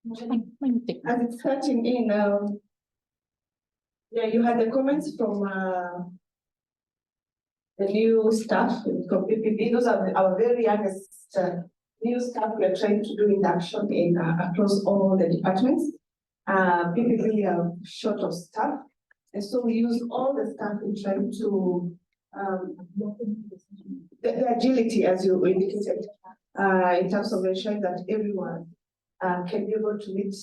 As it's starting in, yeah, you had the comments from the new staff from PPP. Those are our very youngest new staff we are trying to do induction in across all the departments. PPP are short of staff, and so we use all the staff in trying to the agility, as you indicated, in terms of ensuring that everyone can be able to meet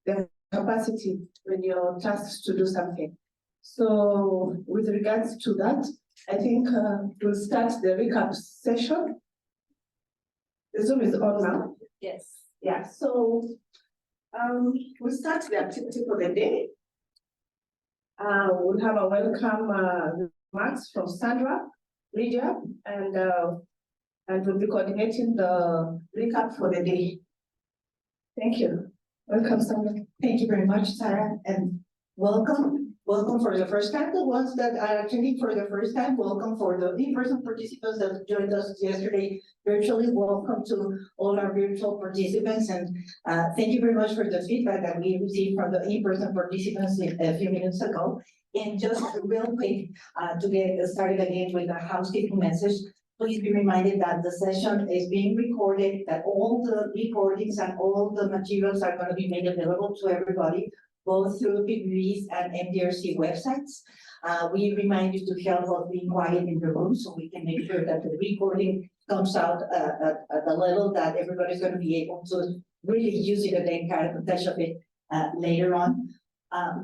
their capacity when you're tasked to do something. So with regards to that, I think we'll start the recap session. The Zoom is on now. Yes. Yeah, so we'll start the activity for the day. We'll have a welcome remarks from Sandra, Lydia, and we'll be coordinating the recap for the day. Thank you. Welcome, Sandra. Thank you very much, Sarah, and welcome. Welcome for the first time. The ones that are attending for the first time, welcome for the in-person participants that joined us yesterday virtually. Welcome to all our virtual participants, and thank you very much for the feedback that we received from the in-person participants a few minutes ago. And just real quick, to get started again with a housekeeping message, please be reminded that the session is being recorded, that all the recordings and all the materials are going to be made available to everybody, both through PPP's and MDRC websites. We remind you to help us being quiet in the room so we can make sure that the recording comes out at the level that everybody's going to be able to really use it and then kind of touch of it later on.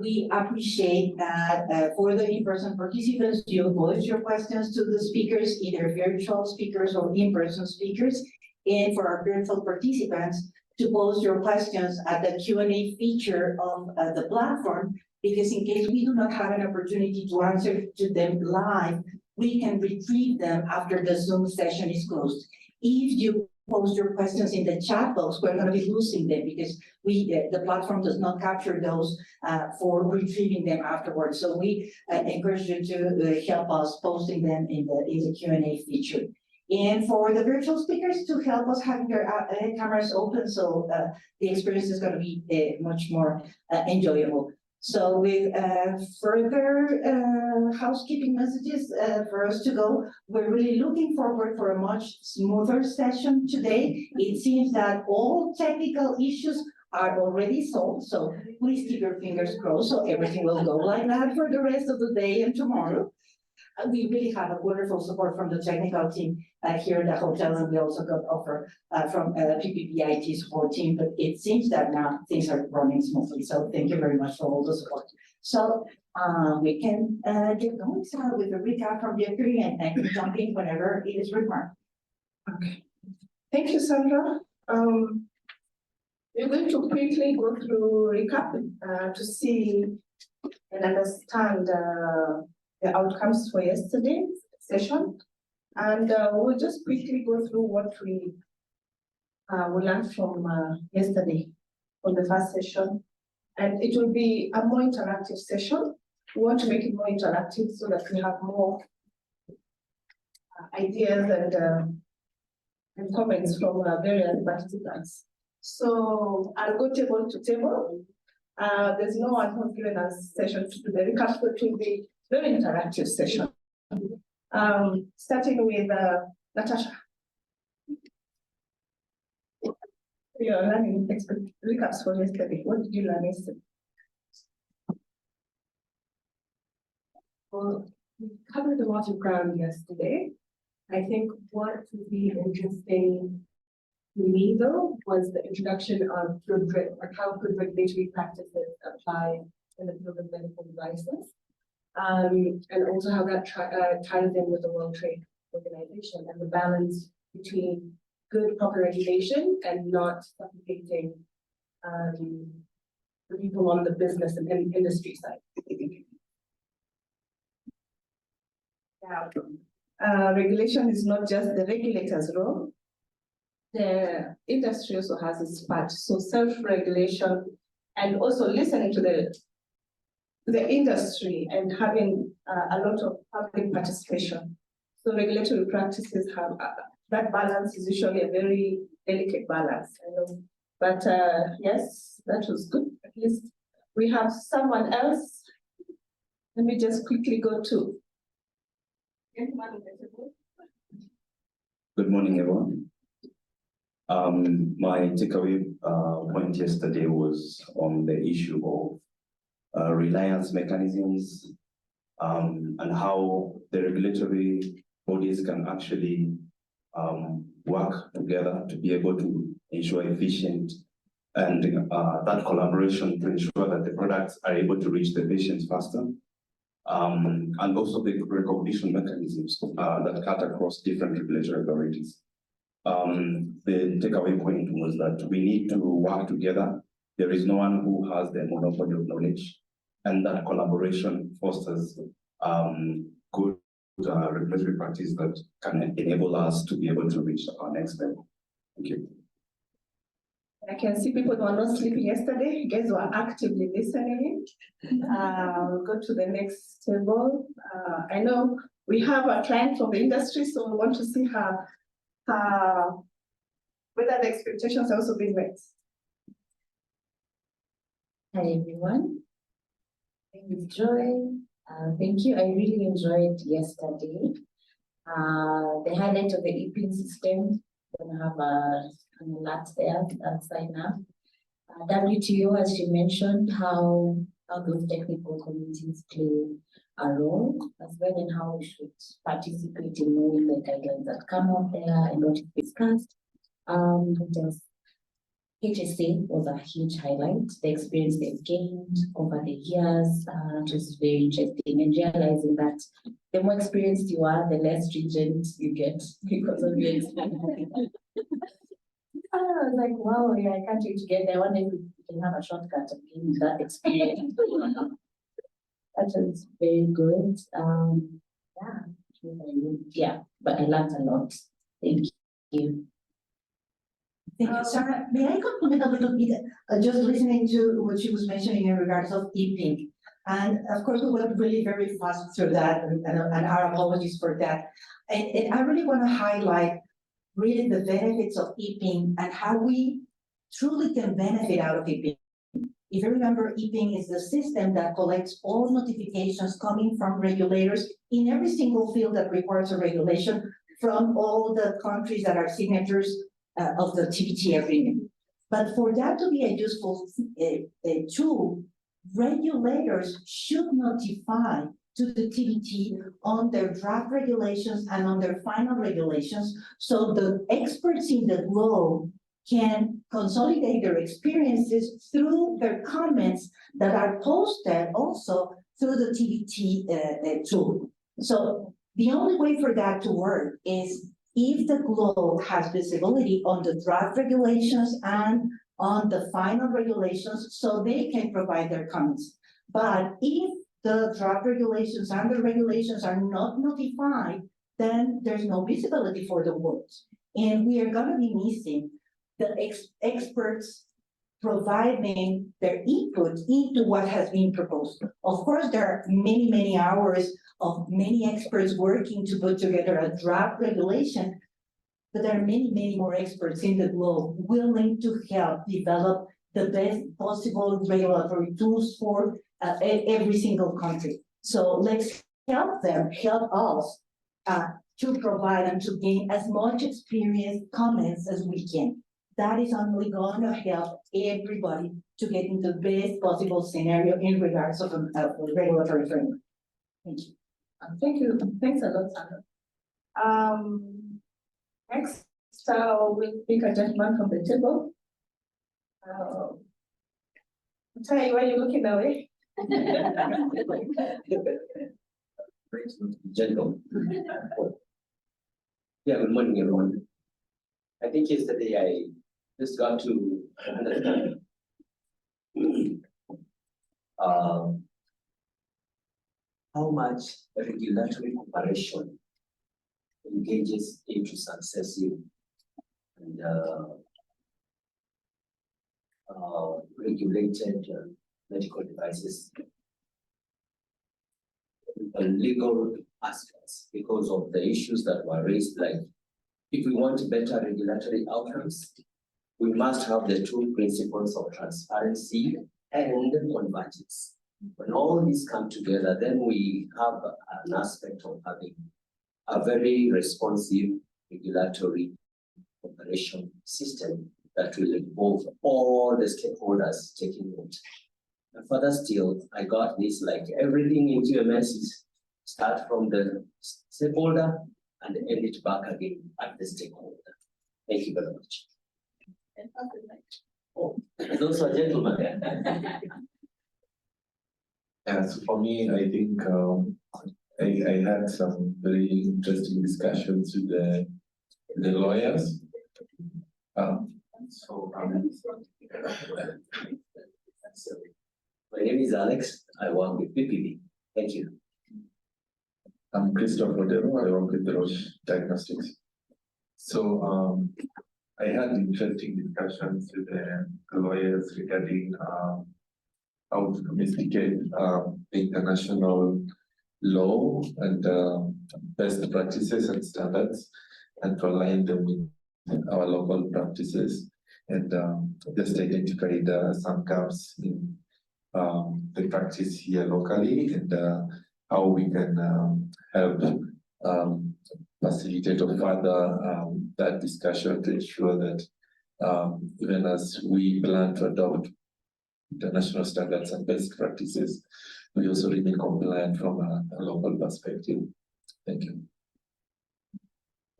We appreciate that for the in-person participants, you voice your questions to the speakers, either virtual speakers or in-person speakers. And for our virtual participants, to pose your questions at the Q&A feature of the platform, because in case we do not have an opportunity to answer to them live, we can retrieve them after the Zoom session is closed. If you post your questions in the chat box, we're going to be losing them because the platform does not capture those for retrieving them afterwards. So we encourage you to help us posting them in the Q&A feature. And for the virtual speakers to help us having their cameras open, so the experience is going to be much more enjoyable. So with further housekeeping messages for us to go, we're really looking forward for a much smoother session today. It seems that all technical issues are already solved, so please keep your fingers crossed so everything will go like that for the rest of the day and tomorrow. We really have a wonderful support from the technical team here at the hotel, and we also got offer from PPP IT support team, but it seems that now things are running smoothly. So thank you very much for all the support. So we can get going with a recap from yesterday, and I can jump in whenever it is required. Okay. Thank you, Sandra. We're going to quickly go through recap to see and understand the outcomes for yesterday's session, and we'll just quickly go through what we learned from yesterday on the first session, and it will be a more interactive session. We want to make it more interactive so that we have more ideas and comments from various participants. So I'll go table to table. There's no one who's given us session to do the recap, so it will be very interactive session. Starting with Natasha. Your learning recaps for yesterday. What did you learn yesterday? Well, we covered a lot of ground yesterday. I think what would be interesting to me, though, was the introduction of how good regulatory practices apply in the field of medical devices. And also how that ties in with the World Trade Organization and the balance between good proper regulation and not suffocating the people on the business and industry side. Yeah. Regulation is not just the regulator's role. The industry also has its part. So self-regulation and also listening to the industry and having a lot of public participation. So regulatory practices have that balance is usually a very delicate balance. I know But yes, that was good. At least we have someone else. Let me just quickly go to. Good morning, everyone. My takeaway point yesterday was on the issue of reliance mechanisms and how the regulatory bodies can actually work together to be able to ensure efficient and that collaboration to ensure that the products are able to reach the patients faster. And also the recognition mechanisms that cut across different regulatory authorities. The takeaway point was that we need to work together. There is no one who has the monopoly of knowledge, and that collaboration fosters good regulatory practice that can enable us to be able to reach our next level. Thank you. I can see people who are not sleeping yesterday. You guys were actively listening. We'll go to the next table. I know we have a client from the industry, so we want to see whether the expectations are also being met. Hi everyone. My name is Joy. Thank you. I really enjoyed yesterday. The highlight of the EPIN system. We're gonna have an alert there that sign up. WTO, as she mentioned, how those technical communities play a role as well, and how we should participate in knowing the guidelines that come out there and what is discussed. HSA was a huge highlight. The experience they've gained over the years was very interesting, and realizing that the more experienced you are, the less stringent you get because of your experience. I was like, wow, yeah, I can't wait to get there. I wonder if we can have a shortcut of gaining that experience. That was very good. Yeah, but I learned a lot. Thank you. Thank you, Sarah. May I comment a little bit, just listening to what she was mentioning in regards of EPING. And of course, we went really very fast through that, and our apologies for that. And I really want to highlight really the benefits of EPING and how we truly can benefit out of EPING. If you remember, EPING is the system that collects all notifications coming from regulators in every single field that requires a regulation from all the countries that are signatories of the TBT agreement. But for that to be a useful tool, regulators should notify to the TBT on their draft regulations and on their final regulations, so the experts in the globe can consolidate their experiences through their comments that are posted also through the TBT tool. So the only way for that to work is if the globe has visibility on the draft regulations and on the final regulations, so they can provide their comments. But if the draft regulations and the regulations are not notified, then there's no visibility for the world. And we are going to be missing the experts providing their input into what has been proposed. Of course, there are many, many hours of many experts working to put together a draft regulation, but there are many, many more experts in the globe willing to help develop the best possible regulatory tools for every single country. So let's help them, help us to provide and to gain as much experience, comments as we can. That is only going to help everybody to get into the best possible scenario in regards of a regulatory framework. Thank you. Thank you. Thanks a lot, Sandra. Next, we'll pick a gentleman from the table. Tai, why are you looking away? Gentle. Yeah, good morning, everyone. I think yesterday I just got to understand how much regulatory cooperation engages into successive and regulated medical devices legal aspects because of the issues that were raised, like if we want better regulatory outcomes, we must have the two principles of transparency and convergence. When all these come together, then we have an aspect of having a very responsive regulatory operation system that will involve all the stakeholders taking note. And further still, I got this, like everything in QMS is start from the stakeholder and end it back again at the stakeholder. Thank you very much. Oh, those are gentlemen. So for me, I think I had some very interesting discussions with the lawyers. My name is Alex. I work with PPB. Thank you. I'm Christopher Dero. I work with the Roche Diagnostics. So I had interesting discussions with the lawyers regarding how to domesticate the international law and best practices and standards, and to align them with our local practices, and just identified some gaps in the practice here locally, and how we can help facilitate or further that discussion to ensure that even as we plan to adopt international standards and best practices, we also remain compliant from a local perspective. Thank you.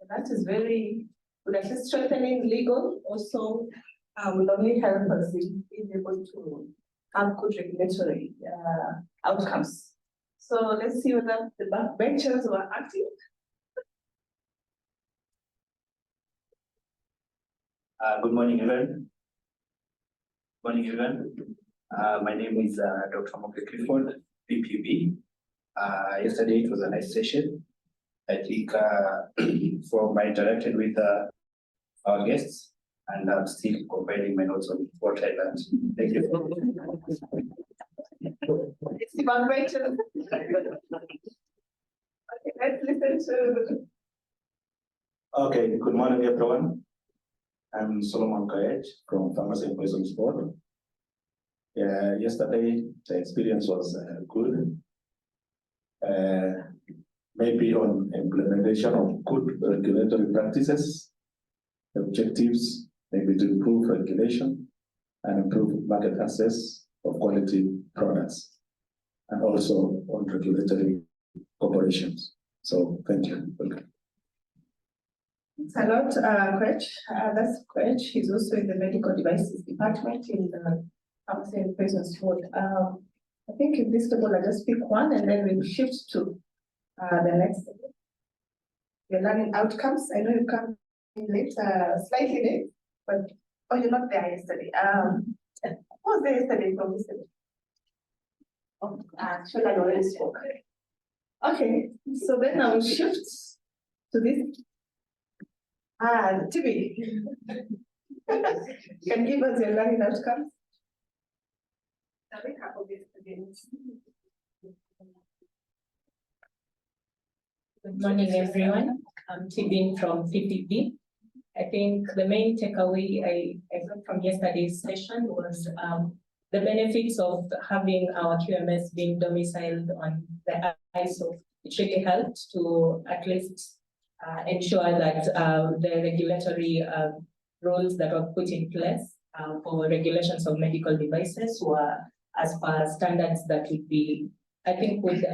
That is very good. Actually, strengthening legal also will only help us in being able to have good regulatory outcomes. So let's see whether the backbenchers were active. Good morning, everyone. My name is Dr. Moke Clifford, PPB. Yesterday it was a nice session. I think from I interacted with our guests, and I'm still compiling my notes on what I learned. Thank you. It's the backbenchers. Okay, let's listen to. Okay, good morning, everyone. I'm Solomon Koech from Pharmacy and Poisons Board. Yesterday, the experience was good. Maybe on implementation of good regulatory practices, objectives, maybe to improve regulation and improve market access of quality products, and also on regulatory operations. So thank you. Welcome. Thanks a lot, Koech. That's Koech. He's also in the medical devices department in the Pharmacy and Poisons Board. I think in this table, I just pick one and then we'll shift to the next table. Your learning outcomes. I know you come in late, slightly late, but you're not there yesterday. Who was there yesterday from this table? Oh, Shola already spoke. Okay, so then I will shift to this. TB. Can give us your learning outcomes. Good morning, everyone. I'm Tibin from PPP. I think the main takeaway I got from yesterday's session was the benefits of having our QMS being domiciled on the ISO. It really helped to at least ensure that the regulatory rules that were put in place for regulations of medical devices were as per standards that would be, I think, would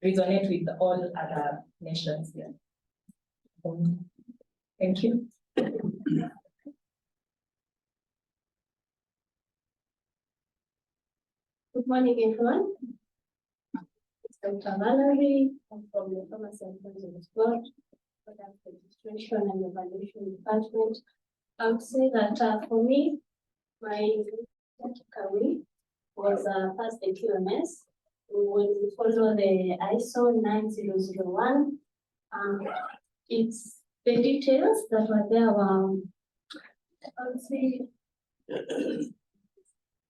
resonate with all other nations here. Thank you. Good morning, everyone. It's Dr. Valerie. I'm from the Pharmacy and Poisons Board, Product Registration and Evaluation Department. I would say that for me, my takeaway was first the QMS. We will follow the ISO 9001. It's the details that were there. I would say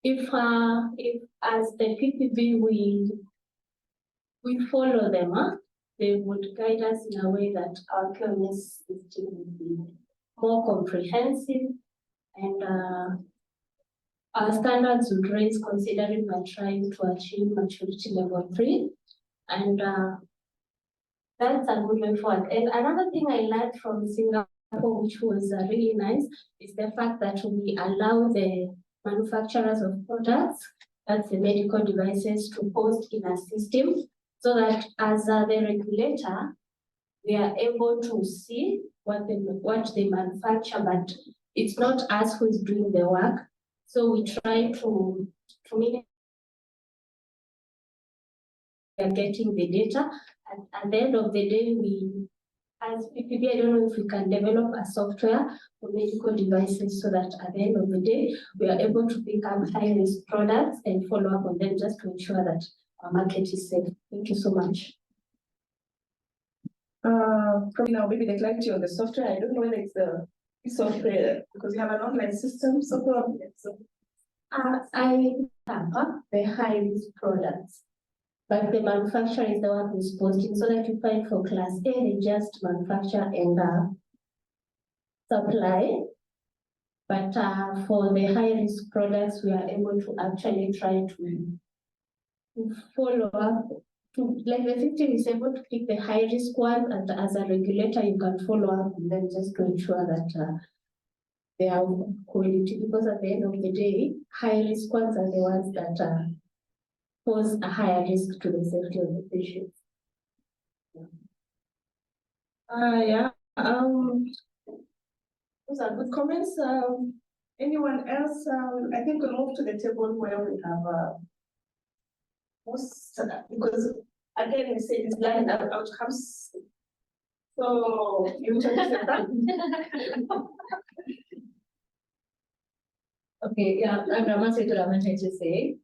if as the PPB we follow them, they would guide us in a way that our QMS system will be more comprehensive And our standards would raise considering we're trying to achieve maturity level 3. And that's a good way forward. And another thing I learned from Singapore, which was really nice, is the fact that we allow the manufacturers of products, that's the medical devices, to post in a system so that as the regulator, we are able to see what they manufacture, but it's not us who is doing the work. So we try to make we are getting the data. And at the end of the day, we, as PPB, I don't know if we can develop a software for medical devices so that at the end of the day, we are able to pick up high-risk products and follow up on them just to ensure that our market is safe. Thank you so much. Probably now maybe the clarity on the software. I don't know whether it's the software because we have an online system. So probably I have the high-risk products, but the manufacturer is the one who's posting, so that you find for class A, they just manufacture and supply. But for the high-risk products, we are able to actually try to follow up. Like the system is able to pick the high-risk one, and as a regulator, you can follow up and then just to ensure that they are quality. Because at the end of the day, high-risk ones are the ones that pose a higher risk to the safety of the patient. Yeah. Those are good comments. Anyone else? I think we'll move to the table where we have most because again we say it's blind outcomes. So you can say that. Okay, yeah, I'm Rama Seturaman, HSA.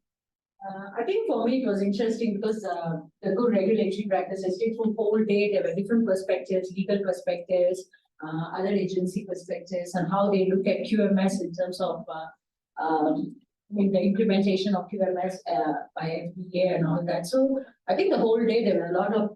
I think for me it was interesting because the good regulatory practices did through whole day. There were different perspectives, legal perspectives, other agency perspectives, and how they look at QMS in terms of the implementation of QMS by FDA and all that. So I think the whole day there were a lot of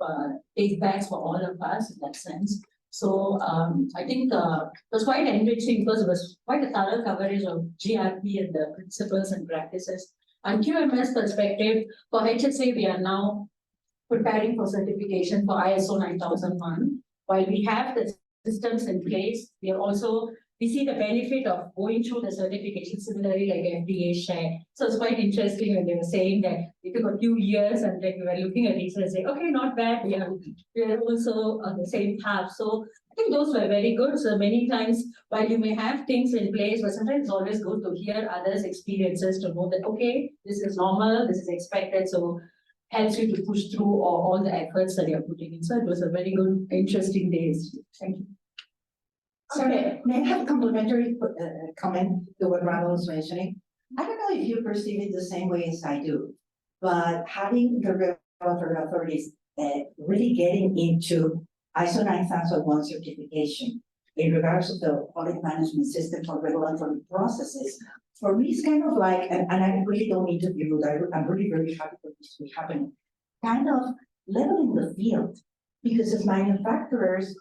take backs for all of us in that sense. So I think it was quite enriching because it was quite a thorough coverage of GRP and the principles and practices. And QMS perspective, for HSA, we are now preparing for certification for ISO 9001. While we have the systems in place, we see the benefit of going through the certification similarly like FDA shared. So it's quite interesting when they were saying that it took a few years and then we were looking at each other and saying, okay, not bad, we are also on the same path. So I think those were very good. So many times, while you may have things in place, but sometimes it's always good to hear others' experiences to know that, okay, this is normal, this is expected. So helps you to push through all the efforts that you're putting in. So it was a very good, interesting days. Thank you. Sorry, may I have a complimentary comment to what Rama was mentioning? I don't know if you perceive it the same way as I do, but having the regulatory authorities really getting into ISO 9001 certification in regards to the quality management system for regulatory processes, for me, it's kind of like, and I really don't mean to be rude, I'm really very happy for this to be happening, kind of leveling the field, because as manufacturers,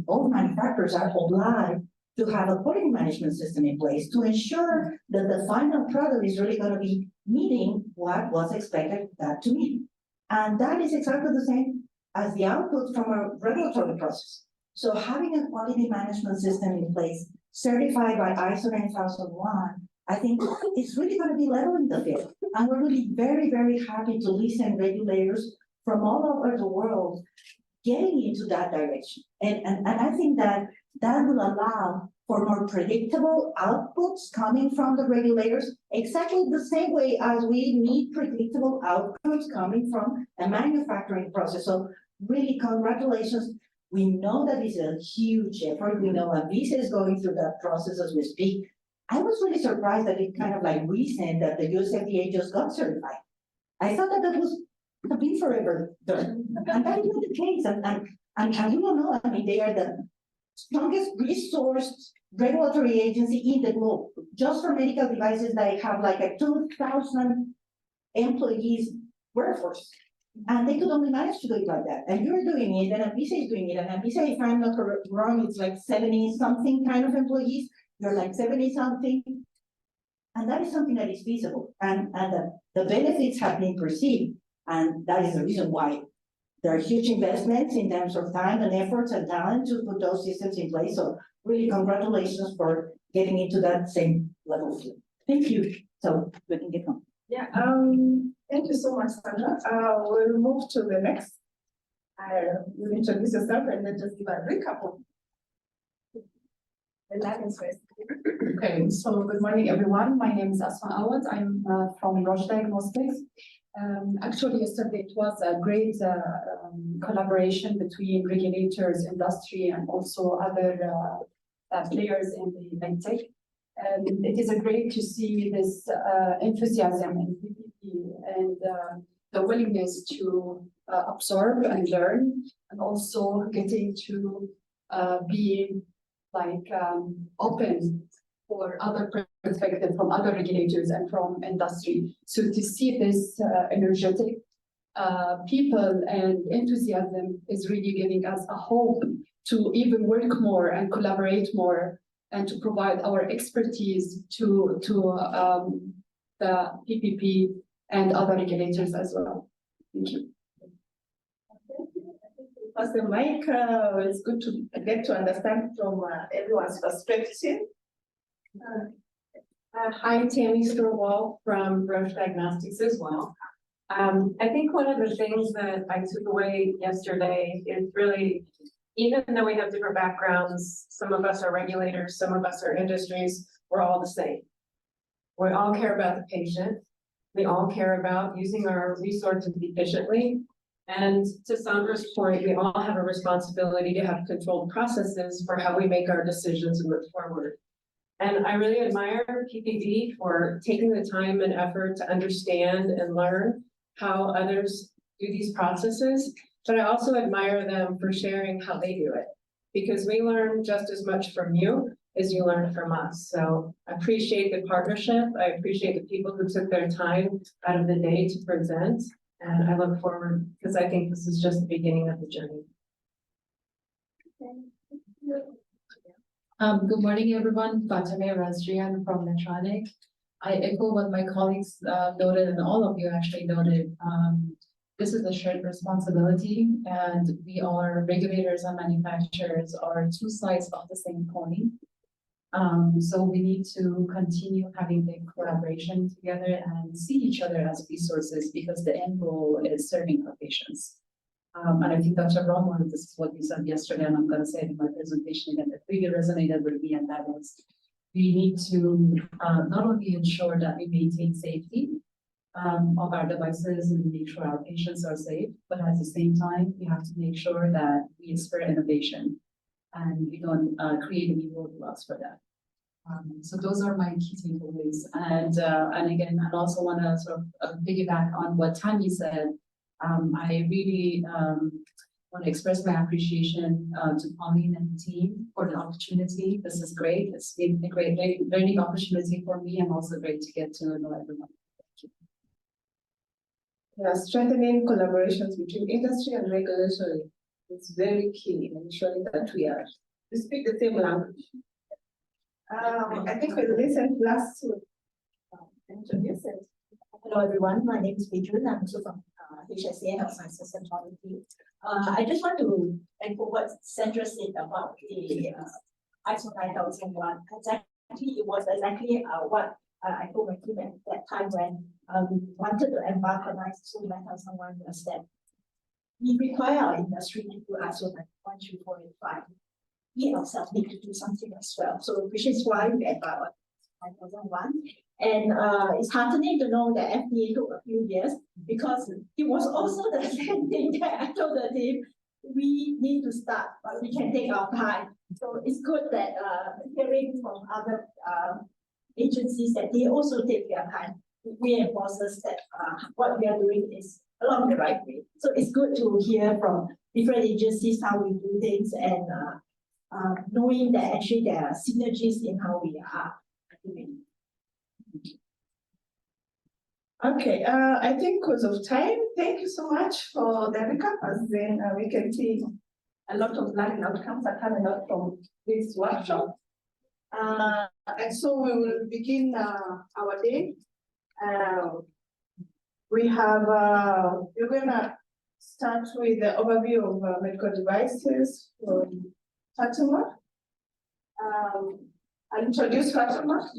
all manufacturers are obliged to have a quality management system in place to ensure that the final product is really going to be meeting what was expected that to meet. And that is exactly the same as the output from a regulatory process. So having a quality management system in place, certified by ISO 9001, I think it's really going to be leveling the field. And we're really very, very happy to listen regulators from all over the world getting into that direction. And I think that will allow for more predictable outputs coming from the regulators, exactly the same way as we need predictable outcomes coming from a manufacturing process. So really, congratulations. We know that it's a huge effort. We know Anvisa is going through that process as we speak. I was really surprised that it kind of like recent that the US FDA just got certified. I thought that was been forever done. And that is not the case. And you don't know, I mean, they are the strongest resourced regulatory agency in the globe. Just for medical devices, they have like a 2,000 employees workforce. And they could only manage to do it like that. And you're doing it, and Anvisa is doing it. And Anvisa, if I'm not wrong, it's like 70 something kind of employees. you're like 70 something. And that is something that is feasible, and the benefits have been perceived, and that is the reason why there are huge investments in terms of time and efforts and talent to put those systems in place. So really congratulations for getting into that same level. Thank you. So we can get on. Yeah, thank you so much, Sandra. We'll move to the next. You'll introduce yourself and then just give a recap of the lines first. Okay, so good morning, everyone. My name is Asma Awad. I'm from Roche Diagnostics. Actually, yesterday it was a great collaboration between regulators, industry, and also other players in the medtech. It is great to see this enthusiasm in PPP and the willingness to absorb and learn, and also getting to be like open for other perspectives from other regulators and from industry. So to see this energetic people and enthusiasm is really giving us a hope to even work more and collaborate more and to provide our expertise to the PPP and other regulators as well. Thank you. Pass the mic. It's good to get to understand from everyone's perspective. Hi, Tammy Sturwall from Roche Diagnostics as well. I think one of the things that I took away yesterday is really, even though we have different backgrounds, some of us are regulators, some of us are industries, we're all the same. We all care about the patient. We all care about using our resources efficiently. And to Sandra's point, we all have a responsibility to have controlled processes for how we make our decisions and move forward. And I really admire PPP for taking the time and effort to understand and learn how others do these processes. But I also admire them for sharing how they do it, because we learn just as much from you as you learn from us. So I appreciate the partnership. I appreciate the people who took their time out of the day to present. And I look forward, because I think this is just the beginning of the journey. Good morning, everyone. Fatemeh Razrian from Medtronic. I echo what my colleagues noted, and all of you actually noted. This is a shared responsibility, and we are regulators and manufacturers are two sides of the same coin. So we need to continue having the collaboration together and see each other as resources, because the end goal is serving our patients. And I think Dr. Romo, this is what you said yesterday, and I'm going to say it in my presentation again, that really resonated with me, and that is we need to not only ensure that we maintain safety of our devices and make sure our patients are safe, but at the same time, we have to make sure that we spur innovation and we don't create any roadblocks for that. So those are my key takeaways. And again, I also want to sort of piggyback on what Tammy said. I really want to express my appreciation to Pauline and the team for the opportunity. This is great. It's been a great learning opportunity for me, and also great to get to know everyone. Thank you. Yeah, strengthening collaborations between industry and regulatory is very key in ensuring that we speak the same language. I think we listened last to introduce it. Hello, everyone. My name is Beijun. I'm also from HSA Health Sciences Authority. I just want to echo what Sandra said about the ISO 9001. Exactly, it was exactly what I told my team at that time when we wanted to embark on ISO 9001 was that we require our industry to do ISO 13485. We ourselves need to do something as well. So, which is why we embarked on 9001. And it's heartening to know that FDA took a few years, because it was also the same thing that I told the team, we need to start, but we can take our time. So it's good that hearing from other agencies that they also take their time reinforces that what we are doing is along the right way. So it's good to hear from different agencies how we do things, and knowing that actually there are synergies in how we are doing. Okay, I think because of time, thank you so much for the recap. As then we can see a lot of learning outcomes are coming out from this workshop. And so we will begin our day. We're gonna start with the overview of medical devices from Fatima. I'll introduce Fatima.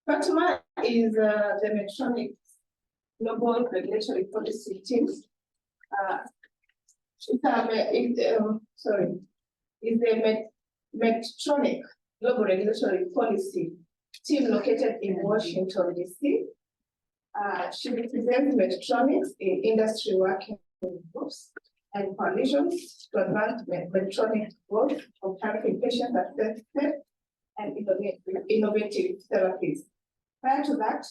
Fatima is the Medtronic Global Regulatory Policy Team. Is the Medtronic Global Regulatory Policy Team located in Washington, D.C. She represents Medtronics in industry working groups and coalitions to advance Medtronic growth of helping patients access and innovative therapies. Prior to that,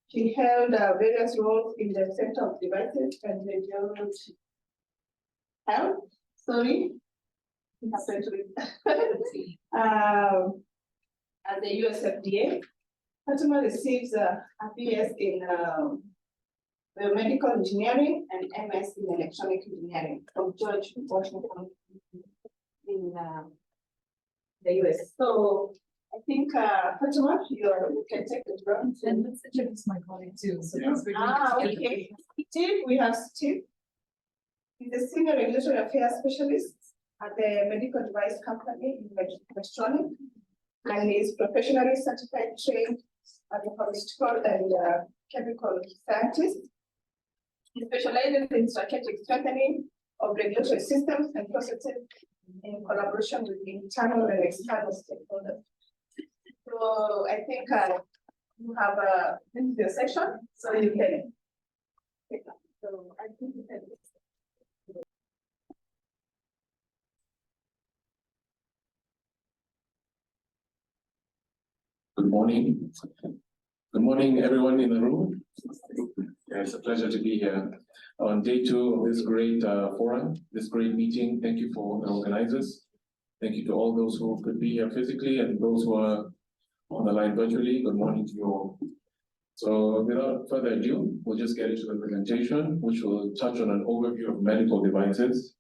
she held various roles in the sector of devices and radiology health. Sorry, happened to at the US FDA. Fatima receives a BS in biomedical engineering and MS in electronic engineering from George Washington in the US. So I think Fatima, you can take the front. And let's introduce my colleague too. So Okay. Steve, we have Steve. He's a senior regulatory affairs specialist at the medical device company in Medtronic, and is professionally certified trained as a pharmaceutical and chemical scientist. He specializes in strategic strengthening of regulatory systems and processes in collaboration with internal and external stakeholders. So I think you have this is your section, so you can pick up. So I think you can. Good morning. Good morning, everyone in the room. Yeah, it's a pleasure to be here on day 2 of this great forum, this great meeting. Thank you for the organizers. Thank you to all those who could be here physically and those who are on the line virtually. Good morning to you all. So without further ado, we'll just get into the presentation, which will touch on an overview of medical devices.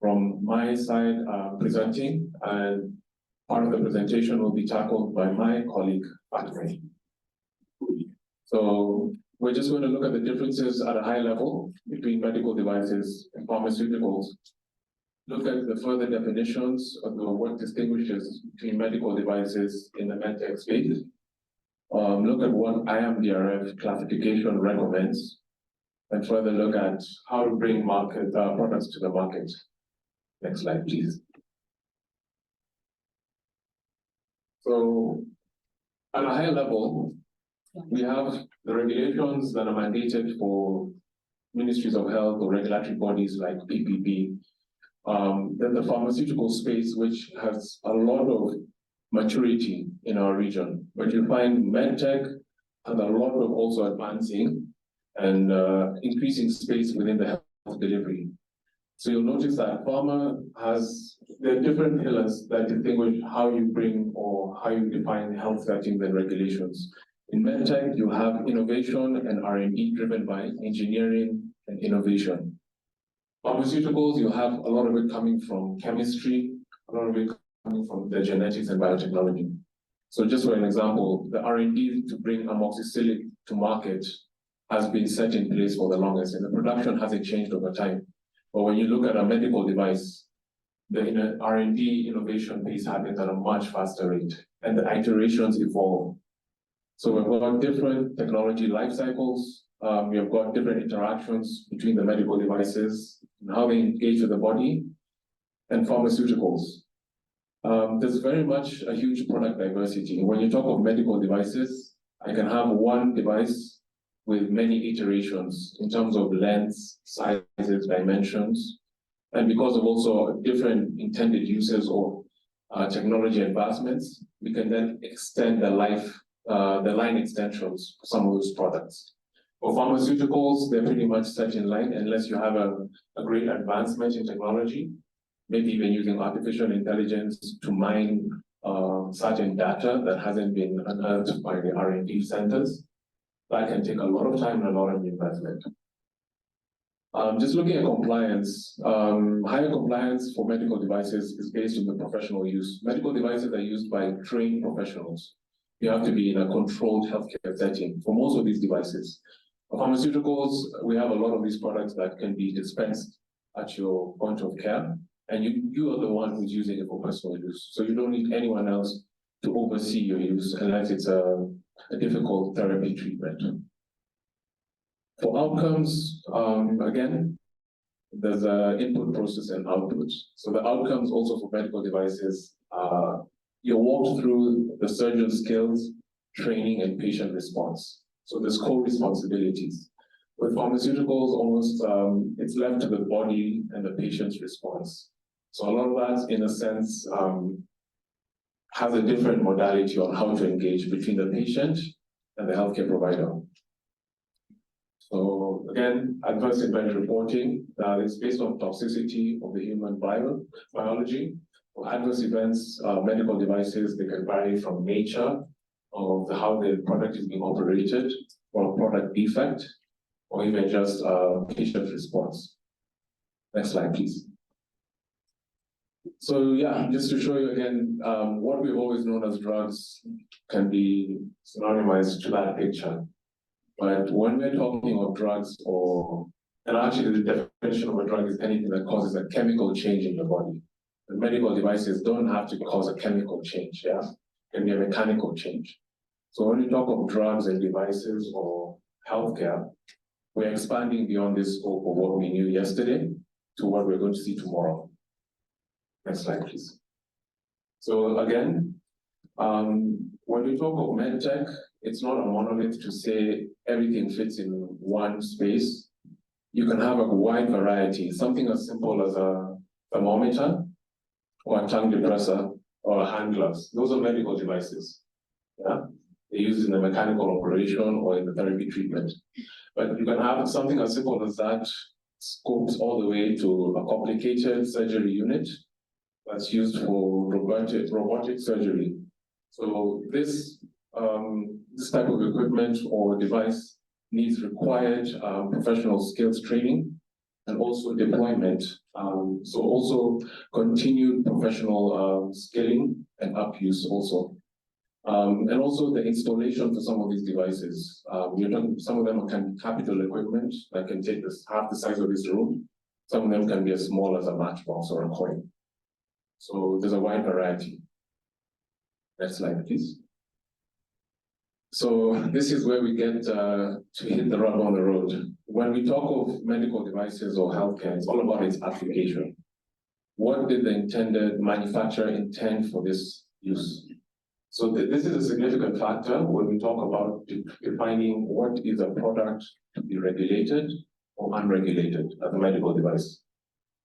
From my side, presenting, and part of the presentation will be tackled by my colleague, Fatima. So we're just going to look at the differences at a high level between medical devices and pharmaceuticals. Look at the further definitions of what distinguishes between medical devices in the medtech space. Look at what IMDRF classification recommends, and further look at how to bring products to the market. Next slide, please. So at a higher level, we have the regulations that are mandated for ministries of health or regulatory bodies like PPP. Then the pharmaceutical space, which has a lot of maturity in our region, but you find medtech has a lot of also advancing and increasing space within the health delivery. So you'll notice that pharma there are different pillars that distinguish how you bring or how you define health settings and regulations. In medtech, you have innovation and R&D driven by engineering and innovation. Pharmaceuticals, you have a lot of it coming from chemistry, a lot of it coming from the genetics and biotechnology. So just for an example, the R&D to bring amoxicillin to market has been set in place for the longest, and the production hasn't changed over time. But when you look at a medical device, the R&D innovation pace happens at a much faster rate, and the iterations evolve. So we've got different technology life cycles. We have got different interactions between the medical devices and how they engage with the body, and pharmaceuticals. There's very much a huge product diversity. When you talk of medical devices, I can have one device with many iterations in terms of lengths, sizes, dimensions, and because of also different intended uses or technology advancements, we can then extend the line extensions for some of those products. For pharmaceuticals, they're pretty much set in line unless you have a great advancement in technology, maybe even using artificial intelligence to mine certain data that hasn't been unearthed by the R&D centers. That can take a lot of time and a lot of investment. Just looking at compliance, higher compliance for medical devices is based on the professional use. Medical devices are used by trained professionals. You have to be in a controlled healthcare setting for most of these devices. For pharmaceuticals, we have a lot of these products that can be dispensed at your point of care, and you are the one who's using it for personal use. So you don't need anyone else to oversee your use unless it's a difficult therapy treatment. For outcomes, again, there's an input process and output. So the outcomes also for medical devices, you're walked through the surgeon skills, training, and patient response. So there's co-responsibilities. With pharmaceuticals, almost it's left to the body and the patient's response. So a lot of that, in a sense, has a different modality on how to engage between the patient and the healthcare provider. So again, adverse event reporting is based on toxicity of the human biology. For adverse events, medical devices, they can vary from nature of how the product is being operated, or a product defect, or even just patient response. Next slide, please. So yeah, just to show you again, what we've always known as drugs can be synonymized to that picture. But when we're talking of drugs, and actually the definition of a drug is anything that causes a chemical change in the body. The medical devices don't have to cause a chemical change, yeah? It can be a mechanical change. So when we talk of drugs and devices or healthcare, we're expanding beyond this scope of what we knew yesterday to what we're going to see tomorrow. Next slide, please. So again, when we talk of medtech, it's not a monolith to say everything fits in one space. You can have a wide variety, something as simple as a thermometer, or a tongue depressor, or a hand gloves. Those are medical devices. Yeah? They're used in the mechanical operation or in the therapy treatment. But you can have something as simple as that, scopes all the way to a complicated surgery unit that's used for robotic surgery. So this type of equipment or device needs required professional skills training and also deployment. So also continued professional skilling and up use also. And also the installation for some of these devices. Some of them can be capital equipment that can take half the size of this room. Some of them can be as small as a matchbox or a coin. So there's a wide variety. Next slide, please. So this is where we get to hit the rubber on the road. When we talk of medical devices or healthcare, it's all about its application. What did the intended manufacturer intend for this use? So this is a significant factor when we talk about defining what is a product to be regulated or unregulated as a medical device.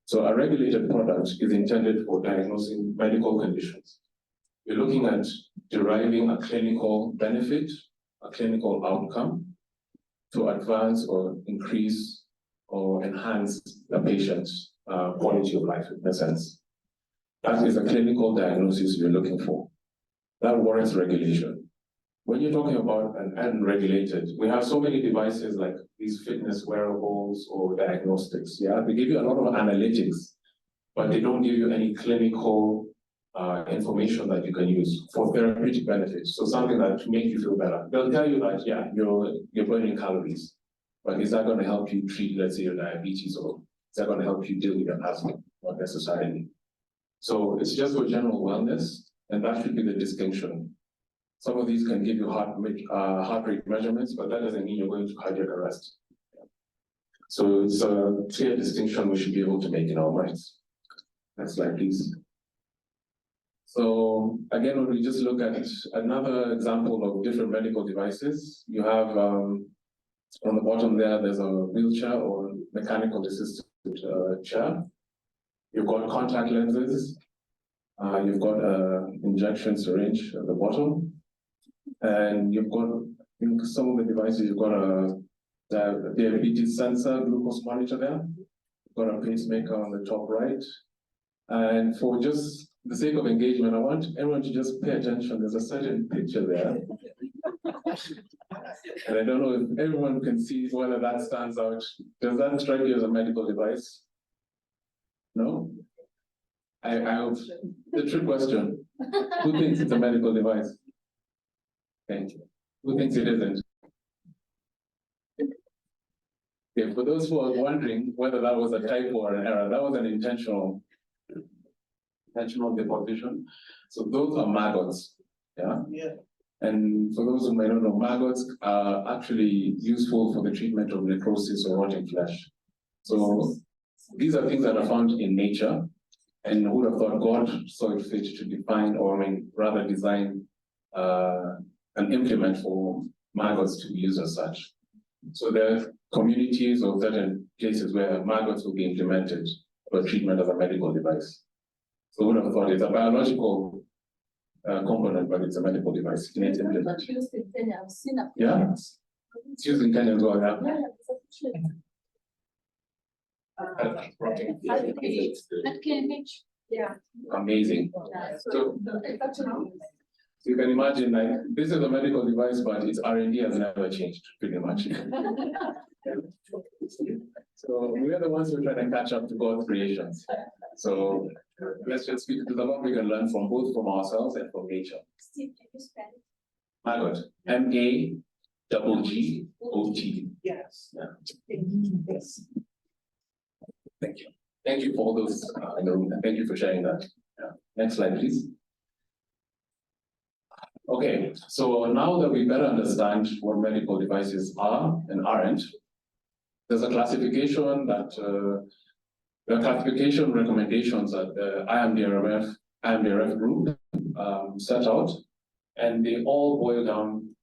So a regulated product is intended for diagnosing medical conditions. We're looking at deriving a clinical benefit, a clinical outcome to advance or increase or enhance the patient's quality of life, in a sense. That is a clinical diagnosis we're looking for. That warrants regulation. When you're talking about an unregulated, we have so many devices like these fitness wearables or diagnostics. Yeah, they give you a lot of analytics, but they don't give you any clinical information that you can use for therapeutic benefits. So something that to make you feel better. They'll tell you that, yeah, you're burning calories, but is that going to help you treat, let's say, your diabetes, or is that going to help you deal with your asthma? Not necessarily. So it's just for general wellness, and that should be the distinction. Some of these can give you heart rate measurements, but that doesn't mean you're going to cardiac arrest. So it's a clear distinction we should be able to make in our minds. Next slide, please. So again, when we just look at another example of different medical devices, you have on the bottom there, there's a wheelchair or mechanical assisted chair. You've got contact lenses. You've got an injection syringe at the bottom. And you've got, in some of the devices, you've got a diabetes sensor, glucose monitor there. You've got a pacemaker on the top right. And for just the sake of engagement, I want everyone to just pay attention. There's a certain picture there. And I don't know if everyone can see whether that stands out. Does that strike you as a medical device? No? I hope, the trick question. Who thinks it's a medical device? Thank you. Who thinks it isn't? Okay, for those who are wondering whether that was a typo or an error, that was an intentional deposition. So those are maggots, yeah? Yeah. And for those who may not know, maggots are actually useful for the treatment of necrosis or rotting flesh. So these are things that are found in nature, and who would have thought God saw it fit to define, or rather design an implement for maggots to be used as such. So there are communities or certain places where maggots will be implemented for treatment as a medical device. So who would have thought it's a biological component, but it's a medical device. In its implement. Used in Kenya, I've seen a Yeah, it's used in Kenya as well. Yeah. At KNH. Yeah. Amazing. So you can imagine, like, this is a medical device, but its R&D has never changed, pretty much. So we are the ones who are trying to catch up to God's creations. So let's just speak to the one we can learn from, both from ourselves and from nature. Steve, can you spell it? Maggot. M-A-G-G-O-T. Yes. Yeah. Yes. Thank you. Thank you for all those in the room. Thank you for sharing that. Yeah. Next slide, please. Okay, so now that we better understand what medical devices are and aren't, there's a classification that the classification recommendations that the IMDRF group set out, and they all boil down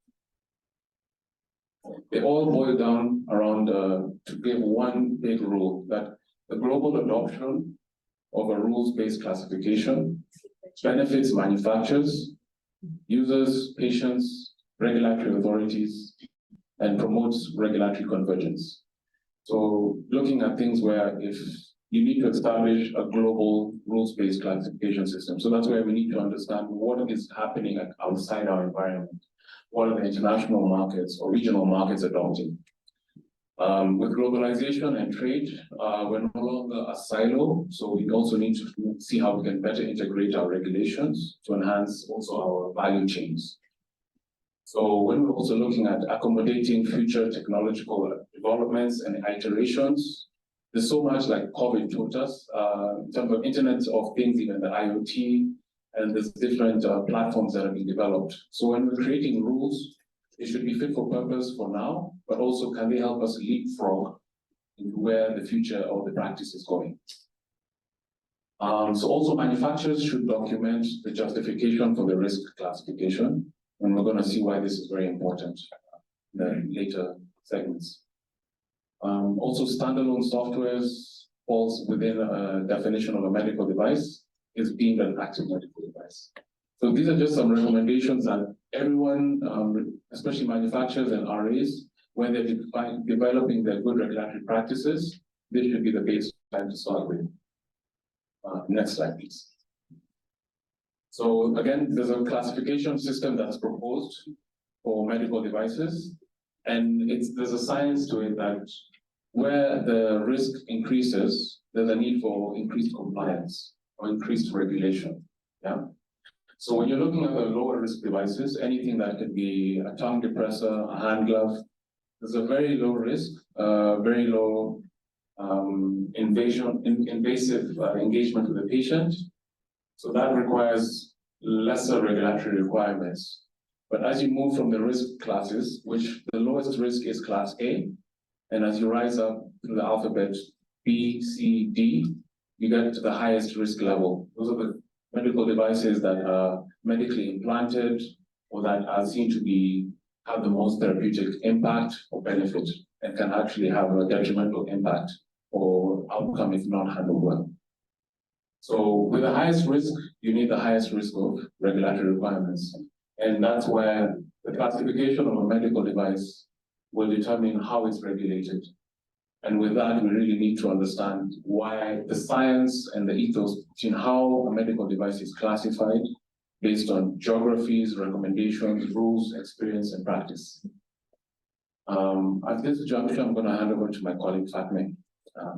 around to give one big rule, that the global adoption of a rules-based classification benefits manufacturers, users, patients, regulatory authorities, and promotes regulatory convergence. So looking at things where if you need to establish a global rules-based classification system. So that's where we need to understand what is happening outside our environment. What are the international markets or regional markets adopting? With globalization and trade, we're no longer a silo, so we also need to see how we can better integrate our regulations to enhance also our value chains. So when we're also looking at accommodating future technological developments and iterations, there's so much, like COVID taught us, in terms of Internet of Things, even the IoT, and there's different platforms that have been developed. So when we're creating rules, they should be fit for purpose for now, but also can they help us leapfrog into where the future of the practice is going. So also manufacturers should document the justification for the risk classification, and we're going to see why this is very important in the later segments. Also, standalone softwares falls within a definition of a medical device, is deemed an active medical device. So these are just some recommendations that everyone, especially manufacturers and RAs, when they're developing their good regulatory practices, this should be the baseline to start with. Next slide, please. So again, there's a classification system that's proposed for medical devices, and there's a science to it that where the risk increases, there's a need for increased compliance or increased regulation. Yeah. So when you're looking at the lower risk devices, anything that could be a tongue depressor, a hand glove, there's a very low risk, very low invasive engagement with the patient. So that requires lesser regulatory requirements. But as you move from the risk classes, which the lowest risk is class A, and as you rise up through the alphabet B, C, D, you get to the highest risk level. Those are the medical devices that are medically implanted or that are seen to have the most therapeutic impact or benefit, and can actually have a detrimental impact or outcome if not handled well. So with the highest risk, you need the highest risk of regulatory requirements. And that's where the classification of a medical device will determine how it's regulated. And with that, we really need to understand why the science and the ethos in how a medical device is classified based on geographies, recommendations, rules, experience, and practice. At this juncture, I'm gonna hand over to my colleague Fatme.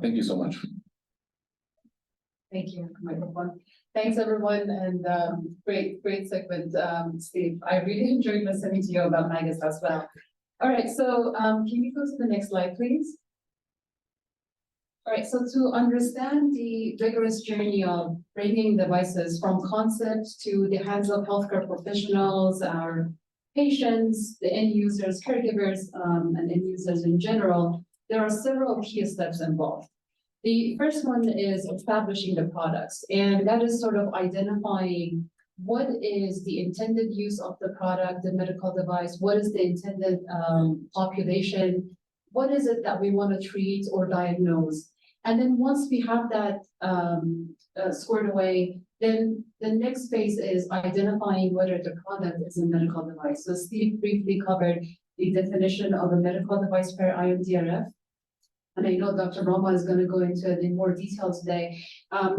Thank you so much. Thank you, microphone. Thanks, everyone, and great segment, Steve. I really enjoyed listening to you about Magus as well. All right, so can we go to the next slide, please? All right, so to understand the rigorous journey of bringing devices from concept to the hands of healthcare professionals, our patients, the end users, caregivers, and end users in general, there are several key steps involved. The first one is establishing the products, and that is sort of identifying what is the intended use of the product, the medical device, what is the intended population, what is it that we want to treat or diagnose. And then once we have that squared away, then the next phase is identifying whether the product is a medical device. So Steve briefly covered the definition of a medical device per IMDRF. And I know Dr. Roma is going to go into it in more detail today.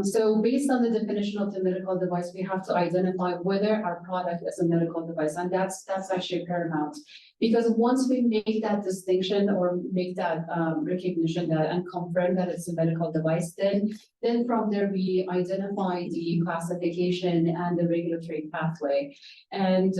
So based on the definition of the medical device, we have to identify whether our product is a medical device. And that's actually paramount. Because once we make that distinction or make that recognition that and confirm that it's a medical device, then from there we identify the classification and the regulatory pathway. And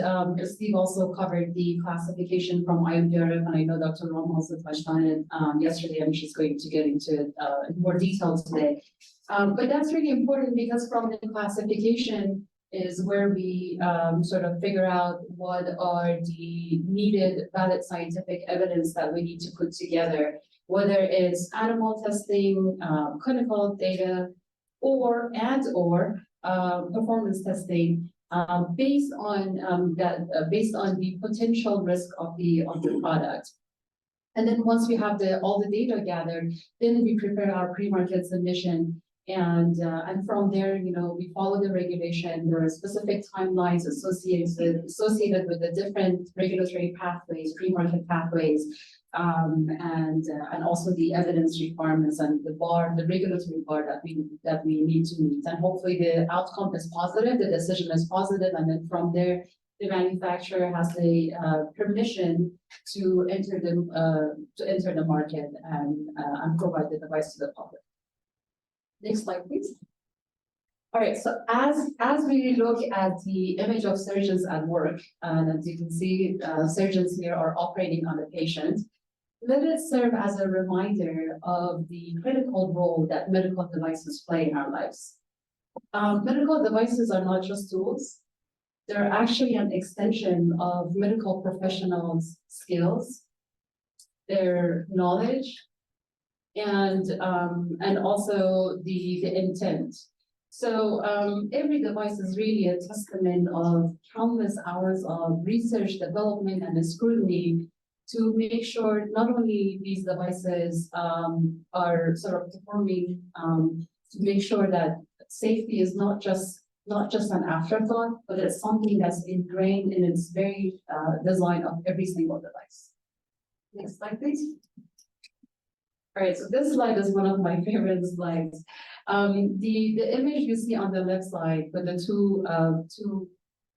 Steve also covered the classification from IMDRF, and I know Dr. Roma also touched on it yesterday, and she's going to get into it in more detail today. But that's really important because from the classification is where we sort of figure out what are the needed valid scientific evidence that we need to put together, whether it's animal testing, clinical data, or performance testing, based on the potential risk of the product. And then once we have all the data gathered, then we prepare our pre-market submission. And from there, we follow the regulation. There are specific timelines associated with the different regulatory pathways, pre-market pathways, and also the evidence requirements and the regulatory bar that we need to meet. And hopefully the outcome is positive, the decision is positive, and then from there, the manufacturer has the permission to enter the market and provide the device to the public. Next slide, please. All right, so as we look at the image of surgeons at work, and as you can see, surgeons here are operating on a patient, let it serve as a reminder of the critical role that medical devices play in our lives. Medical devices are not just tools. They're actually an extension of medical professionals' skills, their knowledge, and also the intent. So every device is really a testament of countless hours of research, development, and scrutiny to make sure not only these devices are sort of performing, to make sure that safety is not just an afterthought, but it's something that's ingrained in its very design of every single device. Next slide, please. All right, so this slide is one of my favorite slides. The image you see on the left side with the two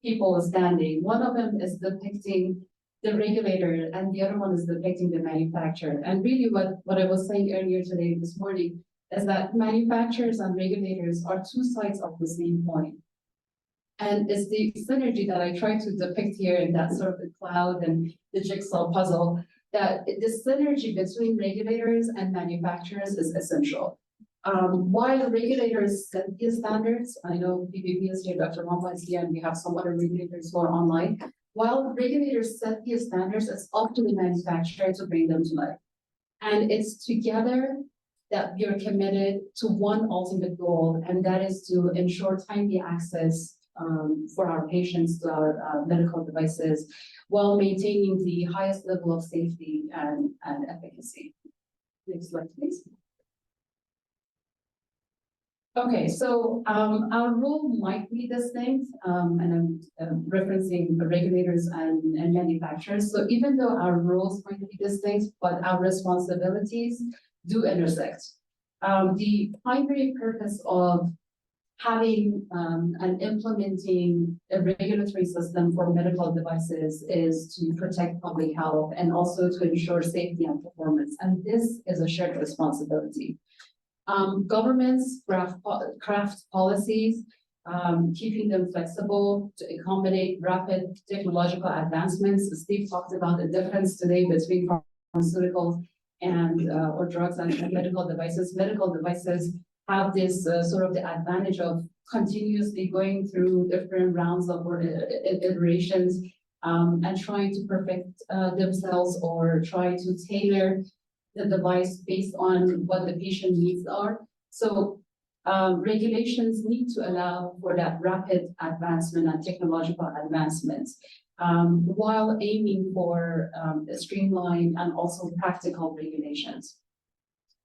people standing, one of them is depicting the regulator and the other one is depicting the manufacturer. And really what I was saying earlier today, this morning, is that manufacturers and regulators are two sides of the same coin. And it's the synergy that I try to depict here in that sort of the cloud and the jigsaw puzzle, that the synergy between regulators and manufacturers is essential. While regulators set the standards, I know PPP is here, Dr. Rama is here, and we have some other regulators who are online. While regulators set the standards, it's up to the manufacturer to bring them to life. And it's together that we are committed to one ultimate goal, and that is to ensure timely access for our patients to our medical devices while maintaining the highest level of safety and efficacy. Next slide, please. Okay, so our role might be distinct, and I'm referencing the regulators and manufacturers. So even though our roles might be distinct, but our responsibilities do intersect. The primary purpose of having and implementing a regulatory system for medical devices is to protect public health and also to ensure safety and performance. And this is a shared responsibility. Governments craft policies, keeping them flexible to accommodate rapid technological advancements. Steve talked about the difference today between pharmaceuticals and or drugs and medical devices. Medical devices have this sort of the advantage of continuously going through different rounds of iterations and trying to perfect themselves or try to tailor the device based on what the patient needs are. So regulations need to allow for that rapid advancement and technological advancements while aiming for streamlined and also practical regulations.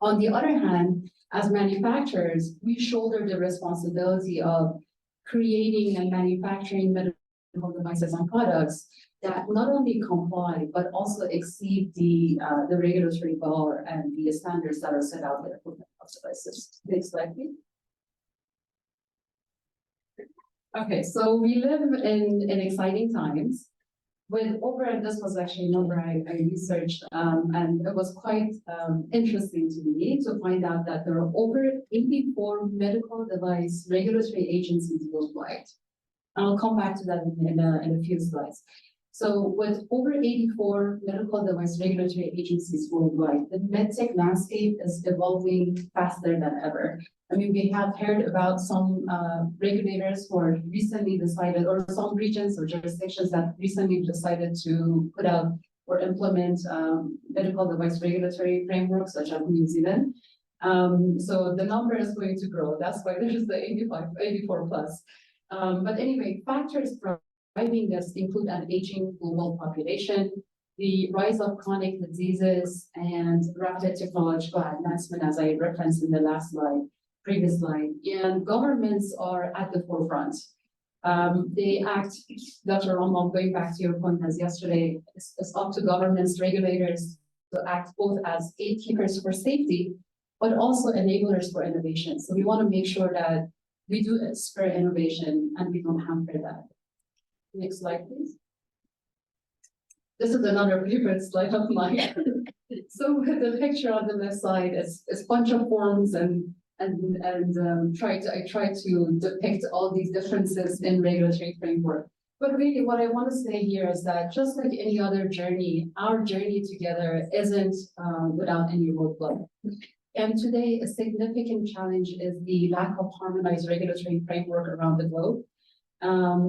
On the other hand, as manufacturers, we shoulder the responsibility of creating and manufacturing medical devices and products that not only comply, but also exceed the regulatory bar and the standards that are set out there for medical devices. Next slide, please. Okay, so we live in exciting times. This was actually a number I researched, and it was quite interesting to me to find out that there are over 84 medical device regulatory agencies worldwide. I'll come back to that in a few slides. So with over 84 medical device regulatory agencies worldwide, the medtech landscape is evolving faster than ever. I mean, we have heard about some regulators who are recently decided, or some regions or jurisdictions that recently decided to put out or implement medical device regulatory frameworks, such as New Zealand. So the number is going to grow. That's why there's the 84 plus. But anyway, factors driving this include an aging global population, the rise of chronic diseases, and rapid technological advancement, as I referenced in the last slide, previous slide. And governments are at the forefront. They act, Dr. Romo, going back to your point as yesterday, it's up to governments, regulators to act both as gatekeepers for safety, but also enablers for innovation. So we want to make sure that we do spur innovation and we don't hamper that. Next slide, please. This is another favorite slide of mine. So the picture on the left side is a bunch of forms and I try to depict all these differences in regulatory framework. But really what I want to say here is that just like any other journey, our journey together isn't without any roadblock. And today, a significant challenge is the lack of harmonized regulatory framework around the globe,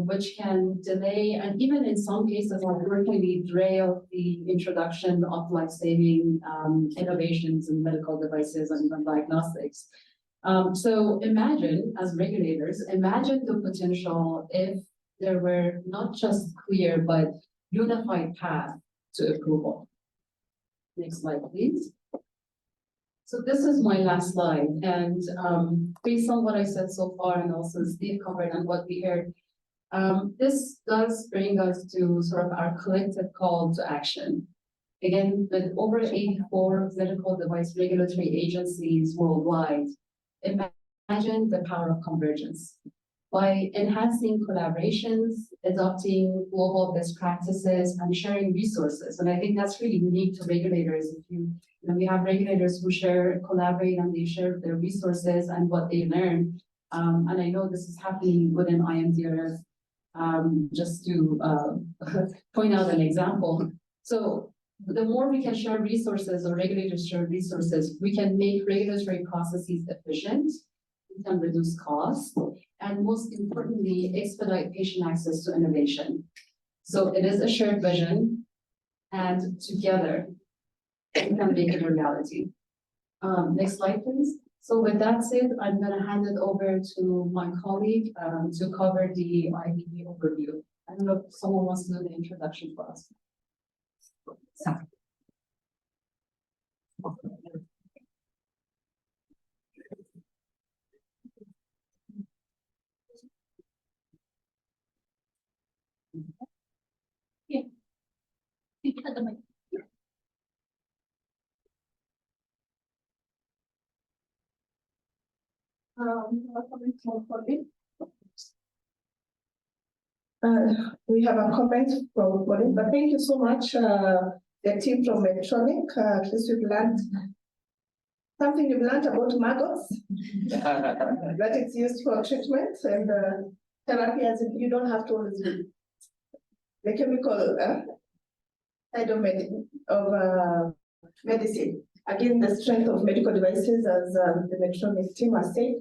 which can delay and even in some cases unfortunately derail the introduction of life-saving innovations in medical devices and even diagnostics. So imagine, as regulators, imagine the potential if there were not just clear but unified path to approval. Next slide, please. So this is my last slide, and based on what I said so far, and also Steve covered and what we heard, this does bring us to sort of our collective call to action. Again, with over 84 medical device regulatory agencies worldwide, imagine the power of convergence. By enhancing collaborations, adopting global best practices, and sharing resources. And I think that's really unique to regulators. We have regulators who collaborate, and they share their resources and what they learn. And I know this is happening within IMDRF, just to point out an example. So the more we can share resources or regulators share resources, we can make regulatory processes efficient, we can reduce costs, and most importantly, expedite patient access to innovation. So it is a shared vision, and together we can make it a reality. Next slide, please. So with that said, I'm going to hand it over to my colleague to cover the IDE overview. I don't know if someone wants to do the introduction for us. Sorry. Yeah. Welcome comment from Colin? We have a comment from Colin, but thank you so much, the team from Medtronic. At least we've learned something you've learned about maggots, that it's used for treatment and therapy, as in you don't have to always do the chemical side of medicine. Again, the strength of medical devices, as the Medtronic team has said.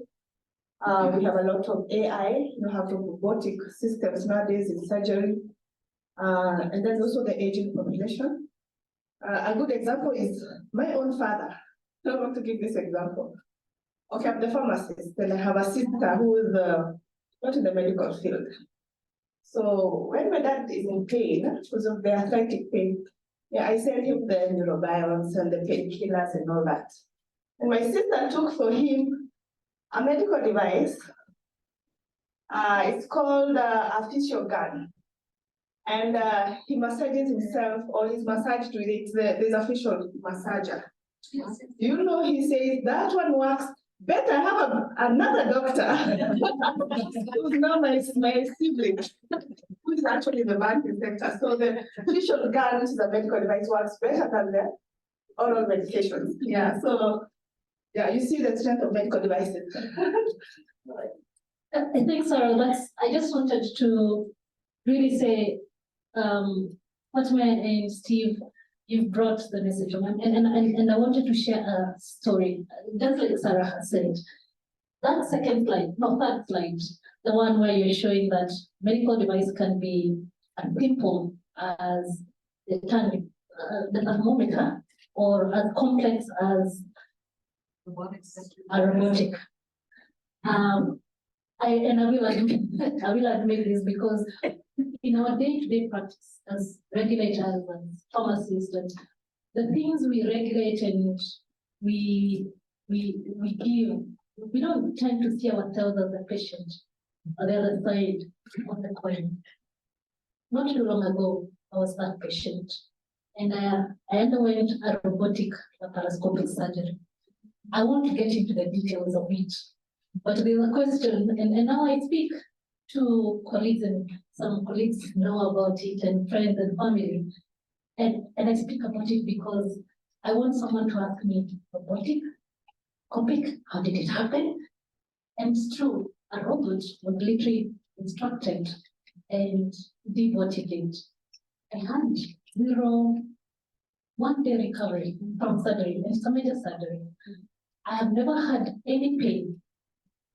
We have a lot of AI, you have robotic systems nowadays in surgery. And then also the aging population. A good example is my own father. I want to give this example. Okay, I'm the pharmacist, and I have a sister who is not in the medical field. So when my dad is in pain, because of the arthritic pain, yeah, I send him the neurobiomes and the painkillers and all that. And my sister took for him a medical device. It's called a physio gun. And he massages himself, or he's massaged with it. There's a facial massager. You know, he says that one works better. I have another doctor who's now my sibling, who is actually in the banking sector. So the facial gun, which is a medical device, works better than the oral medications. Yeah, so yeah, you see the strength of medical devices. I think, Sarah, I just wanted to really say, Fatima and Steve, you've brought the message on, and I wanted to share a story. Just like Sarah has said, that second slide, no, third slide, the one where you're showing that medical device can be as simple as the thermometer, or as complex as a robotic. I will admit this because in our day-to-day practice as regulators and pharmacists, and the things we regulate and we give, we don't tend to see ourselves as the patient on the other side of the coin. Not too long ago, I was that patient, and I underwent a robotic laparoscopic surgery. I won't get into the details of it, but there's a question, and now I speak to colleagues, and some colleagues know about it, and friends and family. And I speak about it because I want someone to ask me, robotic, Copic, how did it happen? And it's true, a robot was literally instructed and did what it did. I had 1 day recovery from surgery, and it's a major surgery. I have never had any pain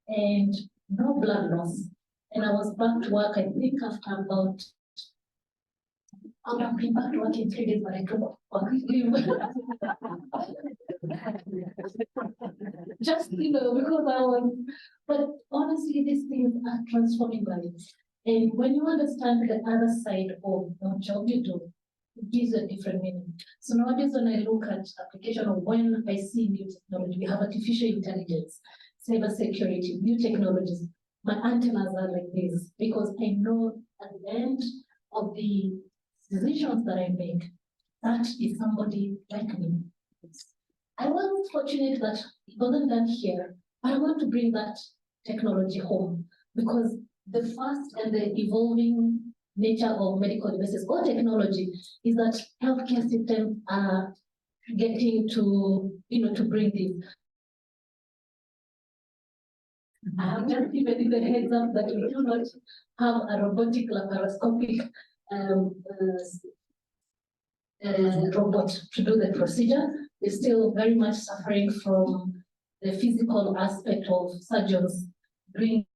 and no blood loss. And I was back to work, I think after about, I would have been back to work in 3 days, but I took leave. Just, because I was, but honestly, these things are transforming lives. And when you understand the other side of the job you do, it gives a different meaning. So nowadays, when I look at application of when I see new technology, we have artificial intelligence, cybersecurity, new technologies, my antennas are like this, because I know at the end of the decisions that I make, that is somebody like me. I was fortunate that it wasn't done here, but I want to bring that technology home, because the fast and the evolving nature of medical devices or technology is that healthcare systems are getting to, to bring this. I have just given the heads up that we do not have a robotic laparoscopic robot to do the procedure. We're still very much suffering from the physical aspect of surgeons doing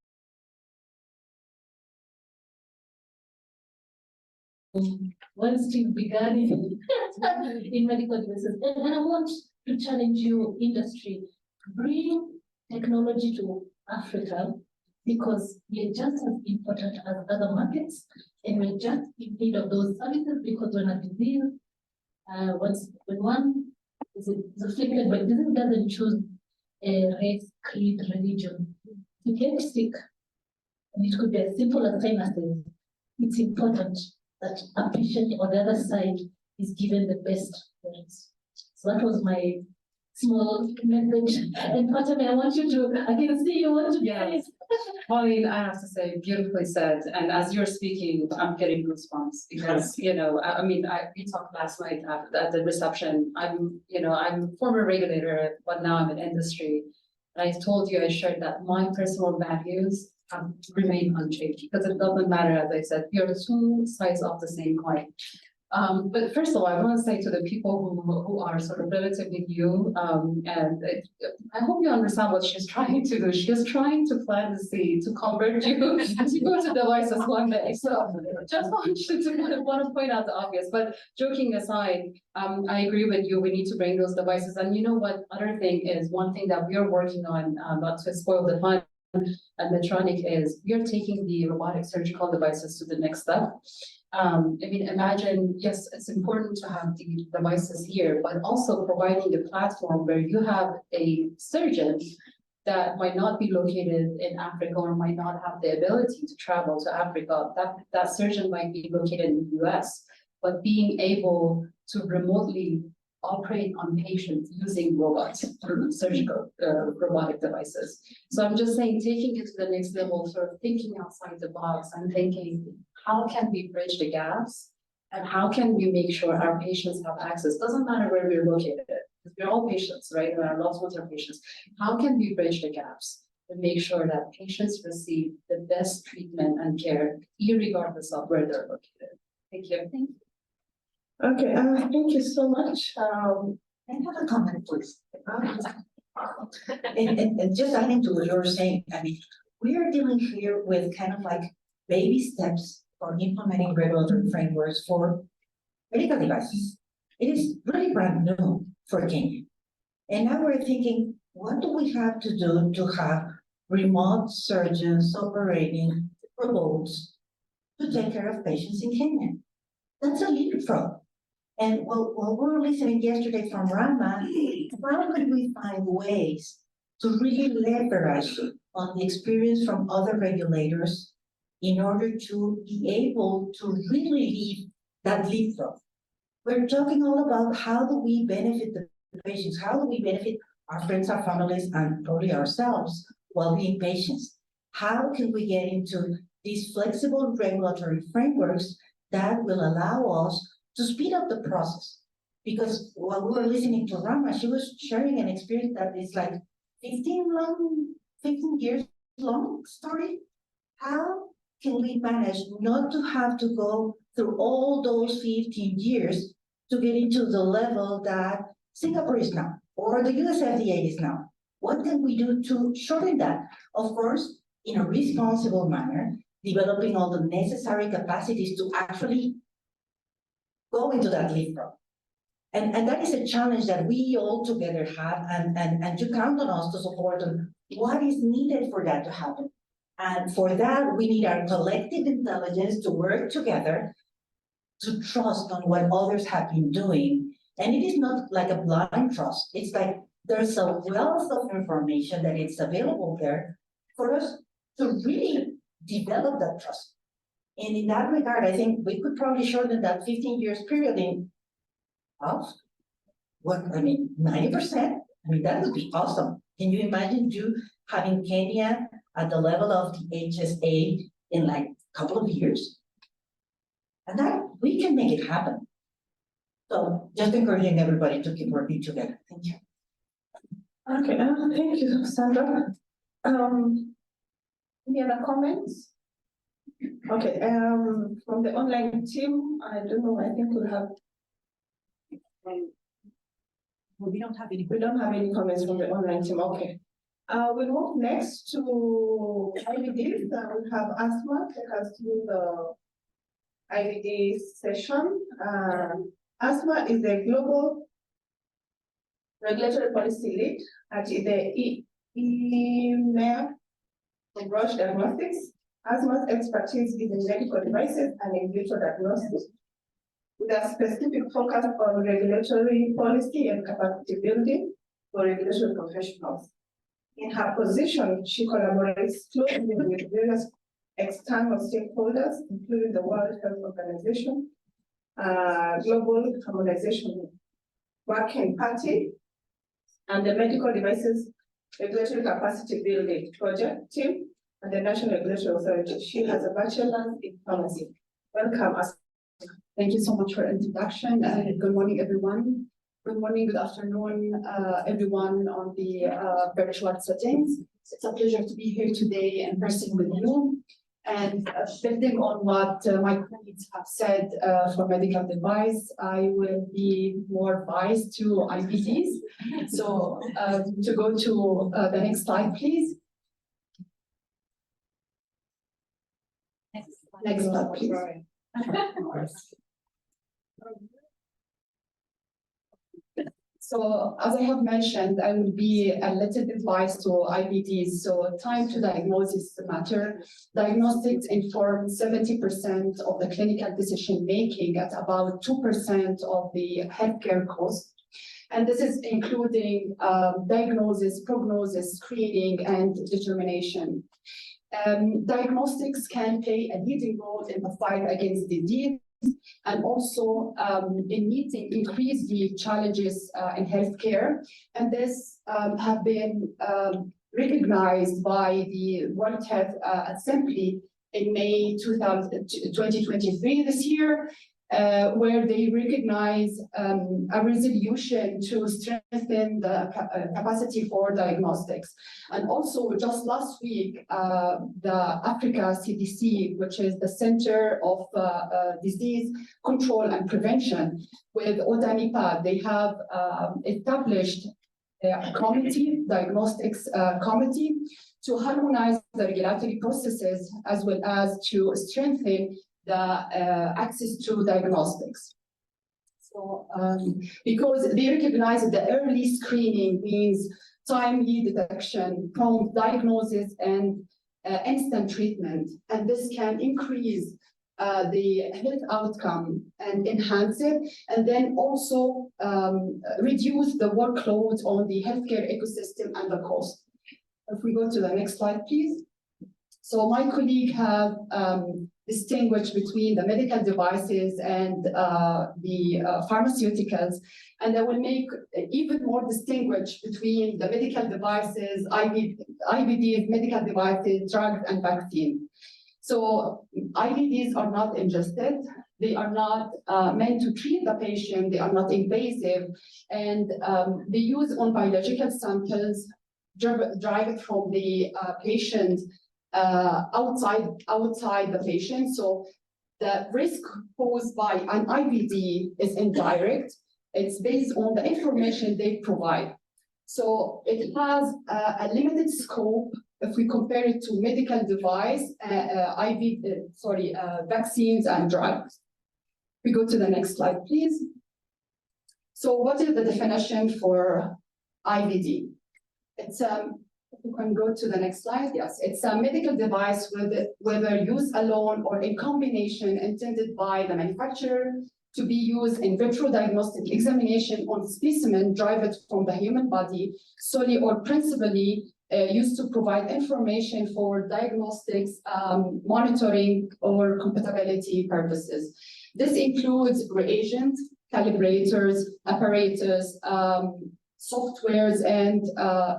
when Steve began in medical devices. And I want to challenge you, industry, bring technology to Africa, because we're just as important as other markets, and we're just in need of those services, because when a disease, when one is afflicted by disease, doesn't choose a race, creed, religion. You get sick, and it could be as simple as sinuses. It's important that a patient on the other side is given the best things. So that was my small message. And Fatima, I want you to, I can see you want to Pauline, I have to say, beautifully said, and as you're speaking, I'm getting goosebumps because, we talked last night at the reception. I'm former regulator, but now I'm in industry. And I told you, I shared that my personal values have remained unchanged because it doesn't matter, as I said, we are two sides of the same coin. But first of all, I want to say to the people who are sort of relatively new, I hope you understand what she's trying to do. She's trying to plant the seed to convert you to go to devices one day. So just want to point out the obvious. But joking aside, I agree with you. We need to bring those devices. And you know what? Other thing is one thing that we are working on, not to spoil the fun. And Medtronic is we are taking the robotic surgical devices to the next step. Imagine, yes, it's important to have the devices here, but also providing a platform where you have a surgeon that might not be located in Africa or might not have the ability to travel to Africa. That surgeon might be located in the US, but being able to remotely operate on patients using robots, surgical robotic devices. So I'm just saying, taking it to the next level, sort of thinking outside the box and thinking, how can we bridge the gaps? And how can we make sure our patients have access? Doesn't matter where we're located, because we're all patients, right? And our loved ones are patients. How can we bridge the gaps and make sure that patients receive the best treatment and care, irregardless of where they're located? Thank you. Thank you. Okay, thank you so much. I have a comment, please. And just adding to what you're saying, we are dealing here with kind of like baby steps for implementing regulatory frameworks for medical devices. It is really brand new for Kenya. And now we're thinking, what do we have to do to have remote surgeons operating robots to take care of patients in Kenya? That's a leapfrog. And while we were listening yesterday from Rama, how could we find ways to really leverage on the experience from other regulators in order to be able to really leave that leapfrog? We're talking all about how do we benefit the patients, how do we benefit our friends, our families, and probably ourselves while being patients? How can we get into these flexible regulatory frameworks that will allow us to speed up the process? Because while we were listening to Rama, she was sharing an experience that is like 15 years long story. How can we manage not to have to go through all those 15 years to get into the level that Singapore is now, or the US FDA is now? What can we do to shorten that? Of course, in a responsible manner, developing all the necessary capacities to actually go into that leapfrog. And that is a challenge that we all together have, and you count on us to support on what is needed for that to happen. And for that, we need our collective intelligence to work together to trust on what others have been doing. And it is not like a blind trust. It's like there's a wealth of information that is available there for us to really develop that trust. And in that regard, I think we could probably shorten that 15 years period in half. 90%? That would be awesome. Can you imagine having Kenya at the level of the HSA in like a couple of years? And that we can make it happen. So just encouraging everybody to keep working together. Thank you. Okay, thank you, Sandra. Any other comments? Okay, from the online team, I don't know, I think we'll have. We don't have any. We don't have any comments from the online team. Okay. We'll move next to IVDs. We have Asma take us through the IVD session. Asma is the global regulatory policy lead at the EMEA from Roche Diagnostics. Asma's expertise is in medical devices and in vitro diagnostics, with a specific focus on regulatory policy and capacity building for regulatory professionals. In her position, she collaborates closely with various external stakeholders, including the World Health Organization, Global Harmonization Working Party, and the Medical Devices Regulatory Capacity Building Project team and the National Regulatory Authority. She has a bachelor's in pharmacy. Welcome, Asma. Thank you so much for introduction. Good morning, everyone. Good morning, good afternoon, everyone on the virtual settings. It's a pleasure to be here today in person with you. And building on what my colleagues have said for medical device, I will be more biased to IVDs. So to go to the next slide, please. Next slide, please. So as I have mentioned, I will be a little bit biased to IVDs. So time to diagnosis matter. Diagnostics inform 70% of the clinical decision making at about 2% of the healthcare cost. And this is including diagnosis, prognosis, screening, and determination. Diagnostics can play a leading role in the fight against disease, and also in meeting increased challenges in healthcare. And this have been recognized by the World Health Assembly in May 2023 this year, where they recognize a resolution to strengthen the capacity for diagnostics. And also just last week, the Africa CDC, which is the Center of Disease Control and Prevention with OTANIPA, they have established a committee, diagnostics committee, to harmonize the regulatory processes as well as to strengthen the access to diagnostics. So, because they recognize that the early screening means timely detection, prompt diagnosis, and instant treatment, and this can increase the health outcome and enhance it, and then also reduce the workload on the healthcare ecosystem and the cost. If we go to the next slide, please. So my colleague have distinguish between the medical devices and the pharmaceuticals, and I will make even more distinguish between the medical devices, IVDs, medical devices, drugs, and vaccine. So IVDs are not ingested, they are not meant to treat the patient, they are not invasive, and they use on biological samples derived from the patient outside the patient. So the risk posed by an IVD is indirect. It's based on the information they provide. So it has a limited scope if we compare it to medical device, vaccines and drugs. We go to the next slide, please. So what is the definition for IVD? It's you can go to the next slide. Yes, it's a medical device whether used alone or in combination intended by the manufacturer to be used in vitro diagnostic examination on specimen derived from the human body, solely or principally used to provide information for diagnostics, monitoring, or compatibility purposes. This includes reagents, calibrators, apparatus, softwares, and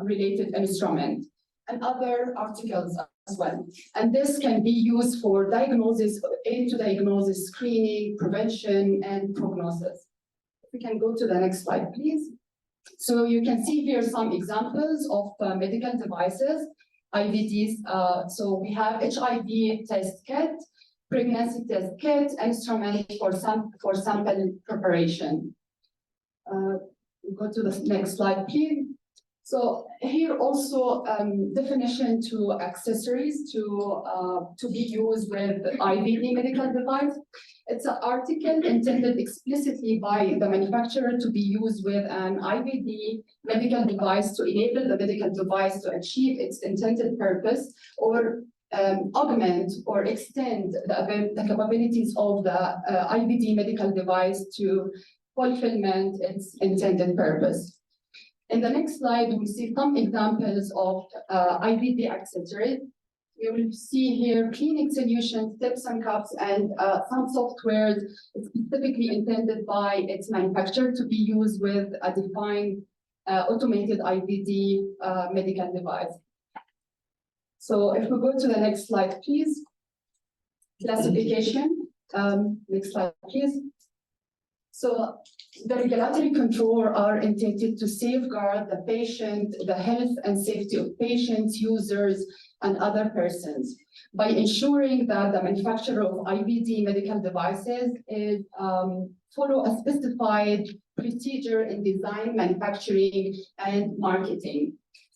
related instruments, and other articles as well. And this can be used for diagnosis, screening, prevention, and prognosis. If we can go to the next slide, please. So you can see here some examples of medical devices, IVDs. So we have HIV test kit, pregnancy test kit, instrument for sample preparation. Go to the next slide, please. So here also definition to accessories to be used with IVD medical device. It's an article intended explicitly by the manufacturer to be used with an IVD medical device to enable the medical device to achieve its intended purpose or augment or extend the capabilities of the IVD medical device to fulfillment its intended purpose. In the next slide, we see some examples of IVD accessories. You will see here cleaning solutions, tips and cups, and some software specifically intended by its manufacturer to be used with a defined automated IVD medical device. So if we go to the next slide, please. Classification, next slide, please. So the regulatory control are intended to safeguard the patient, the health and safety of patients, users, and other persons by ensuring that the manufacturer of IVD medical devices is follow a specified procedure in design, manufacturing, and marketing.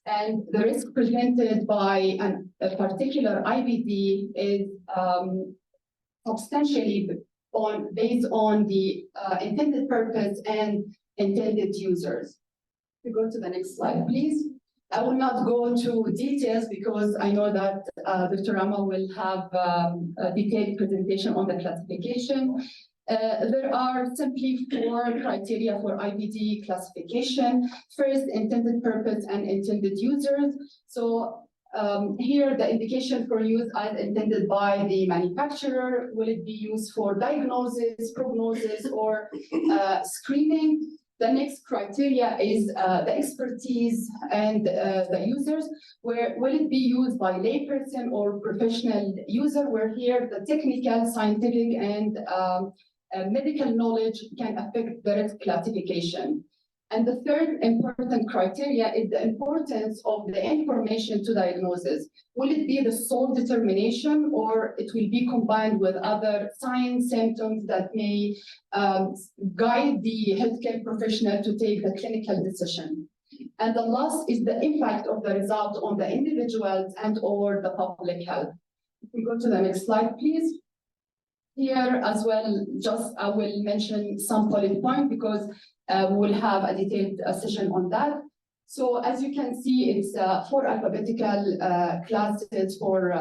And the risk presented by a particular IVD is substantially based on the intended purpose and intended users. We go to the next slide, please. I will not go into details because I know that Dr. Rama will have a detailed presentation on the classification. There are simply 4 criteria for IVD classification. First, intended purpose and intended users. So here, the indication for use as intended by the manufacturer, will it be used for diagnosis, prognosis, or screening? The next criteria is the expertise and the users, where will it be used by layperson or professional user, where here the technical, scientific, and medical knowledge can affect the risk classification. And the third important criteria is the importance of the information to diagnosis. Will it be the sole determination, or it will be combined with other signs, symptoms that may guide the healthcare professional to take the clinical decision? And the last is the impact of the result on the individuals and or the public health. If we go to the next slide, please. Here as well, just I will mention some bullet points because we'll have a detailed session on that. So as you can see, it's 4 alphabetical classes for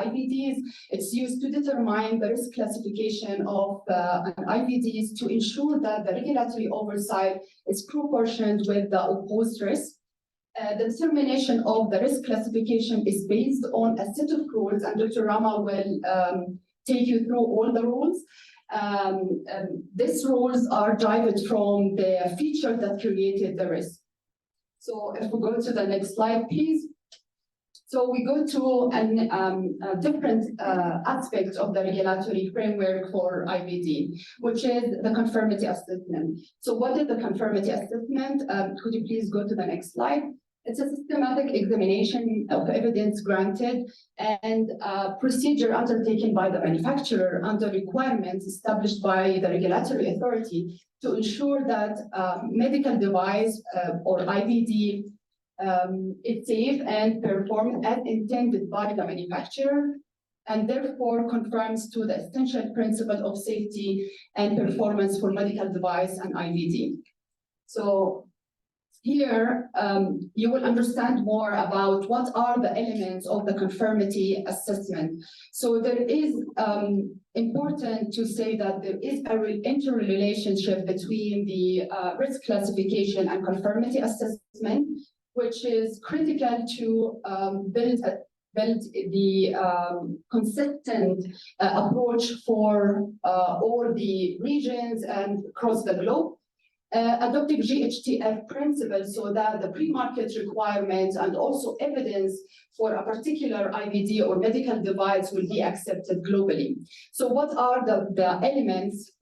IVDs. It's used to determine the risk classification of an IVDs to ensure that the regulatory oversight is proportioned with the opposed risk. The determination of the risk classification is based on a set of rules, and Dr. Rama will take you through all the rules. These rules are derived from the feature that created the risk. So if we go to the next slide, please. So we go to a different aspect of the regulatory framework for IVD, which is the conformity assessment. So what is the conformity assessment? Could you please go to the next slide? It's a systematic examination of evidence granted and procedure undertaken by the manufacturer under requirements established by the regulatory authority to ensure that medical device or IVD is safe and performed as intended by the manufacturer, and therefore conforms to the essential principle of safety and performance for medical device and IVD. So here, you will understand more about what are the elements of the conformity assessment. So there is important to say that there is an interrelationship between the risk classification and conformity assessment, which is critical to build the consistent approach for all the regions and across the globe. Adopting GHTF principles so that the pre-market requirements and also evidence for a particular IVD or medical device will be accepted globally. So what are the elements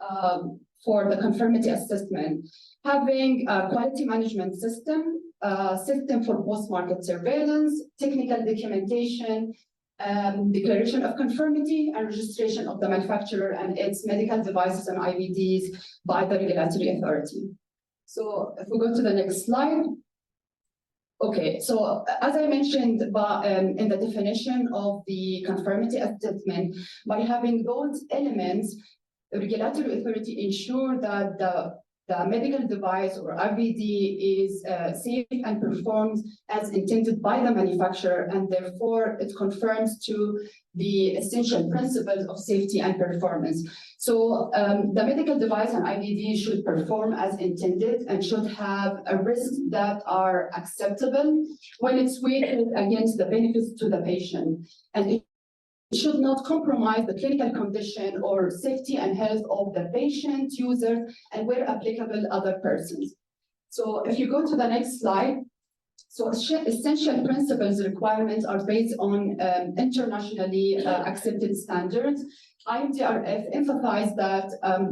for the conformity assessment? Having a quality management system, system for post-market surveillance, technical documentation, declaration of conformity, and registration of the manufacturer and its medical devices and IVDs by the regulatory authority. So if we go to the next slide. Okay, so as I mentioned in the definition of the conformity assessment, by having those elements, the regulatory authority ensure that the medical device or IVD is safe and performs as intended by the manufacturer, and therefore it conforms to the essential principles of safety and performance. So the medical device and IVD should perform as intended and should have a risks that are acceptable when it's weighted against the benefits to the patient. And it should not compromise the clinical condition or safety and health of the patient, user, and where applicable, other persons. So if you go to the next slide, So essential principles requirements are based on internationally accepted standards. IMDRF emphasized that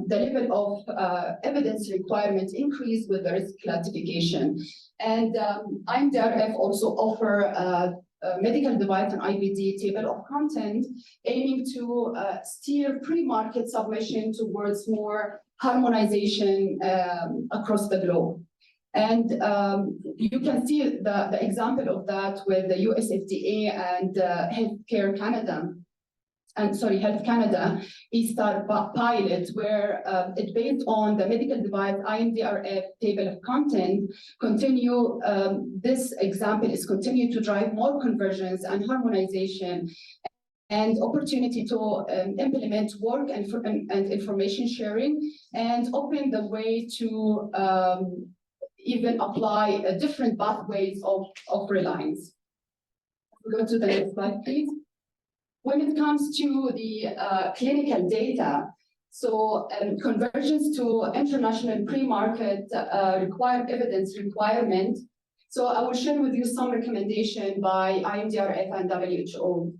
the level of evidence requirements increase with the risk classification. And IMDRF also offer a medical device and IVD table of content, aiming to steer pre-market submission towards more harmonization across the globe. And you can see the example of that with the US FDA and Health Canada E-Star pilot, where it based on the medical device IMDRF table of content. This example is continue to drive more conversions and harmonization and opportunity to implement work and information sharing, and open the way to even apply different pathways of reliance. Go to the next slide, please. When it comes to the clinical data, so conversions to international pre-market required evidence requirement. So I will share with you some recommendation by IMDRF and WHO.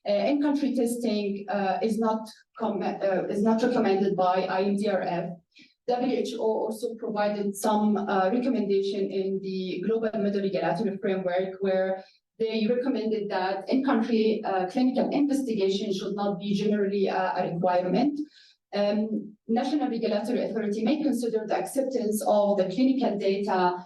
In-country testing is not recommended by IMDRF. WHO also provided some recommendation in the Global Middle Regulatory Framework, where they recommended that in-country clinical investigation should not be generally a requirement. National regulatory authority may consider the acceptance of the clinical data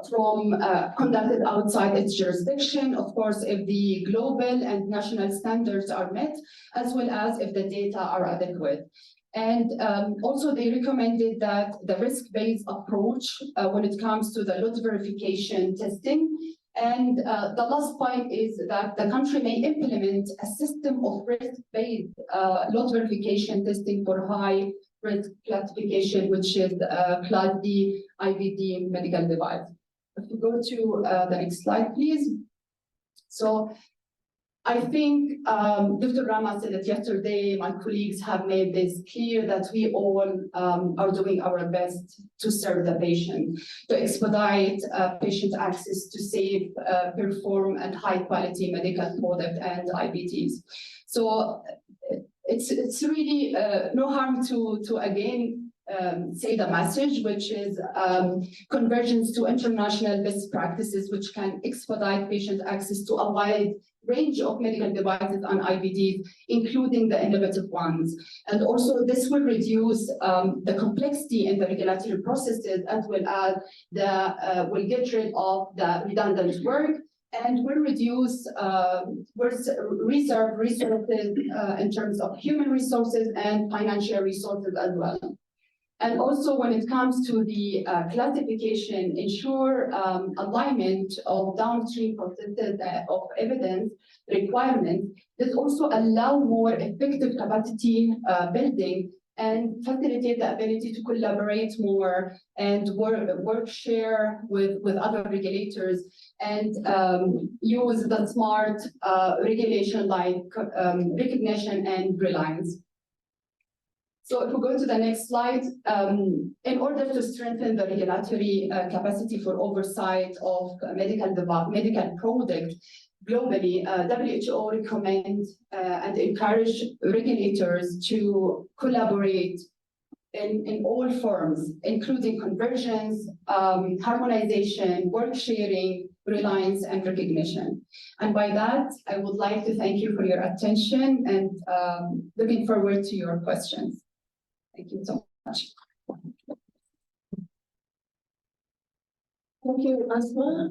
from conducted outside its jurisdiction, of course, if the global and national standards are met, as well as if the data are adequate. And also they recommended that the risk-based approach when it comes to the lot verification testing. And the last point is that the country may implement a system of risk-based lot verification testing for high risk classification, which is Class D IVD medical device. If you go to the next slide, please. So I think Dr. Rama said that yesterday, my colleagues have made this clear that we all are doing our best to serve the patient, to expedite patient access to safe, perform, and high-quality medical product and IVDs. So it's really no harm to again say the message, which is convergence to international best practices, which can expedite patient access to a wide range of medical devices and IVDs, including the innovative ones. And also this will reduce the complexity in the regulatory processes, as well as will get rid of the redundant work, and will reduce reserve resources in terms of human resources and financial resources as well. And also when it comes to the classification, ensure alignment of downstream processes of evidence requirements. This also allow more effective capacity building and facilitate the ability to collaborate more and work share with other regulators, and use the smart regulation like recognition and reliance. So if we go to the next slide, in order to strengthen the regulatory capacity for oversight of medical product globally, WHO recommends and encourage regulators to collaborate in all forms, including conversions, harmonization, work sharing, reliance, and recognition. And by that, I would like to thank you for your attention and looking forward to your questions. Thank you so much. Thank you, Asma.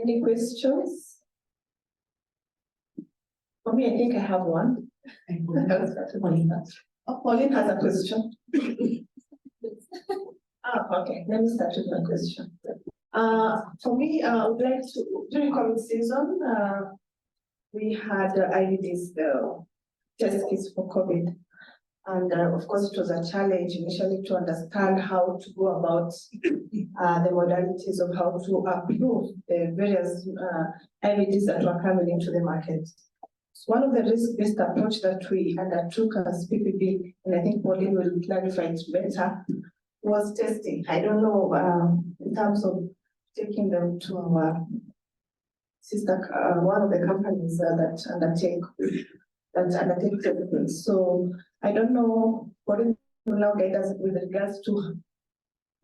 Any questions? For me, I think I have one. Pauline has a question. Okay, let me start with my question. For me, I would like to, during COVID season, we had IVDs, test kits for COVID. And of course, it was a challenge initially to understand how to go about the modalities of how to approve the various IVDs that were coming into the market. So one of the risk-based approach that we undertook as PPP, and I think Pauline will clarify it better, was testing. I don't know in terms of taking them to our sister, one of the companies that undertake testing. So I don't know what it will now guide us with regards to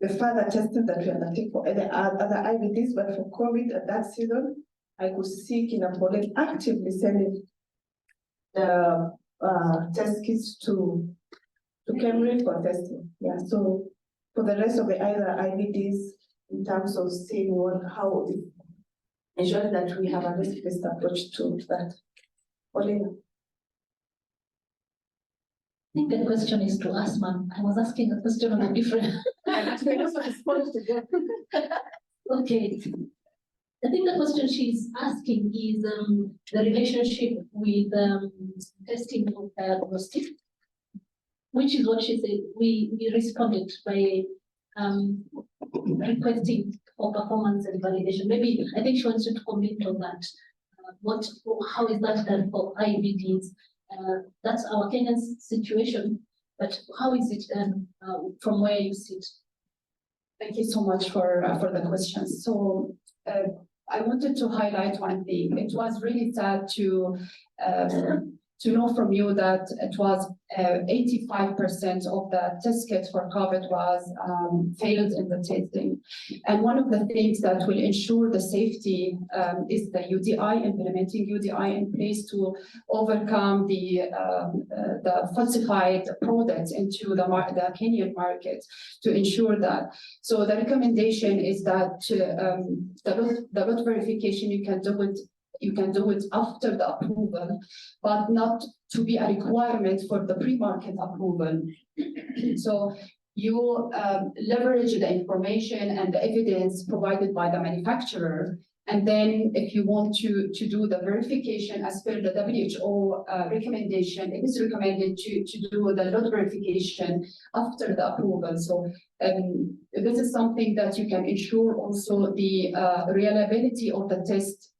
the further testing that we undertake for other IVDs, but for COVID at that season, I could see Kinapole actively sending the test kits to Cambridge for testing. Yeah, so for the rest of the other IVDs, in terms of seeing how ensuring that we have a risk-based approach to that. Olena. I think the question is to us, ma'am. I was asking a question on a different. Okay. I think the question she's asking is the relationship with testing of diagnostic, which is what she said. We responded by requesting for performance and validation. Maybe I think she wants you to comment on that. How is that done for IVDs? That's our Kenyan situation, but how is it done from where you sit? Thank you so much for the question. So I wanted to highlight one thing. It was really sad to know from you that it was 85% of the test kits for COVID was failed in the testing. And one of the things that will ensure the safety is the UDI, implementing UDI in place to overcome the falsified products into the Kenyan market to ensure that. So the recommendation is that the lot verification you can do it after the approval, but not to be a requirement for the pre-market approval. So you leverage the information and the evidence provided by the manufacturer. And then if you want to do the verification as per the WHO recommendation, it is recommended to do the lot verification after the approval. So this is something that you can ensure also the reliability of the test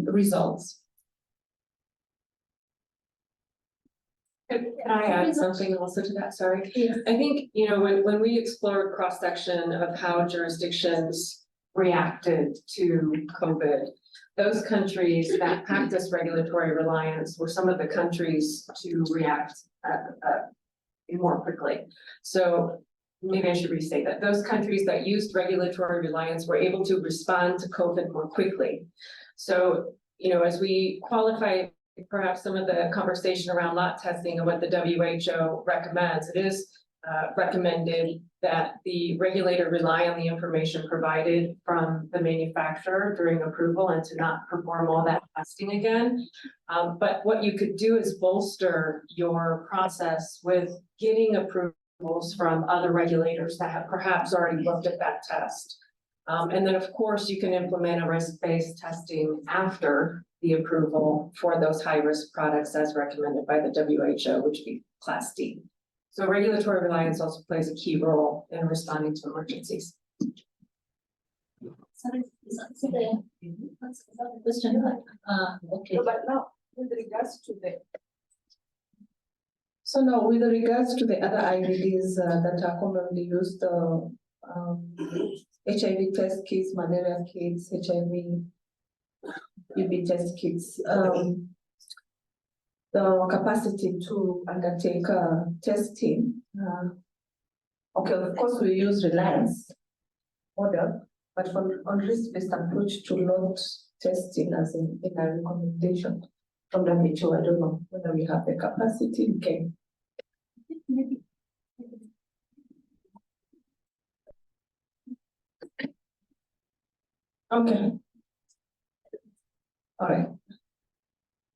results. Can I add something also to that? Sorry. Yes. I think, when we explored cross-section of how jurisdictions reacted to COVID, those countries that practice regulatory reliance were some of the countries to react more quickly. So maybe I should restate that. Those countries that used regulatory reliance were able to respond to COVID more quickly. So, as we qualify perhaps some of the conversation around lot testing and what the WHO recommends, it is recommended that the regulator rely on the information provided from the manufacturer during approval and to not perform all that testing again. But what you could do is bolster your process with getting approvals from other regulators that have perhaps already looked at that test. And then, of course, you can implement a risk-based testing after the approval for those high-risk products as recommended by the WHO, which would be Class D. So regulatory reliance also plays a key role in responding to emergencies. Sorry, is that the question? Okay. No, but now, with regards to the other IVDs that are commonly used, HIV test kits, malaria kits, HIV TB test kits, the capacity to undertake testing. Okay, of course, we use reliance model, but on risk-based approach to lot testing as in a recommendation from WHO, I don't know whether we have the capacity. Okay. Okay. All right.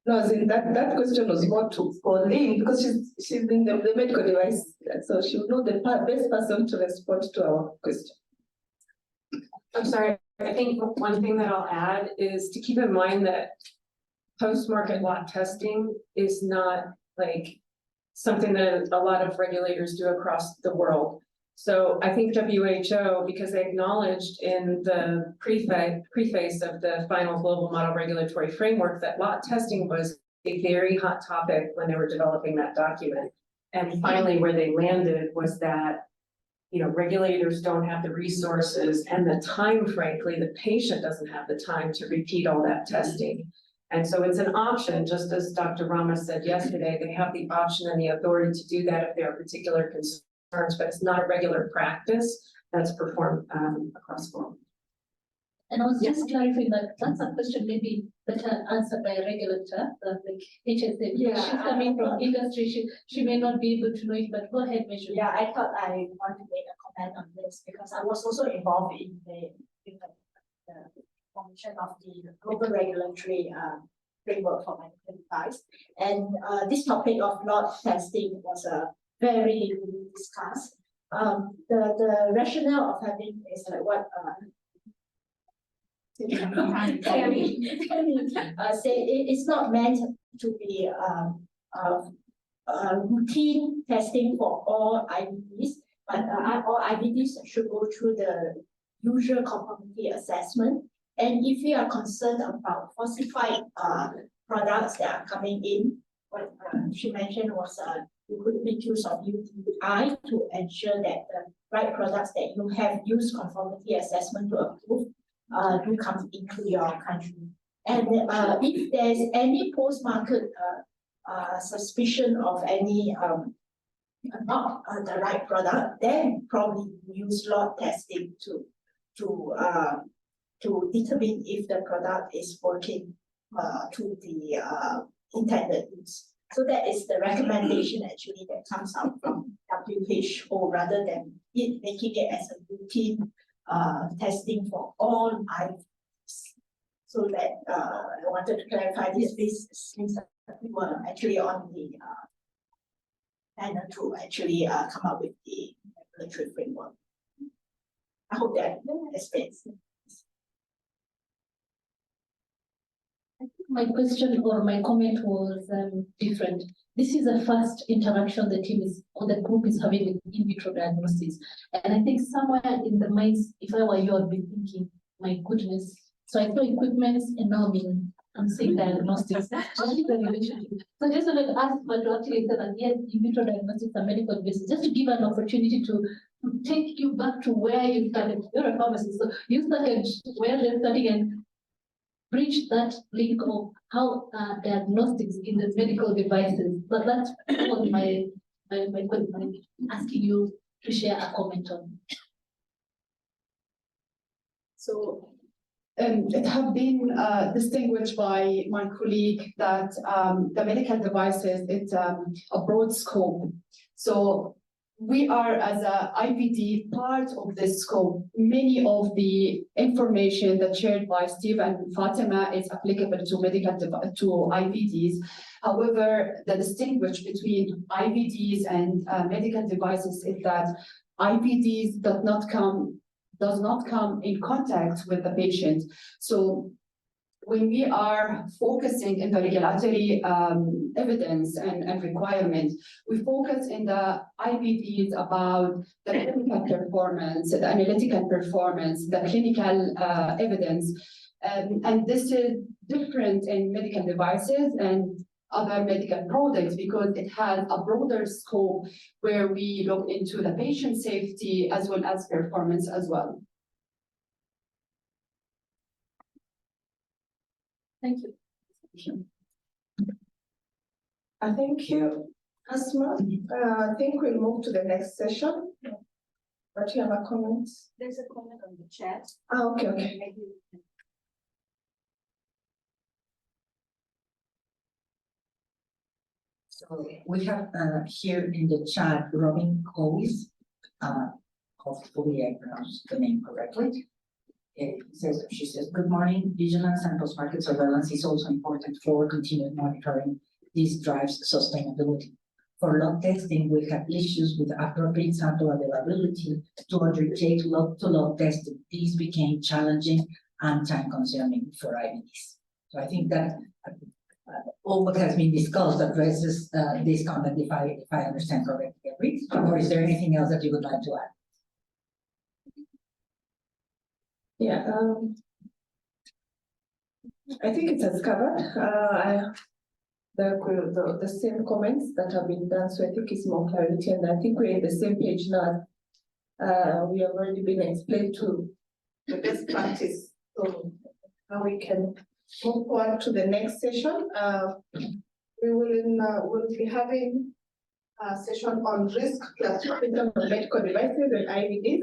No, as in that question was more to Pauline because she's in the medical device, so she would know the best person to respond to our question. I'm sorry, I think one thing that I'll add is to keep in mind that post-market lot testing is not like something that a lot of regulators do across the world. So I think WHO, because they acknowledged in the preface of the final global model regulatory framework that lot testing was a very hot topic when they were developing that document. And finally, where they landed was that regulators don't have the resources and the time, frankly, the patient doesn't have the time to repeat all that testing. And so it's an option, just as Dr. Ramos said yesterday, they have the option and the authority to do that if there are particular concerns, but it's not a regular practice that's performed across the world. And I was just clarifying that that's a question maybe better answered by a regulator, like HSA. Yeah, She's coming from industry, she may not be able to know it, but go ahead, Measure. Yeah, I thought I want to make a comment on this because I was also involved in the formation of the global regulatory framework for medical device. And this topic of lot testing was very discussed. The rationale of having is like what say it's not meant to be routine testing for all IVDs, but all IVDs should go through the usual conformity assessment. And if we are concerned about falsified products that are coming in, what she mentioned was you could make use of UTI to ensure that the right products that you have used conformity assessment to approve do come into your country. And if there's any post-market suspicion of any not the right product, then probably use lot testing to determine if the product is working to the intended use. So that is the recommendation actually that comes out from WHO rather than it making it as a routine testing for all IVs. So that I wanted to clarify this since we were actually on the panel to actually come up with the regulatory framework. I hope that explains. My question or my comment was different. This is the first interaction the team is or the group is having with in vitro diagnostics. And I think somewhere in the minds, if I were you, I'd be thinking, my goodness. So I saw equipment and now I'm saying diagnostics. What is the relationship? So I just wanted to ask, but to actually say that yes, in vitro diagnostics are medical devices, just to give an opportunity to take you back to where you started. You're a pharmacist, so you started where they're starting and bridge that link of how diagnostics in the medical devices. But that's what my question, asking you to share a comment on. So it have been distinguished by my colleague that the medical devices, it's a broad scope. So we are, as a IVD, part of this scope. Many of the information that's shared by Steve and Fatima is applicable to to IVDs. However, the distinguish between IVDs and medical devices is that IVDs does not come in contact with the patient. So when we are focusing in the regulatory evidence and requirements, we focus in the IVDs about the clinical performance, the analytical performance, the clinical evidence. And this is different in medical devices and other medical products because it has a broader scope where we look into the patient safety as well as performance as well. Thank you. Thank you, Asma. I think we'll move to the next session. But you have a comment? There's a comment on the chat. Oh, okay. Maybe So we have here in the chat Robin Coes. Hopefully I pronounced the name correctly. She says, good morning. Vigilance and post-market surveillance is also important for continued monitoring. This drives sustainability. For lot testing, we have issues with appropriate sample availability to undertake lot-to-lot testing. These became challenging and time-consuming for IVDs. So I think that all what has been discussed addresses this comment, if I understand correctly. Or is there anything else that you would like to add? Yeah, I think it has covered the same comments that have been done, so I think it's more clarity, and I think we're in the same page now we have already been explained to. the best practice. So now we can move on to the next session. We'll be having a session on risk classification of medical devices and IVDs.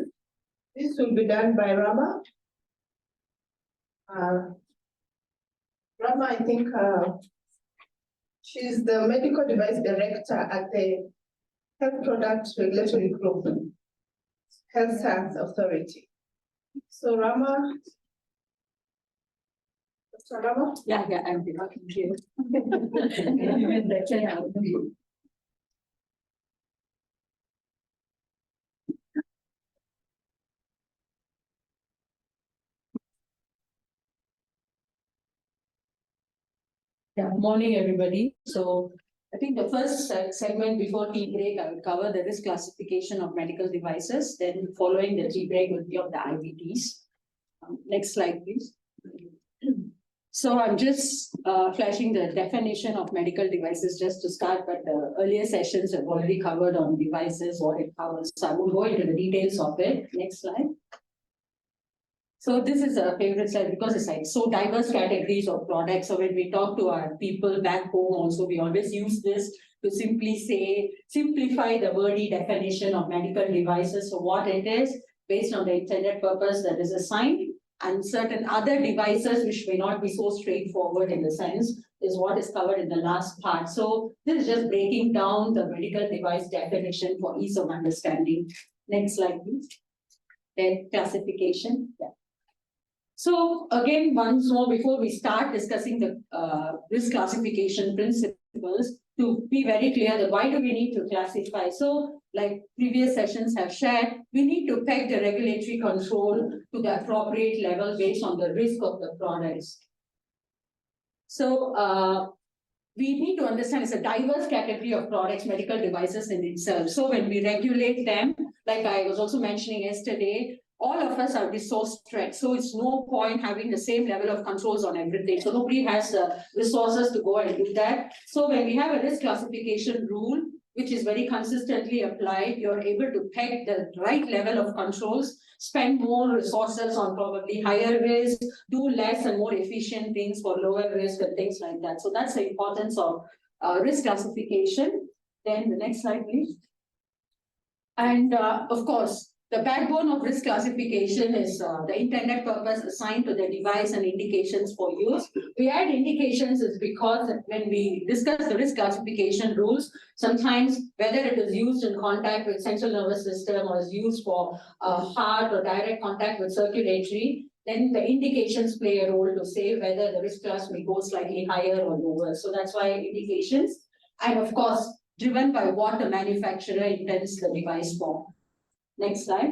This will be done by Rama. Rama, I think she's the medical device director at the Health Product Regulatory Group, Health Science Authority. So Rama. Dr. Rama? Yeah, I'm talking to you. Yeah, morning, everybody. So I think the first segment before tea break, I will cover the risk classification of medical devices. Then following the tea break will be of the IVDs. Next slide, please. So I'm just flashing the definition of medical devices just to start, but the earlier sessions have already covered on devices, what it covers. So I won't go into the details of it. Next slide. So this is a favorite slide because it's like so diverse categories of products. So when we talk to our people back home also, we always use this to simplify the wordy definition of medical devices. So what it is, based on the intended purpose that is assigned, and certain other devices which may not be so straightforward in the sense is what is covered in the last part. So this is just breaking down the medical device definition for ease of understanding. Next slide, please. Then classification. Yeah. So again, once more, before we start discussing the risk classification principles, to be very clear that why do we need to classify? So like previous sessions have shared, we need to peg the regulatory control to the appropriate level based on the risk of the products. So we need to understand it's a diverse category of products, medical devices in itself. So when we regulate them, like I was also mentioning yesterday, all of us are resource stretched. So it's no point having the same level of controls on everything. So nobody has the resources to go and do that. So when we have a risk classification rule, which is very consistently applied, you're able to peg the right level of controls, spend more resources on probably higher risk, do less and more efficient things for lower risk and things like that. So that's the importance of risk classification. Then the next slide, please. And of course, the backbone of risk classification is the intended purpose assigned to the device and indications for use. We add indications is because when we discuss the risk classification rules, sometimes whether it is used in contact with central nervous system or is used for heart or direct contact with circulatory, then the indications play a role to say whether the risk class may go slightly higher or lower. So that's why indications, and of course, driven by what the manufacturer intends the device for. Next slide.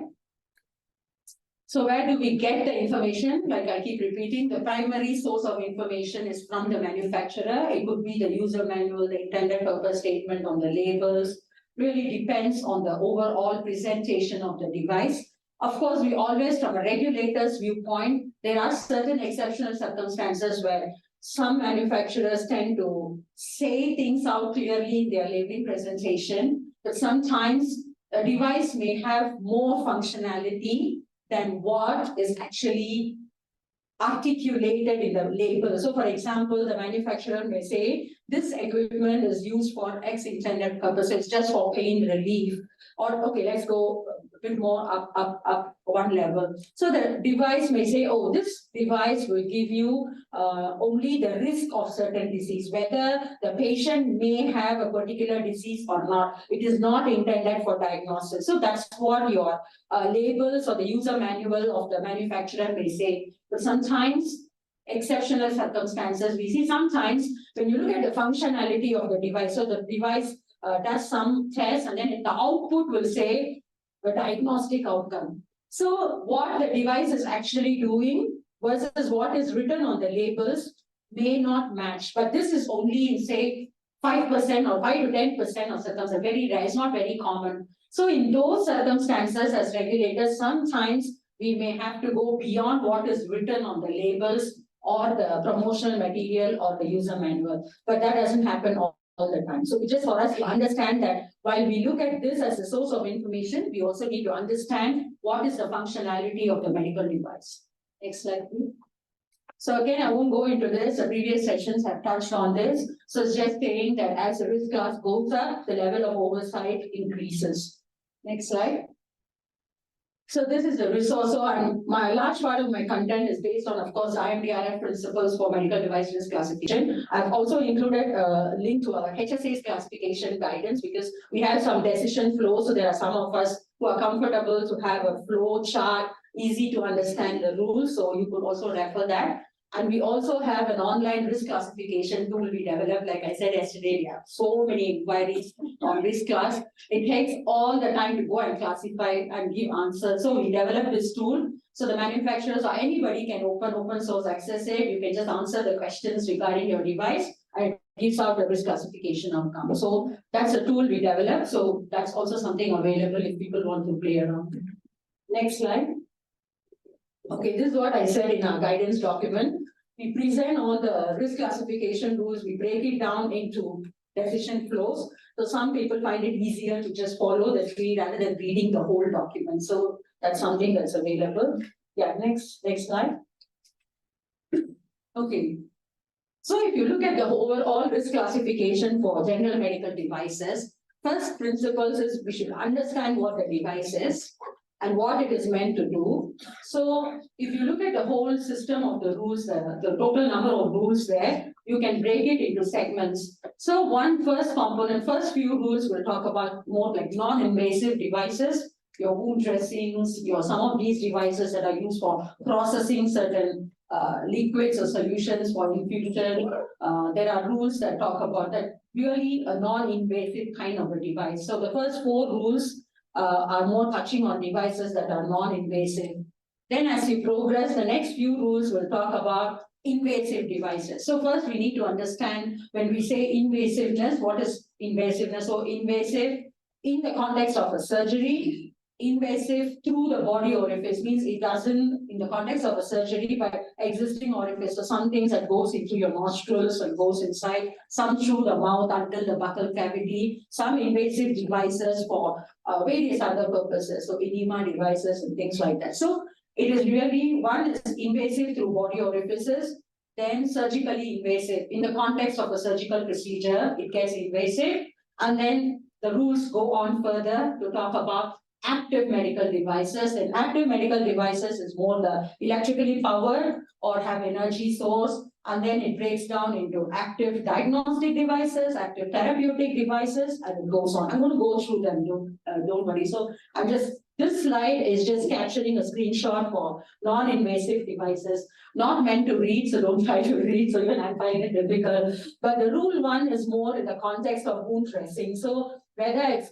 So where do we get the information? Like I keep repeating, the primary source of information is from the manufacturer. It could be the user manual, the intended purpose statement on the labels. Really depends on the overall presentation of the device. Of course, we always, from a regulator's viewpoint, there are certain exceptional circumstances where some manufacturers tend to say things out clearly in their labeling presentation, but sometimes a device may have more functionality than what is actually articulated in the label. So for example, the manufacturer may say, this equipment is used for X intended purpose, it's just for pain relief. Or, okay, let's go a bit more up one level. So the device may say, oh, this device will give you only the risk of certain disease, whether the patient may have a particular disease or not. It is not intended for diagnosis. So that's what your labels or the user manual of the manufacturer may say. But sometimes, exceptional circumstances, we see sometimes when you look at the functionality of the device, so the device does some tests and then the output will say the diagnostic outcome. So what the device is actually doing versus what is written on the labels may not match. But this is only in say 5% or 5 to 10% of circumstances, very rare, it's not very common. So in those circumstances as regulators, sometimes we may have to go beyond what is written on the labels or the promotional material or the user manual. But that doesn't happen all the time. So it's just for us to understand that while we look at this as a source of information, we also need to understand what is the functionality of the medical device. Next slide, please. So again, I won't go into this. The previous sessions have touched on this. So it's just saying that as the risk class goes up, the level of oversight increases. Next slide. So this is the resource. So my large part of my content is based on, of course, IMDRF principles for medical device risk classification. I've also included a link to our HSA's classification guidance because we have some decision flow. So there are some of us who are comfortable to have a flow chart, easy to understand the rules. So you could also refer that. And we also have an online risk classification tool we developed. Like I said yesterday, we have so many inquiries on risk class. It takes all the time to go and classify and give answers. So we developed this tool. So the manufacturers or anybody can open source access it. You can just answer the questions regarding your device and it gives out the risk classification outcome. So that's a tool we developed. So that's also something available if people want to play around. Next slide. Okay, this is what I said in our guidance document. We present all the risk classification rules. We break it down into decision flows. So some people find it easier to just follow the tree rather than reading the whole document. So that's something that's available. Yeah, next slide. Okay. So if you look at the overall risk classification for general medical devices, first principles is we should understand what the device is and what it is meant to do. So if you look at the whole system of the rules, the total number of rules there, you can break it into segments. So one first component, first few rules will talk about more like non-invasive devices, your wound dressings, some of these devices that are used for processing certain liquids or solutions for infusion. There are rules that talk about that really a non-invasive kind of a device. So the first 4 rules are more touching on devices that are non-invasive. Then as we progress, the next few rules will talk about invasive devices. So first we need to understand when we say invasiveness, what is invasiveness? So invasive in the context of a surgery, invasive through the body orifice means it doesn't, in the context of a surgery, but existing orifice. So some things that goes into your nostrils and goes inside, some through the mouth until the buccal cavity, some invasive devices for various other purposes. So enema devices and things like that. So it is really, one is invasive through body orifices, then surgically invasive. In the context of a surgical procedure, it gets invasive. And then the rules go on further to talk about active medical devices. And active medical devices is more the electrically powered or have energy source. And then it breaks down into active diagnostic devices, active therapeutic devices, and it goes on. I'm going to go through them, don't worry. So this slide is just capturing a screenshot for non-invasive devices, not meant to read, so don't try to read, so even I find it difficult. But the rule 1 is more in the context of wound dressing. So whether it's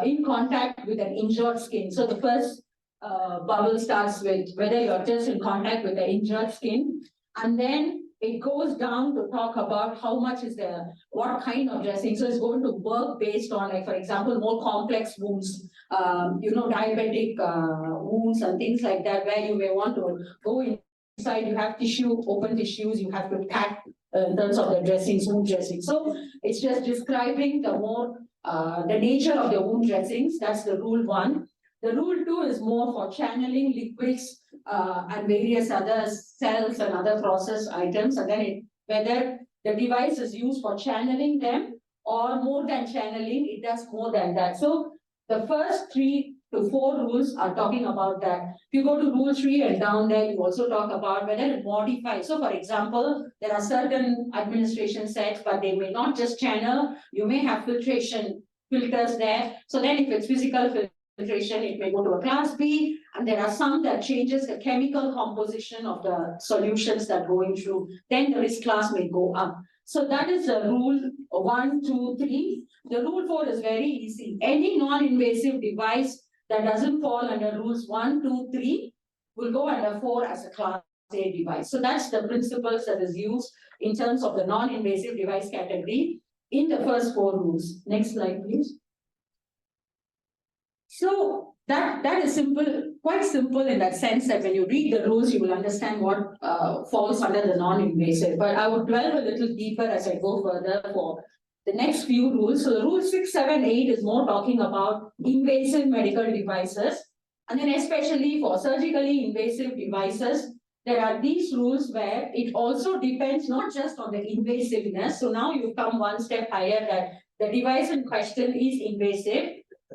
in contact with an injured skin. So the first bubble starts with whether you're just in contact with the injured skin, and then it goes down to talk about how much is what kind of dressing. So it's going to work based on, like, for example, more complex wounds, diabetic wounds and things like that, where you may want to go inside, you have tissue, open tissues, you have to pack in terms of the dressings, wound dressing. So it's just describing the nature of the wound dressings. That's the rule 1. The rule 2 is more for channeling liquids and various other cells and other process items. And then whether the device is used for channeling them or more than channeling, it does more than that. So the first 3 to 4 rules are talking about that. If you go to rule 3 and down there, you also talk about whether it modifies. So for example, there are certain administration sets, but they may not just channel. You may have filtration filters there. So then if it's physical filtration, it may go to a class B. And there are some that changes the chemical composition of the solutions that are going through. Then the risk class may go up. So that is the rule 1, 2, 3. The rule 4 is very easy. Any non-invasive device that doesn't fall under rules 1, 2, 3 will go under 4 as a class A device. So that's the principles that is used in terms of the non-invasive device category in the first 4 rules. Next slide, please. So that is simple, quite simple in that sense that when you read the rules, you will understand what falls under the non-invasive. But I would delve a little deeper as I go further for the next few rules. So the rule 6, 7, 8 is more talking about invasive medical devices. And then especially for surgically invasive devices, there are these rules where it also depends not just on the invasiveness. So now you've come one step higher that the device in question is invasive,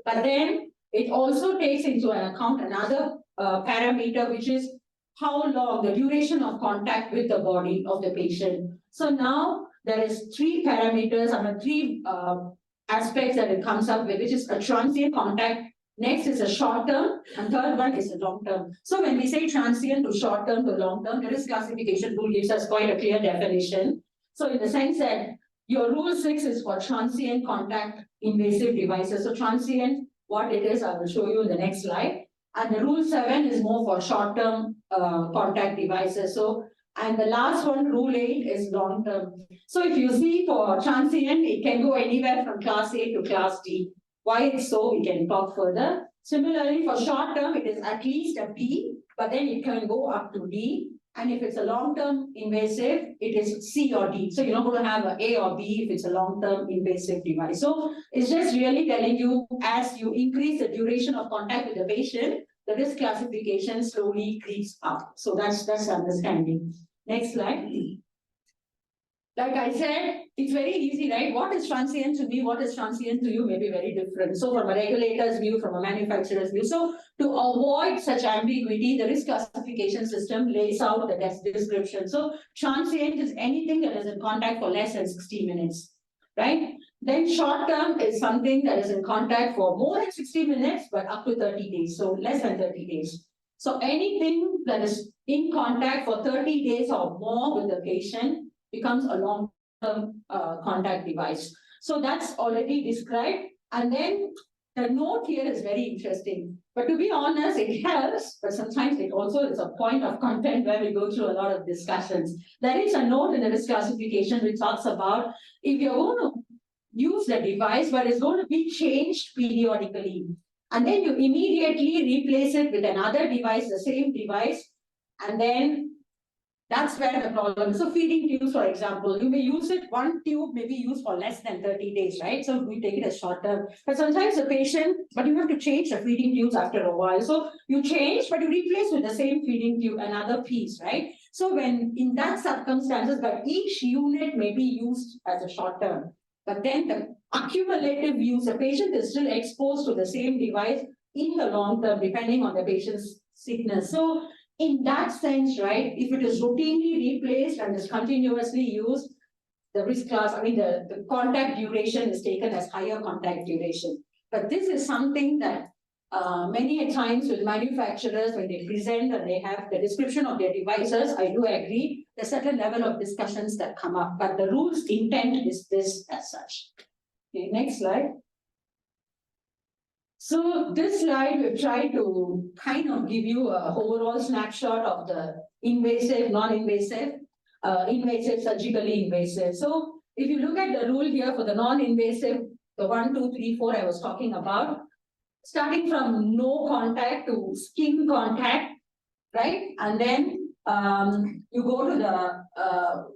but then it also takes into account another parameter, which is how long, the duration of contact with the body of the patient. So now there is 3 parameters, I mean 3 aspects that it comes up with, which is a transient contact, next is a short term, and third one is a long term. So when we say transient to short term to long term, the risk classification rule gives us quite a clear definition. So in the sense that your rule 6 is for transient contact invasive devices. So transient, what it is, I will show you in the next slide. And the rule 7 is more for short term contact devices. So, and the last one, rule 8, is long term. So if you see for transient, it can go anywhere from class A to class D. Why it's so, we can talk further. Similarly, for short term, it is at least a B, but then it can go up to D. And if it's a long-term invasive, it is C or D. So you're not going to have an A or B if it's a long-term invasive device. So it's just really telling you, as you increase the duration of contact with the patient, the risk classification slowly creeps up. So that's understanding. Next slide. Like I said, it's very easy, right? What is transient to me, what is transient to you may be very different. So from a regulator's view, from a manufacturer's view. So to avoid such ambiguity, the risk classification system lays out the description. So transient is anything that is in contact for less than 60 minutes, right? Then short term is something that is in contact for more than 60 minutes, but up to 30 days. So less than 30 days. So anything that is in contact for 30 days or more with the patient becomes a long-term contact device. So that's already described. And then the note here is very interesting. But to be honest, it helps, but sometimes it also is a point of content where we go through a lot of discussions. There is a note in the risk classification which talks about if you're going to use the device, but it's going to be changed periodically. And then you immediately replace it with another device, the same device, and then that's where the problem is. So feeding tubes, for example, you may use it, one tube may be used for less than 30 days, right? So we take it as short term. But sometimes the patient, but you have to change the feeding tubes after a while. So you change, but you replace with the same feeding tube, another piece, right? So when in that circumstances, but each unit may be used as a short term. But then the accumulative use, the patient is still exposed to the same device in the long term, depending on the patient's sickness. So in that sense, right, if it is routinely replaced and is continuously used, the risk class, the contact duration is taken as higher contact duration. But this is something that many times with manufacturers, when they present and they have the description of their devices, I do agree, there's a certain level of discussions that come up, but the rules intent is this as such. Okay, next slide. So this slide, we've tried to kind of give you an overall snapshot of the invasive, non-invasive, invasive, surgically invasive. So if you look at the rule here for the non-invasive, the 1, 2, 3, 4 I was talking about, starting from no contact to skin contact, right? And then you go to the,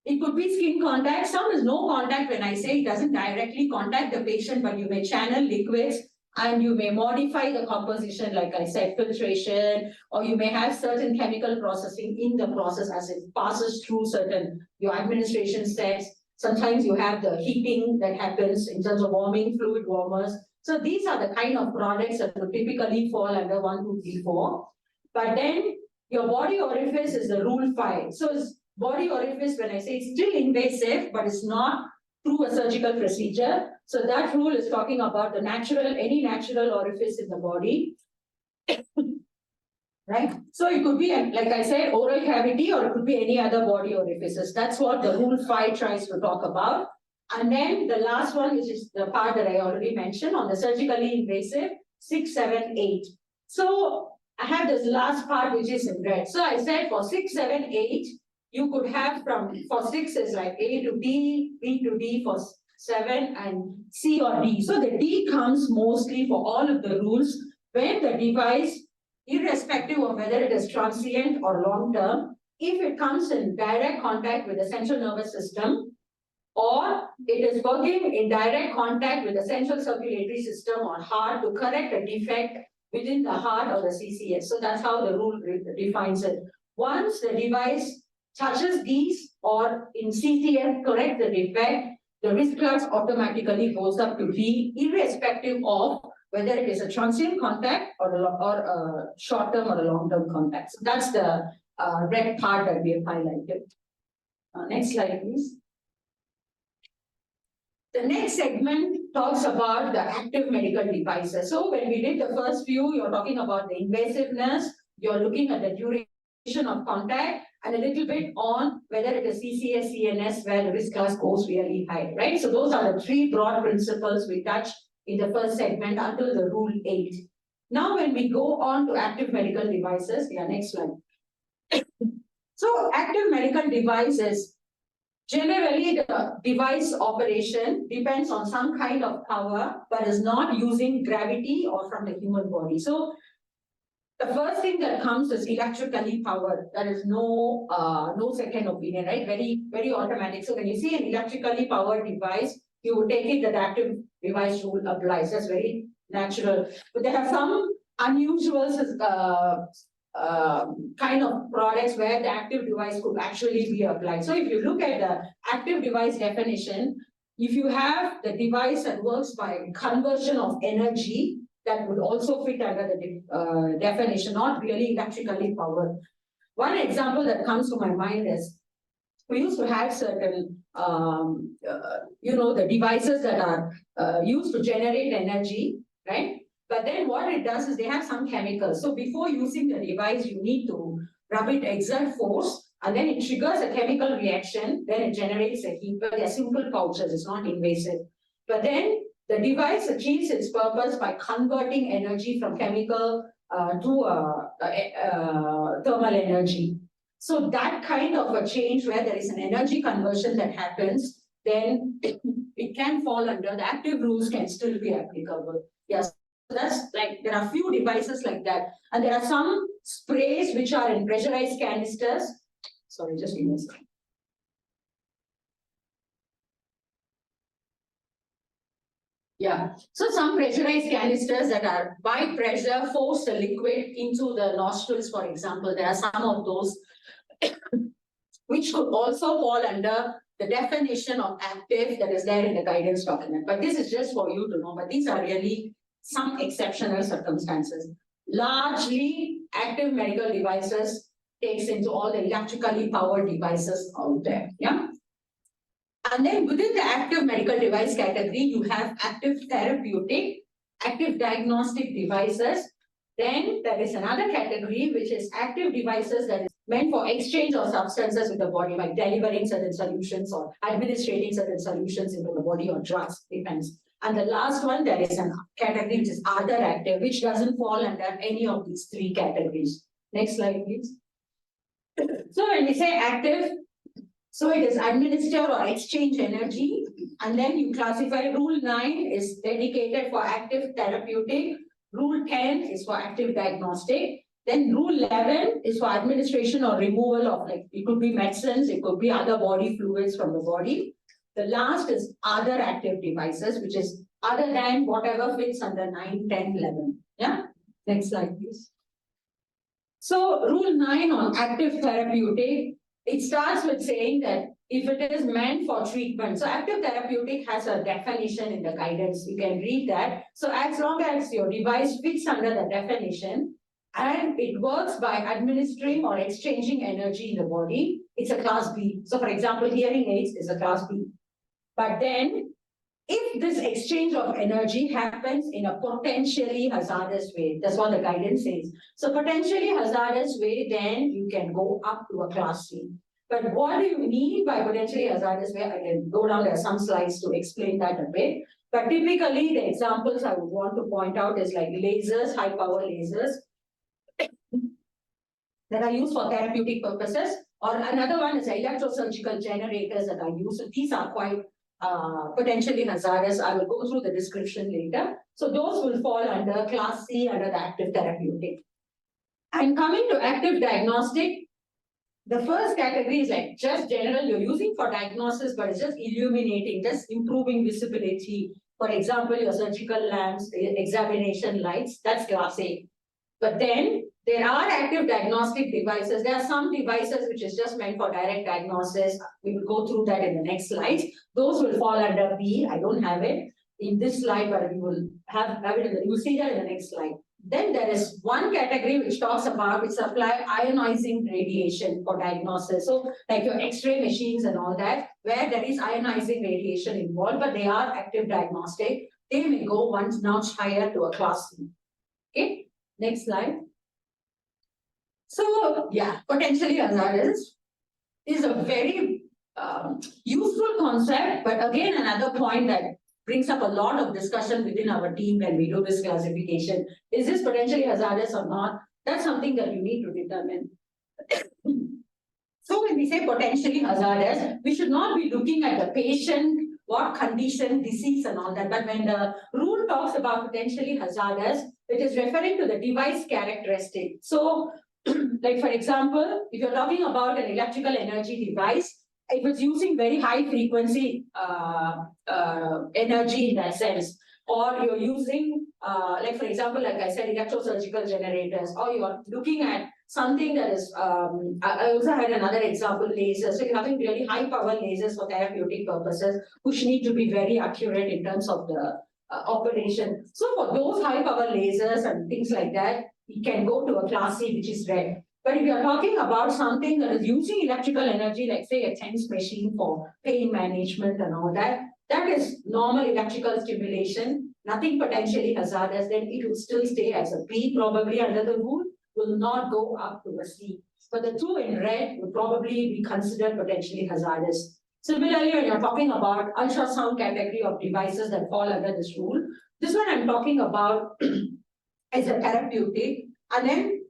it could be skin contact. Some is no contact when I say it doesn't directly contact the patient, but you may channel liquids and you may modify the composition, like I said, filtration, or you may have certain chemical processing in the process as it passes through certain, your administration steps. Sometimes you have the heating that happens in terms of warming, fluid warmers. So these are the kind of products that would typically fall under 1, 2, 3, 4. But then your body orifice is the rule 5. So it's body orifice, when I say it's still invasive, but it's not through a surgical procedure. So that rule is talking about the natural, any natural orifice in the body. Right? So it could be, like I said, oral cavity, or it could be any other body orifices. That's what the rule 5 tries to talk about. And then the last one, which is the part that I already mentioned on the surgically invasive, 6, 7, 8. So I have this last part, which is in red. So I said for 6, 7, 8, you could have for 6 is like A to D, B to D for 7, and C or D. So the D comes mostly for all of the rules when the device, irrespective of whether it is transient or long term, if it comes in direct contact with the central nervous system, or it is working in direct contact with the central circulatory system or heart to correct a defect within the heart or the CCS. So that's how the rule defines it. Once the device touches these or in CCS correct the defect, the risk class automatically goes up to B, irrespective of whether it is a transient contact or a short-term or a long-term contact. So that's the red part that we have highlighted. Next slide, please. The next segment talks about the active medical devices. So when we did the first few, you're talking about the invasiveness, you're looking at the duration of contact, and a little bit on whether it is CCS, CNS, where the risk class goes really high, right? So those are the three broad principles we touched in the first segment until the Rule 8. Now, when we go on to active medical devices, next slide. So active medical devices, generally the device operation depends on some kind of power, but is not using gravity or from the human body. So the first thing that comes is electrically powered. There is no second opinion, right? Very, very automatic. So when you see an electrically powered device, you would take it that active device rule applies. That's very natural. But there are some unusual kind of products where the active device could actually be applied. So if you look at the active device definition, if you have the device that works by conversion of energy, that would also fit under the definition, not really electrically powered. One example that comes to my mind is, we used to have certain, the devices that are used to generate energy, right? But then what it does is they have some chemicals. So before using the device, you need to rub it, exert force, and then it triggers a chemical reaction, then it generates a heat. But they're simple pouches, it's not invasive. But then the device achieves its purpose by converting energy from chemical to thermal energy. So that kind of a change where there is an energy conversion that happens, then it can fall under the active rules can still be applicable. Yes, so that's like, there are few devices like that. And there are some sprays which are in pressurized canisters. Sorry, just give me a second. Yeah, so some pressurized canisters that are by pressure force the liquid into the nostrils, for example. There are some of those which could also fall under the definition of active that is there in the guidance document. But this is just for you to know, but these are really some exceptional circumstances. Largely, active medical devices takes into all the electrically powered devices out there, yeah? And then within the active medical device category, you have active therapeutic, active diagnostic devices. Then there is another category, which is active devices that is meant for exchange of substances with the body, like delivering certain solutions or administrating certain solutions into the body or drugs, depends. And the last one, there is a category which is other active, which doesn't fall under any of these three categories. Next slide, please. So when we say active, so it is administer or exchange energy, and then you classify Rule 9 is dedicated for active therapeutic, Rule 10 is for active diagnostic, then Rule 11 is for administration or removal of, like, it could be medicines, it could be other body fluids from the body. The last is other active devices, which is other than whatever fits under 9, 10, 11. Yeah, next slide, please. So Rule 9 on active therapeutic, it starts with saying that if it is meant for treatment, so active therapeutic has a definition in the guidance, you can read that. So as long as your device fits under the definition and it works by administering or exchanging energy in the body, it's a class B. So for example, hearing aids is a class B. But then if this exchange of energy happens in a potentially hazardous way, that's what the guidance says. So potentially hazardous way, then you can go up to a class C. But what do you mean by potentially hazardous way? I can go down, there are some slides to explain that a bit. But typically the examples I would want to point out is like lasers, high power lasers that are used for therapeutic purposes. Or another one is electrosurgical generators that are used. So these are quite potentially hazardous. I will go through the description later. So those will fall under class C under the active therapeutic. And coming to active diagnostic, The first category is like just general, you're using for diagnosis, but it's just illuminating, just improving visibility. For example, your surgical lamps, examination lights, that's class A. But then there are active diagnostic devices. There are some devices which is just meant for direct diagnosis. We will go through that in the next slide. Those will fall under B. I don't have it in this slide, but we will have it. You will see that in the next slide. Then there is one category which talks about which supply ionizing radiation for diagnosis. So like your X-ray machines and all that, where there is ionizing radiation involved, but they are active diagnostic. They may go one notch higher to a class C. Okay, next slide. So yeah, potentially hazardous is a very useful concept, but again another point that brings up a lot of discussion within our team when we do this classification. Is this potentially hazardous or not? That's something that you need to determine. So when we say potentially hazardous, we should not be looking at the patient, what condition, disease and all that. But when the rule talks about potentially hazardous, it is referring to the device characteristic. So like for example, if you're talking about an electrical energy device, if it's using very high frequency energy in that sense, or you're using, like for example, like I said, electrosurgical generators, or you're looking at something that is, I also had another example, lasers. So you're having really high power lasers for therapeutic purposes, which need to be very accurate in terms of the operation. So for those high power lasers and things like that, you can go to a class C, which is red. But if you're talking about something that is using electrical energy, like say a TENS machine for pain management and all that, that is normal electrical stimulation, nothing potentially hazardous, then it will still stay as a B probably under the rule, will not go up to a C. But the two in red would probably be considered potentially hazardous. Similarly, when you're talking about ultrasound category of devices that fall under this rule, this one I'm talking about is a therapeutic, and then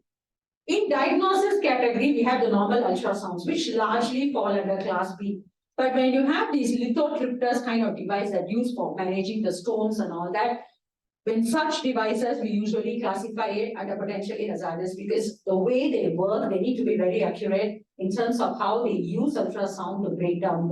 in diagnosis category, we have the normal ultrasounds, which largely fall under class B. But when you have these lithotripters kind of device that use for managing the stones and all that, when such devices, we usually classify it under potentially hazardous because the way they work, they need to be very accurate in terms of how they use ultrasound to break down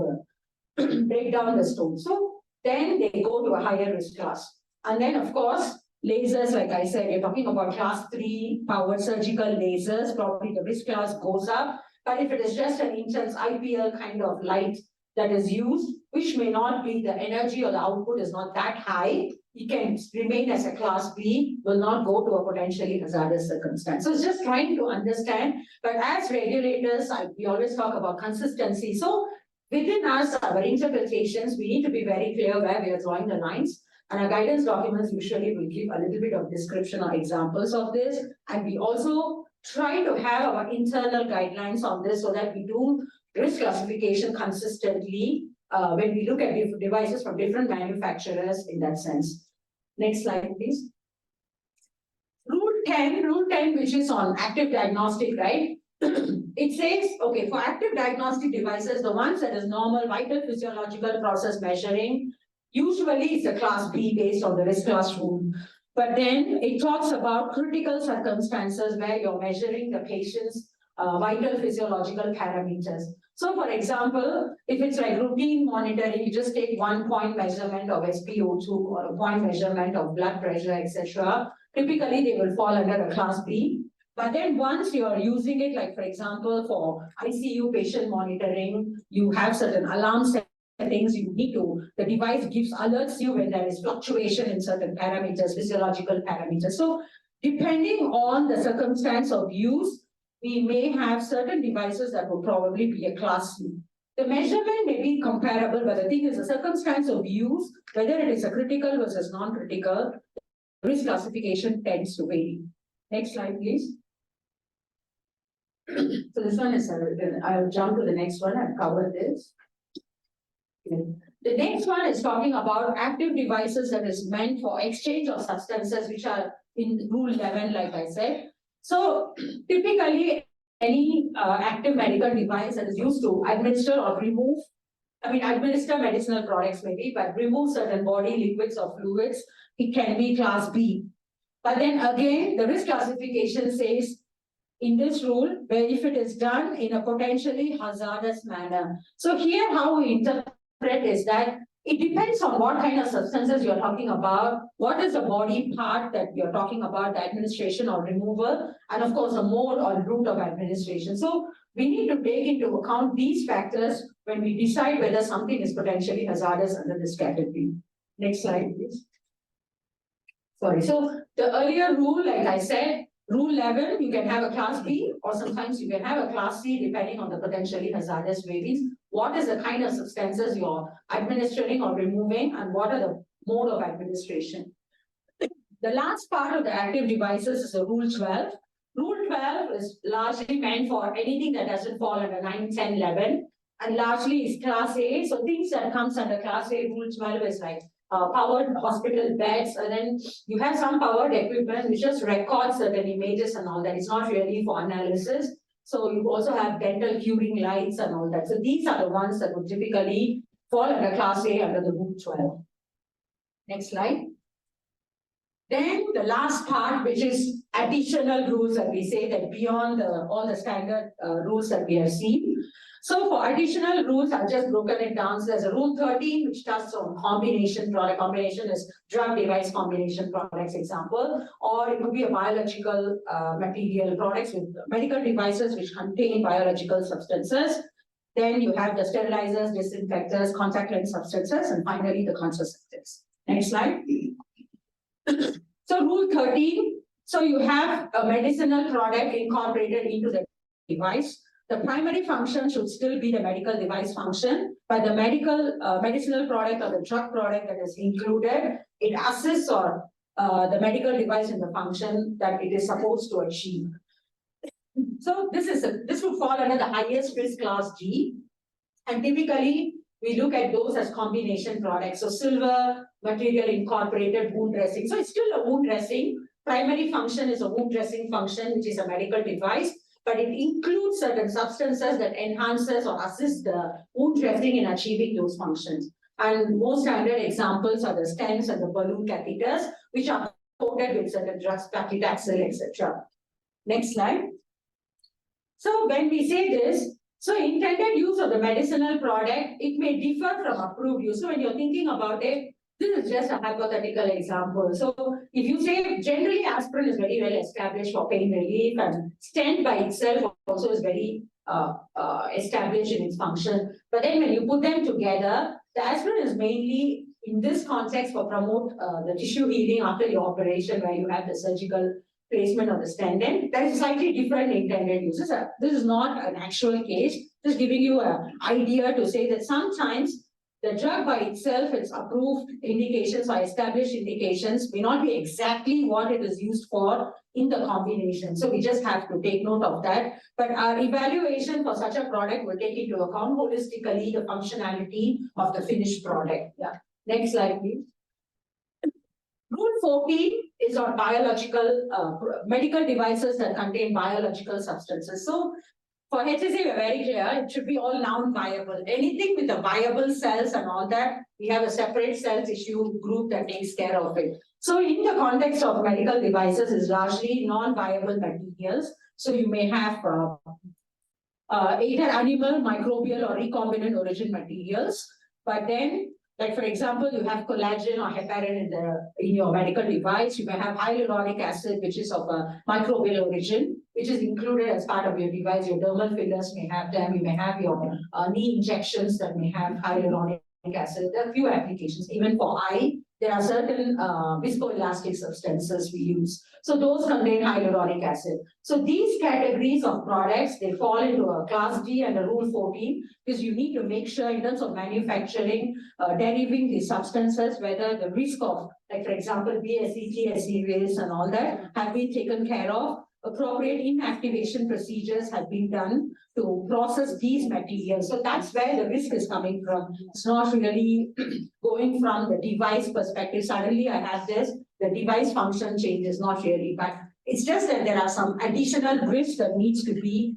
the stone. So then they go to a higher risk class. And then of course, lasers, like I said, you're talking about class 3 powered surgical lasers, probably the risk class goes up. But if it is just an intense IPL kind of light that is used, which may not be the energy or the output is not that high, it can remain as a class B, will not go to a potentially hazardous circumstance. So it's just trying to understand, but as regulators, we always talk about consistency. So within us, our interpretations, we need to be very clear where we are drawing the lines. And our guidance documents usually will give a little bit of description or examples of this. And we also try to have our internal guidelines on this so that we do risk classification consistently when we look at devices from different manufacturers in that sense. Next slide, please. Rule 10, which is on active diagnostic, right? It says, okay, for active diagnostic devices, the ones that is normal vital physiological process measuring, usually it's a class B based on the risk class rule. But then it talks about critical circumstances where you're measuring the patient's vital physiological parameters. So for example, if it's like routine monitoring, you just take 1 point measurement of SpO2 or a point measurement of blood pressure, etc. Typically, they will fall under a class B. But then once you are using it, like for example, for ICU patient monitoring, you have certain alarm settings you need to, the device alerts you when there is fluctuation in certain parameters, physiological parameters. So depending on the circumstance of use, we may have certain devices that will probably be a class C. The measurement may be comparable, but the thing is the circumstance of use, whether it is a critical versus non-critical, risk classification tends to vary. Next slide, please. So this one is, I'll jump to the next one. I've covered this. Okay. The next one is talking about active devices that is meant for exchange of substances, which are in Rule 11, like I said. So typically, any active medical device that is used to administer or remove, administer medicinal products maybe, but remove certain body liquids or fluids, it can be class B. But then again, the risk classification says in this rule, where if it is done in a potentially hazardous manner. So here how we interpret is that it depends on what kind of substances you're talking about, what is the body part that you're talking about, the administration or removal, and of course the mode or route of administration. So we need to take into account these factors when we decide whether something is potentially hazardous under this category. Next slide, please. Sorry, so the earlier rule, like I said, rule 11, you can have a class B or sometimes you can have a class C depending on the potentially hazardous variants. What is the kind of substances you're administering or removing and what are the mode of administration? The last part of the active devices is the rule 12. Rule 12 is largely meant for anything that doesn't fall under 9, 10, 11 and largely is class A. So things that comes under class A, rule 12 is like powered hospital beds, and then you have some powered equipment which just records certain images and all that. It's not really for analysis. So you also have dental curing lights and all that. So these are the ones that would typically fall under class A under the rule 12. Next slide. Then the last part, which is additional rules that we say that beyond all the standard rules that we have seen. So for additional rules, I've just broken it down. So there's a rule 13, which touches on combination product. Combination is drug device combination products example, or it could be a biological material products with medical devices which contain biological substances. Then you have the sterilizers, disinfectors, contact lens substances, and finally the contraceptives. Next slide. So rule 13, so you have a medicinal product incorporated into the device. The primary function should still be the medical device function, but the medicinal product or the drug product that is included, it assists or the medical device in the function that it is supposed to achieve. So this would fall under the highest risk class G, and typically we look at those as combination products. So silver material incorporated wound dressing. So it's still a wound dressing. Primary function is a wound dressing function, which is a medical device, but it includes certain substances that enhances or assist the wound dressing in achieving those functions. And most standard examples are the stents and the balloon catheters, which are coated with certain drugs, paclitaxel, etc. Next slide. So when we say this, so intended use of the medicinal product, it may differ from approved use. So when you're thinking about it, this is just a hypothetical example. So if you say generally aspirin is very well established for pain relief and stent by itself also is very established in its function. But then when you put them together, the aspirin is mainly in this context for promote the tissue healing after your operation where you have the surgical placement of the stent. Then there is slightly different intended uses. This is not an actual case, just giving you an idea to say that sometimes the drug by itself, its approved indications or established indications may not be exactly what it is used for in the combination. So we just have to take note of that. But our evaluation for such a product will take into account holistically the functionality of the finished product. Yeah. Next slide, please. Rule 14 is on biological, medical devices that contain biological substances. So for HSA, we're very clear, it should be all non-viable. Anything with the viable cells and all that, we have a separate cells issue group that takes care of it. So in the context of medical devices is largely non-viable materials. So you may have either animal, microbial or recombinant origin materials, but then like for example, you have collagen or heparin in your medical device. You may have hyaluronic acid, which is of a microbial origin, which is included as part of your device. Your dermal fillers may have them. You may have your knee injections that may have hyaluronic acid. There are a few applications. Even for eye, there are certain viscoelastic substances we use. So those contain hyaluronic acid. So these categories of products, they fall into a class D under rule 14, because you need to make sure in terms of manufacturing, deriving these substances, whether the risk of, like for example, BSE, TSE rays and all that have been taken care of. Appropriate inactivation procedures have been done to process these materials. So that's where the risk is coming from. It's not really going from the device perspective. Suddenly I have this, the device function changes, not really, but it's just that there are some additional risks that needs to be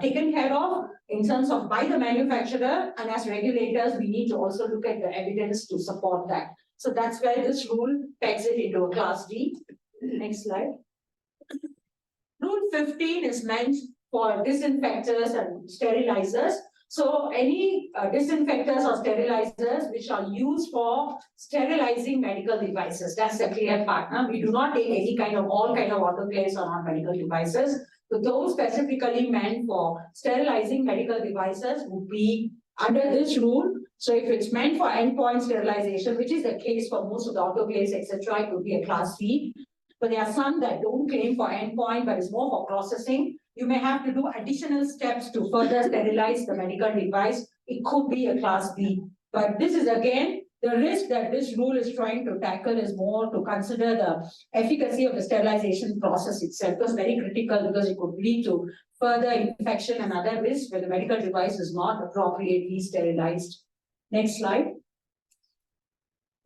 taken care of in terms of by the manufacturer, and as regulators, we need to also look at the evidence to support that. So that's where this rule pegs it into a class D. Next slide. Rule 15 is meant for disinfectors and sterilizers. So any disinfectors or sterilizers which are used for sterilizing medical devices, that's the clear part. Now, we do not take any kind of, all kind of autoclaves on our medical devices. So those specifically meant for sterilizing medical devices would be under this rule. So if it's meant for endpoint sterilization, which is the case for most of the autoclaves, etc., it would be a class C. But there are some that don't claim for endpoint, but it's more for processing. You may have to do additional steps to further sterilize the medical device. It could be a class B. But this is again, the risk that this rule is trying to tackle is more to consider the efficacy of the sterilization process itself. It was very critical because it could lead to further infection and other risks when the medical device is not appropriately sterilized. Next slide.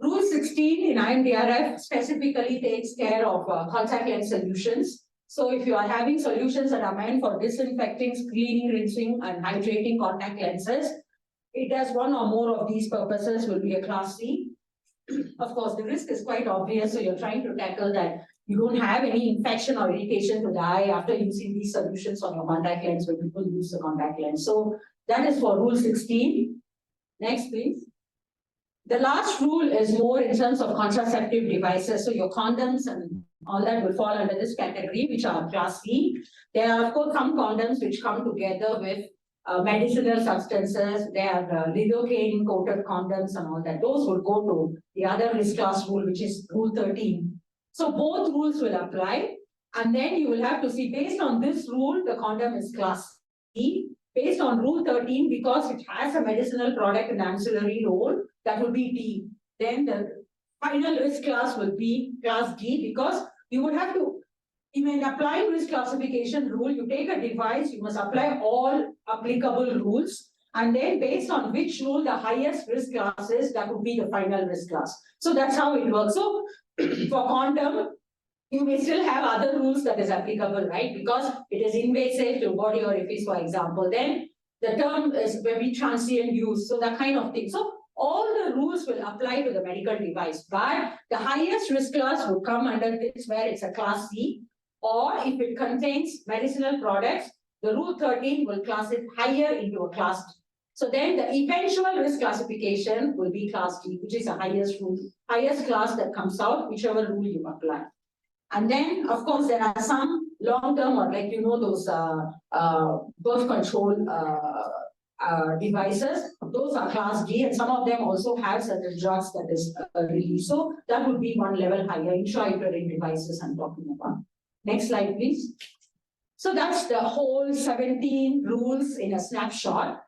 Rule 16 in IMDRF specifically takes care of contact lens solutions. So if you are having solutions that are meant for disinfecting, cleaning, rinsing, and hydrating contact lenses, it does one or more of these purposes will be a class C. Of course, the risk is quite obvious, so you're trying to tackle that you don't have any infection or irritation to the eye after using these solutions on your contact lens when people use the contact lens. So that is for Rule 16. Next, please. The last rule is more in terms of contraceptive devices. So your condoms and all that will fall under this category, which are class C. There are, of course, some condoms which come together with medicinal substances. They have lidocaine coated condoms and all that. Those will go to the other risk class rule, which is Rule 13. So both rules will apply. And then you will have to see, based on this rule, the condom is class C. Based on Rule 13, because it has a medicinal product and ancillary role, that will be D. Then the final risk class will be class D, because you would have to, in applying risk classification rule, you take a device, you must apply all applicable rules, and then based on which rule the highest risk class is, that would be the final risk class. So that's how it works. So for condom, you may still have other rules that is applicable, right? Because it is invasive to body orifice, for example. Then the term is very transient use, so that kind of thing. So all the rules will apply to the medical device, but the highest risk class would come under this where it's a class C, or if it contains medicinal products, the Rule 13 will class it higher into a class D. So then the eventual risk classification will be class D, which is the highest rule, highest class that comes out, whichever rule you apply. And then, of course, there are some long-term or like, those birth control devices. Those are class D, and some of them also have certain drugs that is released. So that would be one level higher, intrauterine devices I'm talking about. Next slide, please. So that's the whole 17 rules in a snapshot.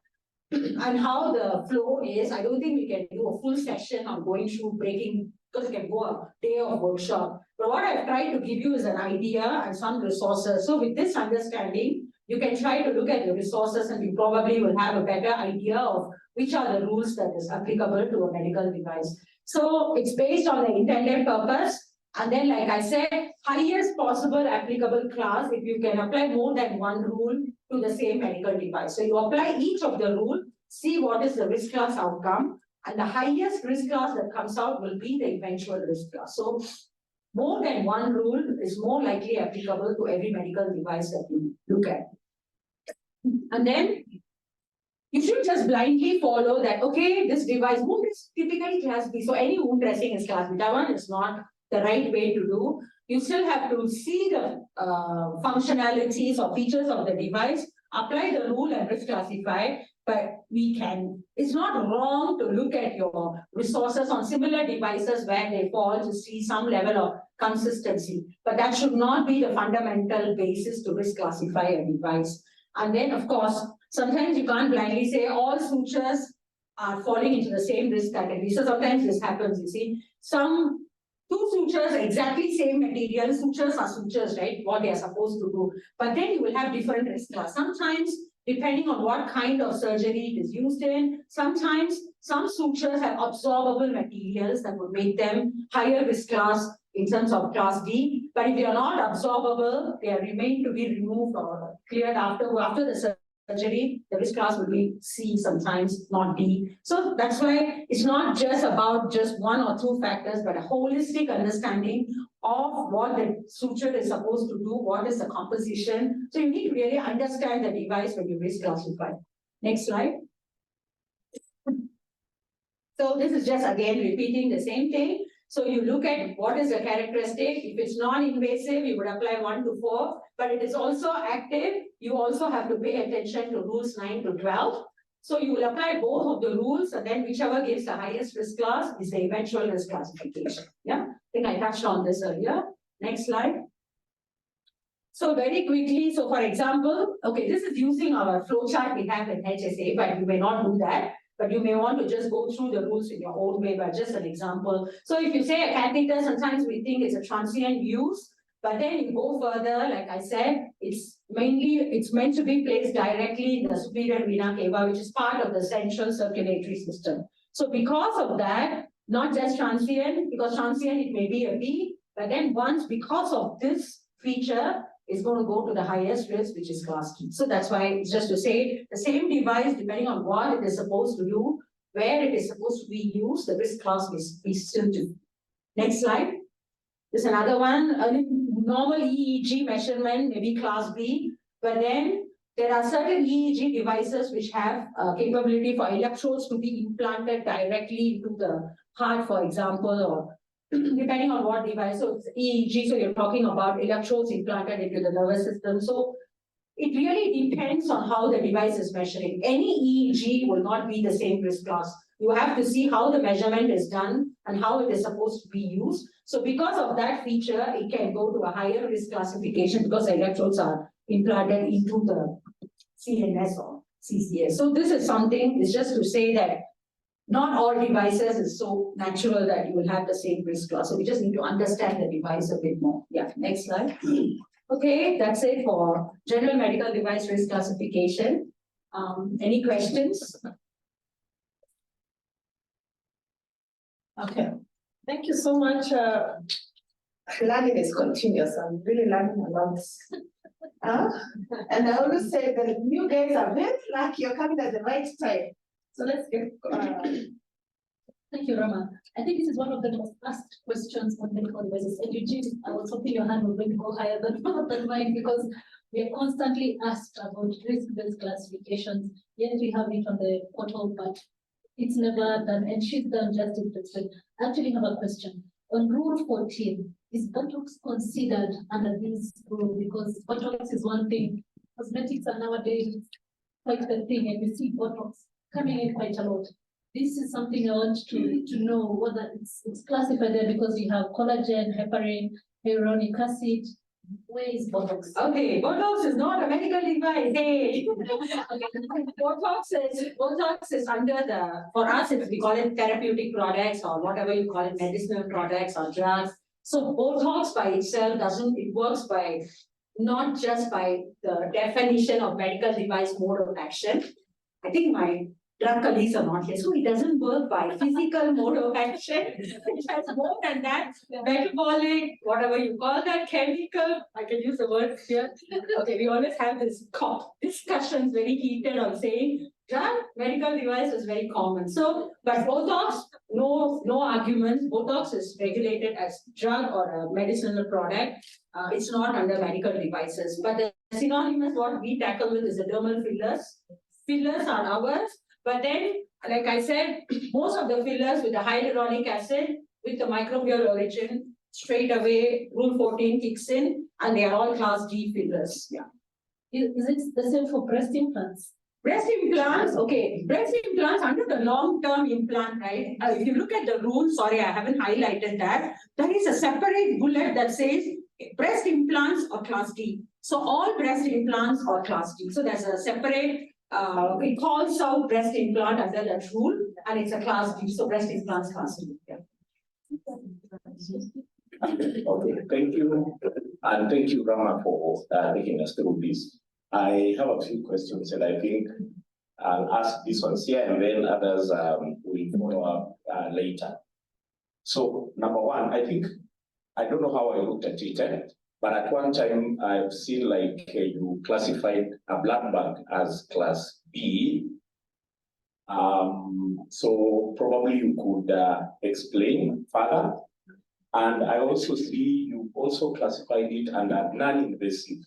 And how the flow is, I don't think we can do a full session on going through breaking, because we can go a day of workshop. But what I've tried to give you is an idea and some resources. So with this understanding, you can try to look at the resources and you probably will have a better idea of which are the rules that is applicable to a medical device. So it's based on the intended purpose. And then, like I said, highest possible applicable class if you can apply more than one rule to the same medical device. So you apply each of the rule, see what is the risk class outcome, and the highest risk class that comes out will be the eventual risk class. So more than one rule is more likely applicable to every medical device that you look at. And then you should just blindly follow that, okay, this device, wound is typically class B. So any wound dressing is class B. That one is not the right way to do. You still have to see the functionalities or features of the device, apply the rule and risk classify, but it's not wrong to look at your resources on similar devices where they fall to see some level of consistency, but that should not be the fundamental basis to risk classify a device. And then, of course, sometimes you can't blindly say all sutures are falling into the same risk category. So sometimes this happens, you see. Some two sutures, exactly same material, sutures are sutures, right? What they are supposed to do. But then you will have different risk class. Sometimes, depending on what kind of surgery it is used in, sometimes some sutures have absorbable materials that would make them higher risk class in terms of class D. But if they are not absorbable, they remain to be removed or cleared after the surgery, the risk class will be C sometimes, not D. So that's why it's not just about just one or two factors, but a holistic understanding of what the suture is supposed to do, what is the composition. So you need to really understand the device when you risk classify. Next slide. So this is just again repeating the same thing. So you look at what is the characteristic. If it's non-invasive, you would apply 1 to 4, but it is also active. You also have to pay attention to rules 9 to 12. So you will apply both of the rules, and then whichever gives the highest risk class is the eventual risk classification. Yeah, I think I touched on this earlier. Next slide. So very quickly, so for example, okay, this is using our flowchart we have in HSA, but you may not do that. But you may want to just go through the rules in your own way, but just an example. So if you say a catheter, sometimes we think it's a transient use, but then you go further, like I said, it's meant to be placed directly in the superior vena cava, which is part of the central circulatory system. So because of that, not just transient, because transient it may be a B, but then once because of this feature, is going to go to the highest risk, which is class D. So that's why it's just to say the same device, depending on what it is supposed to do, where it is supposed to be used, the risk class is still do. Next slide. There's another one, a normal EEG measurement, maybe class B, but then there are certain EEG devices which have capability for electrodes to be implanted directly into the heart, for example, or depending on what device. So it's EEG, so you're talking about electrodes implanted into the nervous system. So it really depends on how the device is measuring. Any EEG will not be the same risk class. You have to see how the measurement is done and how it is supposed to be used. So because of that feature, it can go to a higher risk classification because the electrodes are implanted into the CNS or CCS. So this is something, it's just to say that not all devices is so natural that you will have the same risk class. So we just need to understand the device a bit more. Yeah, next slide. Okay, that's it for general medical device risk classification. Any questions? Okay, thank you so much. Learning is continuous. I'm really learning a lot. And I always say that you guys are very lucky. You're coming at the right time. So let's get. Thank you, Rama. I think this is one of the most asked questions on medical devices. And Eugene, I was hoping your hand was going to go higher than mine because we are constantly asked about risk-based classifications. Yet we have it on the portal, but it's never done. And she's done justice to it. I actually have a question. On Rule 14, is Botox considered under this rule? Because Botox is one thing. Cosmetics are nowadays quite the thing, and we see Botox coming in quite a lot. This is something I want to know whether it's classified there because you have collagen, heparin, hyaluronic acid. Where is Botox? Okay, Botox is not a medical device. Hey, Botox is under the, for us, we call it therapeutic products or whatever you call it, medicinal products or drugs. So Botox by itself it works by, not just by the definition of medical device mode of action. I think my drug colleagues are not here. So it doesn't work by physical mode of action. It has more than that, metabolic, whatever you call that, chemical. I can use the word here. Okay, we always have this discussions very heated on saying drug, medical device is very common. So, but Botox, no arguments. Botox is regulated as drug or a medicinal product. It's not under medical devices. But the synonymous what we tackle with is the dermal fillers. Fillers are ours. But then, like I said, most of the fillers with the hyaluronic acid, with the microbial origin, straight away, Rule 14 kicks in, and they are all class D fillers. Yeah. Is it the same for breast implants? Breast implants, okay. Breast implants under the long-term implant, right? If you look at the rule, sorry, I haven't highlighted that. There is a separate bullet that says breast implants or class D. So all breast implants are class D. So there's a separate. We call out breast implant under that rule, and it's a class D, so breast implants class D. Yeah. Okay, thank you. And thank you, Rama, for taking us through this. I have a few questions, and I think I'll ask this one here, and then others will follow up later. So, number one, I don't know how I looked at it, but at one time I've seen like you classified a black bag as class B. So probably you could explain further And I also see you also classified it under non-invasive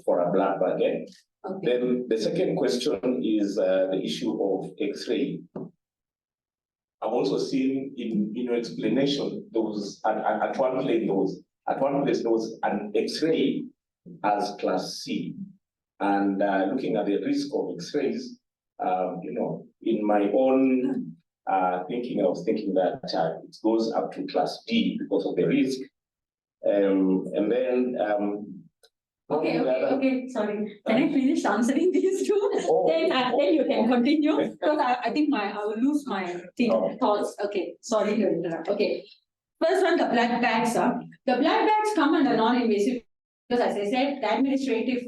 for a blood bag. Eh? Okay. Then the second question is the issue of X-ray. I've also seen in your explanation those at one place there was an X-ray as class C, and looking at the risk of X-rays, in my own thinking, I was thinking that it goes up to class B because of the risk, and then. Okay, sorry. Can I finish answering these two? Then you can continue, because I think I will lose my thoughts. Okay, sorry to interrupt. Okay. First one, the blood bags. The blood bags come under non-invasive, because as I said, the administrative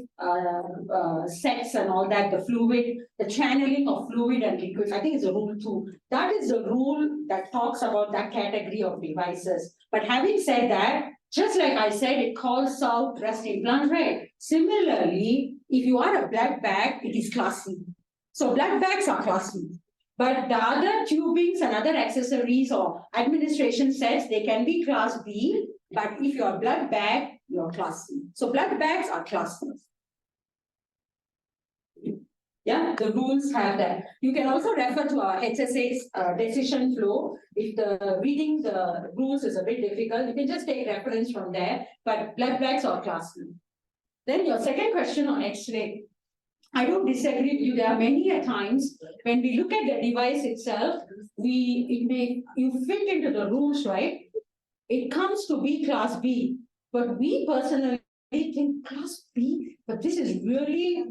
sets and all that, the fluid, the channeling of fluid and liquids, I think it's a rule 2. That is the rule that talks about that category of devices. But having said that, just like I said, it calls out breast implant, right? Similarly, if you are a blood bag, it is class C. So blood bags are class C. But the other tubings and other accessories or administration sets, they can be class B. But if you're a blood bag, you're class C. So blood bags are class C. Yeah, the rules have that. You can also refer to our HSA's decision flow. If the reading the rules is a bit difficult, you can just take reference from there. But blood bags are class C. Then your second question on X-ray. I don't disagree with you. There are many a times when we look at the device itself, you fit into the rules, right? It comes to be class B, but we personally think class B, but this is really,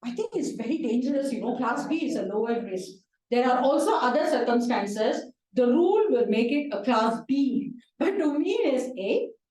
I think it's very dangerous, class B is a lower risk. There are also other circumstances. The rule will make it a class B, but to me is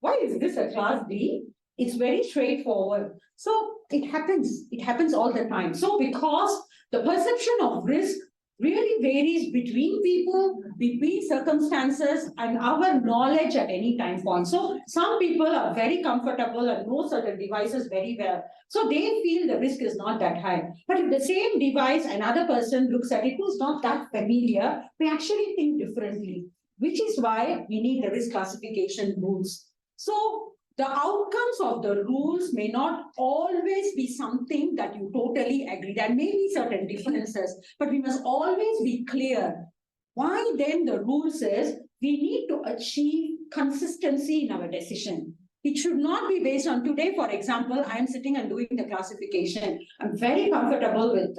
why is this a class B? It's very straightforward. So it happens all the time. So because the perception of risk really varies between people, between circumstances, and our knowledge at any time point. So some people are very comfortable and know certain devices very well. So they feel the risk is not that high. But if the same device, another person looks at it who's not that familiar, they actually think differently, which is why we need the risk classification rules. So the outcomes of the rules may not always be something that you totally agree. There may be certain differences, but we must always be clear. Why then the rule says we need to achieve consistency in our decision. It should not be based on today, for example, I am sitting and doing the classification. I'm very comfortable with,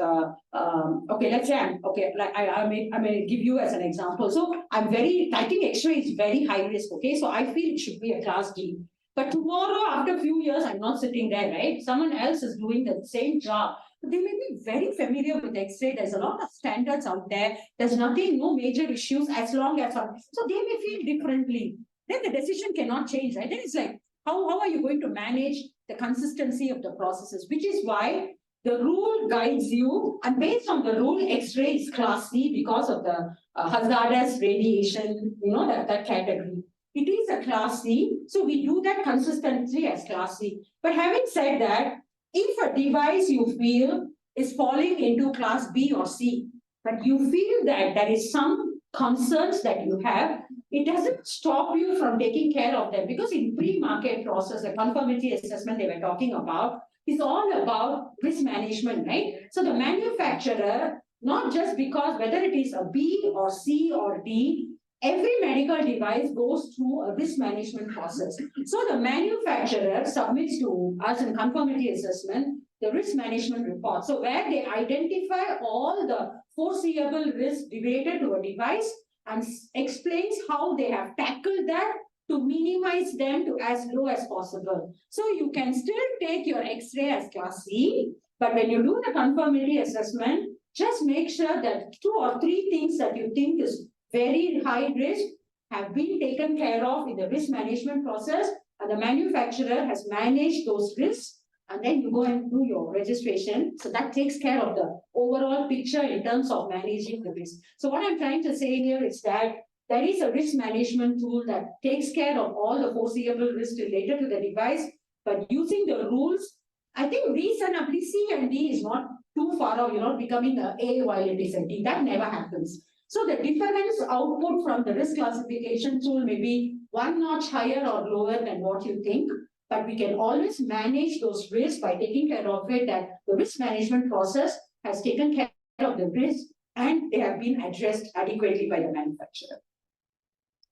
let's say I may give you as an example. So I think X-ray is very high risk, okay? So I feel it should be a class D. But tomorrow, after a few years, I'm not sitting there, right? Someone else is doing the same job. But they may be very familiar with X-ray. There's a lot of standards out there. There's no major issues as long as... So they may feel differently. Then the decision cannot change, right? Then it's like, how are you going to manage the consistency of the processes? Which is why the rule guides you. And based on the rule, X-ray is class C because of the hazardous radiation, that category. It is a class C, so we do that consistently as class C. But having said that, if a device you feel is falling into class B or C, but you feel that there is some concerns that you have, it doesn't stop you from taking care of them. Because in pre-market process, the conformity assessment they were talking about is all about risk management, right? So the manufacturer, not just because whether it is a B or C or D, every medical device goes through a risk management process. So the manufacturer submits to us in conformity assessment the risk management report. So where they identify all the foreseeable risks related to a device and explains how they have tackled that to minimize them to as low as possible. So you can still take your X-ray as class C, but when you do the conformity assessment, just make sure that 2 or 3 things that you think is very high risk have been taken care of in the risk management process, and the manufacturer has managed those risks, and then you go and do your registration. So that takes care of the overall picture in terms of managing the risk. So what I'm trying to say here is that there is a risk management tool that takes care of all the foreseeable risks related to the device, but using the rules, I think reasonably C and D is not too far off. You're not becoming a while it is a D. That never happens. So the difference output from the risk classification tool may be one notch higher or lower than what you think, but we can always manage those risks by taking care of it, that the risk management process has taken care of the risk and they have been addressed adequately by the manufacturer.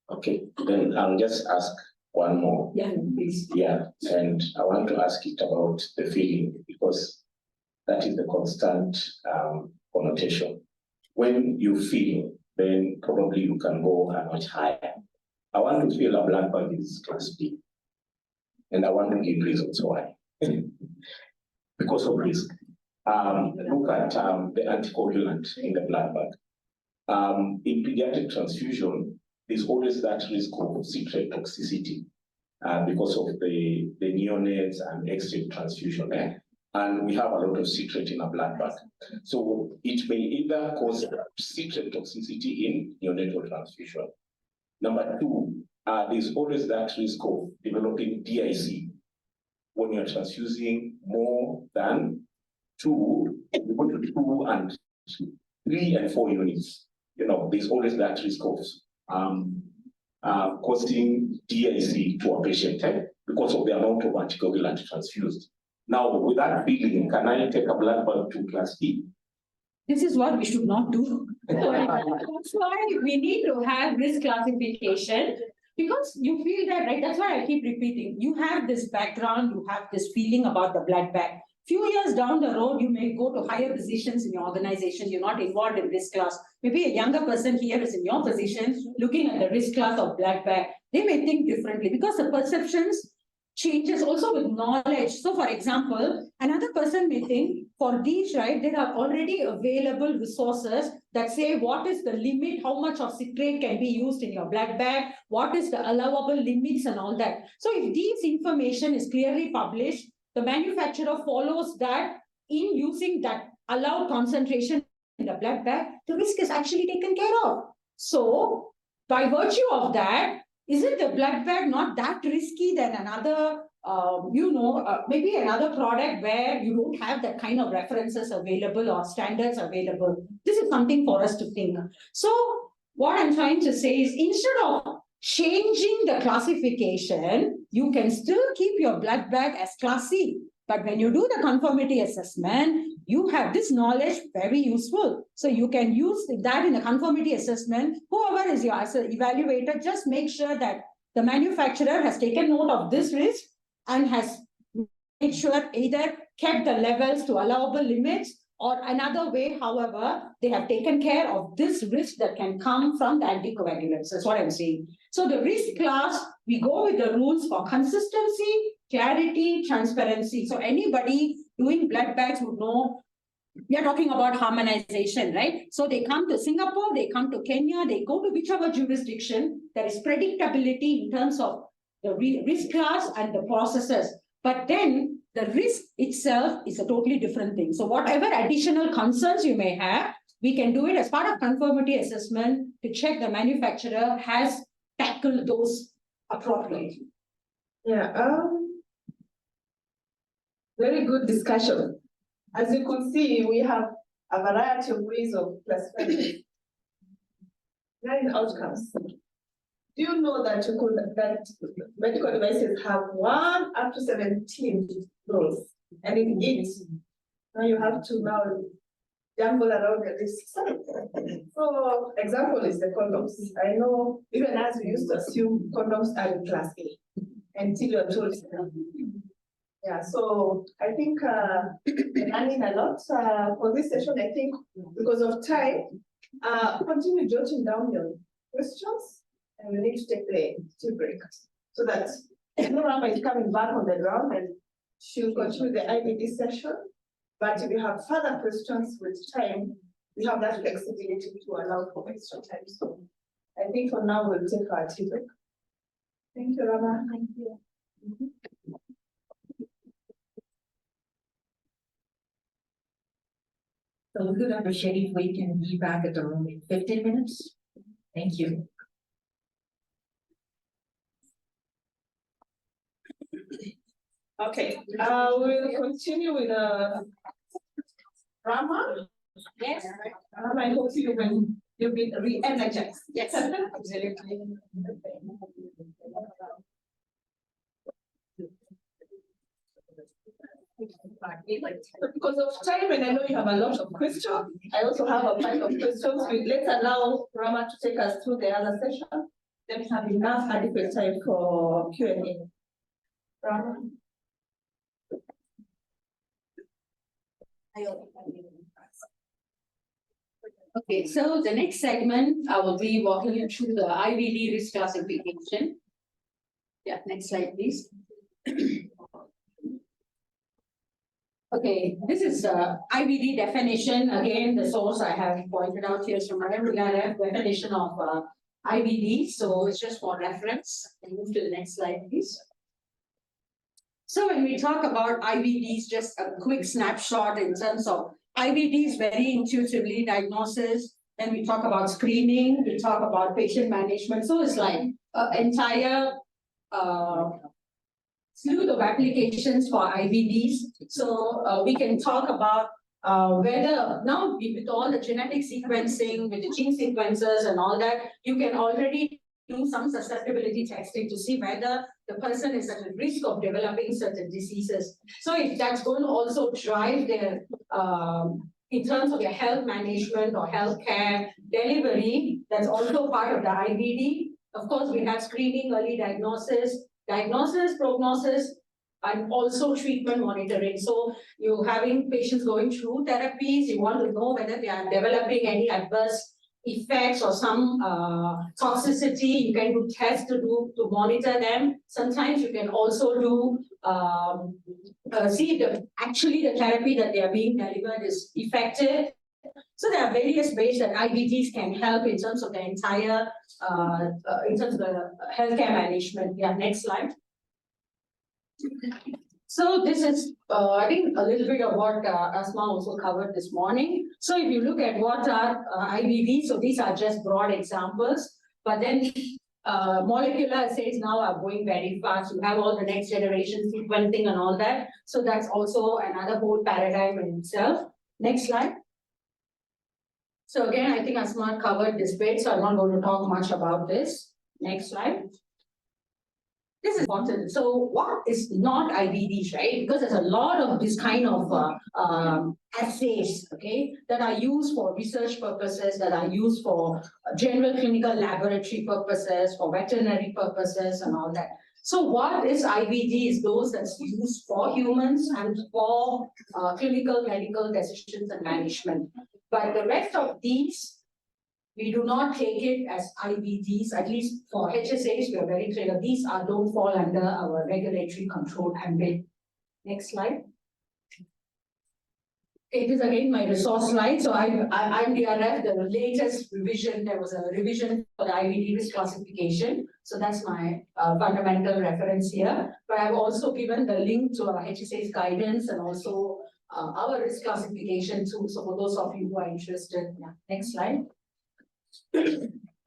Okay, then I'll just ask one more. Yeah, please. Yeah, and I want to ask it about the feeling, because that is the constant connotation. When you feel, then probably you can go a notch higher. I want to feel a black bag is class B. And I want to give reasons why. Because of risk. Look at the anticoagulant in the blood bag. In pediatric transfusion, there's always that risk of citrate toxicity because of the neonates and extreme transfusion. And we have a lot of citrate in our blood bag. So it may either cause citrate toxicity in neonatal transfusion. Number two, there's always that risk of developing DIC when you're transfusing more than 2 and 3 and 4 units. You know, there's always that risk of causing DIC to a patient because of the amount of anticoagulant transfused. Now, with that feeling, can I take a blood bag to class B? This is what we should not do. That's why we need to have risk classification, because you feel that, right? That's why I keep repeating. You have this background, you have this feeling about the blood bag. Few years down the road, you may go to higher positions in your organization. You're not involved in risk class. Maybe a younger person here is in your position, looking at the risk class of blood bag. They may think differently because the perceptions changes also with knowledge. So for example, another person may think for these, right, there are already available resources that say what is the limit, how much of citrate can be used in your blood bag, what is the allowable limits and all that. So if this information is clearly published, the manufacturer follows that in using that allowed concentration in the blood bag, the risk is actually taken care of. So by virtue of that, isn't the blood bag not that risky than another, maybe another product where you don't have that kind of references available or standards available? This is something for us to think. So what I'm trying to say is, instead of changing the classification, you can still keep your blood bag as class C. But when you do the conformity assessment, you have this knowledge very useful. So you can use that in the conformity assessment. Whoever is your evaluator, just make sure that the manufacturer has taken note of this risk and has made sure either kept the levels to allowable limits, or another way, however, they have taken care of this risk that can come from the anticoagulants. That's what I'm saying. So the risk class, we go with the rules for consistency, clarity, transparency. So anybody doing blood bags would know we are talking about harmonization, right? So they come to Singapore, they come to Kenya, they go to whichever jurisdiction. There is predictability in terms of the risk class and the processes. But then the risk itself is a totally different thing. So whatever additional concerns you may have, we can do it as part of conformity assessment to check the manufacturer has tackled those appropriately. Yeah, very good discussion. As you could see, we have a variety of ways of classifying 9 outcomes. Do you know that that medical devices have 1 up to 17 roles, and in each, now you have to now jumble around the risks. So, example is the condoms. I know even as we used to assume condoms are in class A until you're told. Yeah, so I think we're learning a lot for this session. I think because of time, continue jotting down your questions, and we need to take the tea break so that Norama is coming back on the ground and she'll continue the IBD session. But if you have further questions with time, we have that flexibility to allow for extra time. So I think for now we'll take our tea break. Thank you, Rama. Thank you. So we could appreciate if we can be back at the room in 15 minutes. Thank you. Okay, we'll continue with Rama. Yes. Rama, I hope you can You've been re-energized. Yes, absolutely. Because of time, and I know you have a lot of questions, I also have a pile of questions. Let's allow Rama to take us through the other session. Then we have enough adequate time for Q&A. Rama? Okay, so the next segment, I will be walking you through the IVD risk classification. Yeah, next slide, please. Okay, this is IVD definition. Again, the source I have pointed out here is from Madam definition of IVD. So it's just for reference. Move to the next slide, please. So when we talk about IVDs, just a quick snapshot in terms of IVDs, very intuitively diagnosis. Then we talk about screening, we talk about patient management. So it's like an entire slew of applications for IVDs. So we can talk about whether now with all the genetic sequencing, with the gene sequencers and all that, you can already do some susceptibility testing to see whether the person is at a risk of developing certain diseases. So if that's going to also drive their, in terms of their health management or healthcare delivery, that's also part of the IVD. Of course, we have screening, early diagnosis, prognosis, and also treatment monitoring. So you're having patients going through therapies, you want to know whether they are developing any adverse effects or some toxicity. You can do tests to monitor them. Sometimes you can also do see if actually the therapy that they are being delivered is effective. So there are various ways that IVDs can help in terms of the entire, in terms of the healthcare management. Yeah, next slide. So this is, I think, a little bit of what Asma also covered this morning. So if you look at what are IVDs, so these are just broad examples, but then molecular assays now are going very fast. You have all the next generation sequencing and all that. So that's also another whole paradigm in itself. Next slide. So again, I think Asma covered this bit, so I'm not going to talk much about this. Next slide. This is important. So what is not IVDs, right? Because there's a lot of this kind of assays, okay, that are used for research purposes, that are used for general clinical laboratory purposes, for veterinary purposes and all that. So what is IVD is those that's used for humans and for clinical medical decisions and management. But the rest of these, we do not take it as IVDs, at least for HSAs, we are very clear. These don't fall under our regulatory control ambit. Next slide. It is again my resource slide. So I'm DRF, the latest revision, there was a revision for the IVD risk classification. So that's my fundamental reference here. But I've also given the link to our HSA's guidance and also our risk classification too. So for those of you who are interested, yeah. Next slide.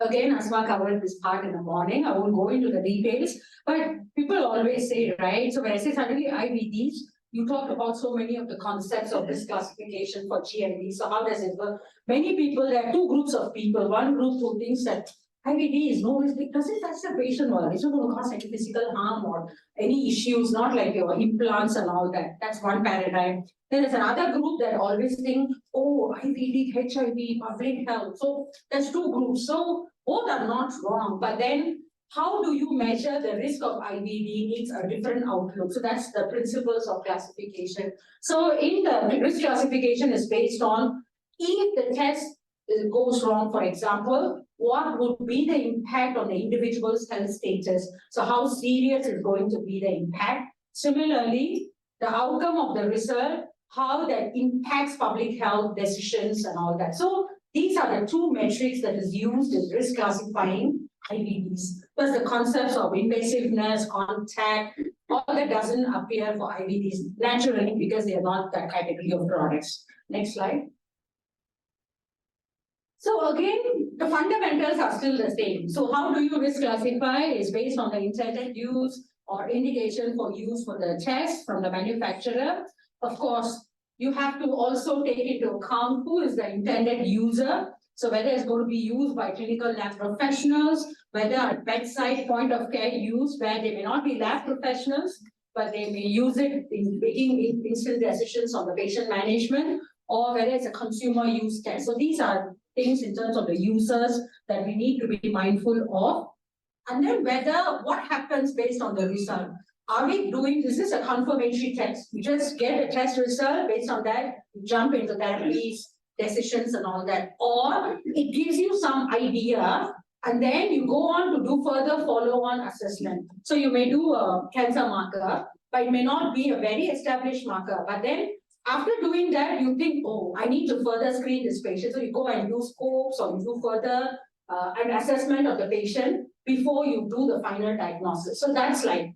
Again, Asma covered this part in the morning. I won't go into the details, but people always say, right? So when I say suddenly IVDs, you talk about so many of the concepts of this classification for GRP. So how does it work? Many people, there are two groups of people. One group who thinks that IVD is no risk because it touches the patient well. It's not going to cause any physical harm or any issues, not like your implants and all that. That's one paradigm. Then there's another group that always think, oh, IVD, HIV, public health. So there's two groups. So both are not wrong. But then how do you measure the risk of IVD needs a different outlook. So that's the principles of classification. So in the risk classification is based on if the test goes wrong, for example, what would be the impact on the individual's health status? So how serious is going to be the impact? Similarly, the outcome of the result, how that impacts public health decisions and all that. So these are the two metrics that is used in risk classifying IVDs. Plus the concepts of invasiveness, contact, all that doesn't appear for IVDs naturally because they are not that category of products. Next slide. So again, the fundamentals are still the same. So how do you risk classify is based on the intended use or indication for use for the test from the manufacturer. Of course, you have to also take into account who is the intended user. So whether it's going to be used by clinical lab professionals, whether at bedside point of care use where they may not be lab professionals, but they may use it in making instant decisions on the patient management, or whether it's a consumer use test. So these are things in terms of the users that we need to be mindful of. And then whether what happens based on the result. Are we doing, is this a confirmatory test? You just get a test result, based on that, you jump into therapies, decisions and all that. Or it gives you some idea, and then you go on to do further follow-on assessment. So you may do a cancer marker, but it may not be a very established marker. But then after doing that, you think, oh, I need to further screen this patient. So you go and do scopes or you do further an assessment of the patient before you do the final diagnosis. So that's like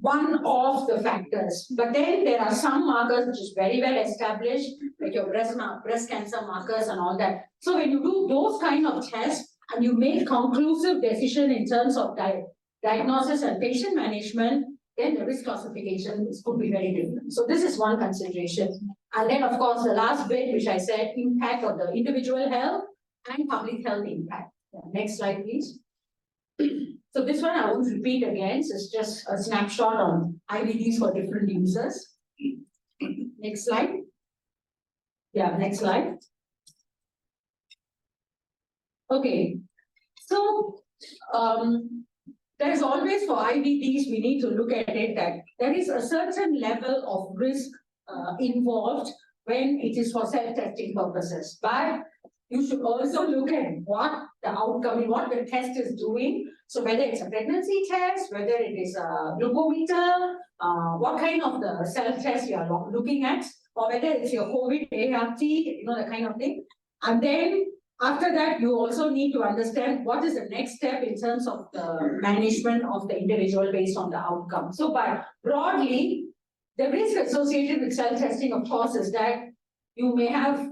one of the factors. But then there are some markers which is very well established, like your breast cancer markers and all that. So when you do those kind of tests and you make conclusive decision in terms of diagnosis and patient management, then the risk classification could be very different. So this is one consideration. And then of course the last bit, which I said, impact of the individual health and public health impact. Next slide, please. So this one I won't repeat again, so it's just a snapshot on IVDs for different users. Next slide. Yeah, next slide. Okay, so there is always for IVDs, we need to look at it that there is a certain level of risk involved when it is for self-testing purposes. But you should also look at what the outcome, what the test is doing. So whether it's a pregnancy test, whether it is a glucometer, what kind of the self-test you are looking at, or whether it's your COVID ART, you know, the kind of thing. And then after that, you also need to understand what is the next step in terms of the management of the individual based on the outcome. So but broadly, the risk associated with self-testing, of course, is that you may have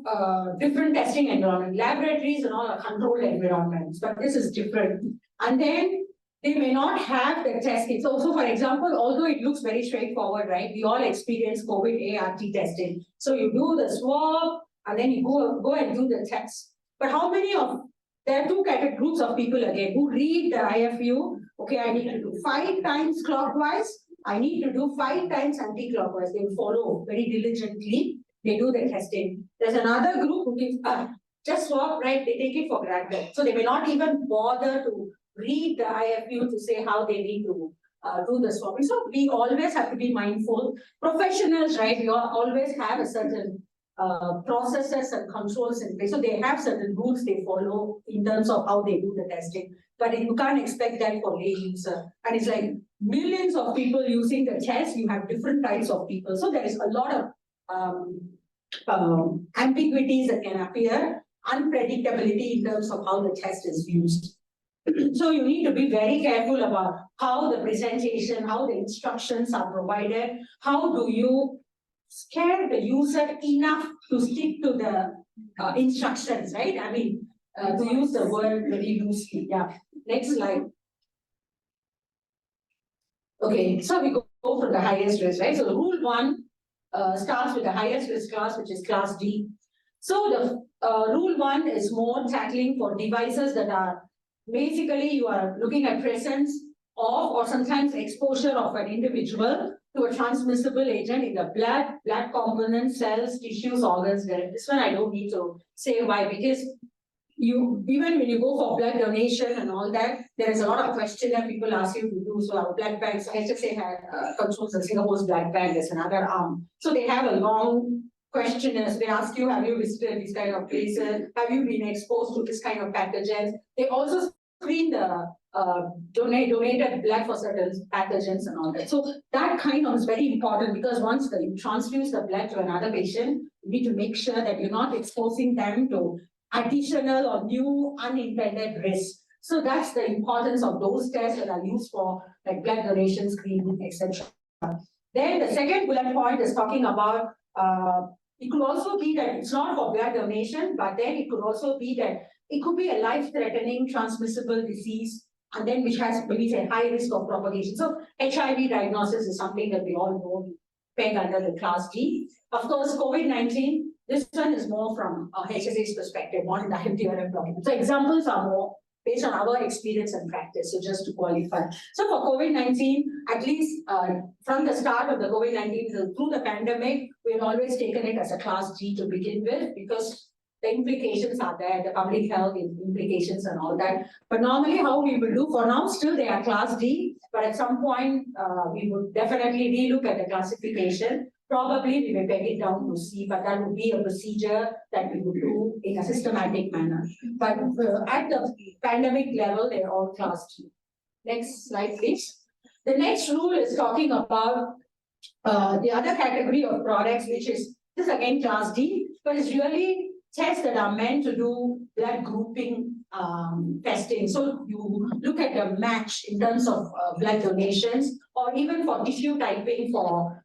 different testing environment. Laboratories and all are controlled environments, but this is different. And then they may not have the test kit. So for example, although it looks very straightforward, right? We all experience COVID ART testing. So you do the swab and then you go and do the test. But how many of, there are two groups of people again who read the IFU. Okay, I need to do 5 times clockwise. I need to do 5 times anti-clockwise. They follow very diligently. They do the testing. There's another group who gives, just swap, right? They take it for granted. So they may not even bother to read the IFU to say how they need to do the swapping. So we always have to be mindful. Professionals, right? We always have a certain processes and controls in place. So they have certain rules they follow in terms of how they do the testing. But you can't expect that for lay user. And it's like millions of people using the test, you have different types of people. So there is a lot of ambiguities that can appear, unpredictability in terms of how the test is used. So you need to be very careful about how the presentation, how the instructions are provided, how do you scare the user enough to stick to the instructions, right? I mean, to use the word very loosely. Yeah. Next slide. Okay, so we go for the highest risk, right? So the rule 1 starts with the highest risk class, which is class D. So the rule 1 is more tackling for devices that are basically you are looking at presence of or sometimes exposure of an individual to a transmissible agent in the blood components, cells, tissues, organs. This one I don't need to say why, because even when you go for blood donation and all that, there is a lot of questionnaire people ask you to do. So our blood banks, HSA controls the Singapore's blood bank, there's another arm. So they have a long questionnaires. They ask you, have you visited these kind of places? Have you been exposed to this kind of pathogens? They also screen the donated blood for certain pathogens and all that. So that kind of is very important because once you transfuse the blood to another patient, you need to make sure that you're not exposing them to additional or new unintended risks. So that's the importance of those tests that are used for like blood donation, screening, etc. Then the second bullet point is talking about it could also be that it's not for blood donation, but then it could also be that it could be a life-threatening transmissible disease, and then which has maybe a high risk of propagation. So HIV diagnosis is something that we all know, peg under the class D. Of course, COVID-19, This one is more from a HSA's perspective, not in the MTRF document. So examples are more based on our experience and practice, so just to qualify. So for COVID-19, at least from the start of the COVID-19 through the pandemic, we've always taken it as a class G to begin with, because the implications are there, the public health implications and all that. But normally how we will do, for now still they are class D, but at some point we would definitely relook at the classification. Probably we will peg it down to C, but that would be a procedure that we would do in a systematic manner. But at the pandemic level, they're all class D. Next slide, please. The next rule is talking about the other category of products, which is this again class D, but it's really tests that are meant to do blood grouping testing. So you look at the match in terms of blood donations, or even for tissue typing for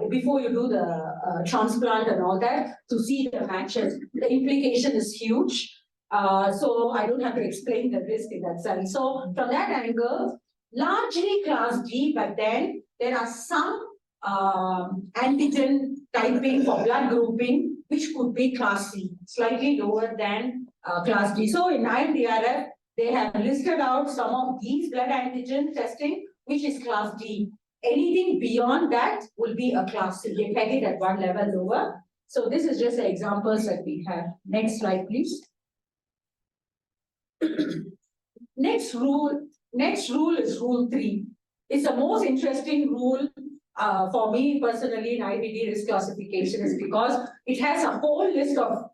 before you do the transplant and all that, to see the matches. The implication is huge. So I don't have to explain the risk in that sense. So from that angle, largely class D, but then there are some antigen typing for blood grouping, which could be class C, slightly lower than class D. So in IMDRF, they have listed out some of these blood antigen testing, which is class D. Anything beyond that will be a class C. They peg it at one level lower. So this is just the examples that we have. Next slide, please. Next rule is rule 3. It's the most interesting rule for me personally in IBD risk classification, is because it has a whole list of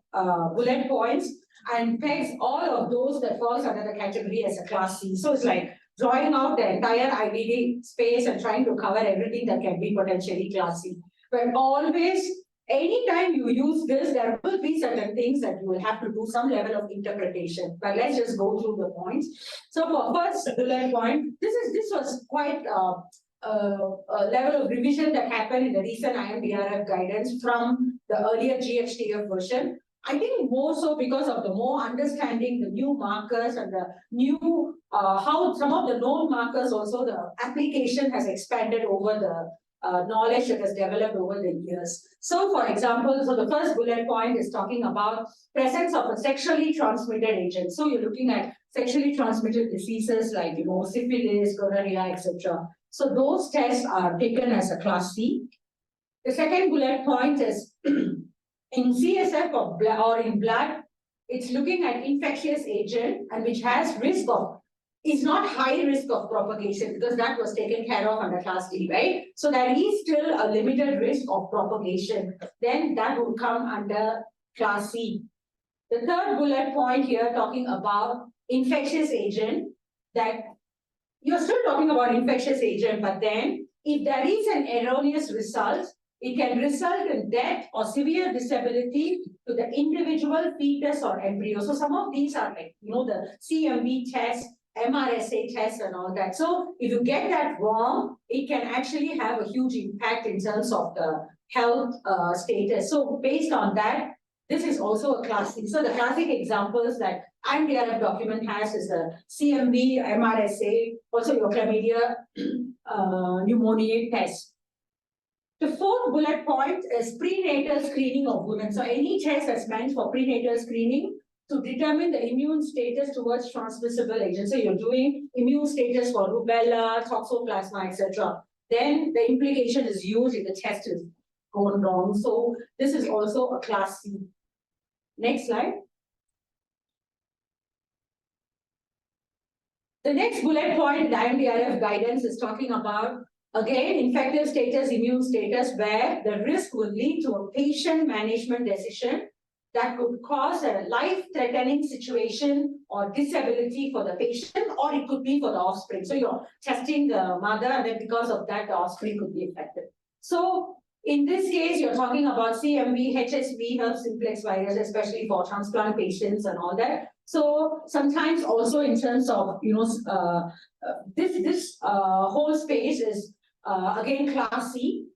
bullet points and pegs all of those that falls under the category as a class C. So it's like drawing out the entire IBD space and trying to cover everything that can be potentially class C. But always, anytime you use this, there will be certain things that you will have to do some level of interpretation. But let's just go through the points. So for first bullet point, this was quite a level of revision that happened in the recent IMDRF guidance from the earlier GHTF version. I think more so because of the more understanding the new markers and the new, how some of the known markers also, the application has expanded over the knowledge that has developed over the years. So for example, so the first bullet point is talking about presence of a sexually transmitted agent. So you're looking at sexually transmitted diseases like, syphilis, gonorrhea, etc. So those tests are taken as a class C. The second bullet point is in CSF or in blood, it's looking at infectious agent and which has risk of, is not high risk of propagation, because that was taken care of under class D, right? So there is still a limited risk of propagation. Then that would come under class C. The third bullet point here talking about infectious agent, that you're still talking about infectious agent, but then if there is an erroneous result, it can result in death or severe disability to the individual fetus or embryo. So some of these are like, the CMV test, MRSA test and all that. So if you get that wrong, it can actually have a huge impact in terms of the health status. So based on that, this is also a class C. So the classic examples that IMDRF document has is the CMV, MRSA, also your chlamydia pneumonia test. The fourth bullet point is prenatal screening of women. So any test that's meant for prenatal screening to determine the immune status towards transmissible agents. So you're doing immune status for rubella, toxoplasma, etc. Then the implication is used if the test is gone wrong. So this is also a class C. Next slide. The next bullet point, the IMDRF guidance is talking about, again, infective status, immune status, where the risk will lead to a patient management decision that could cause a life-threatening situation or disability for the patient, or it could be for the offspring. So you're testing the mother, and then because of that, the offspring could be affected. So in this case, you're talking about CMV, HSV, herpes simplex virus, especially for transplant patients and all that. So sometimes also in terms of, this whole space is again class C.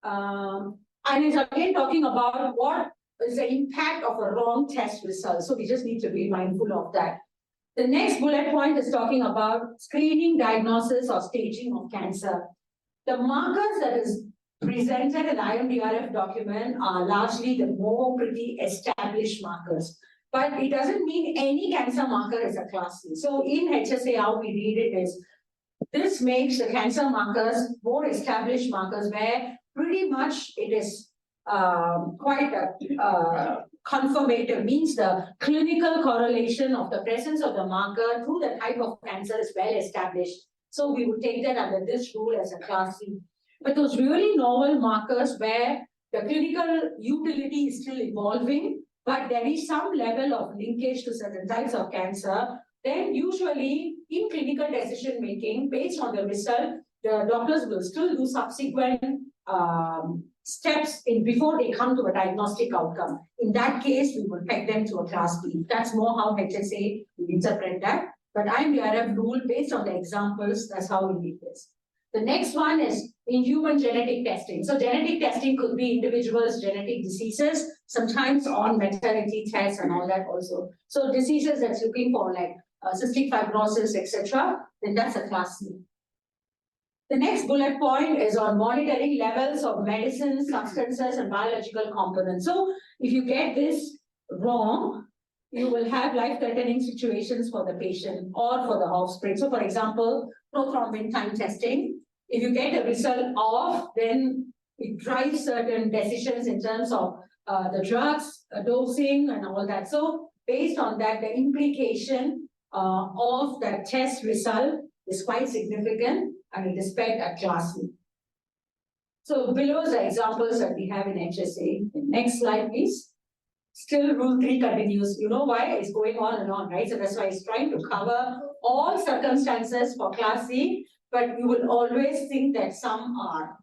And it's again talking about what is the impact of a wrong test result. So we just need to be mindful of that. The next bullet point is talking about screening, diagnosis, or staging of cancer. The markers that is presented in the IMDRF document are largely the more pretty established markers. But it doesn't mean any cancer marker is a class C. So in HSA, how we read it is, this makes the cancer markers more established markers where pretty much it is quite confirmative, means the clinical correlation of the presence of the marker to the type of cancer is well established. So we would take that under this rule as a class C. But those really novel markers where the clinical utility is still evolving, but there is some level of linkage to certain types of cancer, then usually in clinical decision making, based on the result, the doctors will still do subsequent steps in before they come to a diagnostic outcome. In that case, we will peg them to a class B. That's more how HSA will interpret that. But IMDRF rule based on the examples, that's how we read this. The next one is in human genetic testing. So genetic testing could be individuals' genetic diseases, sometimes on maternity tests and all that also. So diseases that's looking for like cystic fibrosis, etc., then that's a class C. The next bullet point is on monitoring levels of medicines, substances, and biological components. So if you get this wrong, you will have life-threatening situations for the patient or for the offspring. So for example, prothrombin time testing, if you get a result off, then it drives certain decisions in terms of the drugs, dosing, and all that. So based on that, the implication of that test result is quite significant, and it is pegged at class C. So below is the examples that we have in HSA. Next slide, please. Still rule 3 continues. You know why? It's going on and on, right? So that's why it's trying to cover all circumstances for class C, but you will always think that some are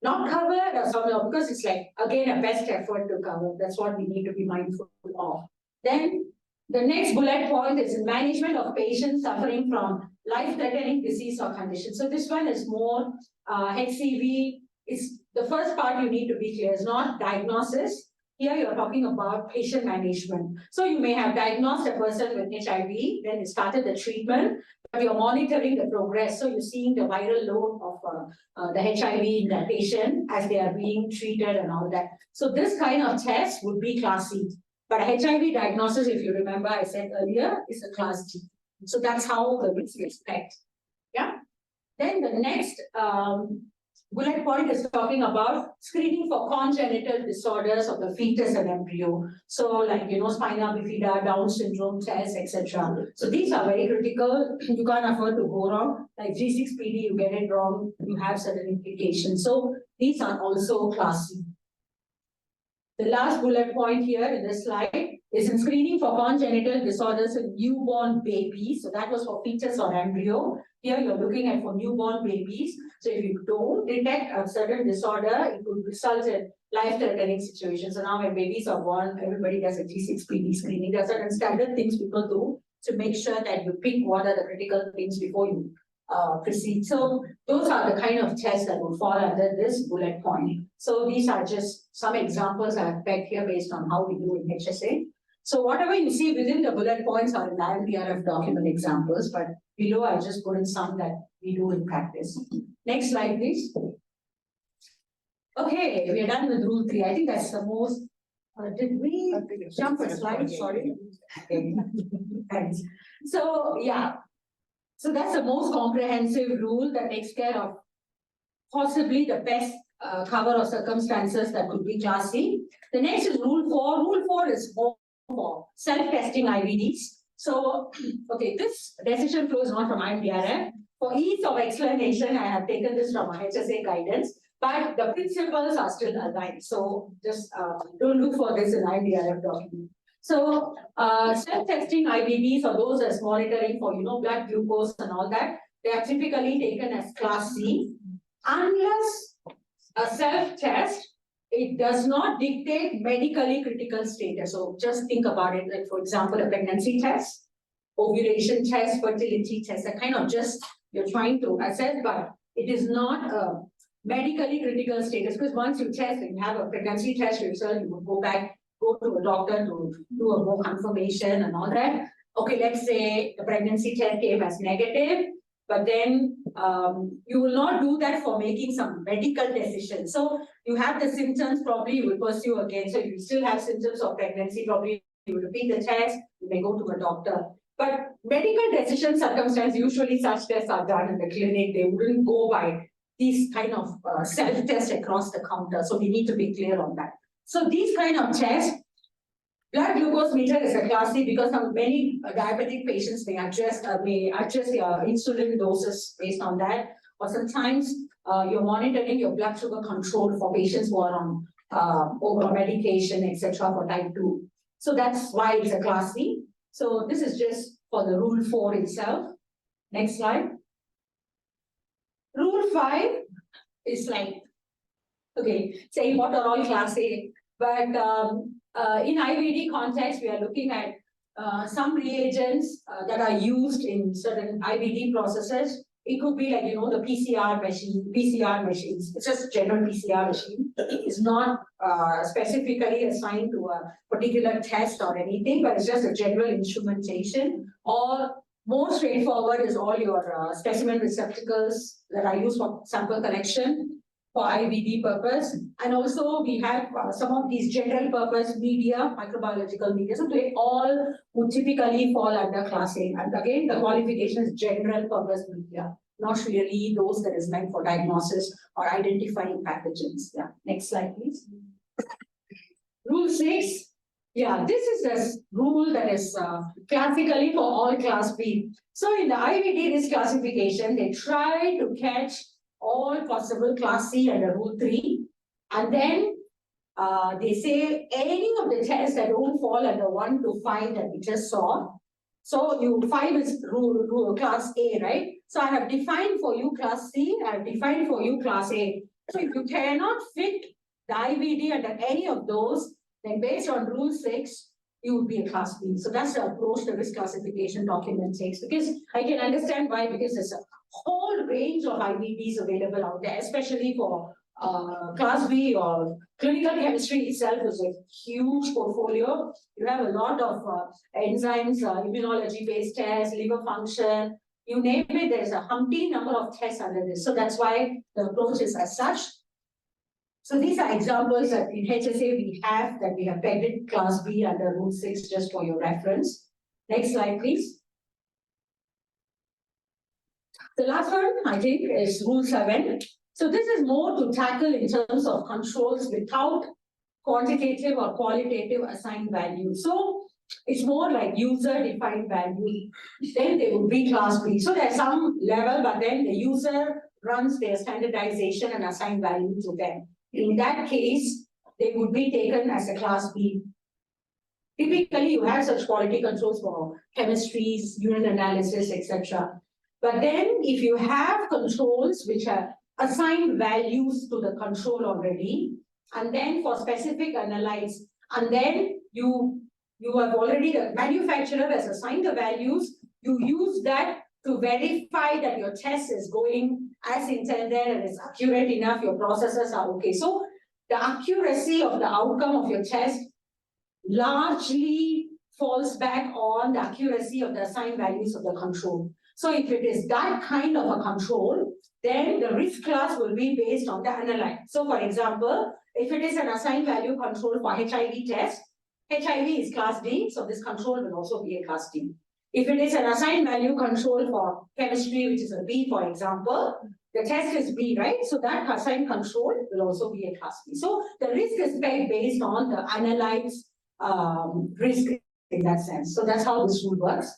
not covered or some are, because it's like, again, a best effort to cover. That's what we need to be mindful of. Then the next bullet point is management of patients suffering from life-threatening disease or condition. So this one is more HCV. It's the first part you need to be clear. It's not diagnosis. Here you're talking about patient management. So you may have diagnosed a person with HIV, then you started the treatment, but you're monitoring the progress. So you're seeing the viral load of the HIV in the patient as they are being treated and all that. So this kind of test would be class C. But HIV diagnosis, if you remember, I said earlier, is a class D. So that's how the risk is pegged. Yeah. Then the next bullet point is talking about screening for congenital disorders of the fetus and embryo. So like, you know, spina bifida, Down syndrome tests, etc. So these are very critical. You can't afford to go wrong. Like G6PD, you get it wrong, you have certain implications. So these are also class C. The last bullet point here in this slide is in screening for congenital disorders in newborn babies. So that was for fetus or embryo. Here you're looking at for newborn babies. So if you don't detect a certain disorder, it could result in life-threatening situations. So now when babies are born, everybody does a G6PD screening. There are certain standard things people do to make sure that you pick what are the critical things before you proceed. So those are the kind of tests that will fall under this bullet point. So these are just some examples I've pegged here based on how we do in HSA. So whatever you see within the bullet points are in the IMDRF document examples, but below I just put in some that we do in practice. Next slide, please. Okay, we are done with rule 3. I think that's the most. Did we jump a slide? Sorry. Okay. Thanks. So yeah. So that's the most comprehensive rule that takes care of possibly the best cover of circumstances that could be class C. The next is rule 4. Rule 4 is more for self-testing IVDs. So, okay, this decision flow is not from IMDRF. For ease of explanation, I have taken this from HSA guidance, but the principles are still aligned. So just don't look for this in IMDRF document. So self-testing IVDs or those as monitoring for, you know, blood glucose and all that, they are typically taken as class C, unless a self-test, it does not dictate medically critical status. So just think about it, like for example, a pregnancy test, ovulation test, fertility test, that kind of just, you're trying to assess, but it is not a medically critical status, because once you test and you have a pregnancy test result, you will go back, go to a doctor to do a more confirmation and all that. Okay, let's say the pregnancy test came as negative, but then you will not do that for making some medical decision. So you have the symptoms, probably you will pursue again. So if you still have symptoms of pregnancy, probably you will repeat the test, you may go to a doctor. But medical decision circumstances, usually such tests are done in the clinic. They wouldn't go by these kind of self-tests across the counter. So we need to be clear on that. So these kind of tests, blood glucose meter is a class C because many diabetic patients may adjust their insulin doses based on that. Or sometimes you're monitoring your blood sugar control for patients who are on over medication, etc. for type 2. So that's why it's a class C. So this is just for the rule 4 itself. Next slide. Rule 5 is like, okay, say what are all class A, but in IVD context, we are looking at some reagents that are used in certain IVD processes. It could be like, the PCR machines. It's just a general PCR machine. It's not specifically assigned to a particular test or anything, but it's just a general instrumentation. Or more straightforward is all your specimen receptacles that are used for sample collection for IVD purpose. And also we have some of these general purpose media, microbiological media. So they all would typically fall under class A. And again, the qualification is general purpose media, not really those that is meant for diagnosis or identifying pathogens. Yeah, next slide, please. Rule 6. Yeah, this is the rule that is classically for all class B. So in the IVD risk classification, they try to catch all possible class C under rule 3. And then they say any of the tests that don't fall under 1 to 5 that we just saw. So 5 is rule class A, right? So I have defined for you class C, I have defined for you class A. So if you cannot fit the IVD under any of those, then based on rule 6, you would be a class B. So that's the approach the risk classification document takes. Because I can understand why, because there's a whole range of IVDs available out there, especially for class B or clinical chemistry itself is a huge portfolio. You have a lot of enzymes, immunology-based tests, liver function, you name it, there's a humpty number of tests under this. So that's why the approach is as such. So these are examples that in HSA we have pegged it class B under rule 6 just for your reference. Next slide, please. The last one, I think, is rule 7. So this is more to tackle in terms of controls without quantitative or qualitative assigned value. So it's more like user-defined value. Then they would be class B. So there's some level, but then the user runs their standardization and assign value to them. In that case, they would be taken as a class B. Typically, you have such quality controls for chemistries, urine analysis, etc. But then if you have controls which are assigned values to the control already, and then for specific analytes, and then you have already, the manufacturer has assigned the values, you use that to verify that your test is going as intended and is accurate enough, your processes are okay. So the accuracy of the outcome of your test largely falls back on the accuracy of the assigned values of the control. So if it is that kind of a control, then the risk class will be based on the analyte. So for example, if it is an assigned value control for HIV test, HIV is class D, so this control will also be a class D. If it is an assigned value control for chemistry, which is a B, for example, the test is B, right? So that assigned control will also be a class B. So the risk is based on the analyte's risk in that sense. So that's how this rule works.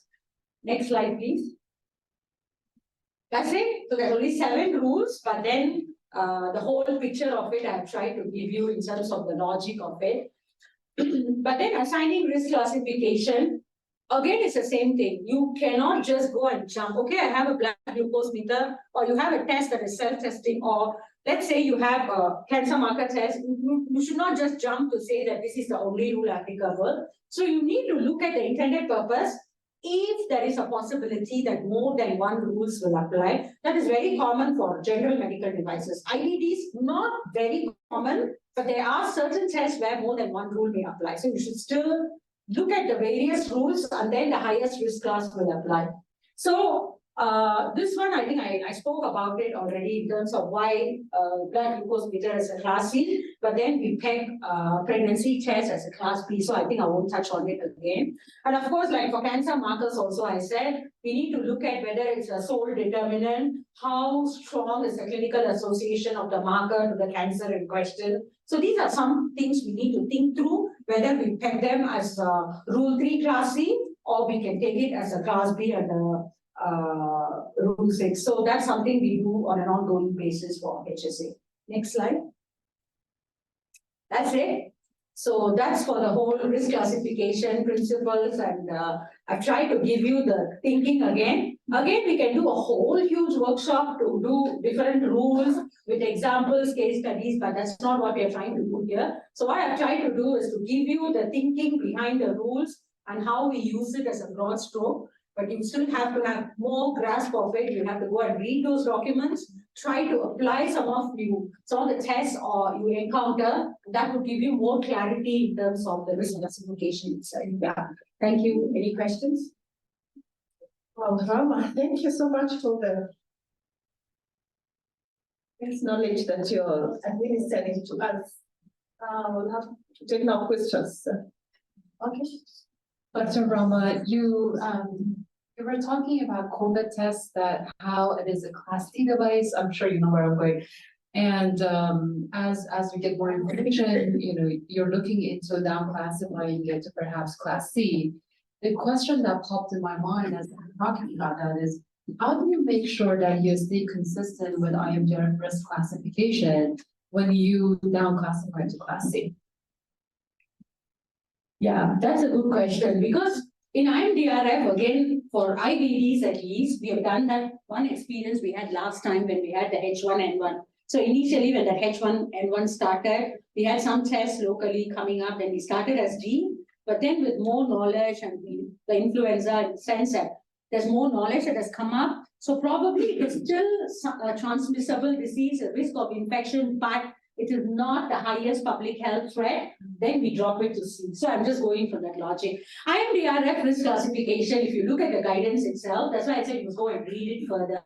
Next slide, please. That's it. So there's only 7 rules, but then the whole picture of it I've tried to give you in terms of the logic of it. But then assigning risk classification, again, it's the same thing. You cannot just go and jump. Okay, I have a blood glucose meter, or you have a test that is self-testing, or let's say you have a cancer marker test. You should not just jump to say that this is the only rule applicable. So you need to look at the intended purpose. If there is a possibility that more than 1 rules will apply, that is very common for general medical devices. IVDs, not very common, but there are certain tests where more than 1 rule may apply. So you should still look at the various rules and then the highest risk class will apply. So This one, I think I spoke about it already in terms of why blood glucose meter as a class C, but then we peg pregnancy test as a class B, so I think I won't touch on it again. And of course, like for cancer markers also, I said, we need to look at whether it's a sole determinant, how strong is the clinical association of the marker to the cancer in question. So these are some things we need to think through, whether we peg them as Rule 3 Class C, or we can take it as a Class B under Rule 6. So that's something we do on an ongoing basis for HSA. Next slide. That's it. So that's for the whole risk classification principles, and I've tried to give you the thinking again. Again, we can do a whole huge workshop to do different rules with examples, case studies, but that's not what we are trying to do here. So what I've tried to do is to give you the thinking behind the rules and how we use it as a broad stroke. But you still have to have more grasp of it. You have to go and read those documents, try to apply some of the tests or you encounter. That would give you more clarity in terms of the risk classification itself. Yeah. Thank you. Any questions? Well, Rama, thank you so much for the knowledge that you're administering to us. We'll have to take now questions. Okay. Dr. Rama, you were talking about COVID tests, that how it is a Class C device. I'm sure you know where I'm going. And as we get more information, you're looking into down classifying it to perhaps Class C. The question that popped in my mind as I'm talking about that is, how do you make sure that you stay consistent with IMDR risk classification when you down classify to Class C? Yeah, that's a good question, because in IMDRF, again, for IVDs at least, we have done that one experience we had last time when we had the H1N1. So initially when the H1N1 started, we had some tests locally coming up and we started as D, but then with more knowledge and the influenza, in the sense that there's more knowledge that has come up. So probably it's still a transmissible disease, a risk of infection, but it is not the highest public health threat, then we drop it to C. So I'm just going for that logic. IMDRF risk classification, if you look at the guidance itself, that's why I said you must go and read it further,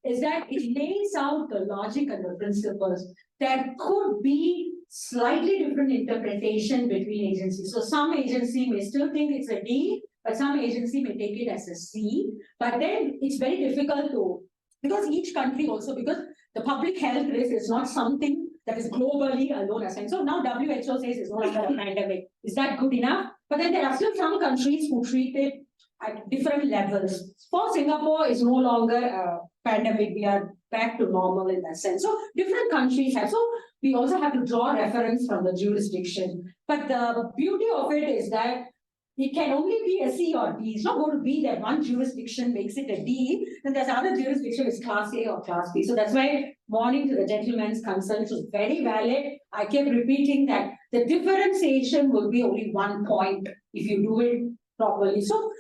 is that it lays out the logic and the principles. There could be slightly different interpretation between agencies. So some agency may still think it's a D, but some agency may take it as a C. But then it's very difficult to, because each country also, because the public health risk is not something that is globally alone assigned. So now WHO says it's no longer a pandemic. Is that good enough? But then there are still some countries who treat it at different levels. For Singapore, it's no longer a pandemic. We are back to normal in that sense. So different countries have. So we also have to draw reference from the jurisdiction. But the beauty of it is that it can only be a C or D. It's not going to be that one jurisdiction makes it a D, then there's other jurisdiction is Class A or Class B. So that's why warning to the gentleman's concerns was very valid. I kept repeating that the differentiation will be only 1 point if you do it properly. So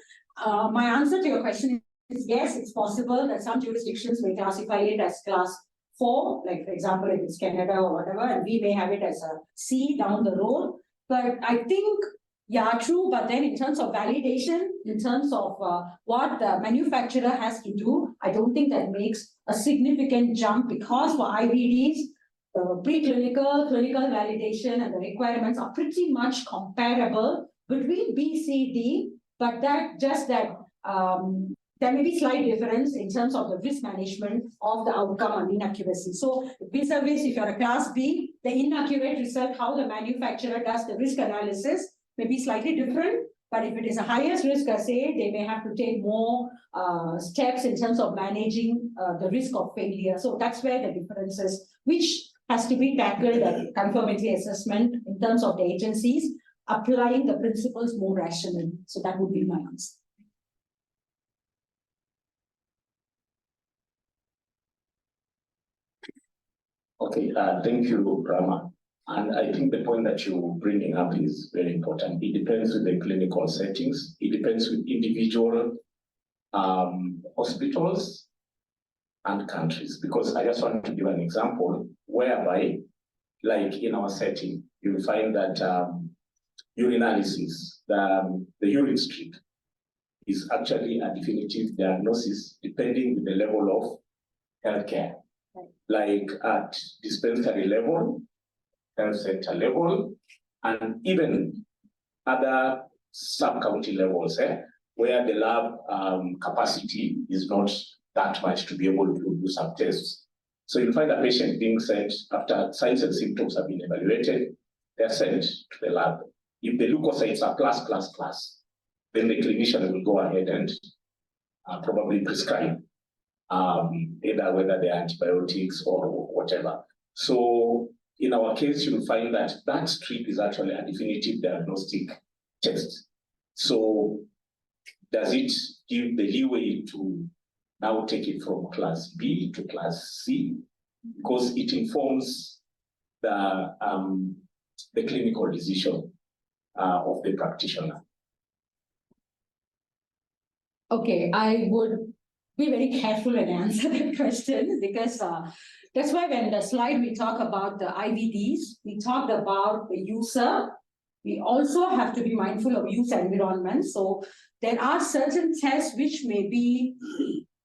my answer to your question is yes, it's possible that some jurisdictions may classify it as Class 4, like for example, if it's Canada or whatever, and we may have it as a C down the road. But I think, yeah, true. But then in terms of validation, in terms of what the manufacturer has to do, I don't think that makes a significant jump, because for IVDs, preclinical, clinical validation and the requirements are pretty much comparable between B, C, D, but there may be slight difference in terms of the risk management of the outcome and inaccuracy. So vis-a-vis, if you're a Class B, the inaccurate result, how the manufacturer does the risk analysis may be slightly different. But if it is a highest risk assay, they may have to take more steps in terms of managing the risk of failure. So that's where the difference is, which has to be tackled at confirmatory assessment in terms of the agencies, applying the principles more rationally. So that would be my answer. Okay, thank you, Rama. And I think the point that you're bringing up is very important. It depends with the clinical settings. It depends with individual hospitals and countries. Because I just want to give an example whereby, like in our setting, you'll find that urinalysis, the urine strip, is actually a definitive diagnosis depending on the level of healthcare. Like at dispensary level, health center level, and even other sub-county levels, where the lab capacity is not that much to be able to do some tests. So you'll find a patient being sent after signs and symptoms have been evaluated, they're sent to the lab. If the leukocytes are +++, then the clinician will go ahead and probably prescribe either whether they're antibiotics or whatever. So in our case, you'll find that that strip is actually a definitive diagnostic test. So does it give the leeway to now take it from class B to class C? Because it informs the clinical decision of the practitioner. Okay, I would be very careful and answer that question because that's why when the slide we talk about the IVDs, we talked about the user. We also have to be mindful of use environment. So there are certain tests which may be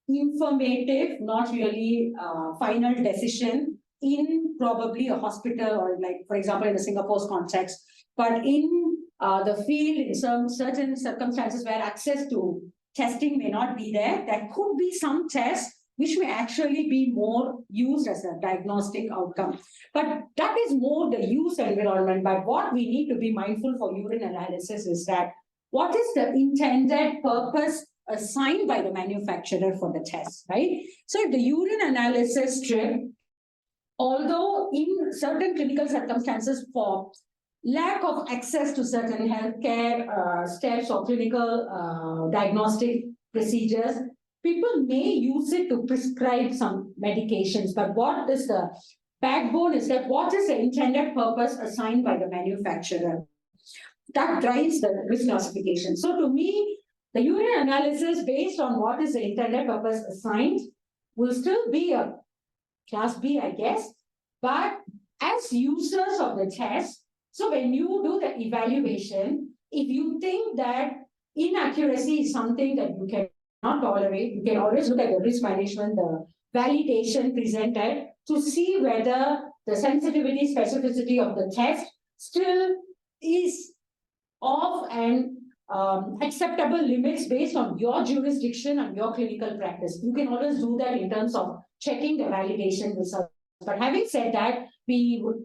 informative, not really final decision in probably a hospital or like, for example, in the Singapore's context, but in the field, in some certain circumstances where access to testing may not be there, there could be some tests which may actually be more used as a diagnostic outcome. But that is more the use environment. But what we need to be mindful for urine analysis is that what is the intended purpose assigned by the manufacturer for the test, right? So if the urine analysis strip, although in certain clinical circumstances for lack of access to certain healthcare steps or clinical diagnostic procedures, people may use it to prescribe some medications. But what is the backbone is that what is the intended purpose assigned by the manufacturer? That drives the risk classification. So to me, the urine analysis based on what is the intended purpose assigned will still be a class B, I guess. But as users of the test, so when you do the evaluation, if you think that inaccuracy is something that you cannot tolerate, you can always look at the risk management, the validation presented to see whether the sensitivity, specificity of the test still is of an acceptable limits based on your jurisdiction and your clinical practice. You can always do that in terms of checking the validation results. But having said that, we would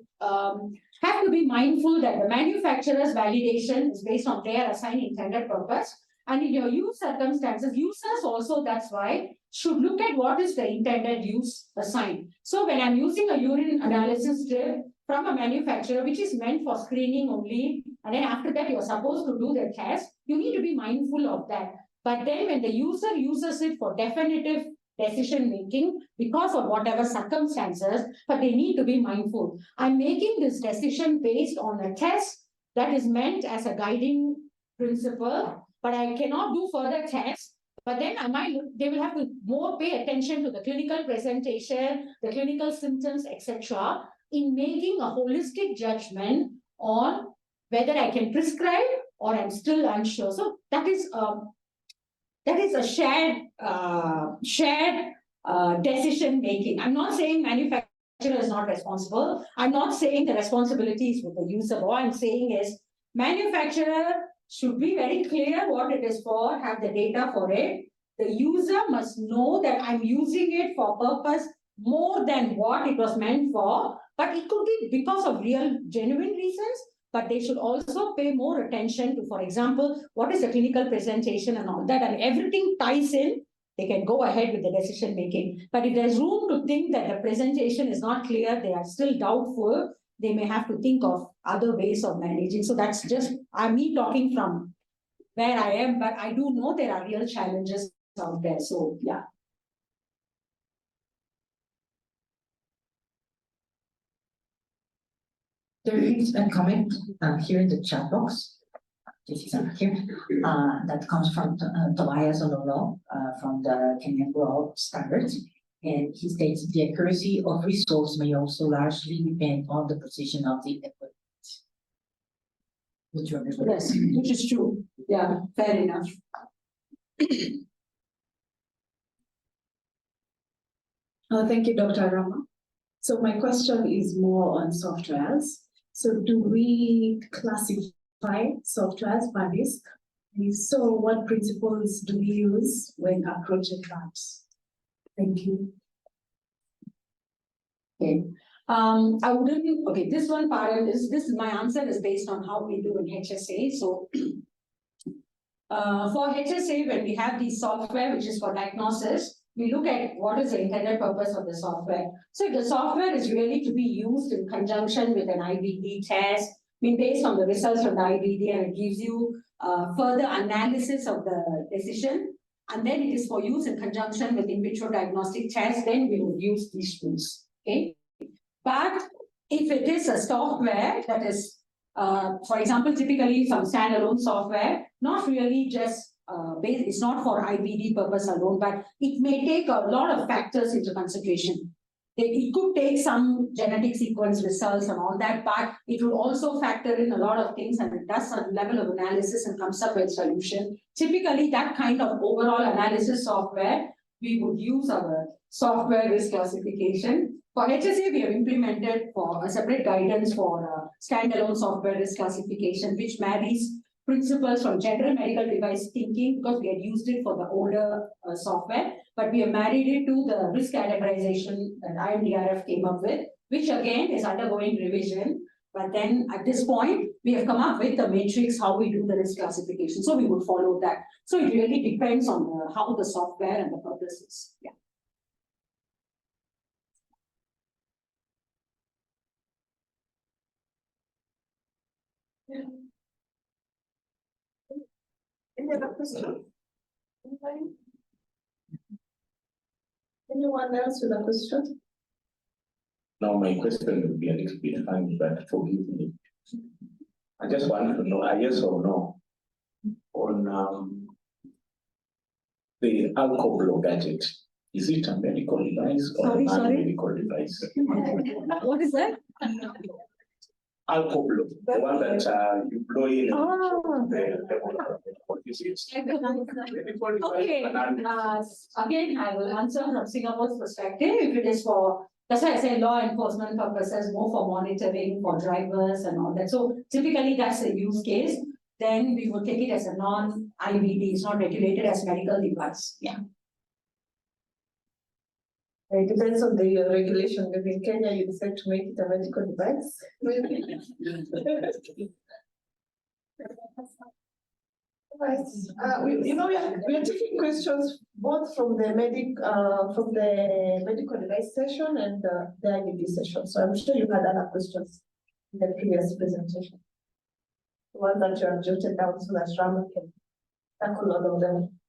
have to be mindful that the manufacturer's validation is based on their assigned intended purpose. And in your use circumstances, users also, that's why, should look at what is the intended use assigned. So when I'm using a urine analysis strip from a manufacturer, which is meant for screening only, and then after that, you're supposed to do the test, you need to be mindful of that. But then when the user uses it for definitive decision-making because of whatever circumstances, but they need to be mindful. I'm making this decision based on a test that is meant as a guiding principle, but I cannot do further tests. But then they will have to more pay attention to the clinical presentation, the clinical symptoms, etc., in making a holistic judgment on whether I can prescribe or I'm still unsure. So that is a shared decision making. I'm not saying manufacturer is not responsible. I'm not saying the responsibility is with the user. What I'm saying is manufacturer should be very clear what it is for, have the data for it. The user must know that I'm using it for purpose more than what it was meant for, but it could be because of real, genuine reasons. But they should also pay more attention to, for example, what is the clinical presentation and all that, and everything ties in, they can go ahead with the decision making. But if there's room to think that the presentation is not clear, they are still doubtful, they may have to think of other ways of managing. So that's just me talking from where I am, but I do know there are real challenges out there. So yeah. There is a comment here in the chat box. This is here. That comes from Tobias Ololo from the Kenyan World Standards. And he states the accuracy of results may also largely depend on the precision of the equipment. Yes, which is true. Yeah, fair enough. Thank you, Dr. Rama. So my question is more on softwares. So do we classify softwares by risk? And so what principles do we use when approaching that? Thank you. Okay. I wouldn't, okay, this one part is, my answer is based on how we do in HSA. So for HSA, when we have the software, which is for diagnosis, we look at what is the intended purpose of the software. So if the software is really to be used in conjunction with an IBD test, I mean, based on the results from the IBD, and it gives you further analysis of the decision, and then it is for use in conjunction with in vitro diagnostic tests, then we would use these tools, okay? But if it is a software that is, for example, typically some standalone software, not really just it's not for IBD purpose alone, but it may take a lot of factors into consideration. It could take some genetic sequence results and all that, but it would also factor in a lot of things, and it does a level of analysis and comes up with a solution. Typically, that kind of overall analysis software, we would use our software risk classification. For HSA, we have implemented for a separate guidance for standalone software risk classification, which marries principles from general medical device thinking, because we had used it for the older software, but we have married it to the risk categorization that IMDRF came up with, which again is undergoing revision. But then at this point, we have come up with the matrix, how we do the risk classification. So we would follow that. So it really depends on how the software and the purpose is. Yeah. Any other question? Anyone else with a question? Now, my question will be a little bit funny, but forgive me. I just want to know a yes or no on the alcohol gadget. Is it a medical device or a non-medical device? What is that? Alcohol, the one that you blow in. Okay, again, I will answer from Singapore's perspective. If it is for, that's why I say law enforcement purposes, more for monitoring for drivers and all that. So typically that's a use case. Then we would take it as a non-IVD, it's not regulated as medical device. Yeah. It depends on the regulation. Maybe in Kenya, you decide to make it a medical device. Right. We are taking questions both from the medical device session and the IBD session. So I'm sure you had other questions in the previous presentation. The ones that you have jotted down so that Rama can tackle all of them.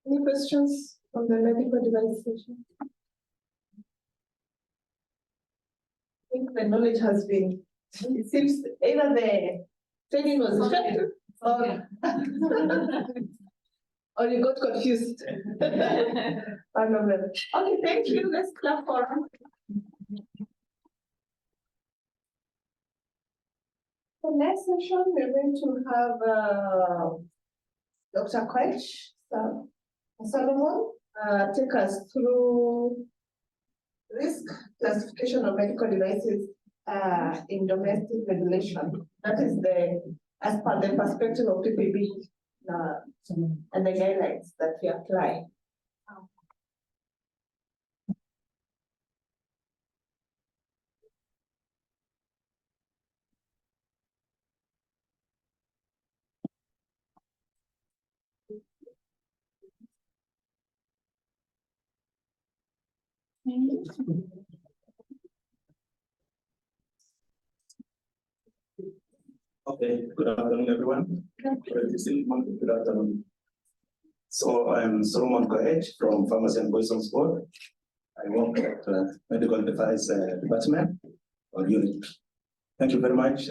Any questions on the medical device session? I think the knowledge has been, it seems either the training was effective or, or you got confused. One of them. Okay, thank you. Let's clap for her. The next session, we're going to have Dr. Quetch Solomon take us through risk classification of medical devices in domestic regulation. That is as per the perspective of PPB and the guidelines that we apply. Okay, good afternoon, everyone. Good afternoon. So I'm Solomon Koech from Pharmacy and Poisons Board. I work at Medical Device Department or Unit. Thank you very much,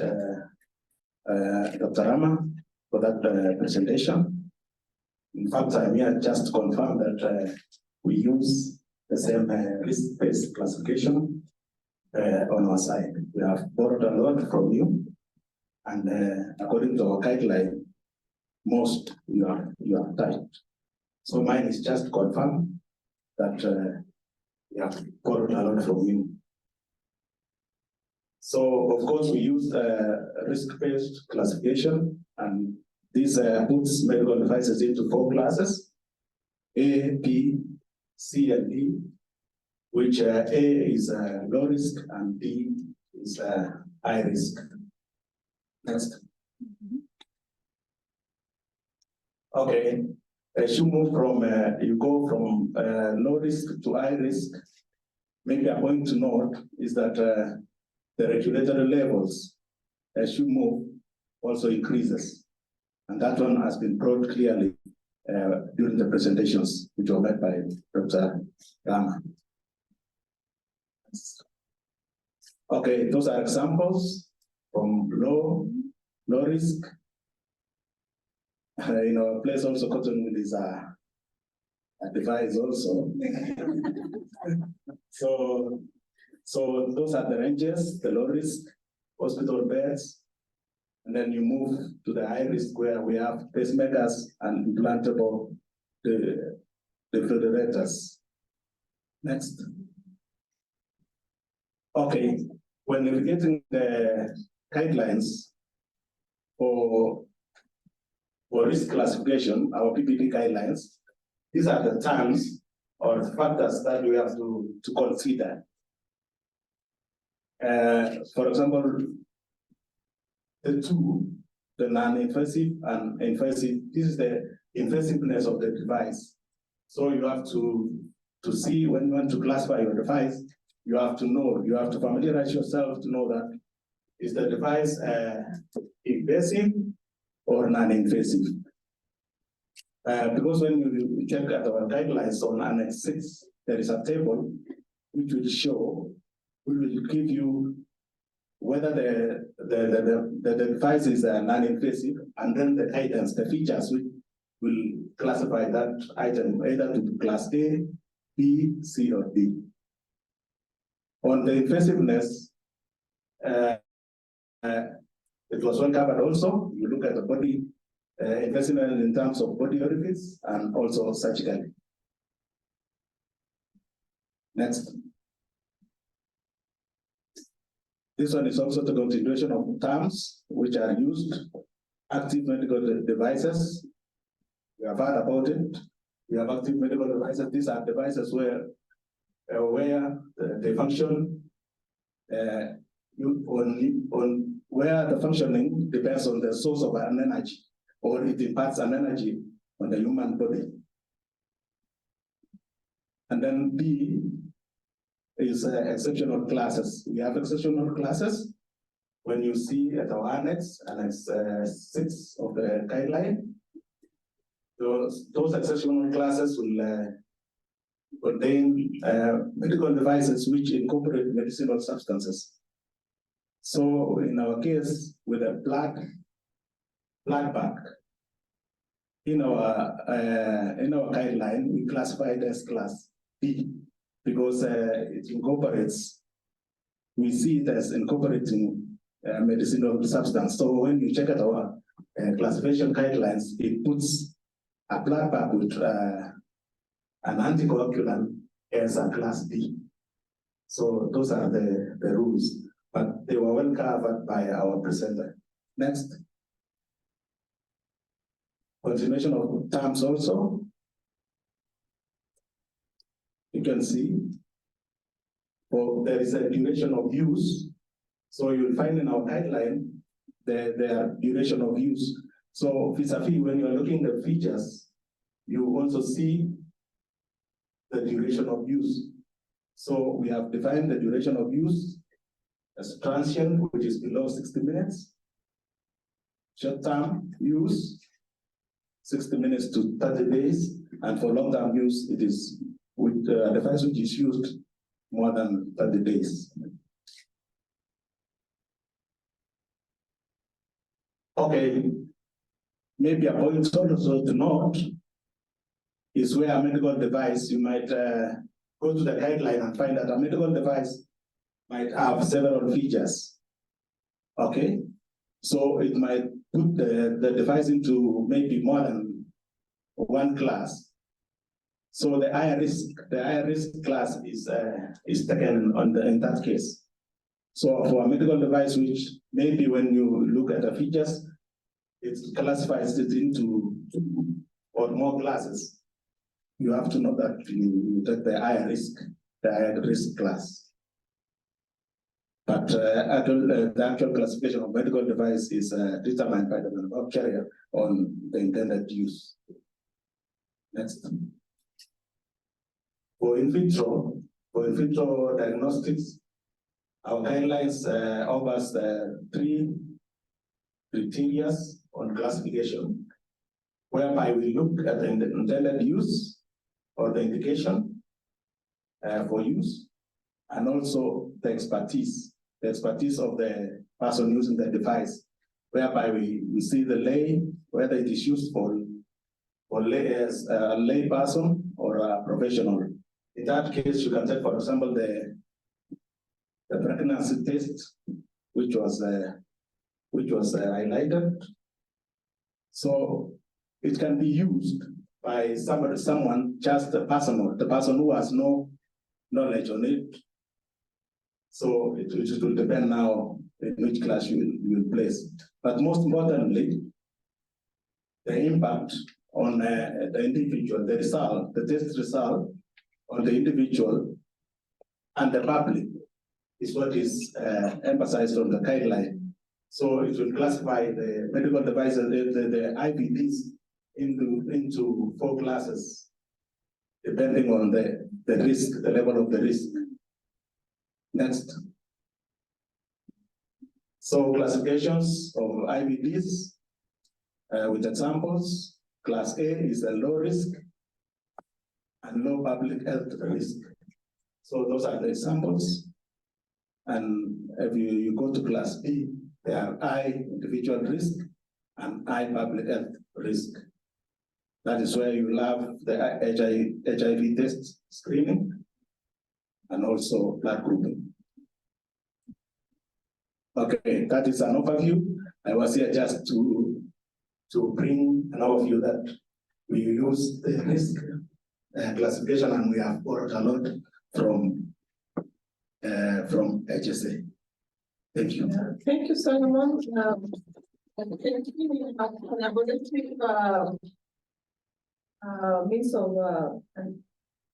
Dr. Rama, for that presentation. In fact, I'm here just to confirm that we use the same risk-based classification on our side. We have borrowed a lot from you. And according to our guideline, most you are tight. So mine is just confirm that we have borrowed a lot from you. So of course we used risk-based classification, and this puts medical devices into 4 classes: A, B, C, and D, which A is low risk and D is high risk. Next. Okay, as you move from, you go from low risk to high risk, maybe a point to note is that the regulatory levels as you move also increases. And that one has been brought clearly during the presentations which were made by Dr. Gama. Okay, those are examples from low risk. In our place also, cotton wool is a device also. So those are the ranges, the low risk, hospital beds, and then you move to the high risk where we have pacemakers and implantable defibrillators. Next. Okay, when we're getting the guidelines for risk classification, our PPD guidelines, these are the terms or factors that we have to consider. For example, the non-invasive and invasive, this is the invasiveness of the device. So you have to see when you want to classify your device, you have to know, you have to familiarize yourself to know that is the device invasive or non-invasive. Because when you check at our guidelines on Annex 6, there is a table which will show, which will give you whether the device is non-invasive, and then the items, the features which will classify that item either to class A, B, C, or D. On the invasiveness, it was well covered also. You look at the body invasiveness in terms of body orifice and also surgically. Next. This one is also the continuation of terms which are used. Active medical devices. We have heard about it. We have active medical devices. These are devices where the function where the functioning depends on the source of an energy, or it imparts an energy on the human body. And then B is exceptional classes. We have exceptional classes. When you see at our Annex 6 of the guideline, those exceptional classes will contain medical devices which incorporate medicinal substances. So in our case, with a blood bank, in our guideline, we classify it as class B because it incorporates, we see it as incorporating medicinal substance. So when you check at our classification guidelines, it puts a blood bank with an anticoagulant as a class B. So those are the rules, but they were well covered by our presenter. Next. Continuation of terms also. You can see, there is a duration of use. So you'll find in our guideline, there are duration of use. So vis-a-vis, when you're looking at the features, you also see the duration of use. So we have defined the duration of use as transient, which is below 60 minutes. Short-term use, 60 minutes to 30 days. And for long-term use, it is with a device which is used more than 30 days. Okay, maybe a point also to note is where a medical device, you might go to the guideline and find that a medical device might have several features. Okay, so it might put the device into maybe more than one class. So the higher risk class is taken in that case. So for a medical device, which maybe when you look at the features, it classifies it into 2 or more classes. You have to know that you take the higher risk class. But the actual classification of medical device is determined by the manufacturer on the intended use. Next. For in vitro diagnostics, our guidelines offers 3 criteria on classification, whereby we look at the intended use or the indication for use, and also the expertise of the person using the device, whereby we see the whether it is used for as a lay person or a professional. In that case, you can take, for example, the pregnancy test, which was highlighted. So it can be used by someone, just the person who has no knowledge on it. So it will depend now in which class you will place. But most importantly, the impact on the individual, the test result on the individual and the public is what is emphasized on the guideline. So it will classify the medical devices, the IVDs into 4 classes, depending on the risk, the level of the risk. Next. So classifications of IVDs with examples. Class A is a low risk and low public health risk. So those are the examples. And if you go to class B, they are high individual risk and high public health risk. That is where you have the HIV test screening and also blood grouping. Okay, that is an overview. I was here just to bring an overview that we use the risk classification, and we have borrowed a lot from HSA. Thank you. Thank you, Solomon. Collaborative means of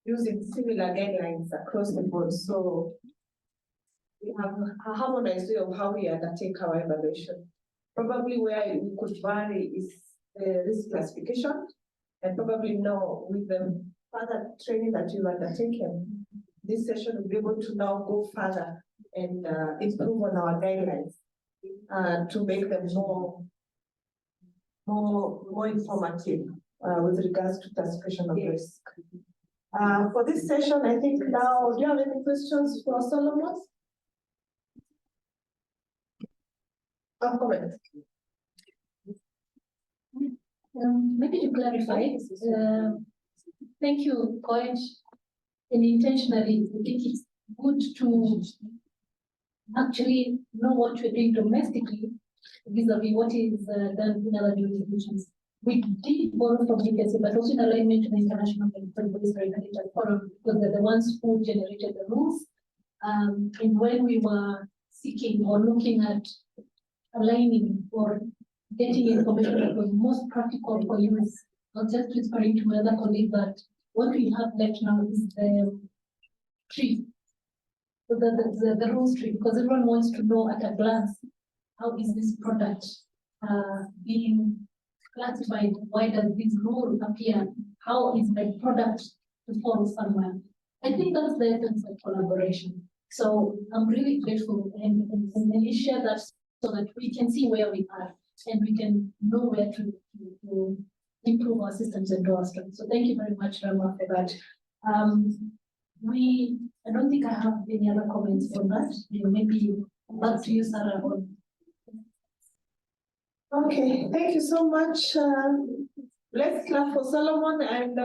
using similar guidelines across the board. So we have a harmonized way of how we undertake our evaluation. Probably where we could vary is the risk classification, and probably know with the further training that you've undertaken, this session will be able to now go further and improve on our guidelines to make them more informative with regards to classification of risk. For this session, I think now, do you have any questions for Solomon? Comment. Maybe to clarify, thank you, Coach. And intentionally, I think it's good to actually know what we're doing domestically vis-a-vis what is done in other jurisdictions. We did borrow from HSA, but also in alignment to the International Regulatory Forum, because they're the ones who generated the rules. And when we were seeking or looking at aligning or getting information that was most practical for use, I was just whispering to my other colleague that what we have left now is the tree, the rules tree, because everyone wants to know at a glance, how is this product being classified? Why does this rule appear? How is my product to fall somewhere? I think that's the essence of collaboration. So I'm really grateful, and you share that so that we can see where we are and we can know where to improve our systems and do our strengths. So thank you very much, Rama, for that. I don't think I have any other comments on that. Maybe back to you, Sarah. Okay, thank you so much. Let's clap for Solomon and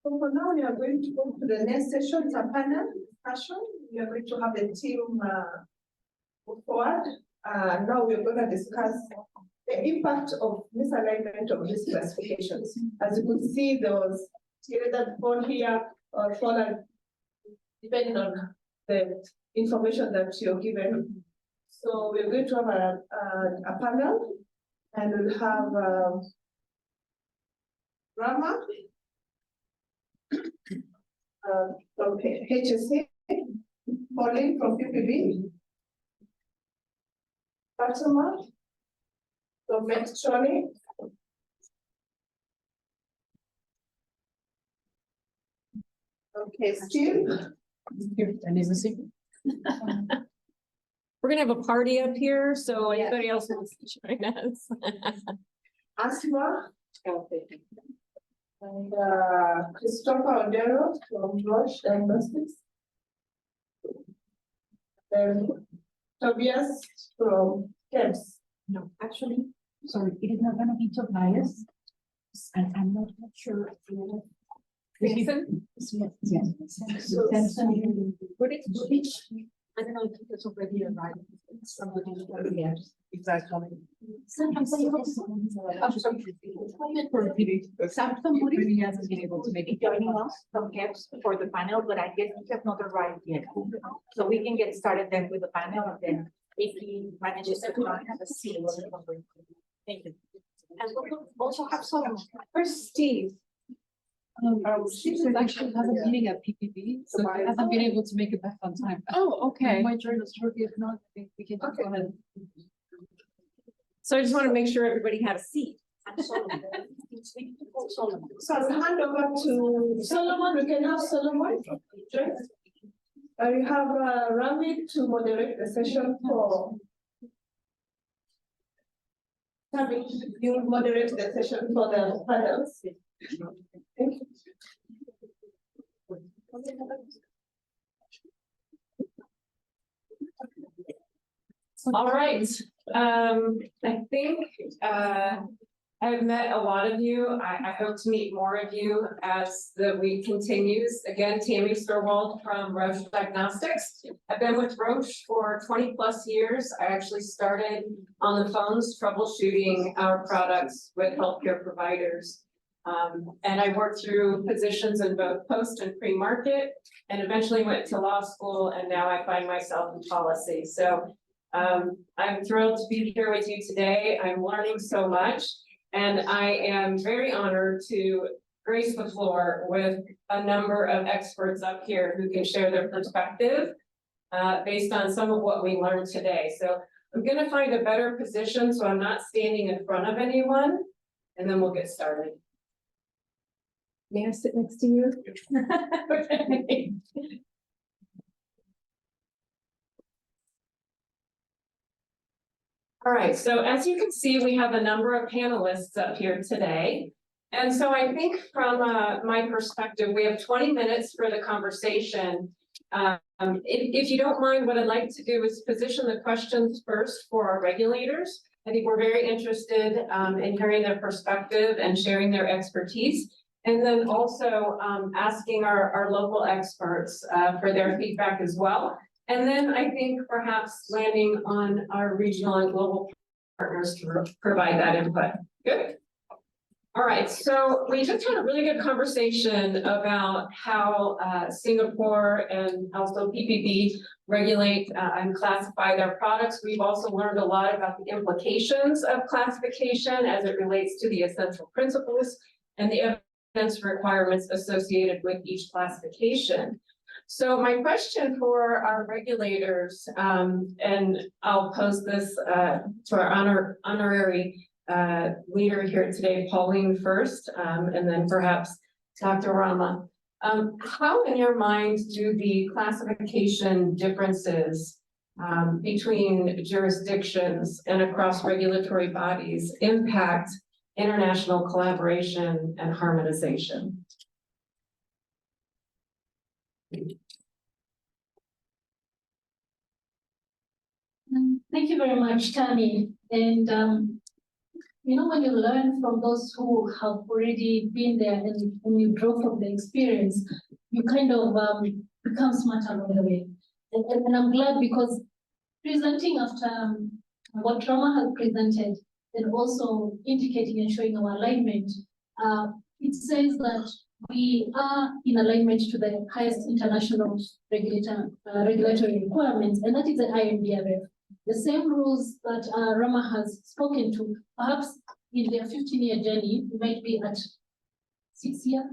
so for now, we are going to go to the next session, it's a panel discussion. we are going to have a team move forward. Now we're going to discuss the impact of misalignment of these classifications. As you could see, there was either fall here or fall depending on the information that you're given. So we're going to have a panel, and we'll have Rama from HSA, Pauline from PPB, Fatima from Metronic, okay, Steve. We're gonna have a party up here, so anybody else wants to join us. Asma. And Christopher Odero from Roche Diagnostics. Then Tobias from KEBS. No, actually, sorry, it is not gonna be Tobias. And I'm not sure. Jason? Yes. Samson. Would it, I don't know if it's already arrived. Somebody, yes, exactly. Sometimes I also. Somebody hasn't been able to make it joining us from CAPS for the panel, but I guess we have not arrived yet. So we can get started then with the panel, and then if he manages to have a seat. Thank you. And we'll also have some. Where's Steve? She actually has a meeting at PPB, so I haven't been able to make it back on time. Oh, okay. I might join us shortly, if not, I think we can just go ahead. So I just want to make sure everybody had a seat. So I'll hand over to Solomon. We can have Solomon. We have Rami to moderate the session for. Tabi, you will moderate the session for the panels. Thank you. All right, I think I've met a lot of you. I hope to meet more of you as the week continues. Again, Tammy Storwald from Roche Diagnostics. I've been with Roche for 20+ years. I actually started on the phones troubleshooting our products with healthcare providers. And I worked through positions in both post and pre-market, and eventually went to law school, and now I find myself in policy. So I'm thrilled to be here with you today. I'm learning so much, and I am very honored to grace the floor with a number of experts up here who can share their perspective based on some of what we learned today. So I'm going to find a better position so I'm not standing in front of anyone, and then we'll get started. May I sit next to you? Okay. All right, so as you can see, we have a number of panelists up here today. And so I think from my perspective, we have 20 minutes for the conversation. If you don't mind, what I'd like to do is position the questions first for our regulators. I think we're very interested in hearing their perspective and sharing their expertise. And then also asking our local experts for their feedback as well. And then I think perhaps landing on our regional and global partners to provide that input. Good. All right, so we just had a really good conversation about how Singapore and also PPB regulate and classify their products. We've also learned a lot about the implications of classification as it relates to the essential principles and the evidence requirements associated with each classification. So my question for our regulators, and I'll pose this to our honorary leader here today, Pauline first, and then perhaps Dr. Rama. How in your mind do the classification differences between jurisdictions and across regulatory bodies impact international collaboration and harmonization? Thank you very much, Tammy. And you know, when you learn from those who have already been there and when you draw from the experience, you kind of become smart along the way. And I'm glad because presenting after what Rama has presented and also indicating and showing our alignment, it says that we are in alignment to the highest international regulatory requirements, and that is the IMDRF. The same rules that Rama has spoken to, perhaps in their 15-year journey, we might be at 6 years,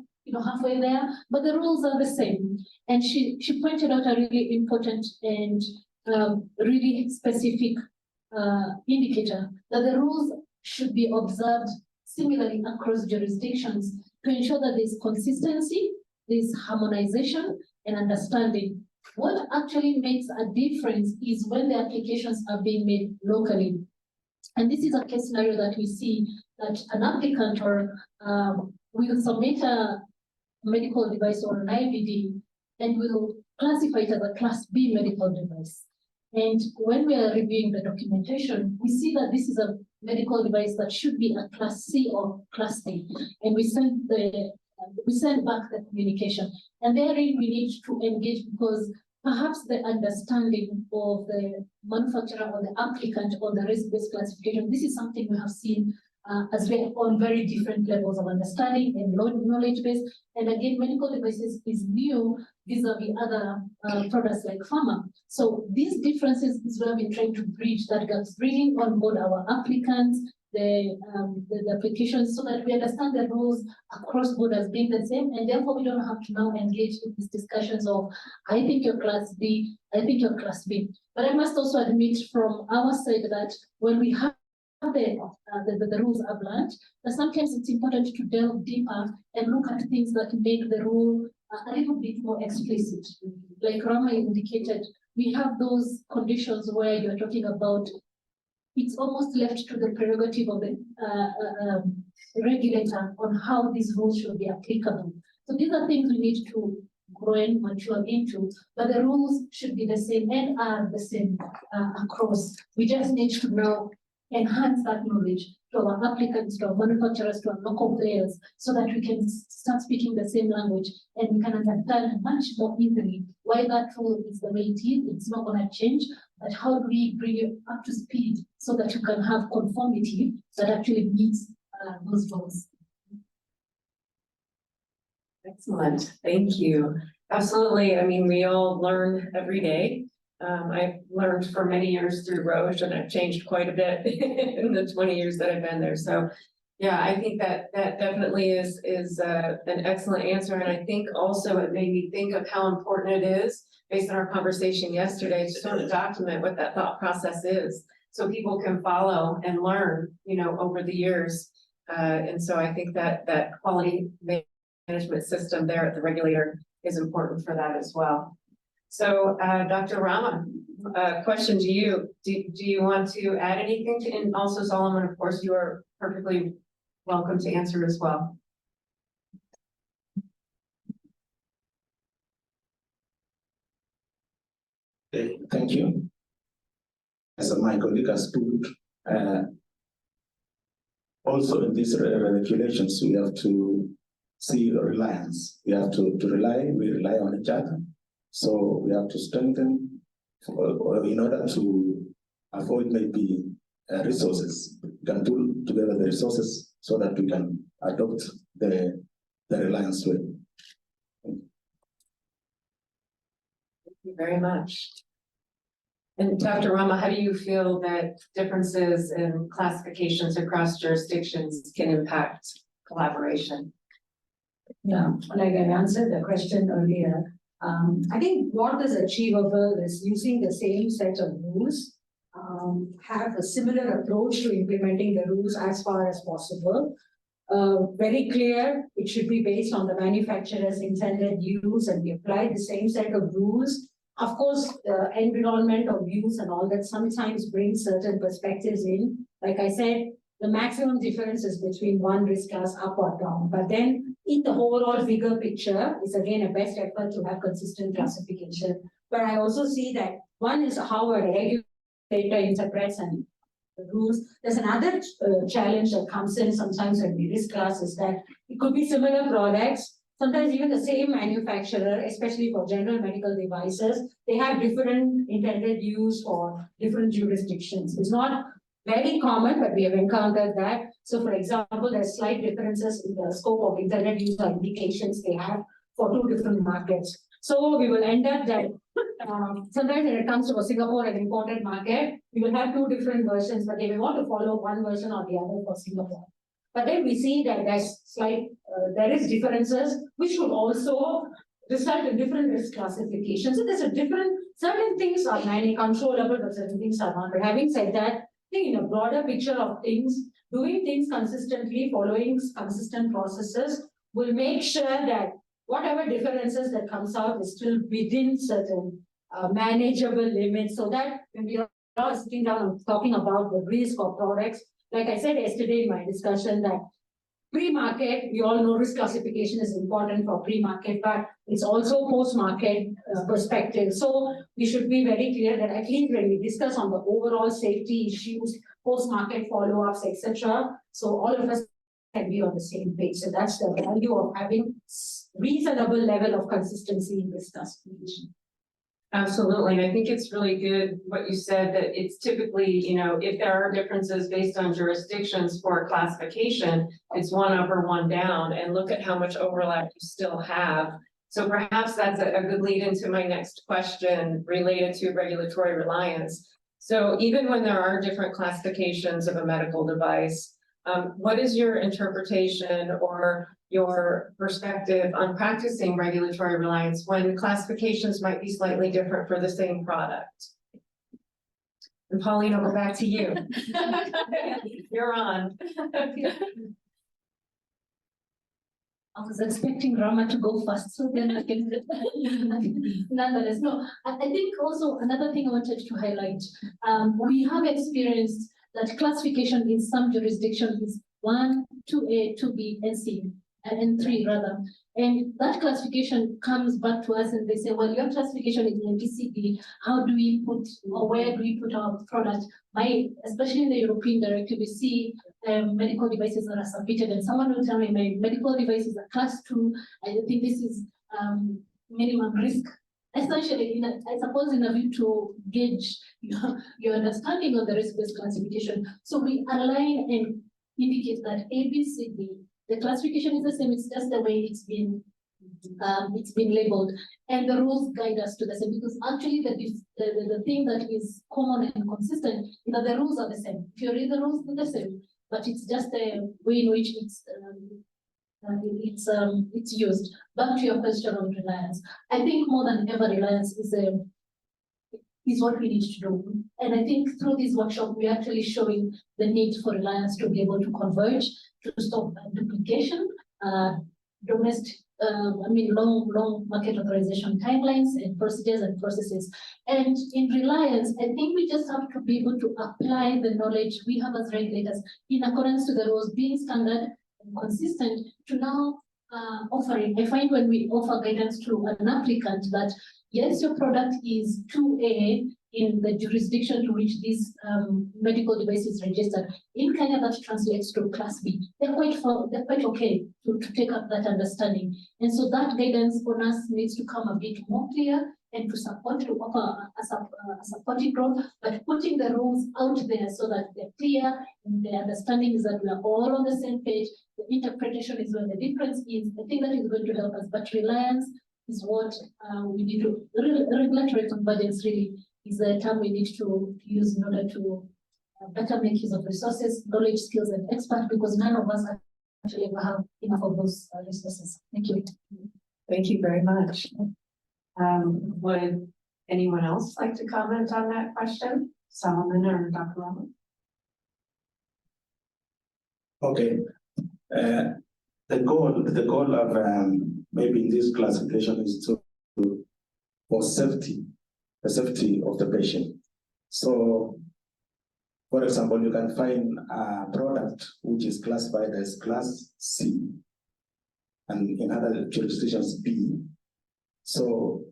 halfway there, but the rules are the same. And she pointed out a really important and really specific indicator that the rules should be observed similarly across jurisdictions to ensure that there's consistency, there's harmonization and understanding. What actually makes a difference is when the applications are being made locally. And this is a case scenario that we see that an applicant or will submit a medical device or an IVD and will classify it as a Class B medical device. And when we are reviewing the documentation, we see that this is a medical device that should be a Class C or Class A. And we send back the communication. And therein we need to engage because perhaps the understanding of the manufacturer or the applicant on the risk-based classification, this is something we have seen as well on very different levels of understanding and knowledge base. And again, medical devices is new vis-a-vis other products like pharma. So these differences is where we're trying to bridge that gap, bringing on board our applicants, the applications, so that we understand the rules across borders being the same, and therefore we don't have to now engage in these discussions of, I think you're Class B, I think you're Class B. But I must also admit from our side that when we have the rules are blunt, but sometimes it's important to delve deeper and look at things that make the rule a little bit more explicit. Like Rama indicated, we have those conditions where you're talking about it's almost left to the prerogative of the regulator on how these rules should be applicable. So these are things we need to grow and mature into, but the rules should be the same and are the same across. We just need to now enhance that knowledge to our applicants, to our manufacturers, to our local players, so that we can start speaking the same language and we can understand much more easily why that rule is the way it is. It's not going to change, but how do we bring it up to speed so that you can have conformity that actually meets those goals. Excellent, thank you. Absolutely, I mean, we all learn every day. I've learned for many years through Roche, and I've changed quite a bit in the 20 years that I've been there. So yeah, I think that definitely is an excellent answer. And I think also it made me think of how important it is, based on our conversation yesterday, to sort of document what that thought process is, so people can follow and learn, over the years. And so I think that quality management system there at the regulator is important for that as well. So, Dr. Rama, question to you. Do you want to add anything to, and also Solomon, of course, you are perfectly welcome to answer as well. Okay, thank you. As my colleague has put, also in these regulations, we have to see the reliance. We have to rely on each other. So we have to strengthen in order to avoid maybe resources. We can pull together the resources so that we can adopt the reliance way. Thank you very much. And Dr. Rama, how do you feel that differences in classifications across jurisdictions can impact collaboration? Yeah, like I answered the question earlier. I think what is achievable is using the same set of rules, have a similar approach to implementing the rules as far as possible. Very clear, it should be based on the manufacturer's intended use, and we apply the same set of rules. Of course, the environment of use and all that sometimes brings certain perspectives in. Like I said, the maximum difference is between one risk class up or down. But then in the overall bigger picture, it's again a best effort to have consistent classification. But I also see that one is how a regulator interprets and the rules. There's another challenge that comes in sometimes when we risk class is that it could be similar products, sometimes even the same manufacturer, especially for general medical devices, they have different intended use for different jurisdictions. It's not very common, but we have encountered that. So for example, there's slight differences in the scope of intended use or indications they have for two different markets. So we will end up that sometimes when it comes to a Singapore and imported market, we will have two different versions, but they may want to follow one version or the other for Singapore. But then we see that there's slight, there is differences, which would also result in different risk classifications. So there's a different, certain things are controllable, but certain things are not. But having said that, I think in a broader picture of things, doing things consistently, following consistent processes will make sure that whatever differences that comes out is still within certain manageable limits, so that when we are sitting down and talking about the risk of products, like I said yesterday in my discussion, that pre-market, we all know risk classification is important for pre-market, but it's also post-market perspective. So we should be very clear that at least when we discuss on the overall safety issues, post-market follow-ups, etc., so all of us can be on the same page. So that's the value of having reasonable level of consistency in this classification. Absolutely, and I think it's really good what you said, that it's typically, you know, if there are differences based on jurisdictions for classification, it's one up or one down, and look at how much overlap you still have. So perhaps that's a good lead into my next question related to regulatory reliance. So even when there are different classifications of a medical device, what is your interpretation or your perspective on practicing regulatory reliance when classifications might be slightly different for the same product? And Pauline, I'll go back to you. You're on. I was expecting Rama to go first, so then I can. Nonetheless, no. I think also another thing I wanted to highlight. We have experienced that classification in some jurisdictions is 1, 2A, 2B, and C, and 3 rather. And that classification comes back to us and they say, well, your classification is in PCB. How do we put, or where do we put our product? Especially in the European directive, we see medical devices that are submitted, and someone will tell me my medical device is a class 2. I think this is minimum risk. Essentially, I suppose in a view to gauge your understanding of the risk-based classification. So we align and indicate that A, B, C, D, the classification is the same, it's just the way it's been labeled, and the rules guide us to the same, because actually the thing that is common and consistent is that the rules are the same. If you read the rules, they're the same, but it's just the way in which it's used. Back to your question on reliance, I think more than ever reliance is what we need to do. And I think through this workshop, we're actually showing the need for reliance to be able to converge, to stop duplication, long market authorization timelines and procedures and processes. And in reliance, I think we just have to be able to apply the knowledge we have as regulators in accordance to the rules, being standard and consistent, to now offering. I find when we offer guidance to an applicant that yes, your product is 2A in the jurisdiction to which this medical device is registered. In Kenya, that translates to class B. They're quite okay to take up that understanding. And so that guidance on us needs to come a bit more clear and to offer a supporting role, but putting the rules out there so that they're clear and the understanding is that we are all on the same page. The interpretation is where the difference is. I think that is going to help us, but reliance is what we need to, regulatory convergence really is the term we need to use in order to better make use of resources, knowledge, skills, and experts, because none of us actually have enough of those resources. Thank you. Thank you very much. Would anyone else like to comment on that question? Solomon or Dr. Rama? Okay. The goal of maybe this classification is for safety, the safety of the patient. So, for example, you can find a product which is classified as class C, and in other jurisdictions B. So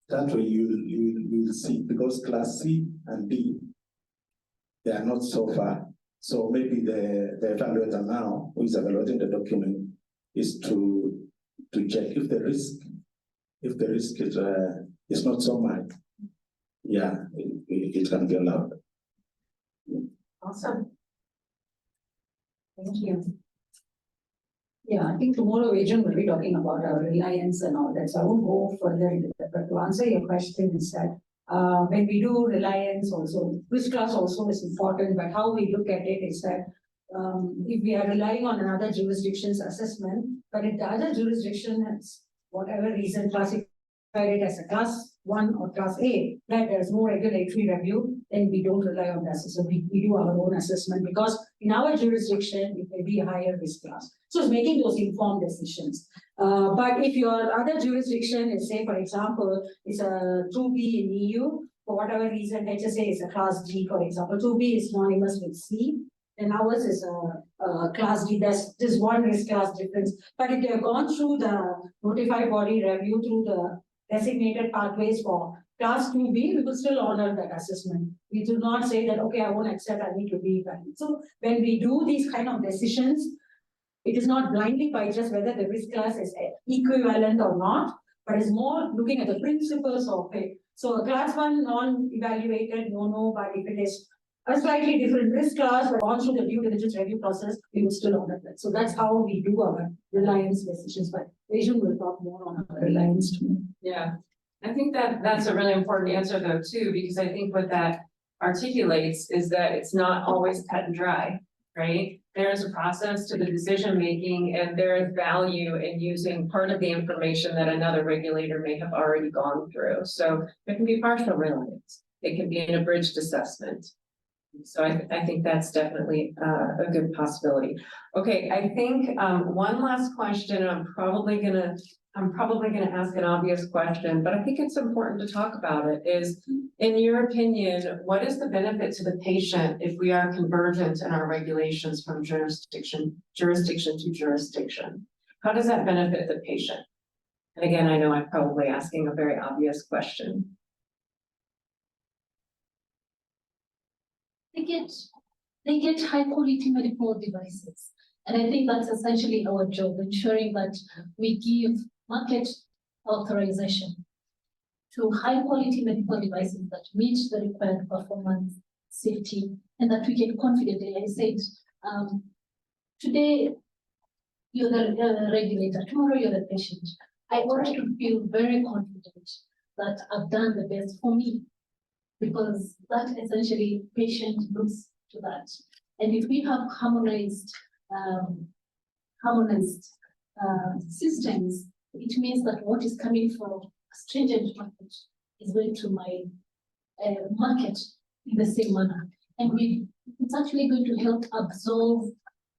that way you will see, because class C and D, they are not so far. So maybe the evaluator now, who is evaluating the document, is to to check if the risk is not so much. Yeah, it can be allowed. Awesome. Thank you. Yeah, I think tomorrow agent will be talking about our reliance and all that, so I won't go further into that, but to answer your question is that when we do reliance also, risk class also is important, but how we look at it is that if we are relying on another jurisdiction's assessment, but if the other jurisdiction has whatever reason classified it as a class 1 or class A, that there's no regulatory review, then we don't rely on that. So we do our own assessment because in our jurisdiction, it may be a higher risk class. So it's making those informed decisions. But if your other jurisdiction is, say, for example, it's a 2B in EU, for whatever reason, HSA is a class D, for example, 2B is synonymous with C, and ours is a class D. There's one risk class difference. But if they have gone through the notified body review through the designated pathways for class 2B, we will still honor that assessment. We do not say that, okay, I won't accept, I need to be valid. So when we do these kind of decisions, it is not blindly by just whether the risk class is equivalent or not, but it's more looking at the principles of it. So a class 1 non-evaluated, no, but if it is a slightly different risk class, but gone through the due diligence review process, we will still honor that. So that's how we do our reliance decisions, but Asian will talk more on our reliance too. Yeah, I think that that's a really important answer though too, because I think what that articulates is that it's not always cut and dry, right? There is a process to the decision making and there is value in using part of the information that another regulator may have already gone through. So there can be partial reliance. It can be an abridged assessment. So I think that's definitely a good possibility. Okay, I think one last question. I'm probably gonna ask an obvious question, but I think it's important to talk about it. Is, in your opinion, what is the benefit to the patient if we are convergent in our regulations from jurisdiction to jurisdiction? How does that benefit the patient? And again, I know I'm probably asking a very obvious question. They get high quality medical devices. And I think that's essentially our job, ensuring that we give market authorization to high quality medical devices that meet the required performance, safety, and that we can confidently, I said, today you're the regulator, tomorrow you're the patient. I want to feel very confident that I've done the best for me, because that essentially patient looks to that. And if we have harmonized systems, it means that what is coming from a stringent market is going to my market in the same manner. And it's actually going to help absolve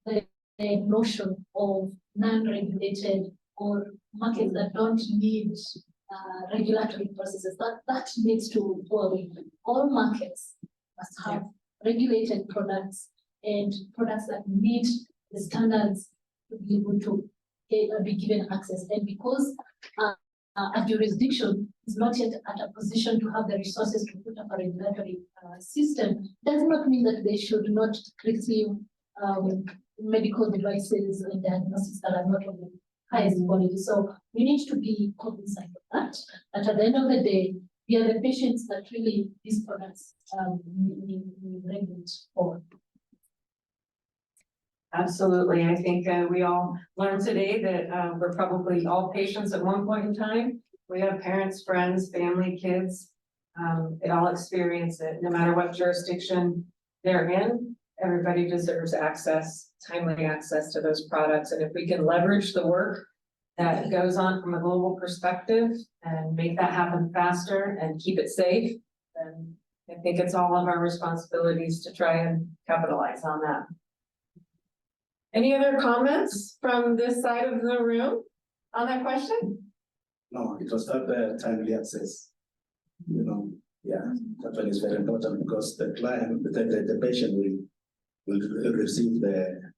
the notion of non-regulated or markets that don't need regulatory processes. That needs to go away. All markets must have regulated products and products that meet the standards to be able to be given access. And because a jurisdiction is not yet at a position to have the resources to put up a regulatory system, does not mean that they should not receive medical devices and diagnosis that are not of the highest quality. So we need to be cognizant of that. And at the end of the day, we are the patients that really these products we regulate for. Absolutely. I think we all learned today that we're probably all patients at one point in time. We have parents, friends, family, kids. They all experience it, no matter what jurisdiction they're in. Everybody deserves access, timely access to those products. And if we can leverage the work that goes on from a global perspective and make that happen faster and keep it safe, then I think it's all of our responsibilities to try and capitalize on that. Any other comments from this side of the room on that question? No, it was that timely access. You know, yeah, that one is very important because the client, the patient will receive the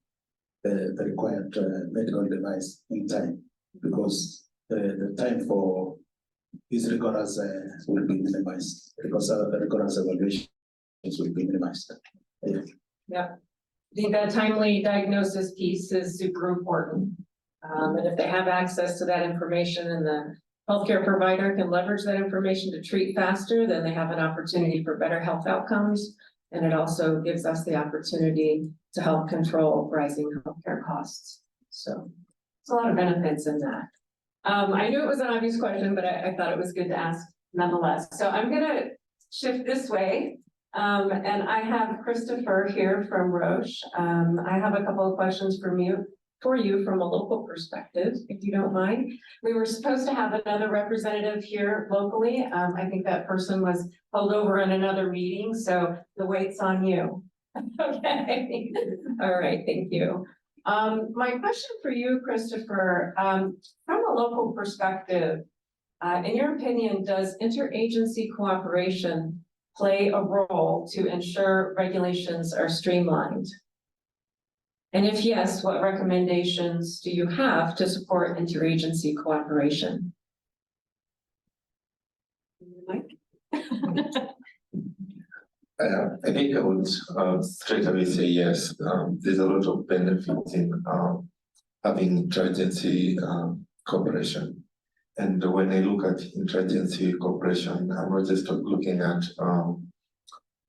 required medical device in time, because the time for these rigorous will be minimized, because the rigorous evaluations will be minimized. Yeah. I think that timely diagnosis piece is super important. And if they have access to that information and the healthcare provider can leverage that information to treat faster, then they have an opportunity for better health outcomes. And it also gives us the opportunity to help control rising healthcare costs. So there's a lot of benefits in that. I knew it was an obvious question, but I thought it was good to ask nonetheless. So I'm gonna shift this way. And I have Christopher here from Roche. I have a couple of questions for you from a local perspective, if you don't mind. We were supposed to have another representative here locally. I think that person was pulled over in another meeting, so the weight's on you. Okay, all right, thank you. My question for you, Christopher, from a local perspective, in your opinion, does interagency cooperation play a role to ensure regulations are streamlined? And if yes, what recommendations do you have to support interagency cooperation? I think I would straight away say yes. There's a lot of benefits in having interagency cooperation. And when I look at interagency cooperation, I'm not just looking at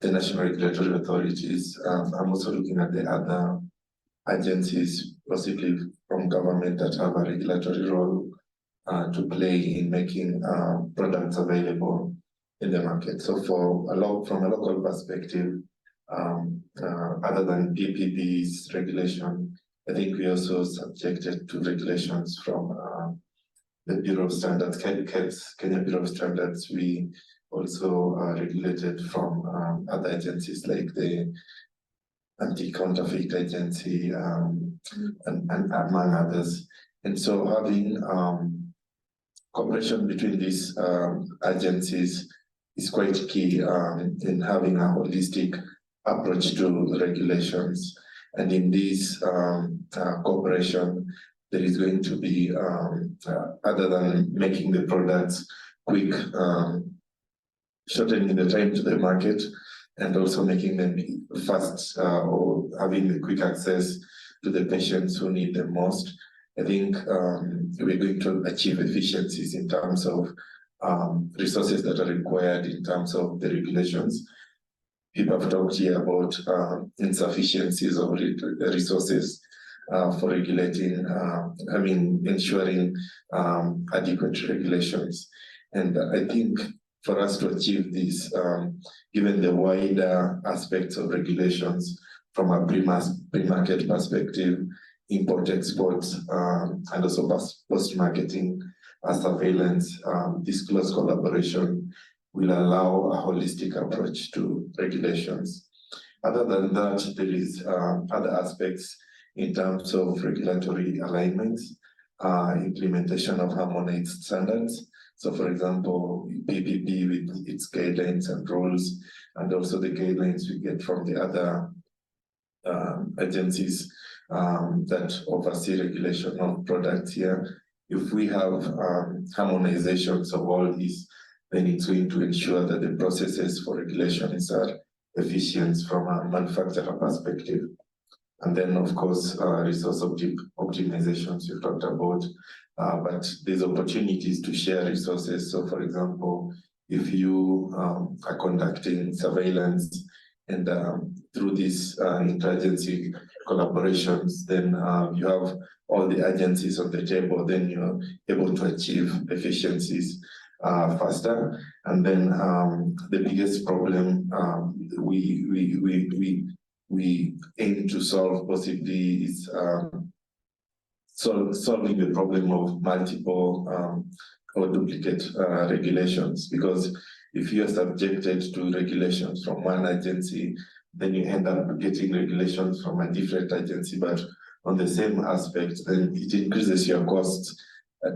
the national regulatory authorities. I'm also looking at the other agencies, possibly from government, that have a regulatory role to play in making products available in the market. So from a local perspective, other than PPP's regulation, I think we also subjected to regulations from the Bureau of Standards, Kenya Bureau of Standards. We also are regulated from other agencies like the Anti-Counterfeit Agency and among others. And so having cooperation between these agencies is quite key in having a holistic approach to regulations. And in this cooperation, there is going to be, other than making the products quick, shortening the time to the market, and also making them fast or having the quick access to the patients who need them most. I think we're going to achieve efficiencies in terms of resources that are required in terms of the regulations. People have talked here about insufficiencies of resources for regulating, ensuring adequate regulations. And I think for us to achieve this, given the wider aspects of regulations from a pre-market perspective, import, exports, and also post-marketing surveillance, this close collaboration will allow a holistic approach to regulations. Other than that, there is other aspects in terms of regulatory alignment, implementation of harmonized standards. So for example, PPP with its guidelines and rules, and also the guidelines we get from the other agencies that oversee regulation of products here. If we have harmonizations of all these, then it's going to ensure that the processes for regulations are efficient from a manufacturer perspective. And then, of course, resource optimizations we've talked about, but there's opportunities to share resources. So, for example, if you are conducting surveillance and through these interagency collaborations, then you have all the agencies on the table, then you're able to achieve efficiencies faster. And then the biggest problem we aim to solve possibly is solving the problem of multiple or duplicate regulations, because if you are subjected to regulations from one agency, then you end up getting regulations from a different agency, but on the same aspect, then it increases your costs.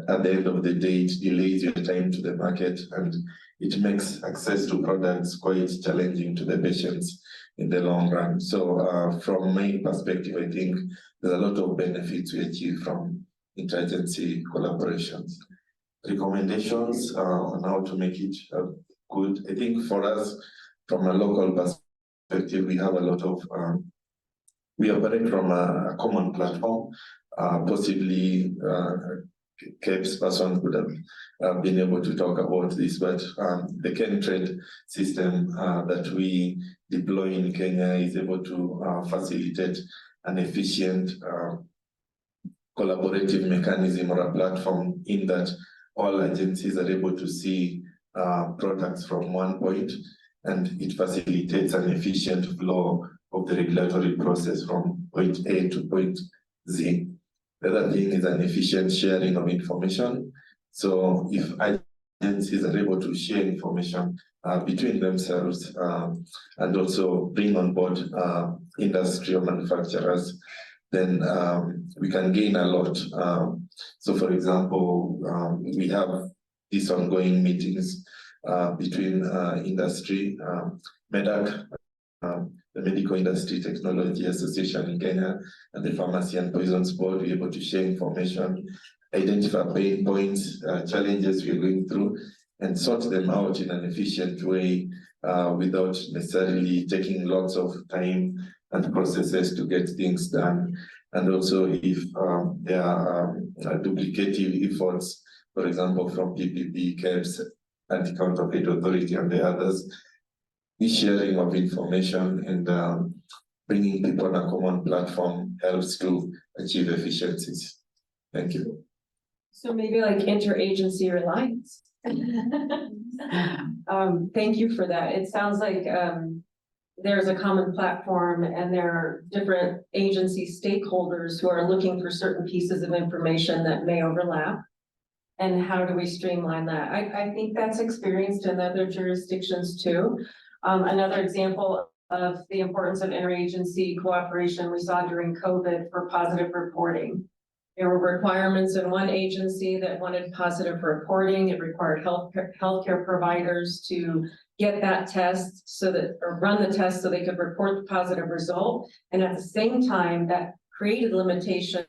At the end of the day, it delays your time to the market, and it makes access to products quite challenging to the patients in the long run. So from my perspective, I think there's a lot of benefits we achieve from interagency collaborations. Recommendations on how to make it good. I think for us, from a local perspective, we have a lot of, we operate from a common platform. possibly KEBS person could have been able to talk about this, but the Trade system that we deploy in Kenya is able to facilitate an efficient collaborative mechanism or a platform in that all agencies are able to see products from one point, and it facilitates an efficient flow of the regulatory process from point A to point Z. The other thing is an efficient sharing of information. So if agencies are able to share information between themselves and also bring on board industrial manufacturers, then we can gain a lot. So for example, we have these ongoing meetings between industry, MEDAC, the Medical Industry Technology Association in Kenya, and the Pharmacy and Poisons Board. We're able to share information, identify pain points, challenges we're going through, and sort them out in an efficient way without necessarily taking lots of time and processes to get things done. And also if there are duplicative efforts, for example, from PPP, KEBS, Anti-Counterfeit Authority, and the others, the sharing of information and bringing people on a common platform helps to achieve efficiencies. Thank you. So maybe like interagency reliance. Thank you for that. It sounds like there's a common platform and there are different agency stakeholders who are looking for certain pieces of information that may overlap. And how do we streamline that? I think that's experienced in other jurisdictions too. Another example of the importance of interagency cooperation we saw during COVID for positive reporting. There were requirements in one agency that wanted positive reporting. It required healthcare providers to get that test or run the test so they could report the positive result. And at the same time, that created limitations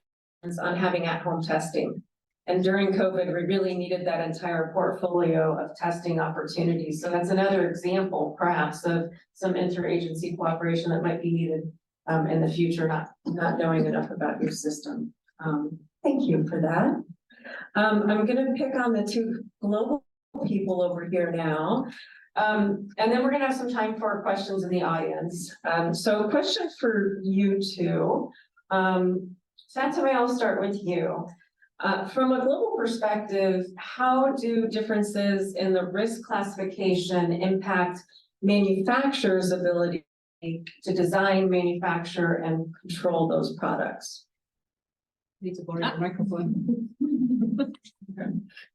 on having at-home testing. And during COVID, we really needed that entire portfolio of testing opportunities. So that's another example, perhaps, of some interagency cooperation that might be needed in the future, not knowing enough about your system. Thank you for that. I'm going to pick on the two global people over here now. And then we're going to have some time for questions in the audience. So a question for you two. Santome, I'll start with you. From a global perspective, how do differences in the risk classification impact manufacturers' ability to design, manufacture, and control those products? Need to borrow the microphone.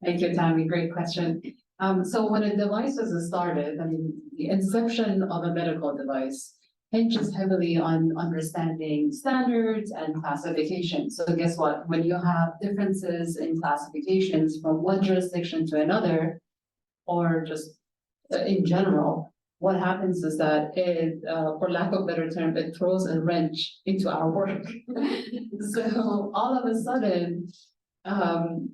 Thank you, Tammy. Great question. So when a device was started, I mean, the inception of a medical device hinges heavily on understanding standards and classifications. So guess what? When you have differences in classifications from one jurisdiction to another, or just in general, what happens is that it, for lack of a better term, it throws a wrench into our work. So all of a sudden,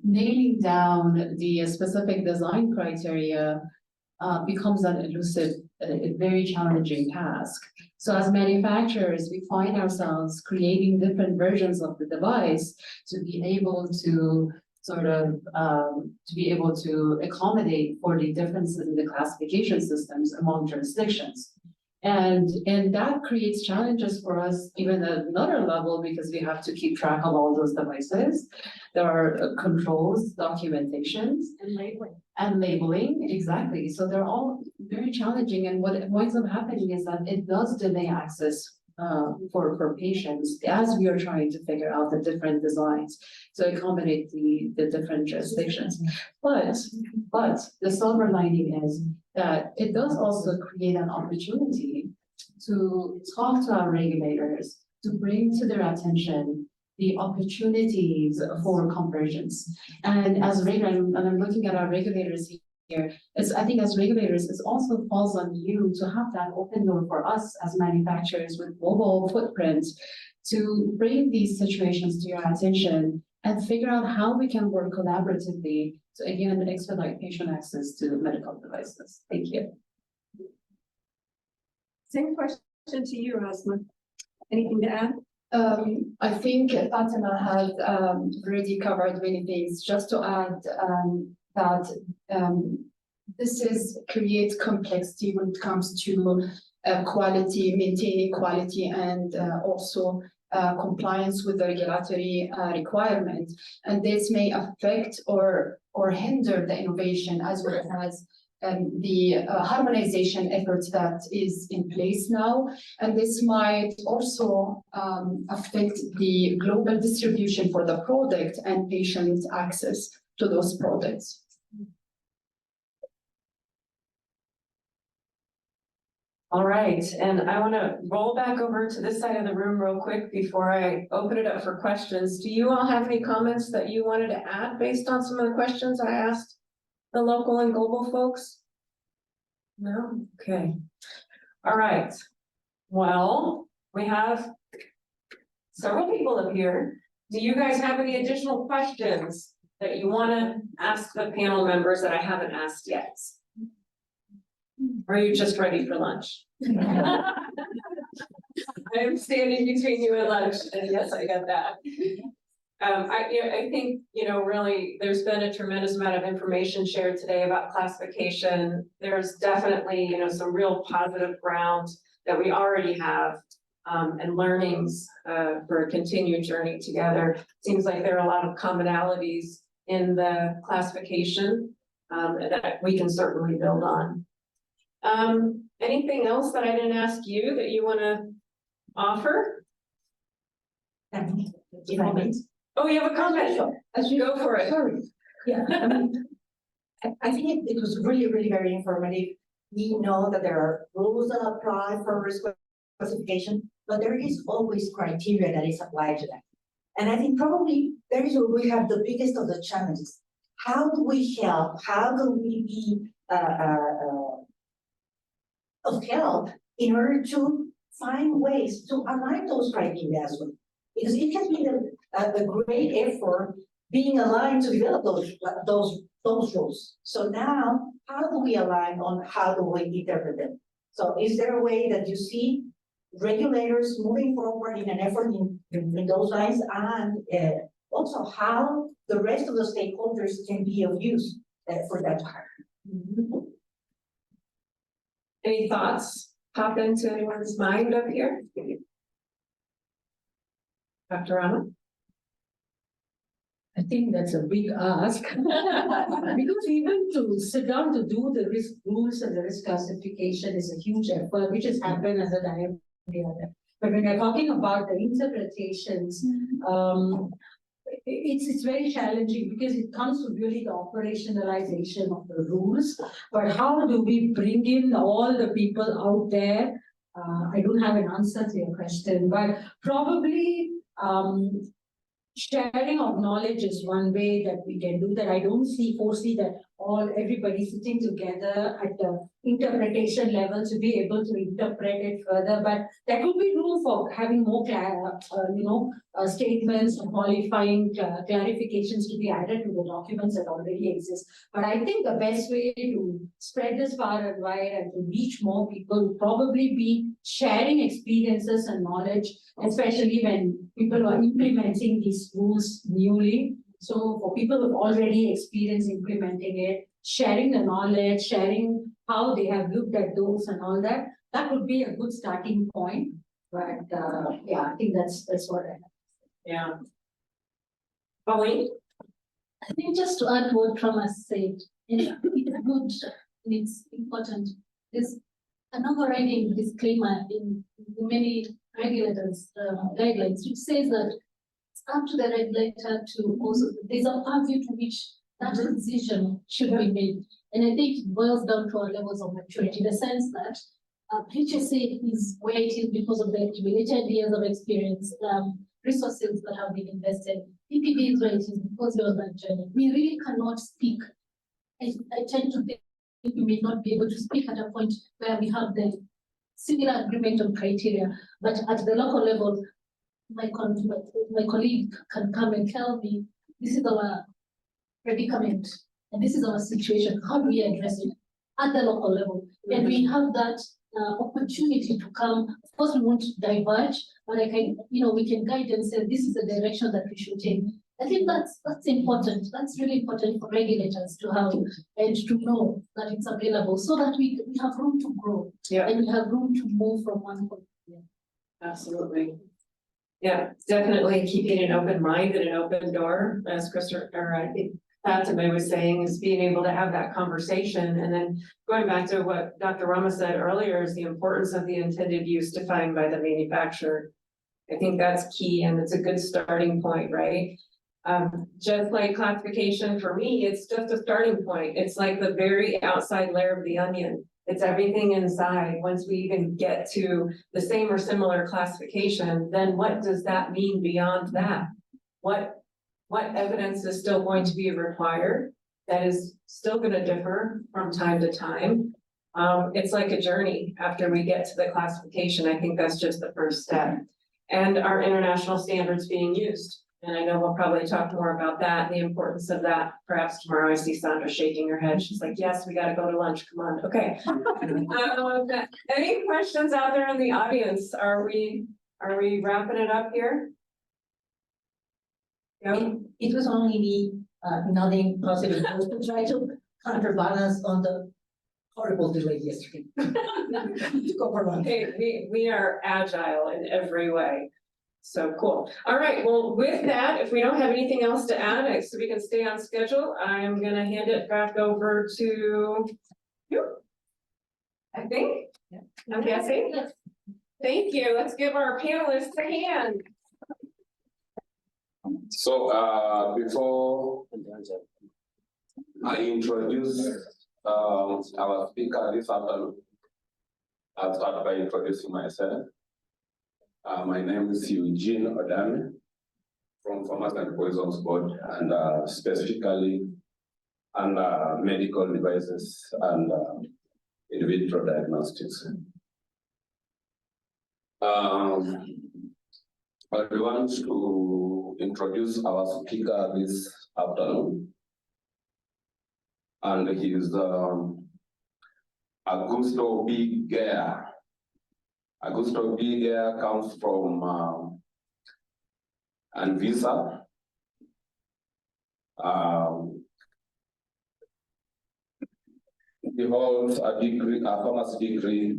nailing down the specific design criteria becomes an elusive, a very challenging task. So as manufacturers, we find ourselves creating different versions of the device to be able to accommodate for the differences in the classification systems among jurisdictions. And that creates challenges for us even at another level, because we have to keep track of all those devices. There are controls, documentations. And labeling, exactly. So they're all very challenging. And what winds up happening is that it does delay access for patients as we are trying to figure out the different designs to accommodate the different jurisdictions. But the silver lining is that it does also create an opportunity to talk to our regulators, to bring to their attention the opportunities for convergence. And as regulators, and I'm looking at our regulators here, I think as regulators, it also falls on you to have that open door for us as manufacturers with global footprints to bring these situations to your attention and figure out how we can work collaboratively to, again, expedite patient access to medical devices. Thank you. Same question to you, Asma. Anything to add? I think Fatima has already covered many things. Just to add that this creates complexity when it comes to quality, maintaining quality, and also compliance with the regulatory requirement. And this may affect or hinder the innovation as well as the harmonization efforts that is in place now. And this might also affect the global distribution for the product and patient access to those products. All right, and I want to roll back over to this side of the room real quick before I open it up for questions. Do you all have any comments that you wanted to add based on some of the questions I asked the local and global folks? No? Okay. All right. Well, we have several people up here. Do you guys have any additional questions that you want to ask the panel members that I haven't asked yet? Or are you just ready for lunch? I am standing between you and lunch, and yes, I get that. I think, really, there's been a tremendous amount of information shared today about classification. There's definitely, some real positive ground that we already have, and learnings for a continued journey together. Seems like there are a lot of commonalities in the classification that we can certainly build on. Anything else that I didn't ask you that you want to offer? Oh, you have a comment? Go for it. Sorry. Yeah, I think it was really, really very informative. We know that there are rules that apply for risk classification, but there is always criteria that is applied to that. And I think probably there is where we have the biggest of the challenges. How do we help? How do we be of help in order to find ways to align those criteria as well? Because it has been a great effort being aligned to develop those rules. So now, how do we align on how do we interpret them? So is there a way that you see regulators moving forward in an effort in those lines, and also how the rest of the stakeholders can be of use for that to happen? Any thoughts pop into anyone's mind up here? Dr. Rama? I think that's a big ask. Because even to sit down to do the risk rules and the risk classification is a huge effort, which has happened as a diameter. But when we're talking about the interpretations, it's very challenging because it comes to really the operationalization of the rules. But how do we bring in all the people out there? I don't have an answer to your question, but probably sharing of knowledge is one way that we can do that. I don't foresee that everybody sitting together at the interpretation level to be able to interpret it further, but there could be room for having more statements and qualifying clarifications to be added to the documents that already exist. But I think the best way to spread this far and wide and to reach more people would probably be sharing experiences and knowledge, especially when people are implementing these rules newly. So for people who have already experienced implementing it, sharing the knowledge, sharing how they have looked at those and all that, that would be a good starting point. But yeah, I think that's what I have. Yeah. Pauline? I think just to add what Rama said, it's good and it's important. There's an overriding disclaimer in many regulators' guidelines, which says that it's up to the regulator to also, there's a purview to which that decision should be made. And I think it boils down to our levels of maturity, in the sense that HSA is where it is because of the accumulated years of experience, resources that have been invested. PPP is where it is because of that journey. We really cannot speak. I tend to think we may not be able to speak at a point where we have the similar agreement on criteria, but at the local level, my colleague can come and tell me, this is our predicament, and this is our situation. How do we address it at the local level? And we have that opportunity to come. Of course, we won't diverge, but I can, we can guide and say this is the direction that we should take. I think that's important. That's really important for regulators to have and to know that it's available so that we have room to grow. Yeah. And we have room to move from one point to the other. Absolutely. Yeah, definitely keeping an open mind and an open door, as or I think Fatima was saying, is being able to have that conversation. And then going back to what Dr. Rama said earlier is the importance of the intended use defined by the manufacturer. I think that's key, and it's a good starting point, right? Just like classification for me, it's just a starting point. It's like the very outside layer of the onion. It's everything inside. Once we even get to the same or similar classification, then what does that mean beyond that? What evidence is still going to be required that is still going to differ from time to time? It's like a journey after we get to the classification. I think that's just the first step. And our international standards being used. And I know we'll probably talk more about that, and the importance of that, perhaps tomorrow. I see Sandra shaking her head. She's like, yes, we got to go to lunch. Come on. Okay. Any questions out there in the audience? Are we wrapping it up here? It was only me nothing positive to try to counterbalance on the horrible delay yesterday. Okay, we are agile in every way. So cool. All right, well, with that, if we don't have anything else to add, so we can stay on schedule, I'm gonna hand it back over to you. I think, I'm guessing. Thank you. Let's give our panelists a hand. So before I introduce our speaker this afternoon, I'll start by introducing myself. My name is Eugene Odame from Pharmacy and Poisons Board, and specifically on medical devices and in vitro diagnostics. I want to introduce our speaker this afternoon, and he is Augusto B. Guerra. Augusto B. Guerra comes from Anvisa. He holds a degree, a pharmacy degree,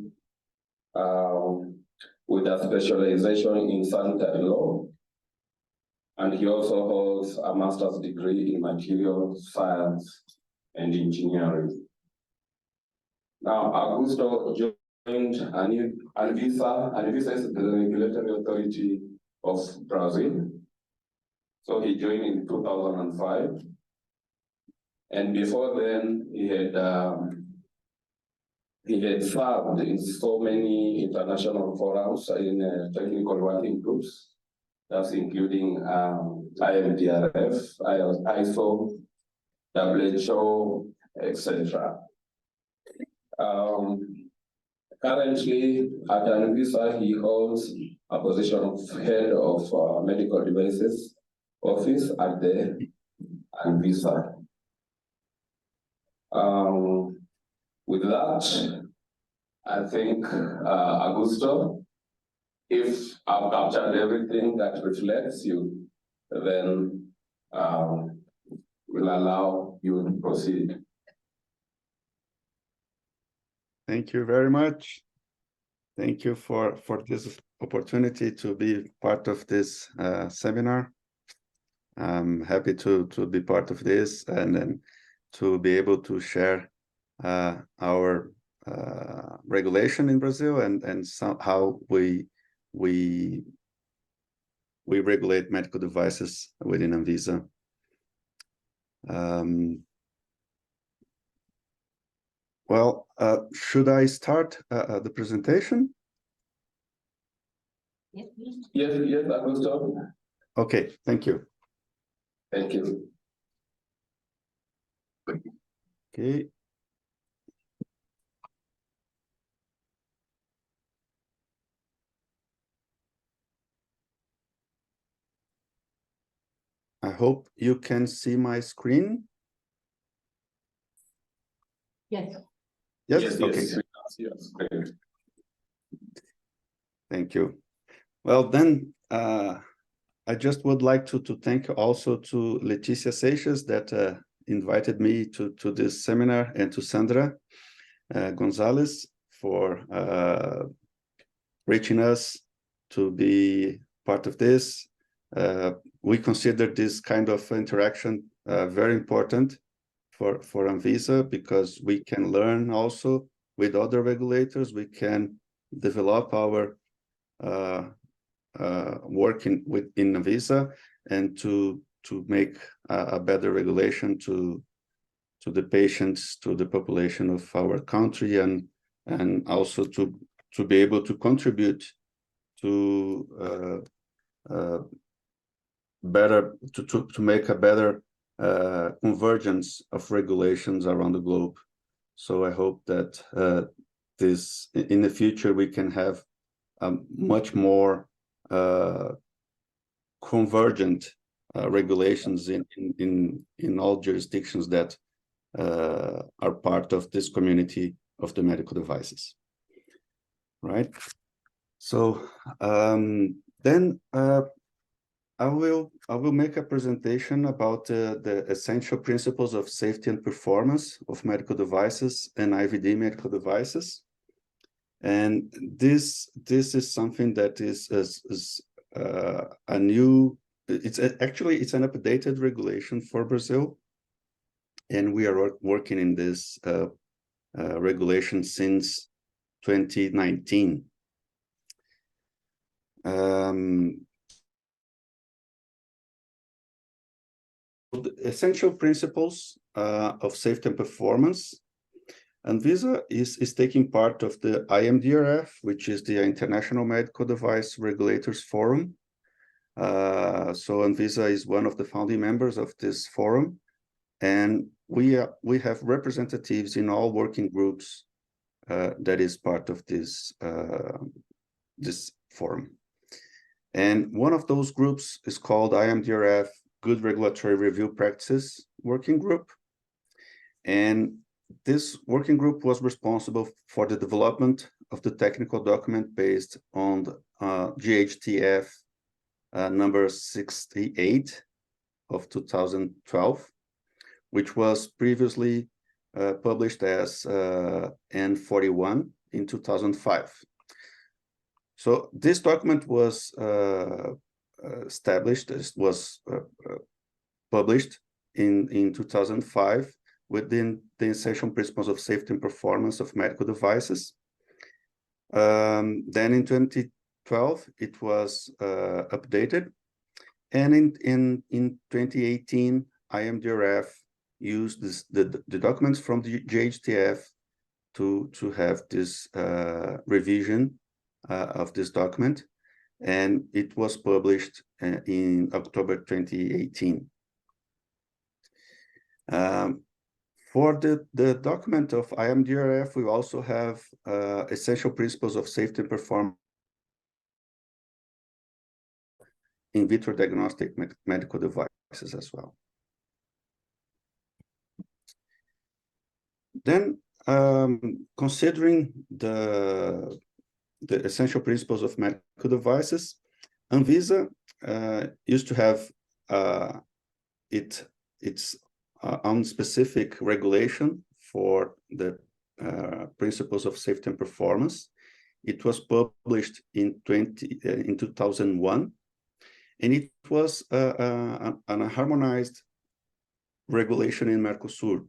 with a specialization in sanitary law. And he also holds a master's degree in material science and engineering. Now, Augusto joined Anvisa. Anvisa is the regulatory authority of Brazil. So he joined in 2005. And before then, he had served in so many international forums in technical working groups. That's including IMDRF, ISO, WHO, etc. Currently, at Anvisa, he holds a position of head of medical devices office at the Anvisa. With that, I think, Augusto, if I've captured everything that reflects you, then we'll allow you to proceed. Thank you very much. Thank you for this opportunity to be part of this seminar. I'm happy to be part of this and then to be able to share our regulation in Brazil and how we regulate medical devices within Anvisa. Well, should I start the presentation? Yes, Augusto. Okay, thank you. Thank you. Okay. I hope you can see my screen. Yes. Yes. Okay. Yes, great. Thank you. Well, then, I just would like to thank also to Leticia Seixas that invited me to this seminar, and to Sandra Gonzalez for reaching us to be part of this. We consider this kind of interaction very important for Anvisa, because we can learn also with other regulators. We can develop our working within Anvisa, and to make a better regulation to the patients, to the population of our country, and also to be able to contribute to make a better convergence of regulations around the globe. So I hope that this in the future we can have much more convergent regulations in all jurisdictions that are part of this community of the medical devices. Right. So then I will make a presentation about the essential principles of safety and performance of medical devices and IVD medical devices. And this is something that is a new. It's actually an updated regulation for Brazil, and we are working in this regulation since 2019. The essential principles of safety and performance. Anvisa is taking part of the IMDRF, which is the International Medical Device Regulators Forum. So Anvisa is one of the founding members of this forum, and we have representatives in all working groups that is part of this this forum. And one of those groups is called IMDRF Good Regulatory Review Practices Working Group. And this working group was responsible for the development of the technical document based on the, GHTF number 68 of 2012, which was previously published as N41 in 2005. So this document was published in 2005 within the essential principles of safety and performance of medical devices. Then in 2012, it was updated. And in 2018, IMDRF used the documents from the GHTF to have this revision of this document, and it was published in October 2018. For the document of IMDRF, we also have essential principles of safety and performance in vitro diagnostic medical devices as well. Then, considering the essential principles of medical devices, Anvisa used to have its own specific regulation for the principles of safety and performance. It was published in 2001, and it was a harmonized regulation in Mercosur.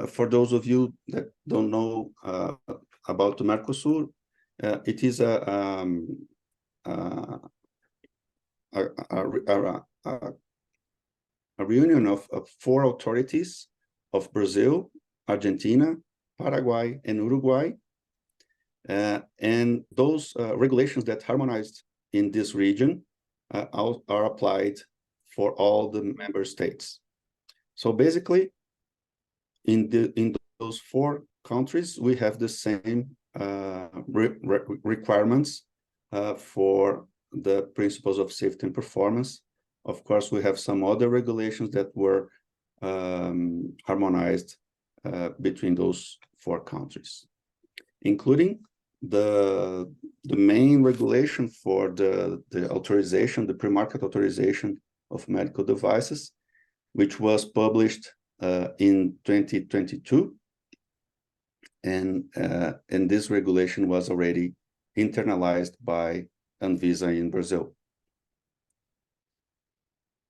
For those of you that don't know about the Mercosur, it is a reunion of 4 authorities of Brazil, Argentina, Paraguay, and Uruguay. And those regulations that harmonized in this region are applied for all the member states. So basically, in those 4 countries, we have the same requirements for the principles of safety and performance. Of course, we have some other regulations that were harmonized between those 4 countries, including the main regulation for the authorization, the pre-market authorization of medical devices, which was published in 2022. And this regulation was already internalized by Anvisa in Brazil.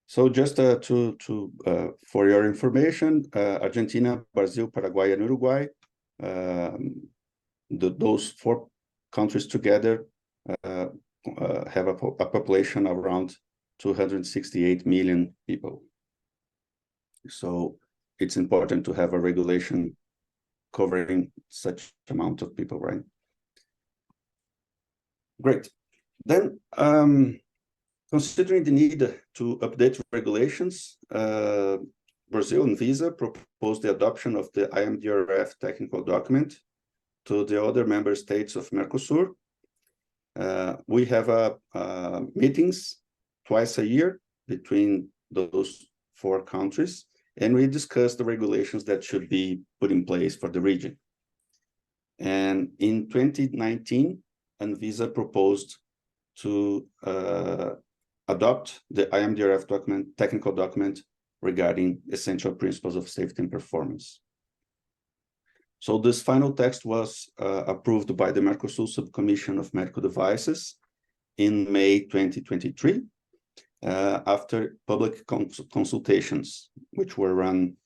So just for your information, Argentina, Brazil, Paraguay, and Uruguay, those 4 countries together have a population of around 268 million people. So it's important to have a regulation covering such amount of people, right? Great. Then, considering the need to update regulations, Brazil and Anvisa proposed the adoption of the IMDRF technical document to the other member states of Mercosur. We have meetings twice a year between those 4 countries, and we discuss the regulations that should be put in place for the region. And in 2019, Anvisa proposed to adopt the IMDRF document, technical document regarding essential principles of safety and performance. So this final text was approved by the Mercosur Subcommission of Medical Devices in May 2023, after public consultations, which were run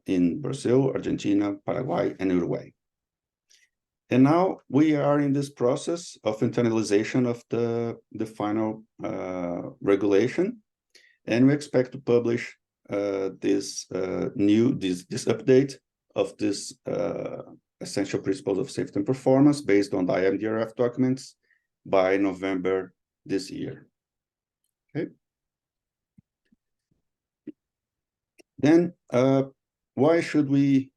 in Brazil, Argentina, Paraguay, and Uruguay. And now we are in this process of internalization of the final regulation, and we expect to publish this update of this essential principles of safety and performance based on the IMDRF documents by November this year. Okay. Then, why should we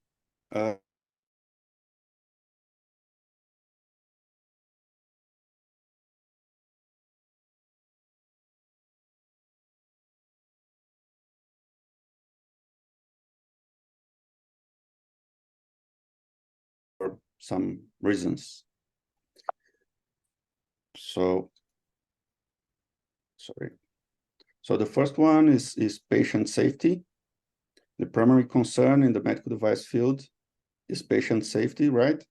for some reasons. So, sorry. So the first one is patient safety. The primary concern in the medical device field is patient safety, right?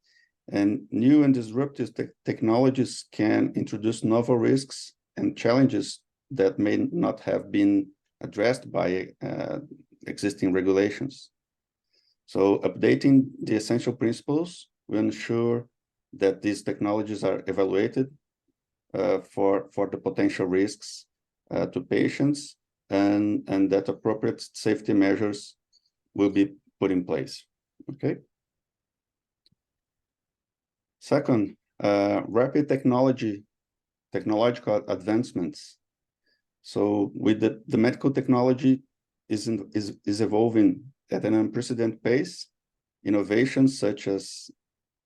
And new and disruptive technologies can introduce novel risks and challenges that may not have been addressed by existing regulations. So updating the essential principles will ensure that these technologies are evaluated for the potential risks to patients, and that appropriate safety measures will be put in place. Okay. Second, rapid technological advancements. So with the medical technology is evolving at an unprecedented pace. Innovations such as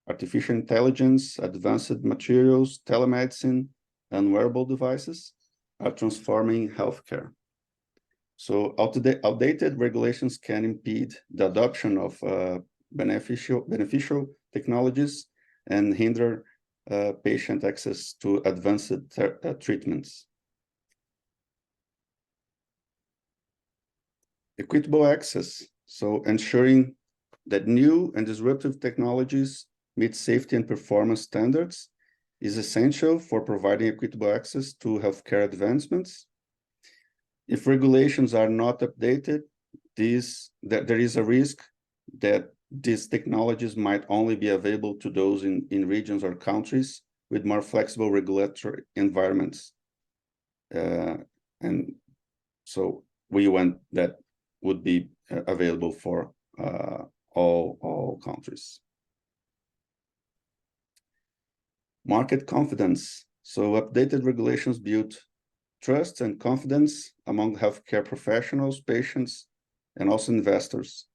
artificial intelligence, advanced materials, telemedicine, and wearable devices are transforming healthcare. So outdated regulations can impede the adoption of beneficial technologies and hinder patient access to advanced treatments. Equitable access, so ensuring that new and disruptive technologies meet safety and performance standards is essential for providing equitable access to healthcare advancements. If regulations are not updated, there is a risk that these technologies might only be available to those in regions or countries with more flexible regulatory environments. And so we want that would be available for all countries. Market confidence. So updated regulations build trust and confidence among healthcare professionals, patients, and also investors.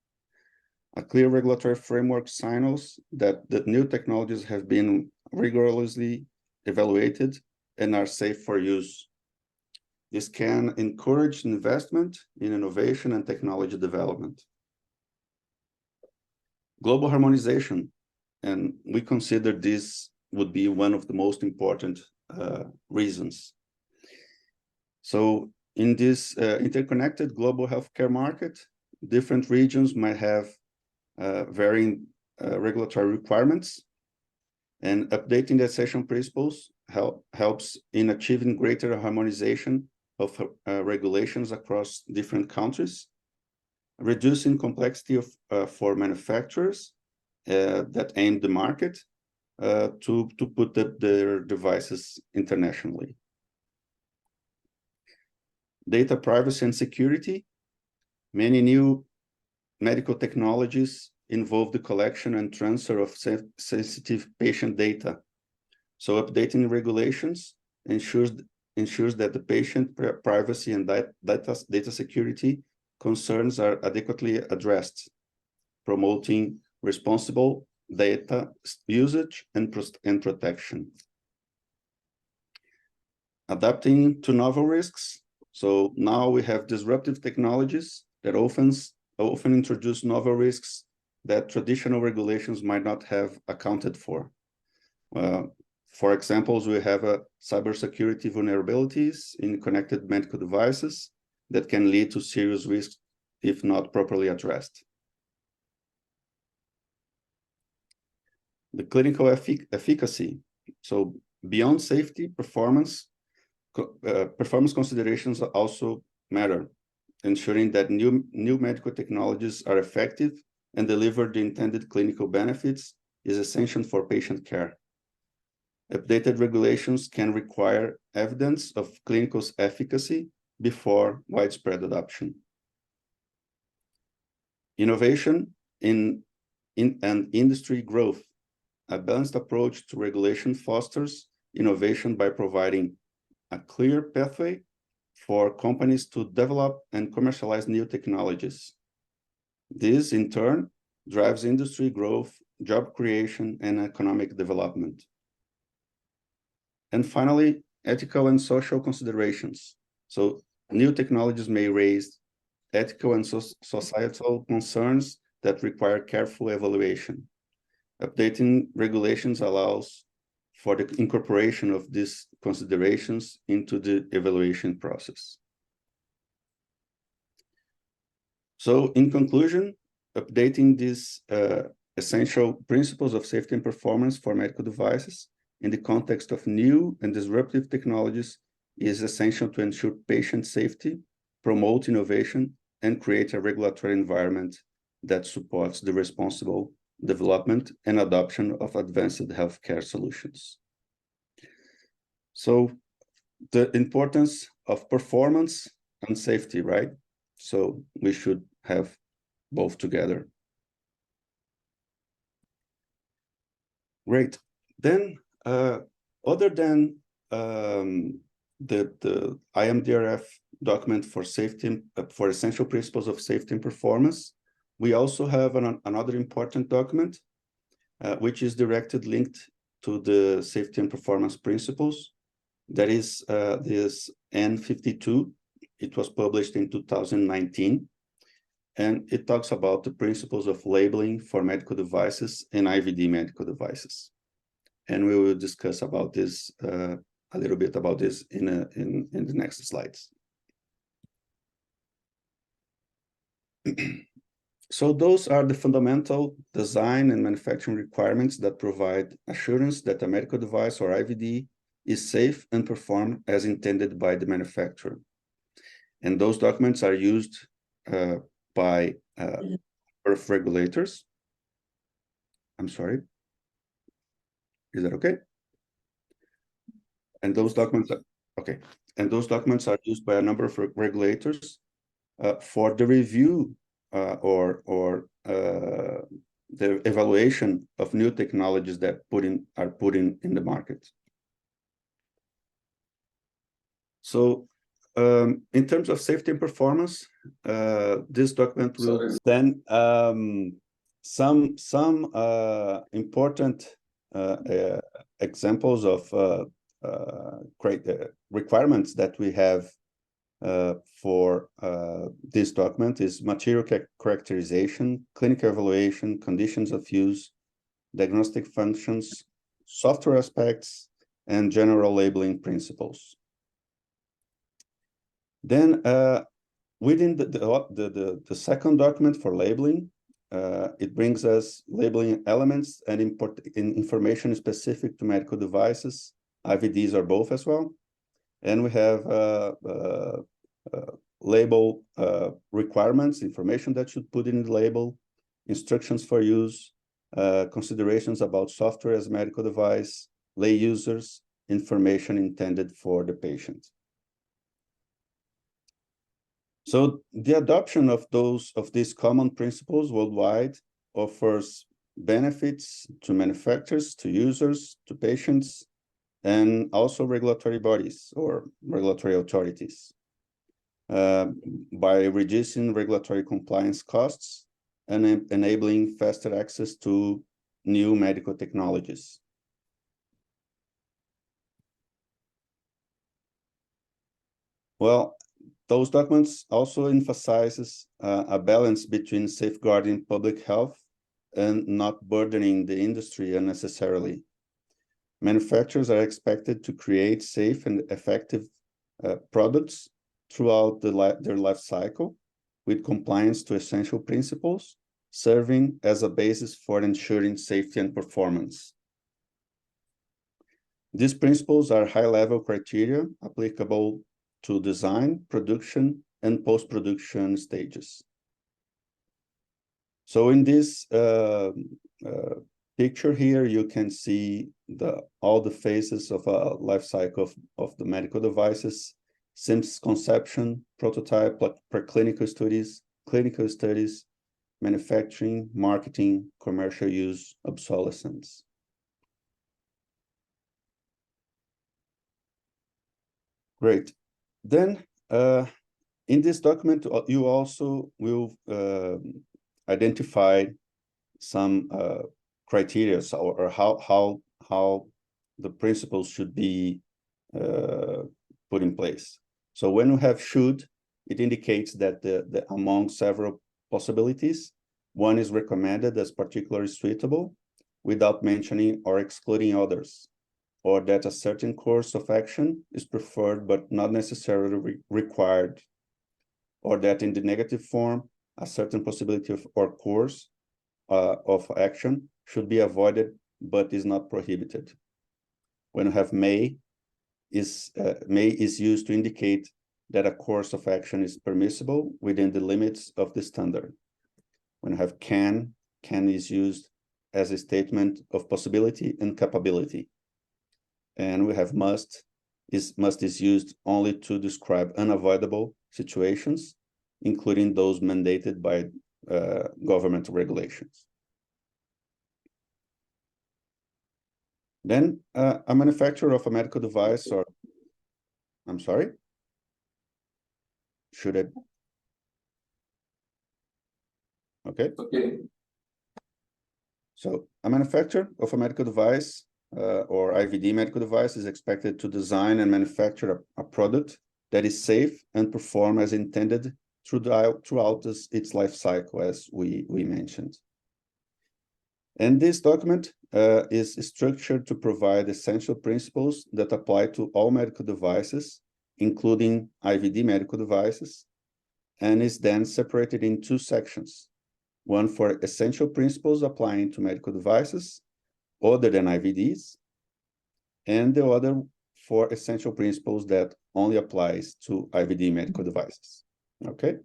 A clear regulatory framework signals that the new technologies have been rigorously evaluated and are safe for use. This can encourage investment in innovation and technology development. Global harmonization. and we consider this would be one of the most important reasons. So in this interconnected global healthcare market, different regions might have varying regulatory requirements, and updating the essential principles helps in achieving greater harmonization of regulations across different countries, reducing complexity for manufacturers that aim the market to put their devices internationally. Data privacy and security. Many new medical technologies involve the collection and transfer of sensitive patient data. So updating regulations ensures that the patient privacy and data security concerns are adequately addressed, promoting responsible data usage and protection. Adapting to novel risks. So now we have disruptive technologies that often introduce novel risks that traditional regulations might not have accounted for. For examples, we have cybersecurity vulnerabilities in connected medical devices that can lead to serious risks if not properly addressed. The clinical efficacy. So beyond safety, performance considerations also matter, ensuring that new medical technologies are effective and deliver the intended clinical benefits is essential for patient care. Updated regulations can require evidence of clinical efficacy before widespread adoption. Innovation and industry growth. A balanced approach to regulation fosters innovation by providing a clear pathway for companies to develop and commercialize new technologies. This, in turn, drives industry growth, job creation, and economic development. And finally, ethical and social considerations. So new technologies may raise ethical and societal concerns that require careful evaluation. Updating regulations allows for the incorporation of these considerations into the evaluation process. So in conclusion, updating these essential principles of safety and performance for medical devices in the context of new and disruptive technologies is essential to ensure patient safety, promote innovation, and create a regulatory environment that supports the responsible development and adoption of advanced healthcare solutions. So the importance of performance and safety, right? So we should have both together. Great. Then, other than the IMDRF document for safety, for essential principles of safety and performance, we also have another important document, which is directly linked to the safety and performance principles. That is this N52. It was published in 2019, and it talks about the principles of labeling for medical devices and IVD medical devices. And we will discuss about this a little bit about this in the next slides. So those are the fundamental design and manufacturing requirements that provide assurance that a medical device or IVD is safe and performed as intended by the manufacturer. And those documents are used by birth regulators. I'm sorry. Is that okay? And those documents are, okay. And those documents are used by a number of regulators for the review or the evaluation of new technologies that are put in the market. So in terms of safety and performance, this document will then some important examples of requirements that we have for this document is material characterization, clinical evaluation, conditions of use, diagnostic functions, software aspects, and general labeling principles. Then within the second document for labeling, it brings us labeling elements and information specific to medical devices, IVDs or both as well. And we have label requirements, information that should put in the label, instructions for use, considerations about software as medical device, lay users, information intended for the patient. So the adoption of these common principles worldwide offers benefits to manufacturers, to users, to patients, and also regulatory bodies or regulatory authorities by reducing regulatory compliance costs and enabling faster access to new medical technologies. Well, those documents also emphasizes a balance between safeguarding public health and not burdening the industry unnecessarily. Manufacturers are expected to create safe and effective products throughout their life cycle with compliance to essential principles, serving as a basis for ensuring safety and performance. These principles are high-level criteria applicable to design, production, and post-production stages. So in this picture here, you can see all the phases of a life cycle of the medical devices, since conception, prototype, preclinical studies, clinical studies, manufacturing, marketing, commercial use, obsolescence. Great. Then in this document, you also will identify some criteria or how the principles should be put in place. So when we have should, it indicates that among several possibilities, one is recommended as particularly suitable without mentioning or excluding others, or that a certain course of action is preferred but not necessarily required, or that in the negative form, a certain possibility or course of action should be avoided but is not prohibited. When we have may is used to indicate that a course of action is permissible within the limits of the standard. When we have can is used as a statement of possibility and capability. And we have must is used only to describe unavoidable situations, including those mandated by government regulations. Then a manufacturer of a medical device, or I'm sorry, should I? Okay. Okay. So a manufacturer of a medical device or IVD medical device is expected to design and manufacture a product that is safe and perform as intended throughout its life cycle, as we mentioned. And this document is structured to provide essential principles that apply to all medical devices, including IVD medical devices, and is then separated in two sections. One for essential principles applying to medical devices other than IVDs, and the other for essential principles that only applies to IVD medical devices. Okay?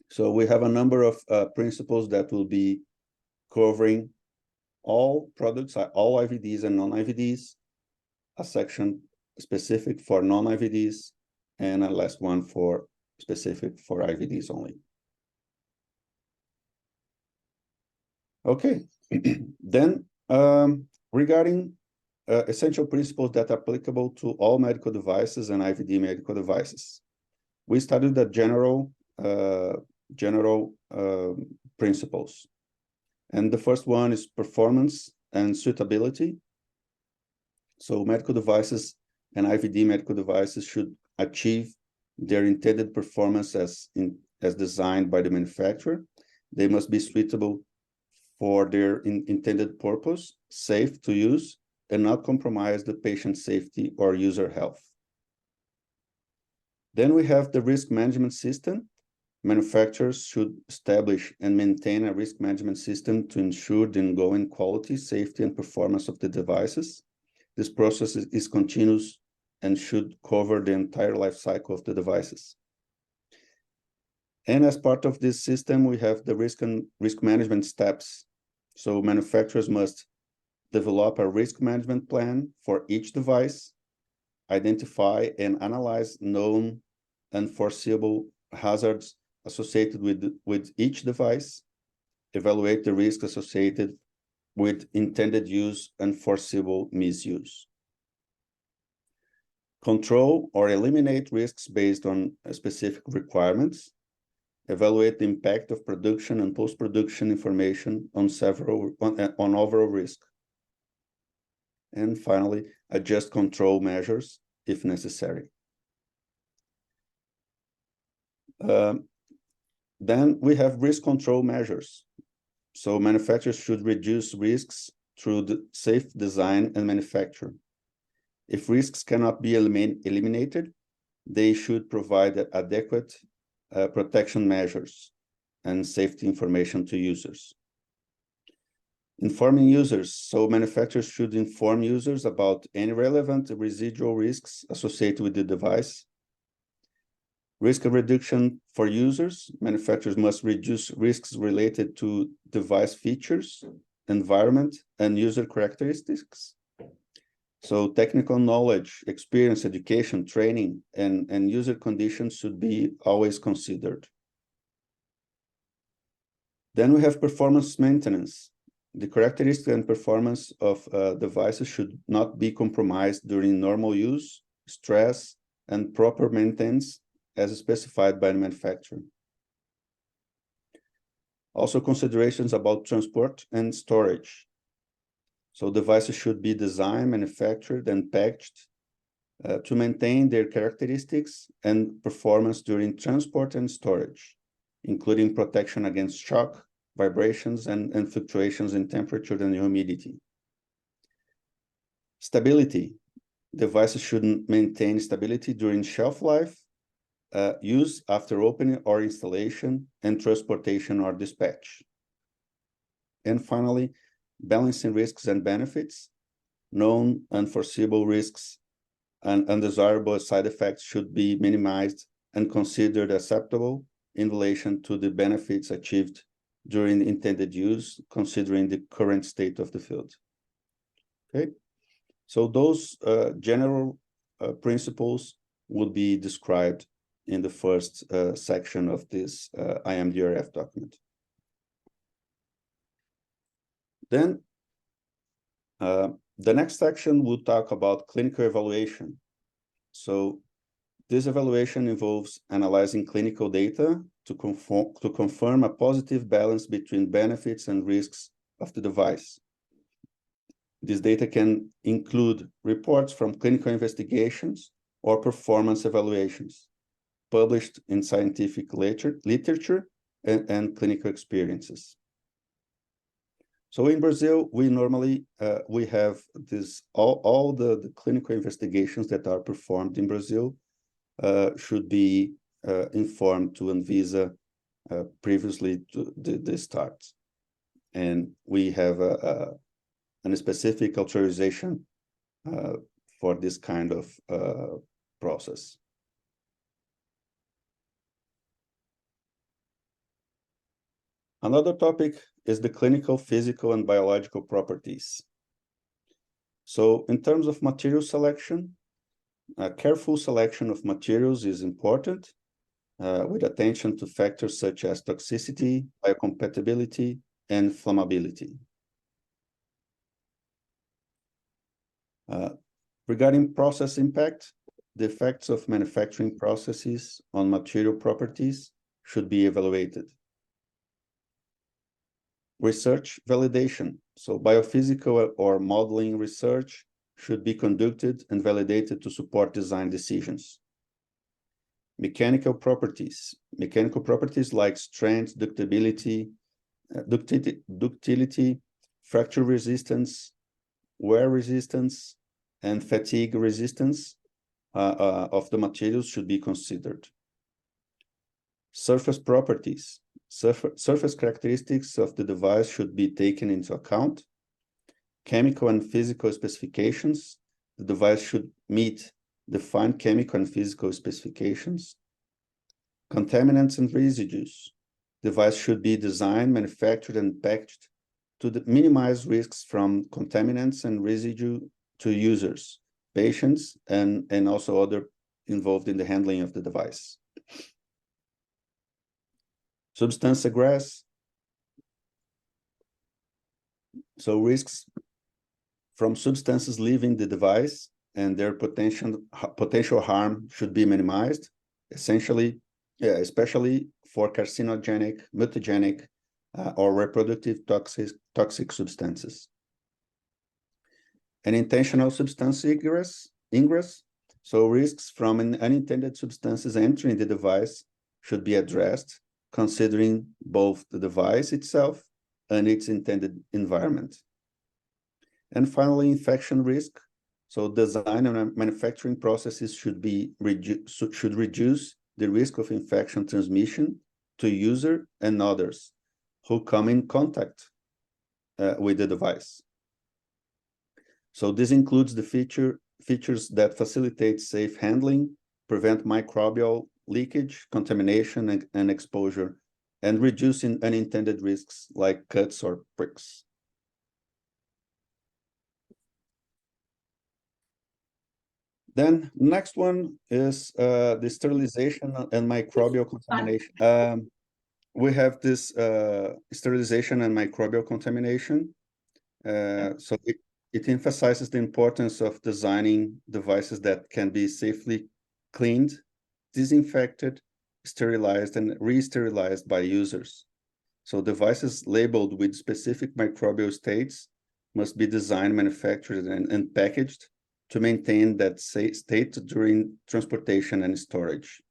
So we have a number of principles that will be covering all products, all IVDs and non-IVDs, a section specific for non-IVDs, and a last one for specific for IVDs only. Okay, then regarding essential principles that are applicable to all medical devices and IVD medical devices, we studied the general principles. And the first one is performance and suitability. So medical devices and IVD medical devices should achieve their intended performance as designed by the manufacturer. They must be suitable for their intended purpose, safe to use, and not compromise the patient safety or user health. Then we have the risk management system. Manufacturers should establish and maintain a risk management system to ensure the ongoing quality, safety, and performance of the devices. This process is continuous and should cover the entire life cycle of the devices. And as part of this system, we have the risk management steps. So manufacturers must develop a risk management plan for each device, identify and analyze known and foreseeable hazards associated with each device, evaluate the risks associated with intended use and foreseeable misuse. Control or eliminate risks based on specific requirements, evaluate the impact of production and post-production information on overall risk. And finally, adjust control measures if necessary. Then we have risk control measures. So manufacturers should reduce risks through the safe design and manufacture. If risks cannot be eliminated, they should provide adequate protection measures and safety information to users. Informing users. So manufacturers should inform users about any relevant residual risks associated with the device. Risk reduction for users. Manufacturers must reduce risks related to device features, environment, and user characteristics. So technical knowledge, experience, education, training, and user conditions should be always considered. Then we have performance maintenance. The characteristics and performance of devices should not be compromised during normal use, stress, and proper maintenance as specified by the manufacturer. Also considerations about transport and storage. So devices should be designed, manufactured, and packaged to maintain their characteristics and performance during transport and storage, including protection against shock, vibrations, and fluctuations in temperature and humidity. Stability. Devices should maintain stability during shelf life, use after opening or installation, and transportation or dispatch. And finally, balancing risks and benefits. Known unforeseeable risks and undesirable side effects should be minimized and considered acceptable in relation to the benefits achieved during intended use, considering the current state of the field. Okay, so those general principles would be described in the first section of this IMDRF document. Then the next section will talk about clinical evaluation. So this evaluation involves analyzing clinical data to confirm a positive balance between benefits and risks of the device. This data can include reports from clinical investigations or performance evaluations published in scientific literature and clinical experiences. So in Brazil, we normally we have this all the clinical investigations that are performed in Brazil should be informed to Anvisa previously to the start, and we have a specific authorization for this kind of process. Another topic is the clinical, physical, and biological properties. So in terms of material selection, a careful selection of materials is important, with attention to factors such as toxicity, biocompatibility, and flammability. Regarding process impact, the effects of manufacturing processes on material properties should be evaluated. Research validation. So biophysical or modeling research should be conducted and validated to support design decisions. Mechanical properties like strength, ductility, ductility, fracture resistance, wear resistance, and fatigue resistance of the materials should be considered. Surface properties. Surface characteristics of the device should be taken into account. Chemical and physical specifications. The device should meet defined chemical and physical specifications. Contaminants and residues. Device should be designed, manufactured, and packaged to minimize risks from contaminants and residue to users, patients, and also other involved in the handling of the device. Substance egress. So risks from substances leaving the device and their potential harm should be minimized, especially for carcinogenic, mutagenic, or reproductive toxic substances. An intentional substance ingress, so risks from unintended substances entering the device should be addressed, considering both the device itself and its intended environment. And finally, infection risk. So design and manufacturing processes should reduce the risk of infection transmission to user and others who come in contact with the device. So this includes the features that facilitate safe handling, prevent microbial leakage, contamination, and exposure, and reducing unintended risks like cuts or pricks. Then next one is the sterilization and microbial contamination. We have this sterilization and microbial contamination. So it emphasizes the importance of designing devices that can be safely cleaned, disinfected, sterilized, and re-sterilized by users. So devices labeled with specific microbial states must be designed, manufactured, and packaged to maintain that state during transportation and storage.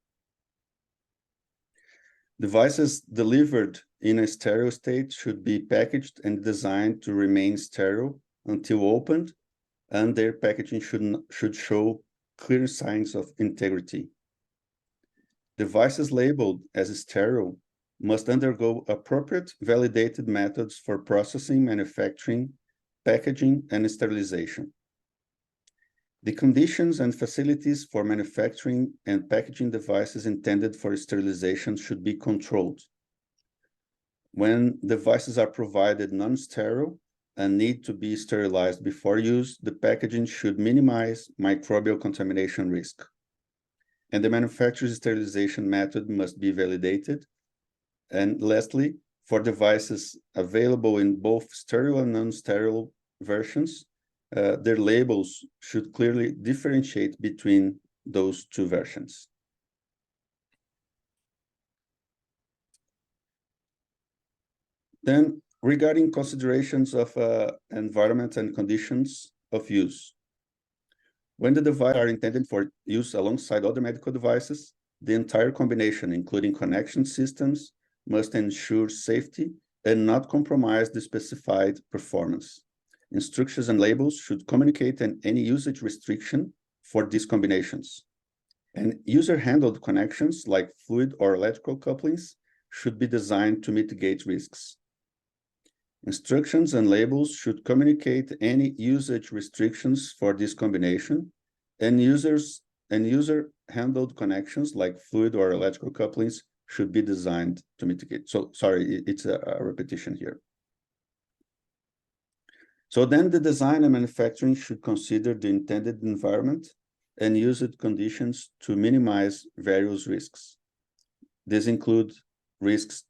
Devices delivered in a sterile state should be packaged and designed to remain sterile until opened, and their packaging should show clear signs of integrity. Devices labeled as sterile must undergo appropriate validated methods for processing, manufacturing, packaging, and sterilization. The conditions and facilities for manufacturing and packaging devices intended for sterilization should be controlled. When devices are provided non-sterile and need to be sterilized before use, the packaging should minimize microbial contamination risk. And the manufacturer's sterilization method must be validated. And lastly, for devices available in both sterile and non-sterile versions, their labels should clearly differentiate between those two versions. Then, regarding considerations of environment and conditions of use. When the devices are intended for use alongside other medical devices, the entire combination, including connection systems, must ensure safety and not compromise the specified performance. Instructions and labels should communicate any usage restriction for these combinations. And user-handled connections like fluid or electrical couplings should be designed to mitigate risks. Instructions and labels should communicate any usage restrictions for this combination, and user-handled connections like fluid or electrical couplings should be designed to mitigate. So sorry, it's a repetition here. So then the design and manufacturing should consider the intended environment and usage conditions to minimize various risks. These include risks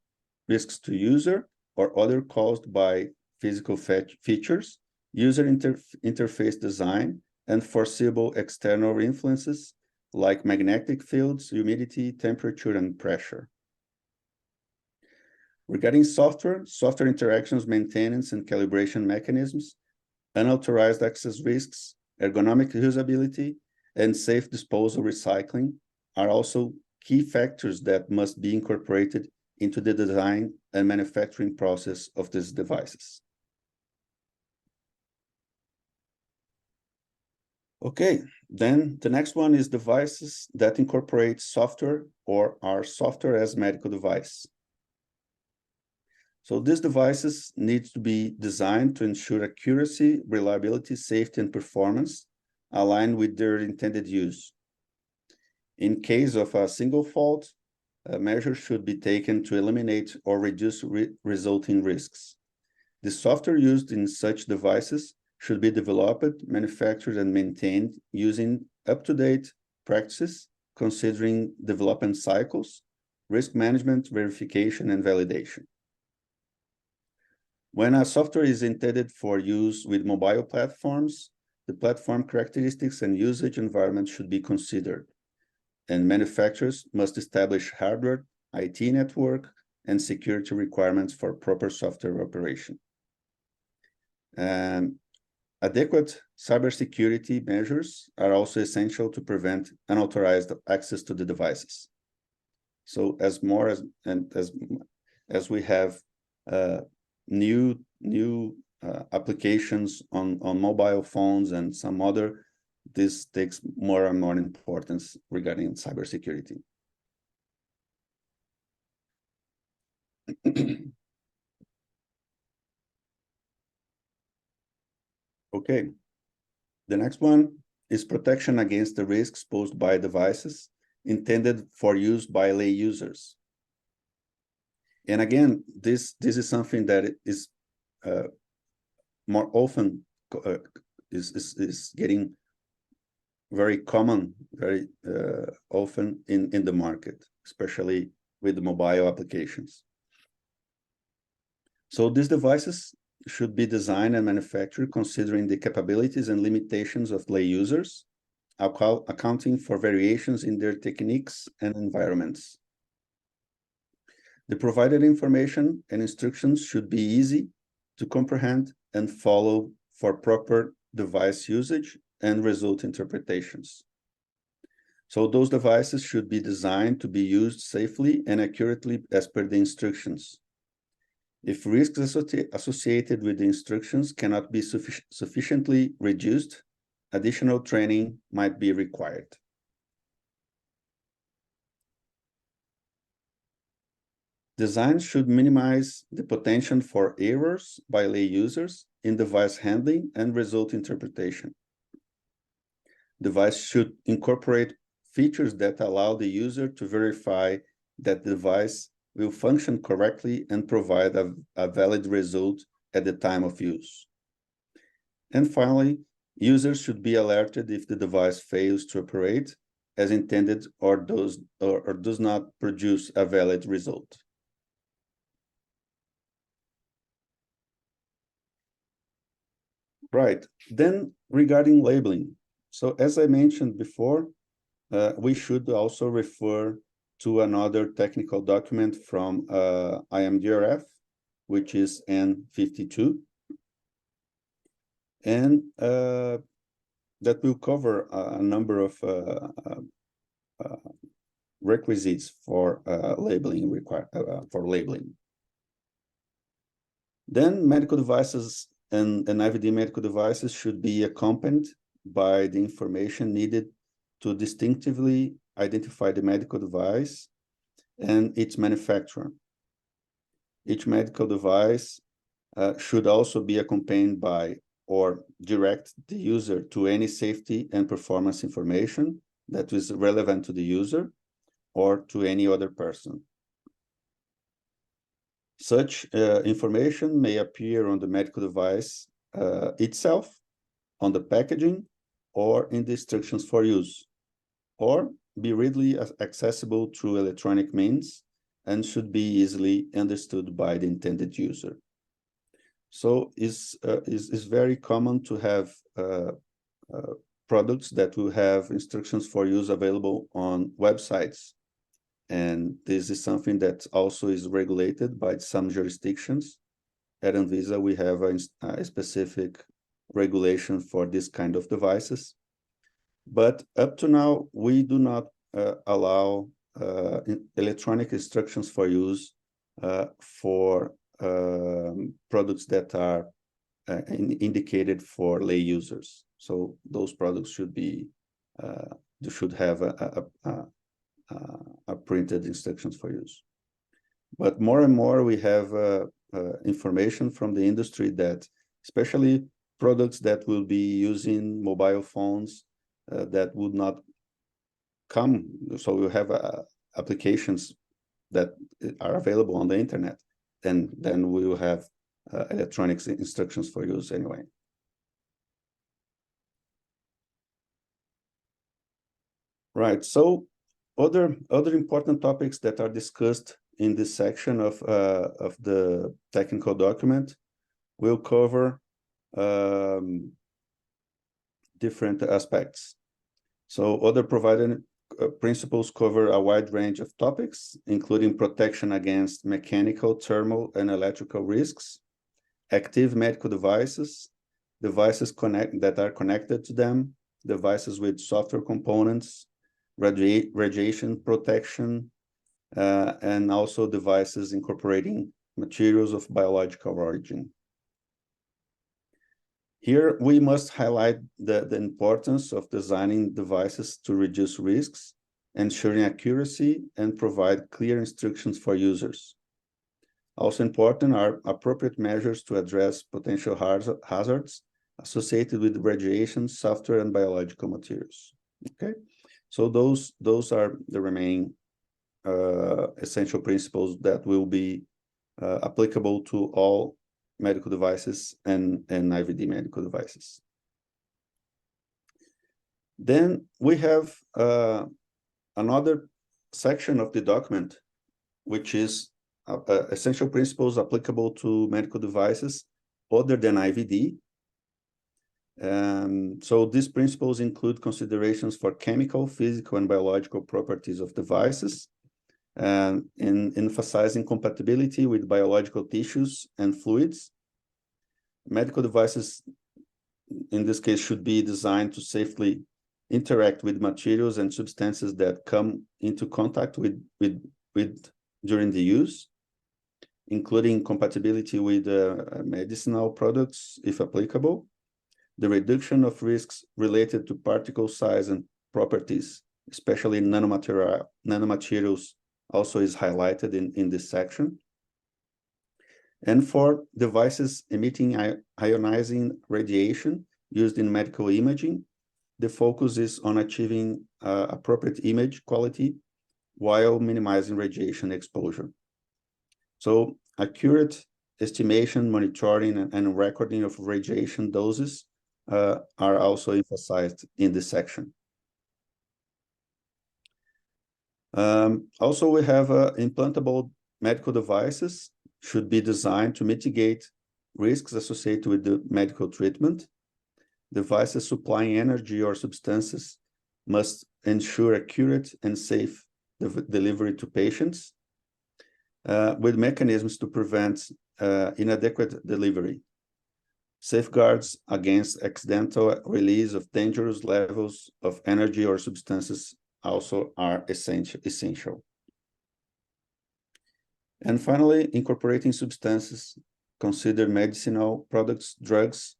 to user or other caused by physical features, user interface design, and foreseeable external influences like magnetic fields, humidity, temperature, and pressure. Regarding software interactions, maintenance, and calibration mechanisms, unauthorized access risks, ergonomic usability, and safe disposal recycling are also key factors that must be incorporated into the design and manufacturing process of these devices. Okay, then the next one is devices that incorporate software or are software as medical device. So these devices need to be designed to ensure accuracy, reliability, safety, and performance aligned with their intended use. In case of a single fault, measures should be taken to eliminate or reduce resulting risks. The software used in such devices should be developed, manufactured, and maintained using up-to-date practices, considering development cycles, risk management, verification, and validation. When a software is intended for use with mobile platforms, the platform characteristics and usage environment should be considered, and manufacturers must establish hardware, IT network, and security requirements for proper software operation. Adequate cybersecurity measures are also essential to prevent unauthorized access to the devices. So as we have new applications on mobile phones and some other, this takes more and more importance regarding cybersecurity. Okay, the next one is protection against the risks posed by devices intended for use by lay users. And again, this is something that is more often is getting very common, very often in the market, especially with the mobile applications. So these devices should be designed and manufactured considering the capabilities and limitations of lay users, accounting for variations in their techniques and environments. The provided information and instructions should be easy to comprehend and follow for proper device usage and result interpretations. So those devices should be designed to be used safely and accurately as per the instructions. If risks associated with the instructions cannot be sufficiently reduced, additional training might be required. Design should minimize the potential for errors by lay users in device handling and result interpretation. Device should incorporate features that allow the user to verify that the device will function correctly and provide a valid result at the time of use. And finally, users should be alerted if the device fails to operate as intended or does not produce a valid result. Right, then regarding labeling. So as I mentioned before, we should also refer to another technical document from IMDRF, which is N52. And that will cover a number of requisites for labeling. Then medical devices and IVD medical devices should be accompanied by the information needed to distinctively identify the medical device and its manufacturer. Each medical device should also be accompanied by or direct the user to any safety and performance information that is relevant to the user or to any other person. Such information may appear on the medical device itself, on the packaging, or in the instructions for use, or be readily accessible through electronic means and should be easily understood by the intended user. So it's very common to have products that will have instructions for use available on websites. And this is something that also is regulated by some jurisdictions. At Anvisa, we have a specific regulation for this kind of devices. But up to now, we do not allow electronic instructions for use for products that are indicated for lay users. So those products should be they should have a printed instructions for use. But more and more we have information from the industry that especially products that will be using mobile phones that would not come. So we have applications that are available on the internet, then we will have electronic instructions for use anyway. Right. So other important topics that are discussed in this section of the technical document will cover different aspects. So other provided principles cover a wide range of topics, including protection against mechanical, thermal, and electrical risks, active medical devices, devices that are connected to them, devices with software components, radiation protection, and also devices incorporating materials of biological origin. Here, we must highlight the importance of designing devices to reduce risks, ensuring accuracy, and provide clear instructions for users. Also important are appropriate measures to address potential hazards associated with radiation, software, and biological materials. Okay, so those are the remaining essential principles that will be applicable to all medical devices and IVD medical devices. Then we have another section of the document, which is essential principles applicable to medical devices other than IVD. So these principles include considerations for chemical, physical, and biological properties of devices, and in emphasizing compatibility with biological tissues and fluids. Medical devices, in this case, should be designed to safely interact with materials and substances that come into contact with during the use, including compatibility with medicinal products, if applicable, the reduction of risks related to particle size and properties, especially nanomaterials, also is highlighted in this section. And for devices emitting ionizing radiation used in medical imaging, the focus is on achieving appropriate image quality while minimizing radiation exposure. So accurate estimation, monitoring, and recording of radiation doses are also emphasized in this section. Also, we have implantable medical devices should be designed to mitigate risks associated with the medical treatment. Devices supplying energy or substances must ensure accurate and safe delivery to patients, with mechanisms to prevent inadequate delivery. Safeguards against accidental release of dangerous levels of energy or substances also are essential. And finally, incorporating substances considered medicinal products, drugs,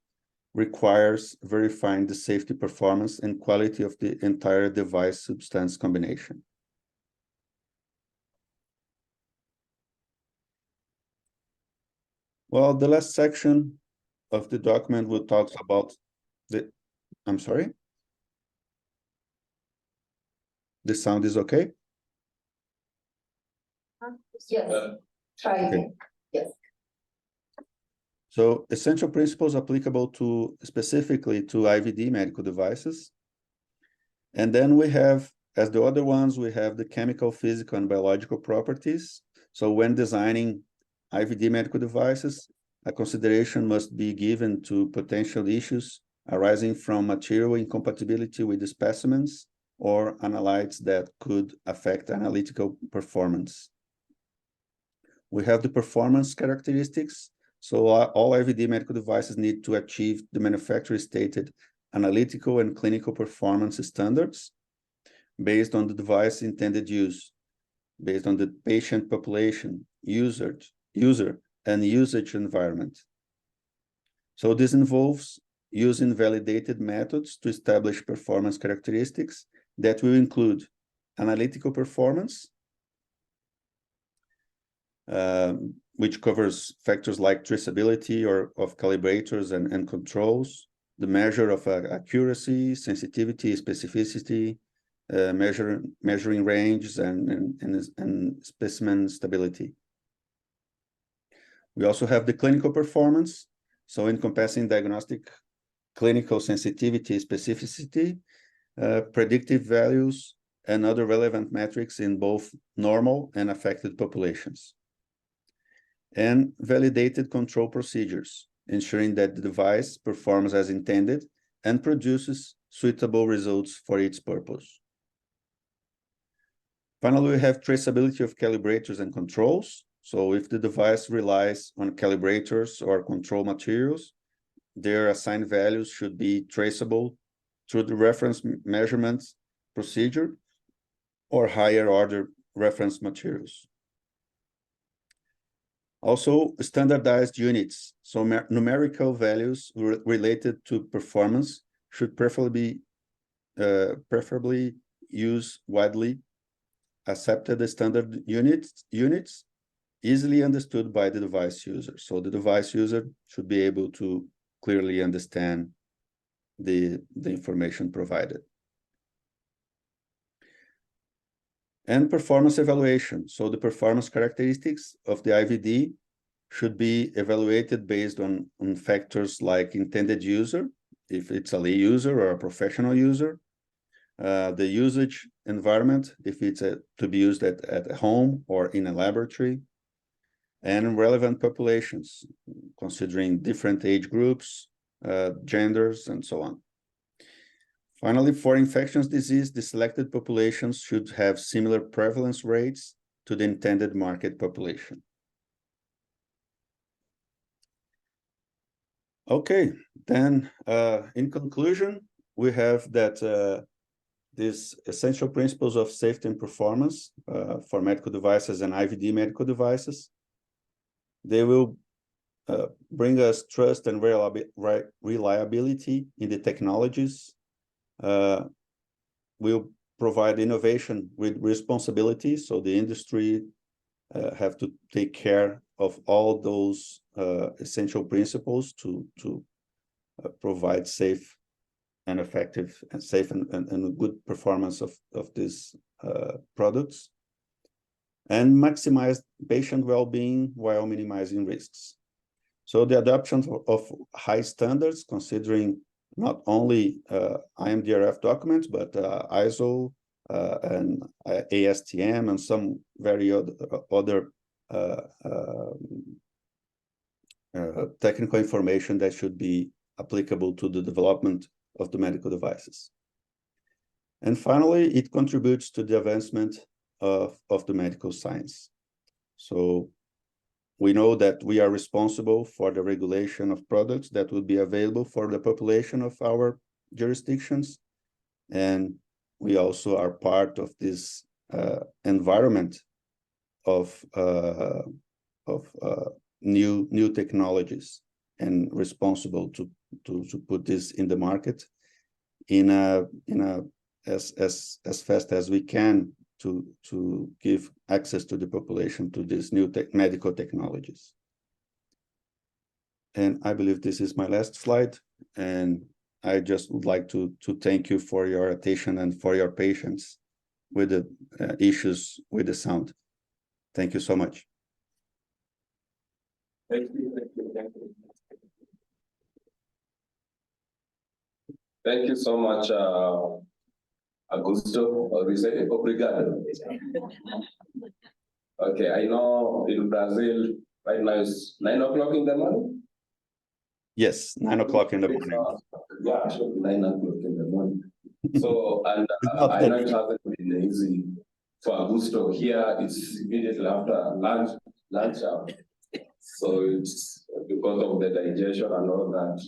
requires verifying the safety, performance, and quality of the entire device substance combination. Well, the last section of the document will talk about the, I'm sorry? The sound is okay? Yes, try again. Yes. So essential principles applicable to specifically to IVD medical devices. And then we have, as the other ones, we have the chemical, physical, and biological properties. So when designing IVD medical devices, a consideration must be given to potential issues arising from material incompatibility with the specimens or analytes that could affect analytical performance. We have the performance characteristics. So all IVD medical devices need to achieve the manufacturer stated analytical and clinical performance standards based on the device intended use, based on the patient population, user and usage environment. So this involves using validated methods to establish performance characteristics that will include analytical performance, which covers factors like traceability or of calibrators and controls, the measure of accuracy, sensitivity, specificity, measuring ranges and specimen stability. We also have the clinical performance, so encompassing diagnostic, clinical sensitivity, specificity, predictive values, and other relevant metrics in both normal and affected populations. And validated control procedures, ensuring that the device performs as intended and produces suitable results for its purpose. Finally, we have traceability of calibrators and controls. So if the device relies on calibrators or control materials, their assigned values should be traceable through the reference measurements procedure or higher order reference materials. Also, standardized units, so numerical values related to performance should preferably use widely accepted standard units easily understood by the device user. So the device user should be able to clearly understand the information provided. And performance evaluation. So the performance characteristics of the IVD should be evaluated based on factors like intended user, if it's a lay user or a professional user, the usage environment, if it's to be used at home or in a laboratory, and relevant populations, considering different age groups, genders, and so on. Finally, for infectious disease, the selected populations should have similar prevalence rates to the intended market population. Okay, then in conclusion, we have that these essential principles of safety and performance for medical devices and IVD medical devices, they will bring us trust and reliability in the technologies, will provide innovation with responsibility, so the industry have to take care of all those essential principles to provide safe and effective and safe and good performance of these products, and maximize patient well-being while minimizing risks. So the adoption of high standards, considering not only IMDRF documents, but ISO and ASTM and some very other technical information that should be applicable to the development of the medical devices. And finally, it contributes to the advancement of the medical science. So we know that we are responsible for the regulation of products that will be available for the population of our jurisdictions. And we also are part of this environment of new technologies, and responsible to put this in the market in as fast as we can to give access to the population to these new medical technologies. And I believe this is my last slide, and I just would like to thank you for your attention and for your patience with the issues with the sound. Thank you so much. Thank you, thank you, thank you. Thank you so much, Augusto, or we say obrigado. Okay, I know in Brazil right now it's 9 o'clock in the morning. Yes, 9 o'clock in the morning. Yeah, actually 9 o'clock in the morning. So, and I know it hasn't been easy for Augusto. Here it's immediately after lunch hour. So it's because of the digestion and all that,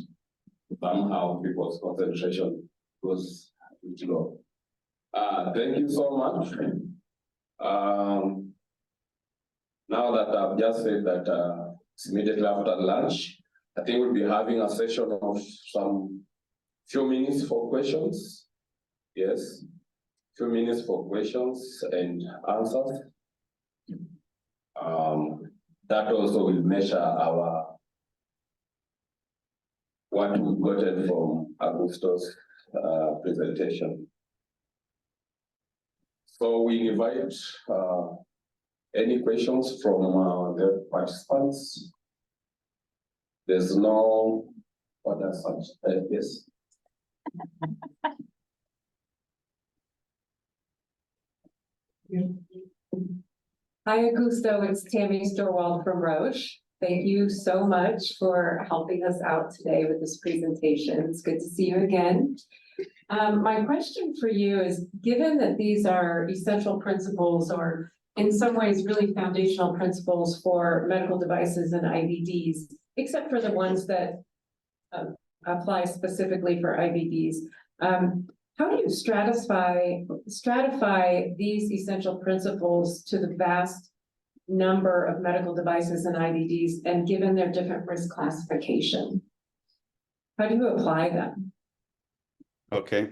somehow people's concentration was low. Thank you so much. Now that I've just said that it's immediately after lunch, I think we'll be having a session of some few minutes for questions. Yes, few minutes for questions and answers. That also will measure our what we've gotten from Augusto's presentation. So we invite any questions from the participants. There's no other such, yes. Hi, Augusto, it's Tammy Storwald from Roche. Thank you so much for helping us out today with this presentation. It's good to see you again. My question for you is, given that these are essential principles or in some ways really foundational principles for medical devices and IVDs, except for the ones that apply specifically for IVDs, how do you stratify these essential principles to the vast number of medical devices and IVDs, and given their different risk classification? How do you apply them? Okay.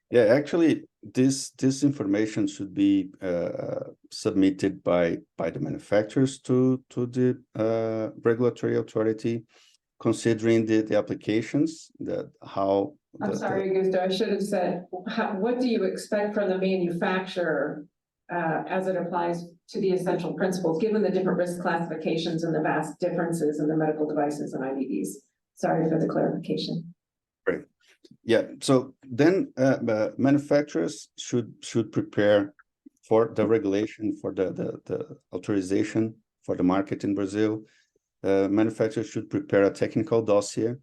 Yeah, actually, this information should be submitted by the manufacturers to the regulatory authority, considering the applications, that how. I'm sorry, Augusto, I should have said, what do you expect from the manufacturer as it applies to the essential principles, given the different risk classifications and the vast differences in the medical devices and IVDs? Sorry for the clarification. Great. Yeah, so then manufacturers should prepare for the regulation, for the authorization for the market in Brazil. Manufacturers should prepare a technical dossier,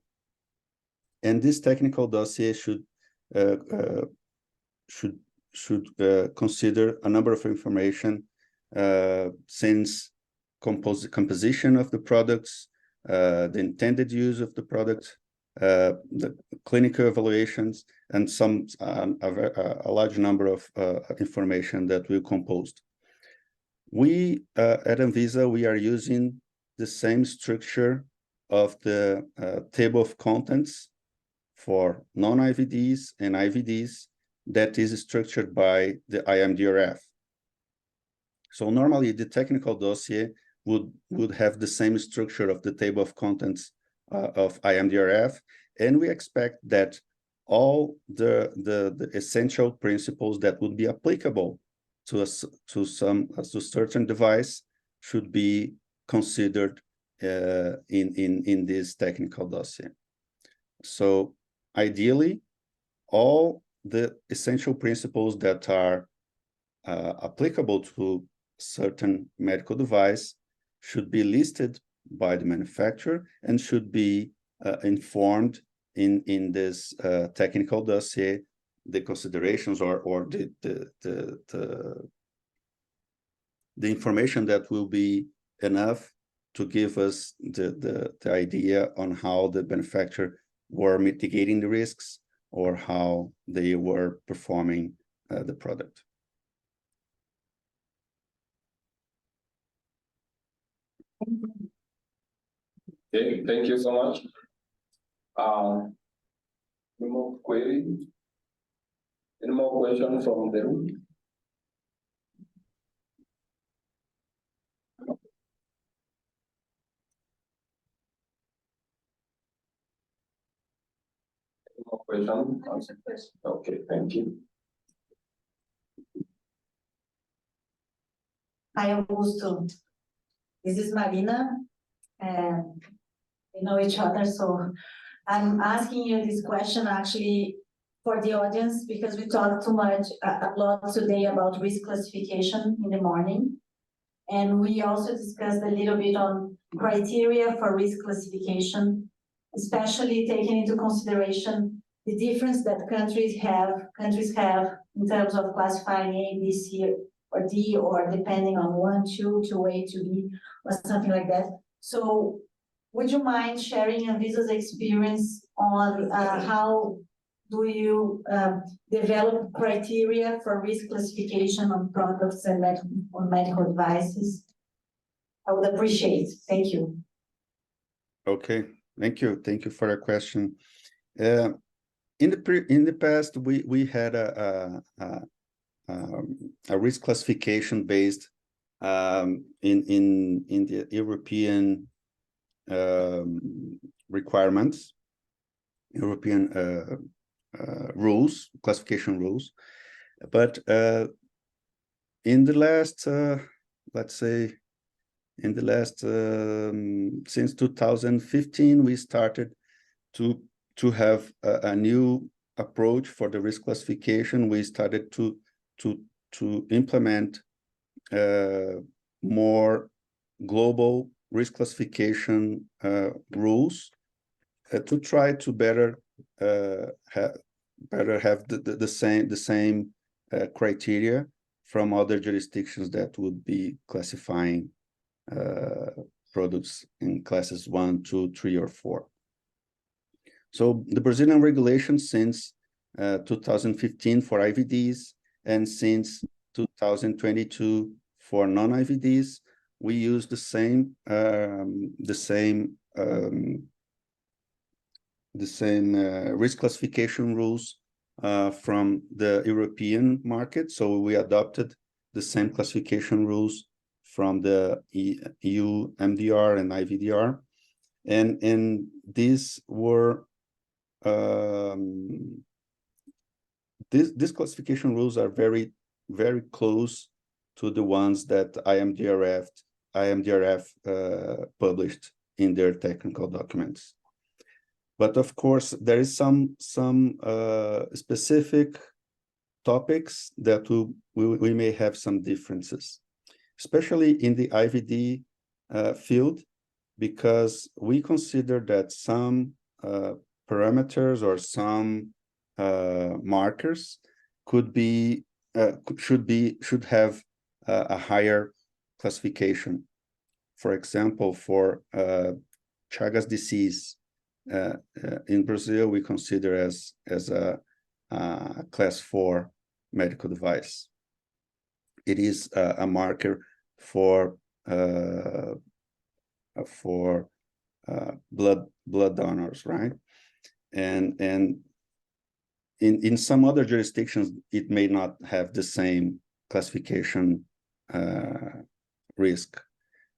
and this technical dossier should consider a number of information, since composition of the products, the intended use of the product, the clinical evaluations, and a large number of information that we composed. We at Anvisa, we are using the same structure of the table of contents for non-IVDs and IVDs that is structured by the IMDRF. So normally the technical dossier would have the same structure of the table of contents of IMDRF, and we expect that all the essential principles that would be applicable to certain device should be considered in this technical dossier. So ideally, all the essential principles that are applicable to certain medical device should be listed by the manufacturer and should be informed in this technical dossier, the considerations or the information that will be enough to give us the idea on how the manufacturer were mitigating the risks or how they were performing the product. Okay, thank you so much. Any more query? Any more questions from the room? Any more questions? Okay, thank you. Hi, Augusto. This is Marina, and we know each other, so I'm asking you this question actually for the audience because we talked a lot today about risk classification in the morning. And we also discussed a little bit on criteria for risk classification, especially taking into consideration the difference that countries have in terms of classifying A, B, C, or D, or depending on 1, 2, 2A, 2B, or something like that. So would you mind sharing Anvisa's experience on how do you develop criteria for risk classification on products and on medical devices? I would appreciate. Thank you. Okay, thank you for your question. In the past, we had a risk classification based in the European requirements, European rules, classification rules, but in the last, let's say, in the last since 2015, we started to have a new approach for the risk classification. We started to implement more global risk classification rules to try to better have the same criteria from other jurisdictions that would be classifying products in classes 1, 2, 3, or 4. So the Brazilian regulation since 2015 for IVDs and since 2022 for non-IVDs, we use the same risk classification rules from the European market. So we adopted the same classification rules from the EU MDR and IVDR, and these were these classification rules are very close to the ones that IMDRF published in their technical documents. But of course, there is some specific topics that we may have some differences, especially in the IVD field, because we consider that some parameters or some markers should have a higher classification. For example, for Chagas disease in Brazil, we consider as a class 4 medical device. It is a marker for blood donors, right? And in some other jurisdictions, it may not have the same classification risk.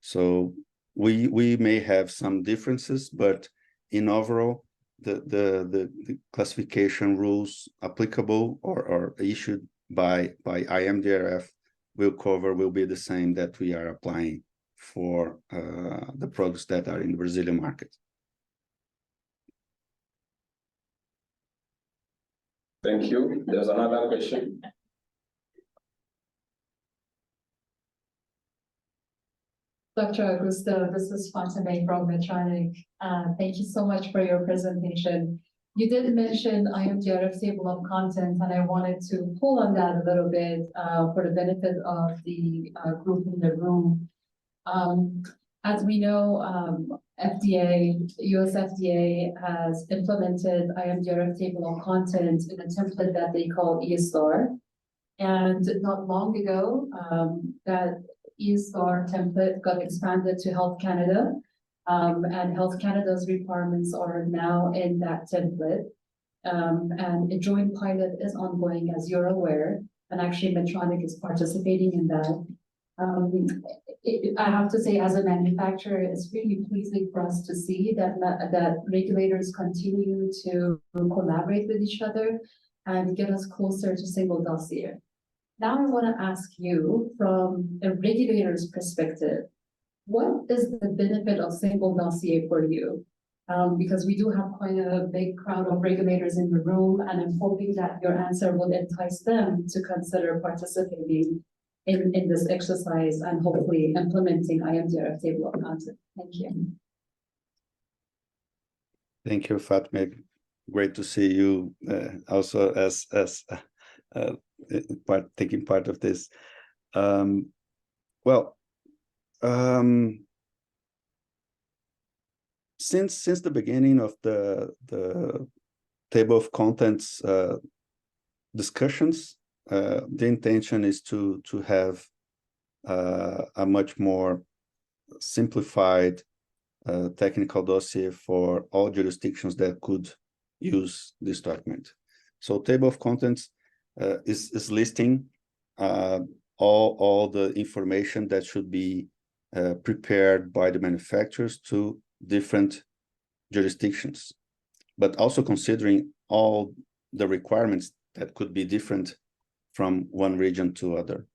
So we may have some differences, but in overall, the classification rules applicable or issued by IMDRF will be the same that we are applying for the products that are in the Brazilian market. Thank you. There's another question. Dr. Augusto, this is Fatima from Medtronic. Thank you so much for your presentation. You did mention IMDRF table of contents, and I wanted to pull on that a little bit for the benefit of the group in the room. As we know, US FDA has implemented IMDRF table of contents in a template that they call eStar. And not long ago, that eStar template got expanded to Health Canada. And Health Canada's requirements are now in that template. And a joint pilot is ongoing, as you're aware, and actually Medtronic is participating in that. I have to say, as a manufacturer, it's really pleasing for us to see that regulators continue to collaborate with each other and get us closer to single dossier. Now I want to ask you, from a regulator's perspective, what is the benefit of single dossier for you? Because we do have quite a big crowd of regulators in the room, and I'm hoping that your answer will entice them to consider participating in this exercise and hopefully implementing IMDRF table of contents. Thank you. Thank you, Fatma. Great to see you also as taking part of this. Since the beginning of the table of contents discussions, the intention is to have a much more simplified technical dossier for all jurisdictions that could use this document. So table of contents is listing all the information that should be prepared by the manufacturers to different jurisdictions, but also considering all the requirements that could be different from one region to other.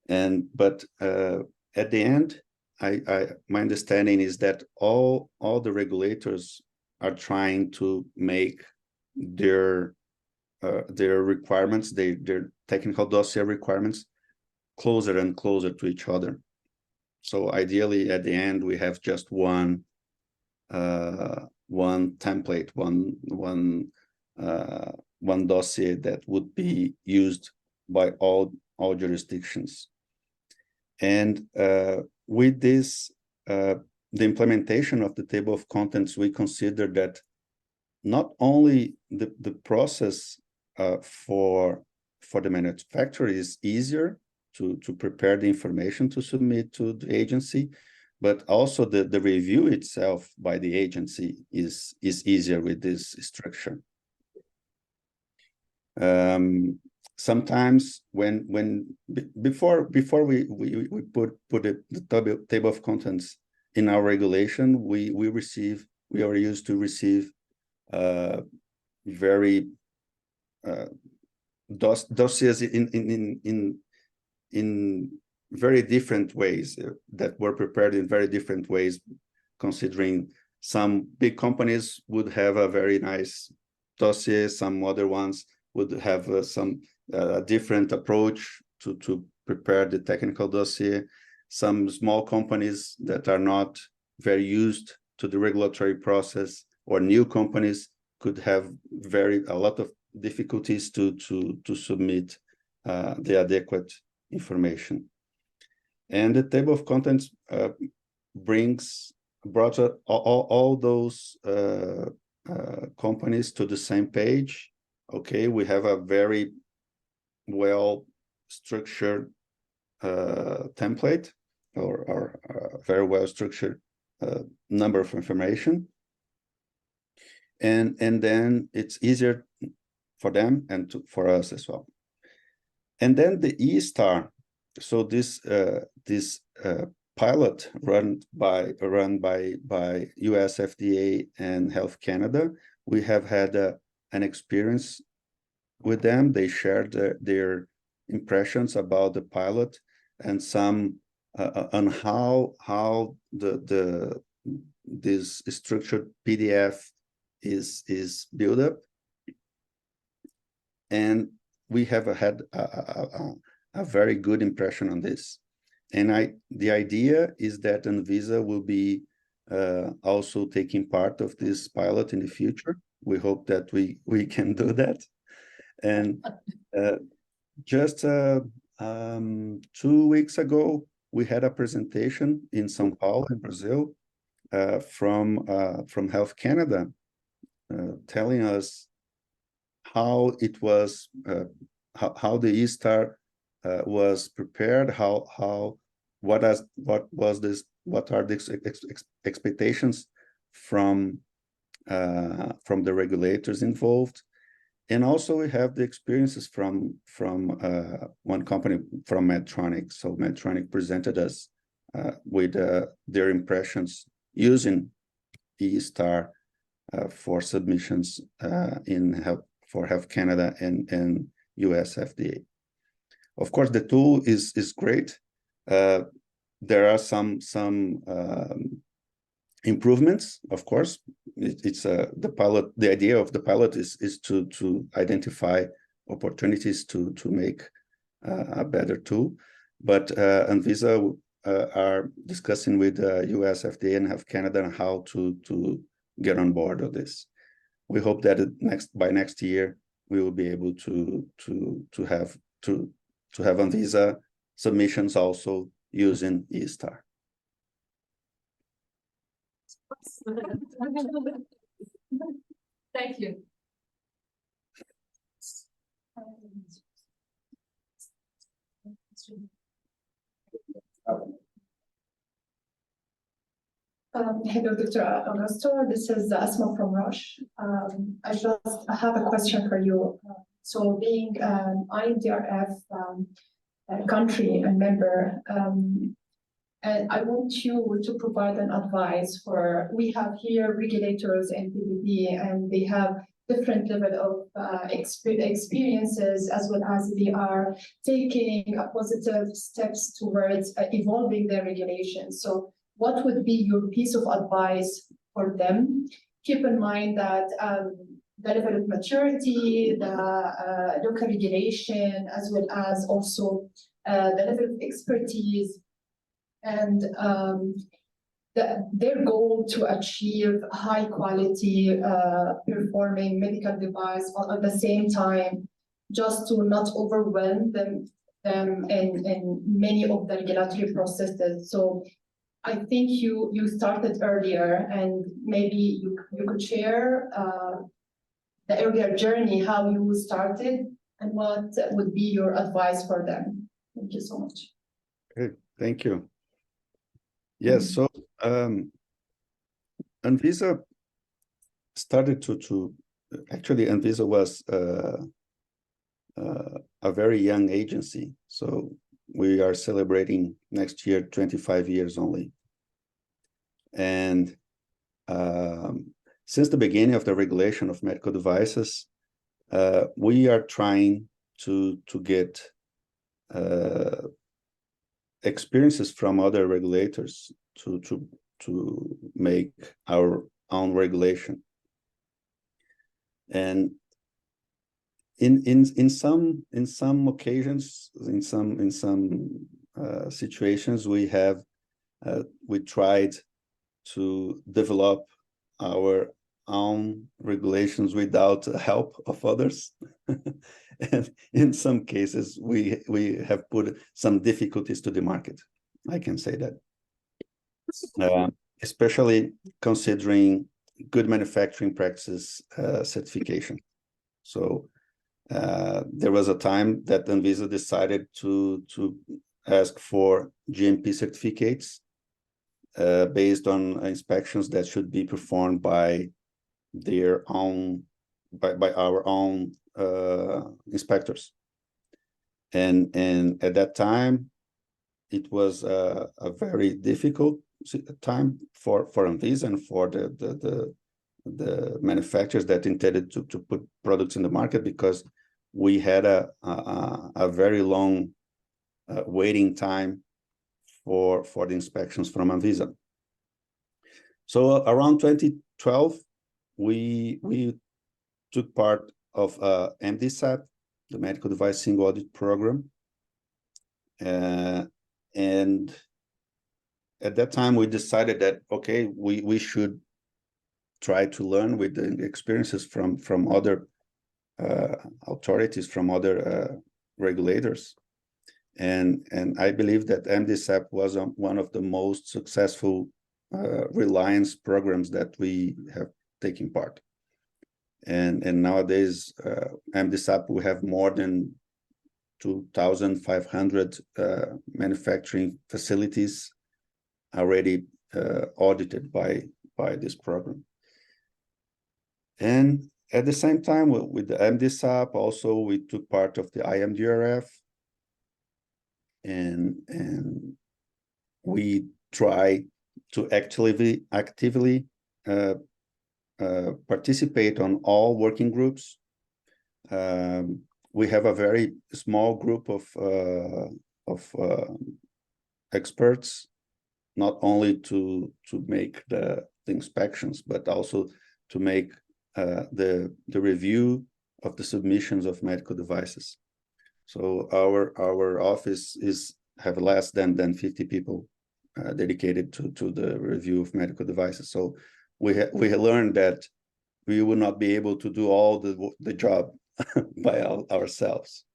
But at the end, my understanding is that all the regulators are trying to make their requirements, their technical dossier requirements, closer and closer to each other. So ideally, at the end, we have just one template, one dossier that would be used by all jurisdictions. And with this, the implementation of the table of contents, we consider that not only the process for the manufacturer is easier to prepare the information to submit to the agency, but also the review itself by the agency is easier with this structure. Sometimes before we put the table of contents in our regulation, we are used to receive very dossiers in very different ways that were prepared in very different ways, considering some big companies would have a very nice dossier, some other ones would have some different approach to prepare the technical dossier. Some small companies that are not very used to the regulatory process, or new companies, could have a lot of difficulties to submit the adequate information. And the table of contents brought all those companies to the same page. Okay, we have a very well structured template, or a very well structured number of information, and then it's easier for them and for us as well. And then the E-Star, so this pilot run by US FDA and Health Canada, we have had an experience with them. They shared their impressions about the pilot and some on how this structured PDF is built up, and we have had a very good impression on this. And the idea is that Anvisa will be also taking part of this pilot in the future. We hope that we can do that. And just 2 weeks ago, we had a presentation in São Paulo, in Brazil, from Health Canada, telling us how it was, how the E-Star was prepared, what are the expectations from the regulators involved. And also we have the experiences from one company, from Medtronic. So Medtronic presented us with their impressions using E-Star for submissions for Health Canada and US FDA. Of course, the tool is great. There are some improvements, of course. It's the pilot. The idea of the pilot is to identify opportunities to make a better tool. But Anvisa are discussing with US FDA and Health Canada on how to get on board of this. We hope that by next year we will be able to have Anvisa submissions also using E-Star. Thank you. Hello, Dr. Augusto. This is Asma from Roche. I have a question for you. So being an IMDRF country and member, and I want you to provide an advice for, we have here regulators and PDD, and they have different level of experiences, as well as they are taking positive steps towards evolving their regulations. So what would be your piece of advice for them? Keep in mind that the level of maturity, the local regulation, as well as also the level of expertise, and their goal to achieve high quality performing medical device, while at the same time, just to not overwhelm them in many of the regulatory processes. So I think you started earlier, and maybe you could share the earlier journey, how you started, and what would be your advice for them. Thank you so much. Okay, thank you. Yes, so Anvisa started actually Anvisa was a very young agency. So we are celebrating next year 25 years only. And since the beginning of the regulation of medical devices, we are trying to get experiences from other regulators to make our own regulation. And in some occasions, in some situations, we tried to develop our own regulations without the help of others. And in some cases, we have put some difficulties to the market. I can say that, especially considering good manufacturing practices certification. So there was a time that Anvisa decided to ask for GMP certificates based on inspections that should be performed by our own inspectors. And at that time, it was a very difficult time for Anvisa and for the manufacturers that intended to put products in the market, because we had a very long waiting time for the inspections from Anvisa. So around 2012, we took part of MDSAP, the Medical Device Single Audit Program. And at that time, we decided that, okay, we should try to learn with the experiences from other authorities, from other regulators. And I believe that MDSAP was one of the most successful reliance programs that we have taken part. And nowadays, MDSAP, we have more than 2,500 manufacturing facilities already audited by this program. And at the same time, with the MDSAP, also we took part of the IMDRF, and we try to actively participate on all working groups. We have a very small group of experts, not only to make the inspections, but also to make the review of the submissions of medical devices. So our office have less than 50 people dedicated to the review of medical devices. So we learned that we would not be able to do all the job by ourselves.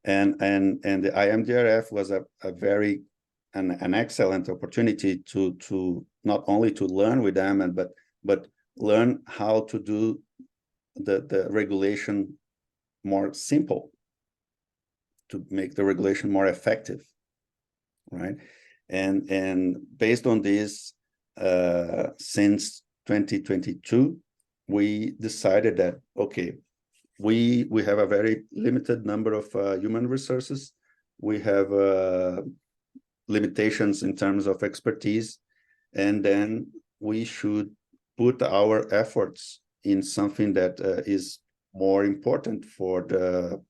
And the IMDRF was an excellent opportunity to not only to learn with them, but learn how to do the regulation more simple, to make the regulation more effective, right? And based on this, since 2022, we decided that, okay, we have a very limited number of human resources. We have limitations in terms of expertise, and then we should put our efforts in something that is more important for the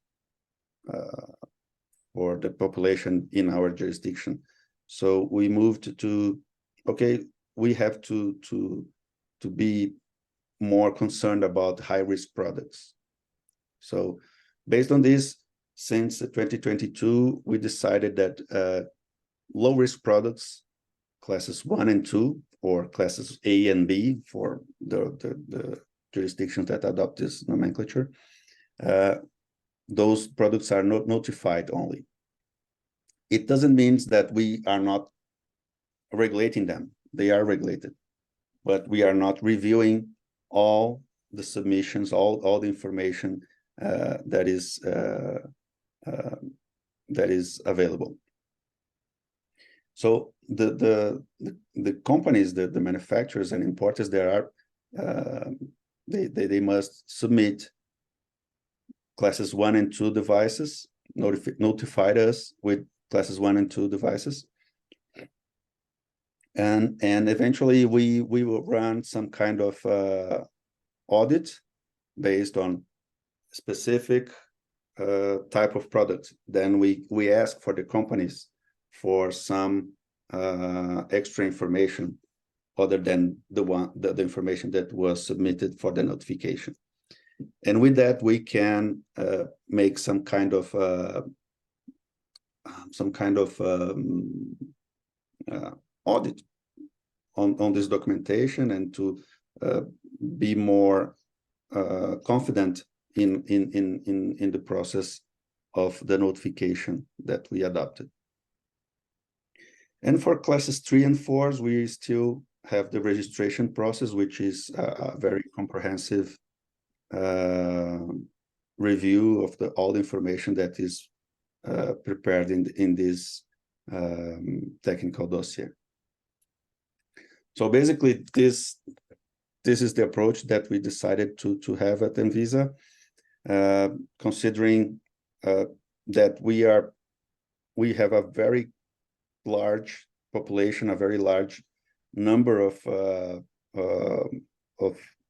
population in our jurisdiction. So we moved to, okay, we have to be more concerned about high-risk products. So based on this, since 2022, we decided that low-risk products, classes 1 and 2, or classes A and B for the jurisdictions that adopt this nomenclature, those products are not notified only. It doesn't mean that we are not regulating them. They are regulated, but we are not reviewing all the submissions, all the information that is available. So the companies, the manufacturers and importers, they must submit classes 1 and 2 devices, notified us with classes 1 and 2 devices. And eventually we will run some kind of audit based on specific type of product. Then we ask for the companies for some extra information other than the information that was submitted for the notification. And with that, we can make some kind of audit on this documentation, and to be more confident in the process of the notification that we adopted. And for classes 3 and 4s, we still have the registration process, which is a very comprehensive review of all the information that is prepared in this technical dossier. So basically, this is the approach that we decided to have at Anvisa, considering that we have a very large population, a very large number of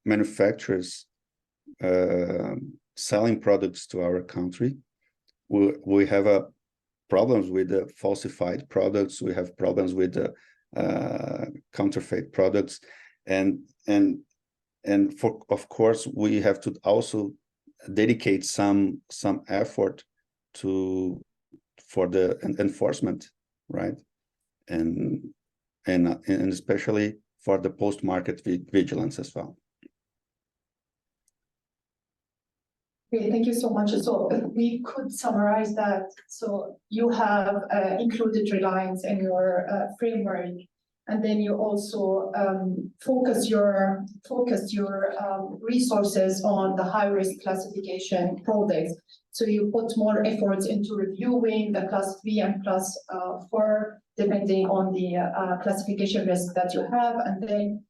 manufacturers selling products to our country. We have problems with the falsified products. We have problems with the counterfeit products, and of course we have to also dedicate some effort for the enforcement, right? And especially for the post-market vigilance as well. Okay, thank you so much. So if we could summarize that, so you have included reliance in your framework, and then you also focus your resources on the high-risk classification products. So you put more efforts into reviewing the class 3 and class 4, depending on the classification risk that you have, and then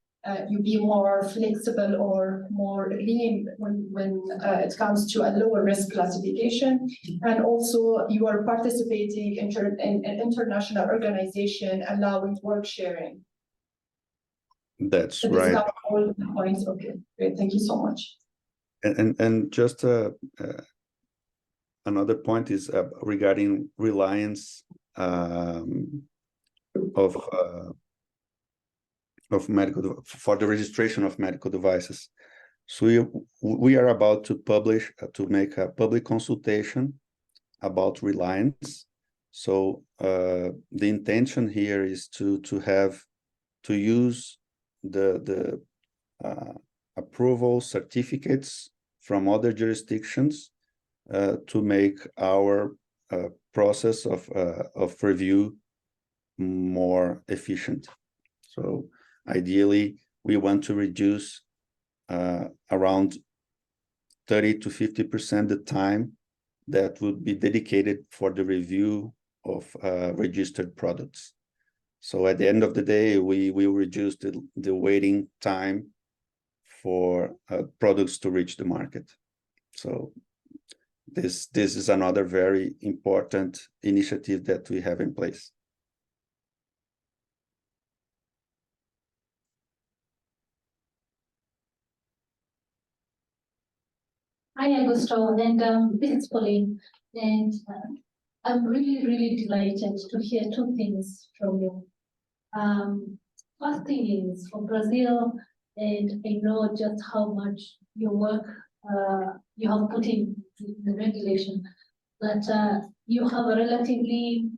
you be more flexible or more lean when it comes to a lower risk classification. And also you are participating in an international organization allowing work sharing. That's right. All the points. Okay, great. Thank you so much. And just another point is regarding reliance of medical, for the registration of medical devices. So we are about to publish, to make a public consultation about reliance. So the intention here is to use the approval certificates from other jurisdictions to make our process of review more efficient. So ideally, we want to reduce around 30 to 50% the time that would be dedicated for the review of registered products. So at the end of the day, we will reduce the waiting time for products to reach the market. So this is another very important initiative that we have in place. Hi, Augusto, and this is Pauline, and I'm really delighted to hear two things from you. First thing is for Brazil, and I know just how much your work you have put in the regulation, that you have a relatively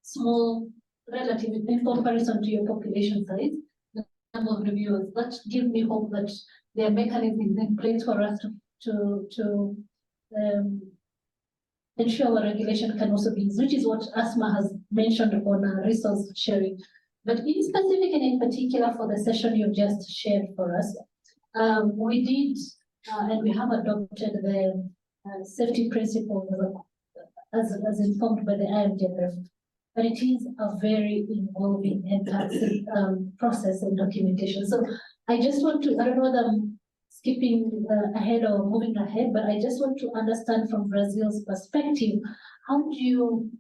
small, in comparison to your population size, the number of reviewers. That gives me hope that there are mechanisms in place for us to ensure our regulation can also be used, which is what Asma has mentioned on resource sharing. But in specific and in particular for the session you've just shared for us, we did, and we have adopted the safety principles as informed by the IMDF, but it is a very involving and taxing process and documentation. So I just want to, I don't know whether I'm skipping ahead or moving ahead, but I just want to understand from Brazil's perspective, how do you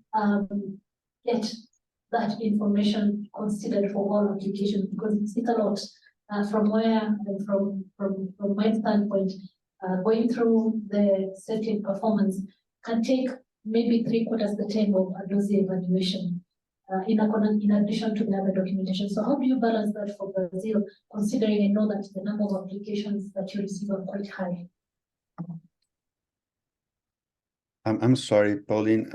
get that information considered for all applications? Because it's a lot from where, and from my standpoint, going through the safety and performance can take maybe 3/4 the time of a dossier evaluation, in addition to the other documentation. So how do you balance that for Brazil, considering I know that the number of applications that you receive are quite high? I'm sorry, Pauline.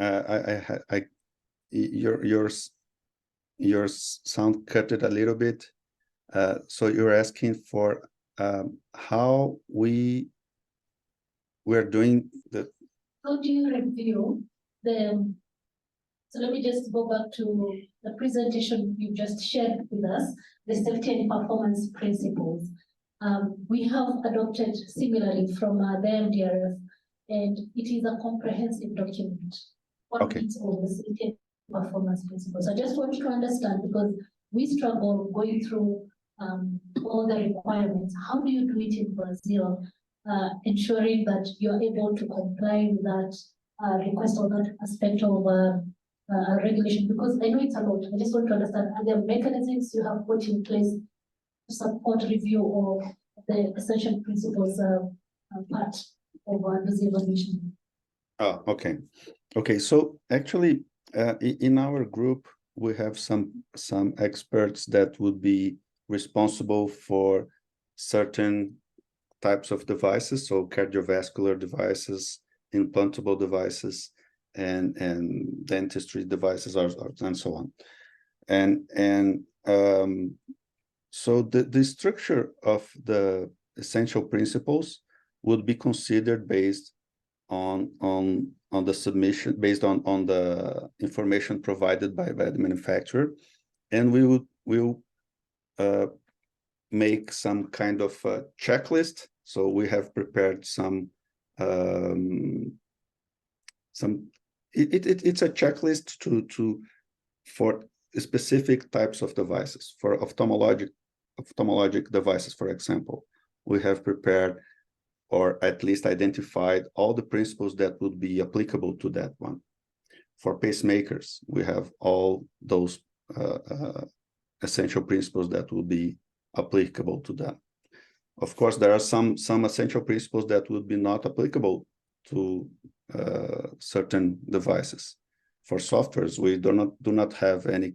Your sound cut it a little bit. So you're asking for how we're doing the. How do you review the? So let me just go back to the presentation you just shared with us, the safety and performance principles. We have adopted similarly from the MDRF, and it is a comprehensive document. What means all the safety and performance principles? I just want to understand, because we struggle going through all the requirements. How do you do it in Brazil, ensuring that you're able to comply with that request or that aspect of regulation? Because I know it's a lot. I just want to understand, are there mechanisms you have put in place to support review of the essential principles part of the evaluation? Oh, okay. Okay, so actually, in our group, we have some experts that would be responsible for certain types of devices, so cardiovascular devices, implantable devices, and dentistry devices, and so on. And so the structure of the essential principles would be considered based on the submission, based on the information provided by the manufacturer, and we'll make some kind of a checklist. So we have prepared some it's a checklist for specific types of devices. For ophthalmologic devices, for example, we have prepared, or at least identified, all the principles that would be applicable to that one. For pacemakers, we have all those essential principles that will be applicable to that. Of course, there are some essential principles that would be not applicable to certain devices. For softwares, we do not have any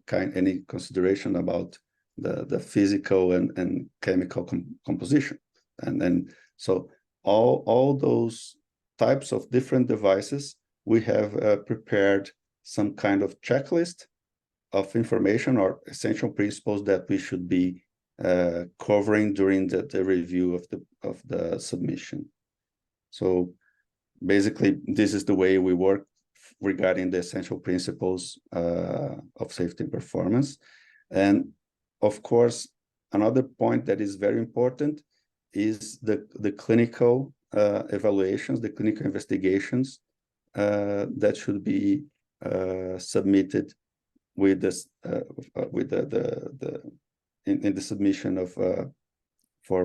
consideration about the physical and chemical composition, and then so all those types of different devices, we have prepared some kind of checklist of information or essential principles that we should be covering during the review of the submission. So basically, this is the way we work regarding the essential principles of safety and performance. And of course, another point that is very important is the clinical evaluations, the clinical investigations that should be submitted with this with the in the submission of for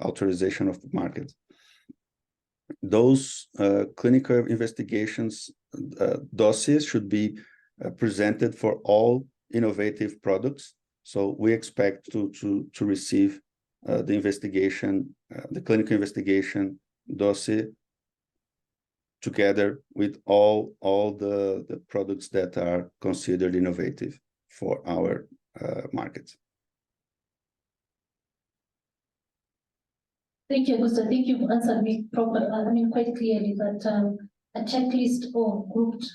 authorization of the market. Those clinical investigations dossiers should be presented for all innovative products. So we expect to receive the investigation, the clinical investigation dossier together with all the products that are considered innovative for our market. Thank you, Augusta. I think you've answered me properly. I mean, quite clearly that a checklist of grouped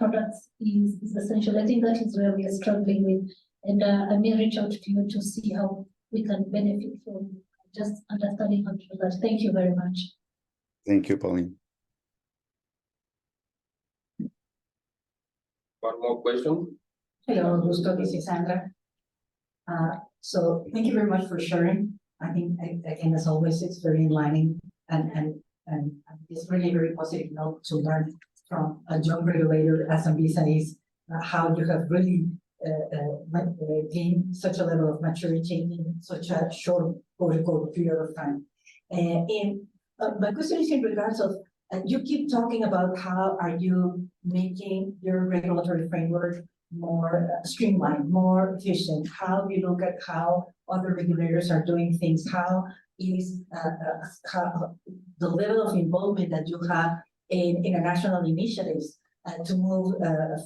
products is essential. I think that is where we are struggling with, and I may reach out to you to see how we can benefit from just understanding how to do that. Thank you very much. Thank you, Pauline. One more question? Hello, Augusto, this is Sandra. So thank you very much for sharing. I think, again, as always, it's very enlightening and it's really very positive note to learn from a young regulator as Anvisa is how you have really gained such a level of maturity in such a short quote-unquote period of time. And my question is in regards of, you keep talking about how are you making your regulatory framework more streamlined, more efficient, how you look at how other regulators are doing things, how is how the level of involvement that you have in international initiatives to move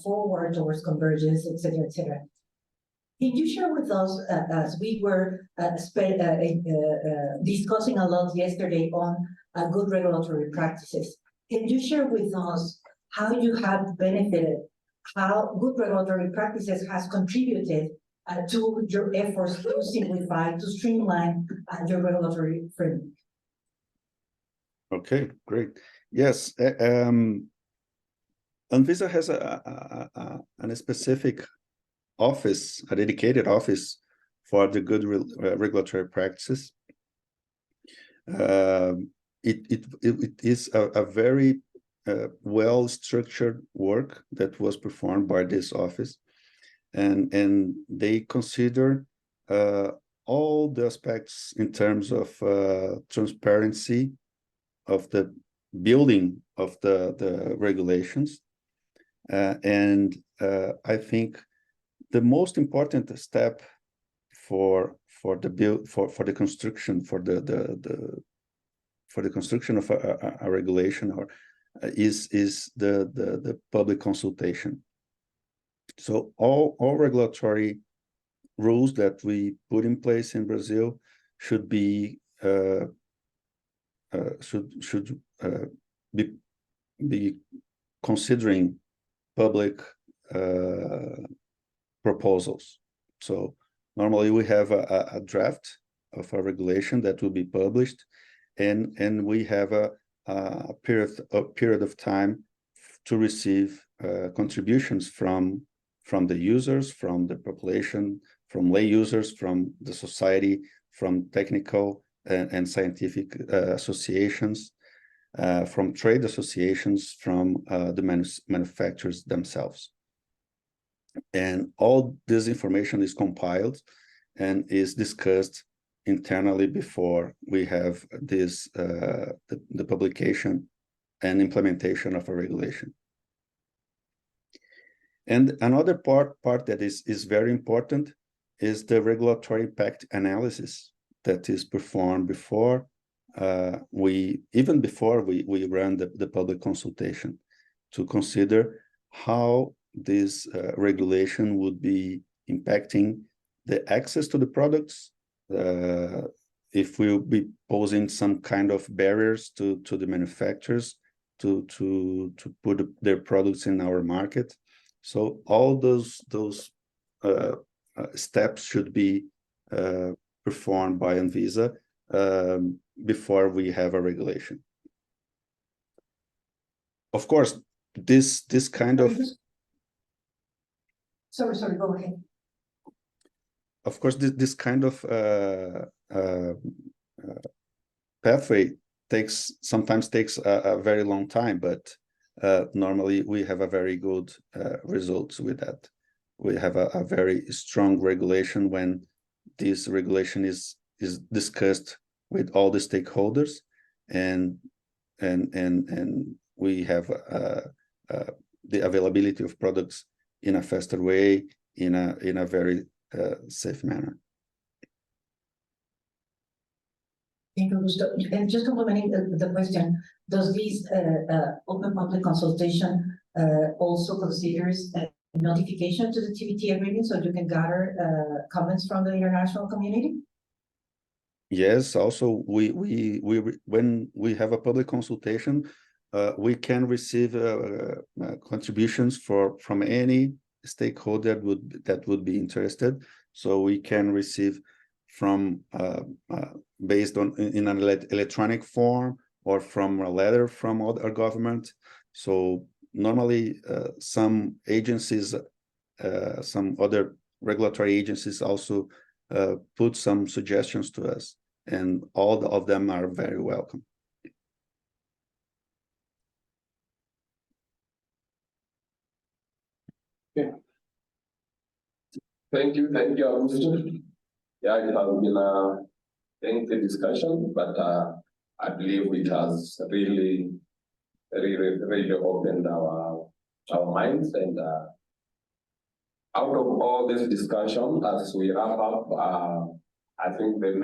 forward towards convergence, et cetera, et cetera. Can you share with us, as we were discussing a lot yesterday on good regulatory practices, can you share with us how you have benefited, how good regulatory practices has contributed to your efforts to simplify, to streamline your regulatory framework? Okay, great. Yes, Anvisa has a specific office, a dedicated office for the good regulatory practices. It is a very well-structured work that was performed by this office, and they consider all the aspects in terms of transparency of the building of the regulations, and I think the most important step for the construction of a regulation is the public consultation. So all regulatory rules that we put in place in Brazil should be considering public proposals. So normally we have a draft of a regulation that will be published, and we have a period of time to receive contributions from the users, from the population, from lay users, from the society, from technical and scientific associations, from trade associations, from the manufacturers themselves. And all this information is compiled and is discussed internally before we have this the publication and implementation of a regulation. And another part that is very important is the regulatory impact analysis that is performed before we run the public consultation, to consider how this regulation would be impacting the access to the products, if we'll be posing some kind of barriers to the manufacturers to put their products in our market. So all those steps should be performed by Anvisa before we have a regulation. Of course, this kind of Sorry, go ahead. Of course, this kind of pathway sometimes takes a very long time, but normally we have a very good results with that. We have a very strong regulation when this regulation is discussed with all the stakeholders, and we have the availability of products in a faster way, in a very safe manner. Thank you, Augusto. And just complementing the question, does this open public consultation also considers notification to the TBT agreement so you can gather comments from the international community? Yes, also when we have a public consultation, we can receive contributions from any stakeholder that would be interested. So we can receive from based on in an electronic form or from a letter from other government. So normally some agencies, some other regulatory agencies also put some suggestions to us, and all of them are very welcome. Okay. Thank you, Augusto. Yeah, it has been a lengthy discussion, but I believe it has really opened our minds, and out of all this discussion, as we wrap up, I think the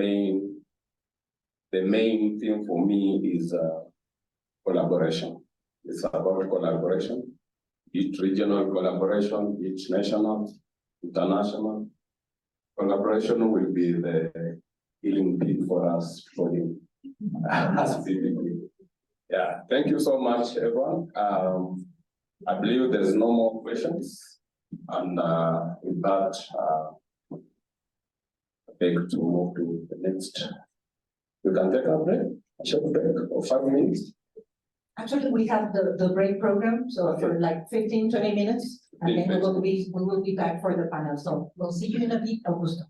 main thing for me is collaboration. It's about collaboration, each regional collaboration, each national, international. Collaboration will be the healing pin for us, for him. Yeah, thank you so much, everyone. I believe there's no more questions. And with that, I beg to move to the next. We can take a break, a short break of 5 minutes. Actually, we have the break program, so for like 15, 20 minutes, and then we will be back for the panel. So we'll see you in a bit, Augusto.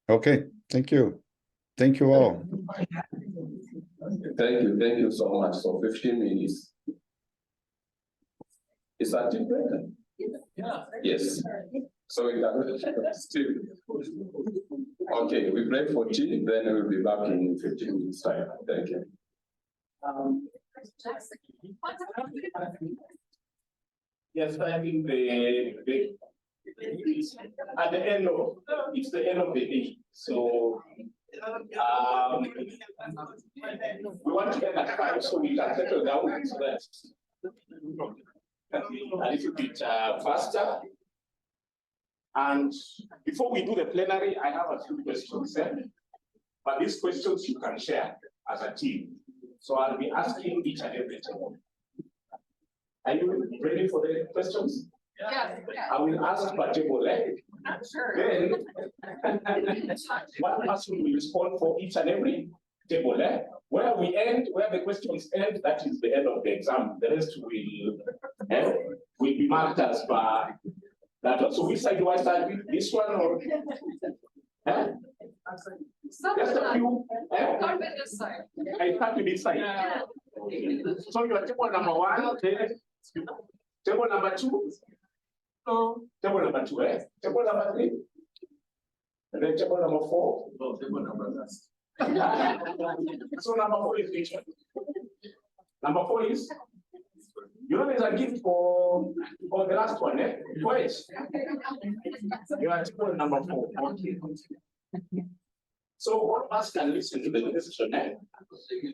Okay, thank you. Thank you all. Thank you so much. So 15 minutes. Is that it? Yeah. Yes. So we can still. Okay, we break for tea, then we'll be back in 15 minutes time. Thank you. Yes, I think at the end of it's the end of the day. So we want to end at 5 so we can settle down so that a little bit faster. And before we do the plenary, I have a few questions. But these questions you can share as a team. So I'll be asking each and every team. Are you ready for the questions? Yeah. I will ask per table. Sure. Then one person will respond for each and every table. Where we end, where the questions end, that is the end of the exam. The rest will be marked as per that one. So which side do I start with? This one or? Just a few. Start with this side. I start with this side. Yeah. So you are table number 1, table number 2. No, table number 2, table number 3. And then table number 4. No, table number 9. So number 4 is which one? Number 4 is? You know there's a gift for the last one, Wait. You are table number 4. Okay. So all of us can listen to the question,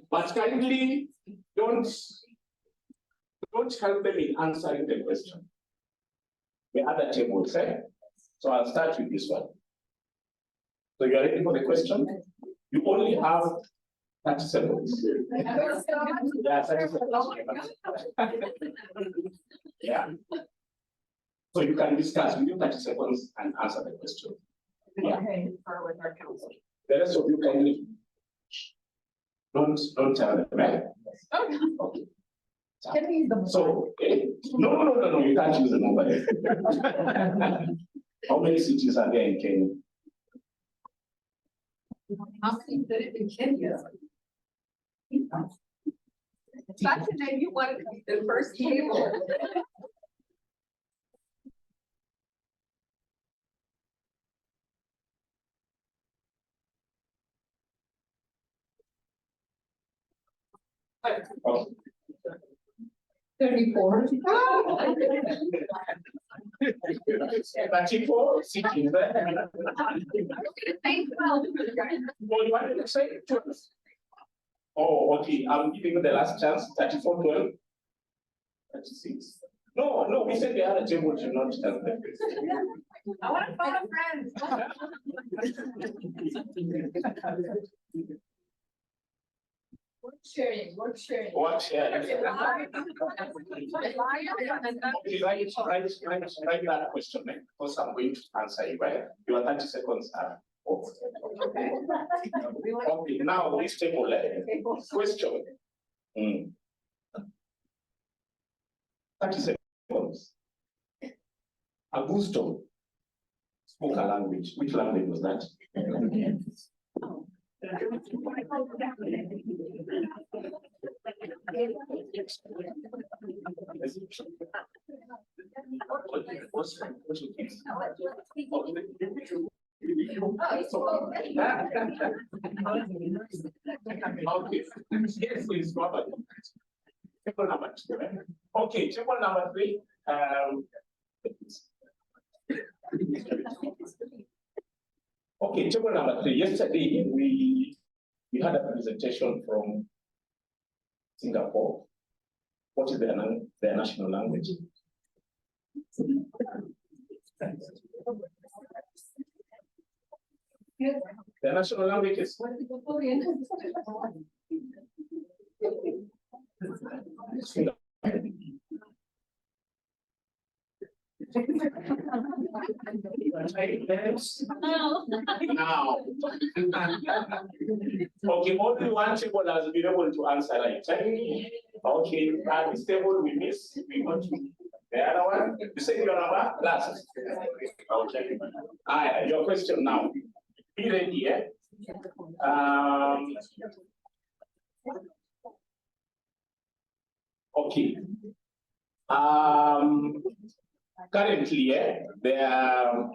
but kindly don't help them in answering the question. The other tables, So I'll start with this one. So you are ready for the question? You only have 30 seconds. Yeah, 30 seconds. Yeah. So you can discuss within 30 seconds and answer the question. Yeah. Okay, start with our council. The rest of you kindly don't tell them, right? Okay. Can we use the So, no, you can't use the mobile. How many cities are there in Kenya? How many did it in Kenya? Back to name you one the first table. Okay. 34. 34, 16. What you wanted to say? 12. Oh, okay. I'm giving you the last chance. 34, 12. 36. No, we said the other table should not help them. I want to find a friend. Work sharing. What share? Write that question then, because I'm going to answer it, right? Your 30 seconds are over. Okay, now this table, question. 30 seconds. Augusto spoke a language. Which language was that? Okay, table number 3. Okay, table number 3. Yesterday we had a presentation from Singapore. What is their national language? Their national language is now. Okay, only one table has been able to answer right. Okay, and this table we miss. We want to the other one. You say your number last. Okay. Your question now. Be ready, eh? Okay. Currently, they are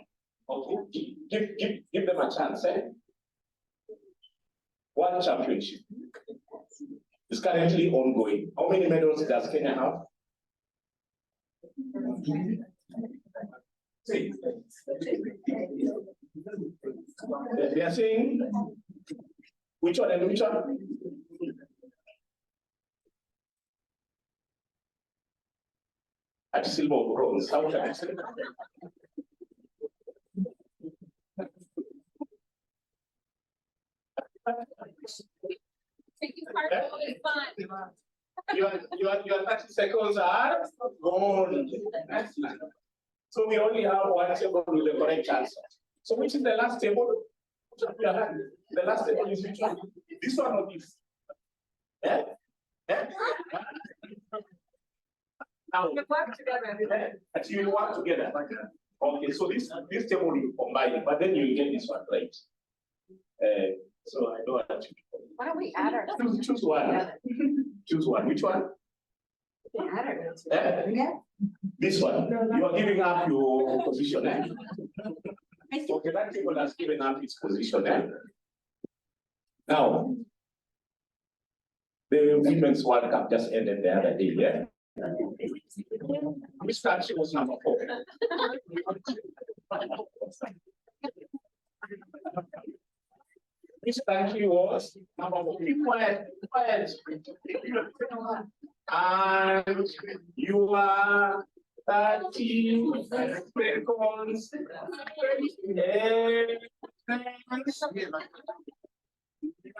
okay. Give them a chance, eh? One championship is currently ongoing. How many medals does Kenya have? 6. They are saying which one and which one? At silver or bronze. How can I say? Your 30 seconds are gone. So we only have one table with the correct answer. So which is the last table? The last table is which one? This one or this? Yeah? Yeah? Now, you work together. You work together. Okay, so this table you combine, but then you get this one right. So I don't want to. Why don't we add our Choose one. Choose one. Which one? This one. You are giving up your position. Okay, that table has given up its position. Now, the Women's World Cup just ended the other day. Yeah. Which country was number 4? Which country was number 4? Quiet. And you are 30 seconds.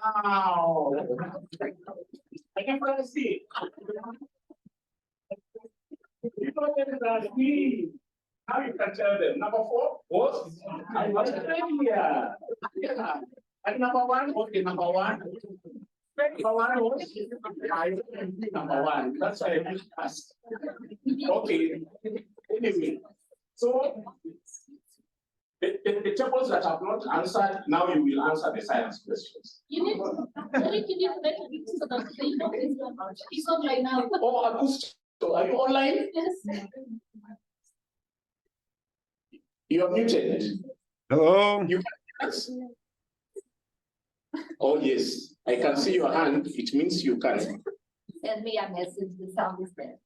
Now, I can see. How you can tell them? Number 4 was Australia. Yeah. And number 1 was the number 1. Number 1 was number 1. That's why I just asked. Okay. Anyway, so The tables that have not answered, now you will answer the science questions. You need to, Eric, you need to let me so that they know it's not right now. Oh, Augusto, are you online? Yes. You are muted. Hello. You can yes. Oh, yes, I can see your hand. It means you can. Send me a message, the sound is bad.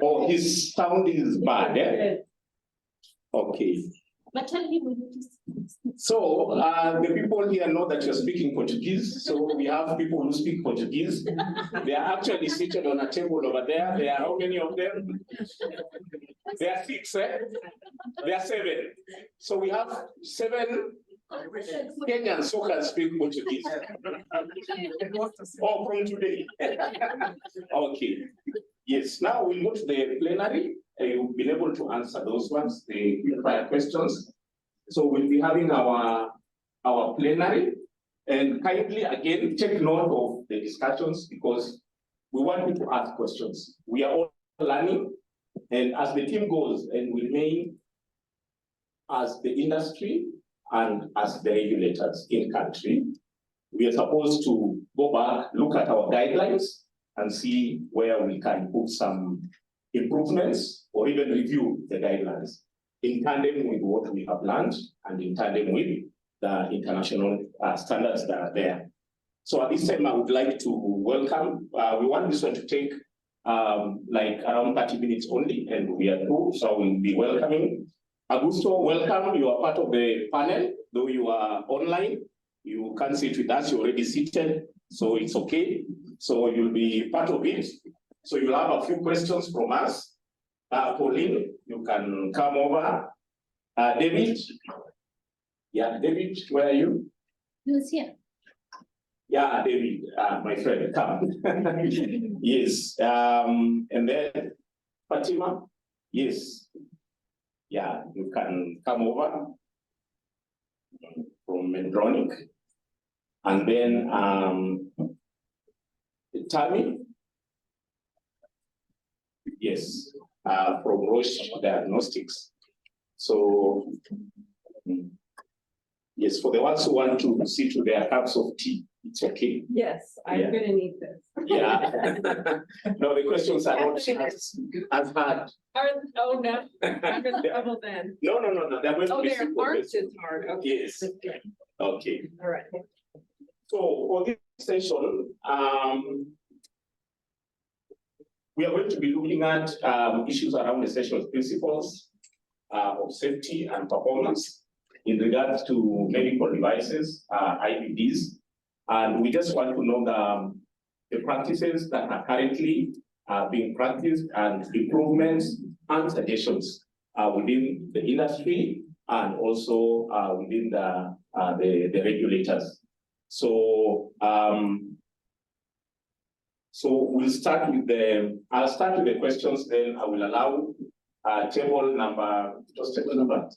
Oh, his sound is bad, eh? Okay. But tell him we need to. So the people here know that you're speaking Portuguese. So we have people who speak Portuguese. They are actually seated on a table over there. There are how many of them? There are 6, eh? There are 7. So we have 7 Kenyans who can speak Portuguese. Oh, from today. Okay. Yes, now we'll go to the plenary. You'll be able to answer those ones, the prior questions. So we'll be having our plenary, and kindly again take note of the discussions because we want you to ask questions. We are all learning, and as the team goes, and we remain as the industry and as the regulators in country, we are supposed to go back, look at our guidelines, and see where we can put some improvements or even review the guidelines in tandem with what we have learned and in tandem with the international standards that are there. So at this time, I would like to welcome, we want this one to take like around 30 minutes only, and we are through, so we'll be welcoming. Augusto, welcome, you are part of the panel, though you are online. You can't sit with us, you're already seated, so it's okay. So you'll be part of it. So you'll have a few questions from us. Pauline, you can come over. David? Yeah, David, where are you? Who's here? Yeah, David, my friend, come. Yes, and then Fatima? Yes. Yeah, you can come over from Medtronic. And then Tammy? Yes, from Roche Diagnostics. So, yes, for the ones who want to sit with their cups of tea, it's okay. Yes, I'm gonna need this. Yeah. No, the questions are not as hard. Oh, no, I'm in trouble then. No. They're going to Oh, be they simple aren't questions. as hard, okay. Yes. Okay. All right. So for this session, we are going to be looking at issues around essential principles of safety and performance in regards to medical devices, IVDs. And we just want to know the practices that are currently being practiced and improvements and suggestions within the industry and also within the regulators. So, so we'll start with I'll start with the questions, then I will allow table number, just table number.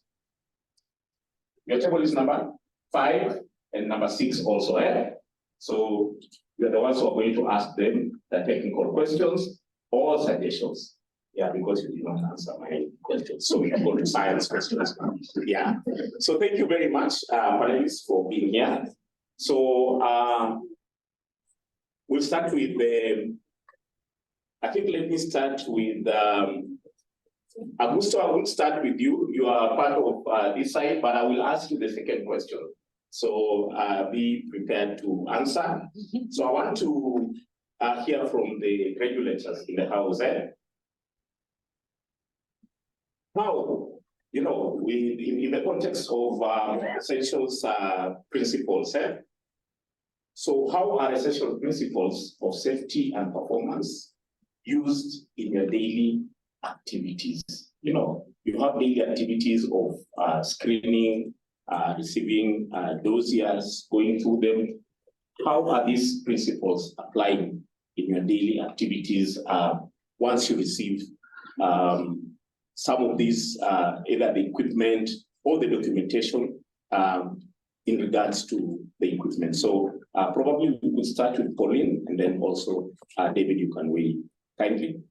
Your table is number 5 and number 6 also, eh? So you're the ones who are going to ask them the technical questions or suggestions. Yeah, because you did not answer my questions. So we can go to science questions. Yeah. So thank you very much, panelists, for being here. So we'll start with I think let me start with Augusto. I will start with you. You are part of this side, but I will ask you the second question. So be prepared to answer. So I want to hear from the regulators in the house. How, you know, in the context of essentials principles, so how are essential principles of safety and performance used in your daily activities? You know, you have daily activities of screening, receiving dossiers, going through them. How are these principles applying in your daily activities once you receive some of these, either the equipment or the documentation in regards to the equipment? So probably we could start with Pauline, and then also David, you can weigh kindly.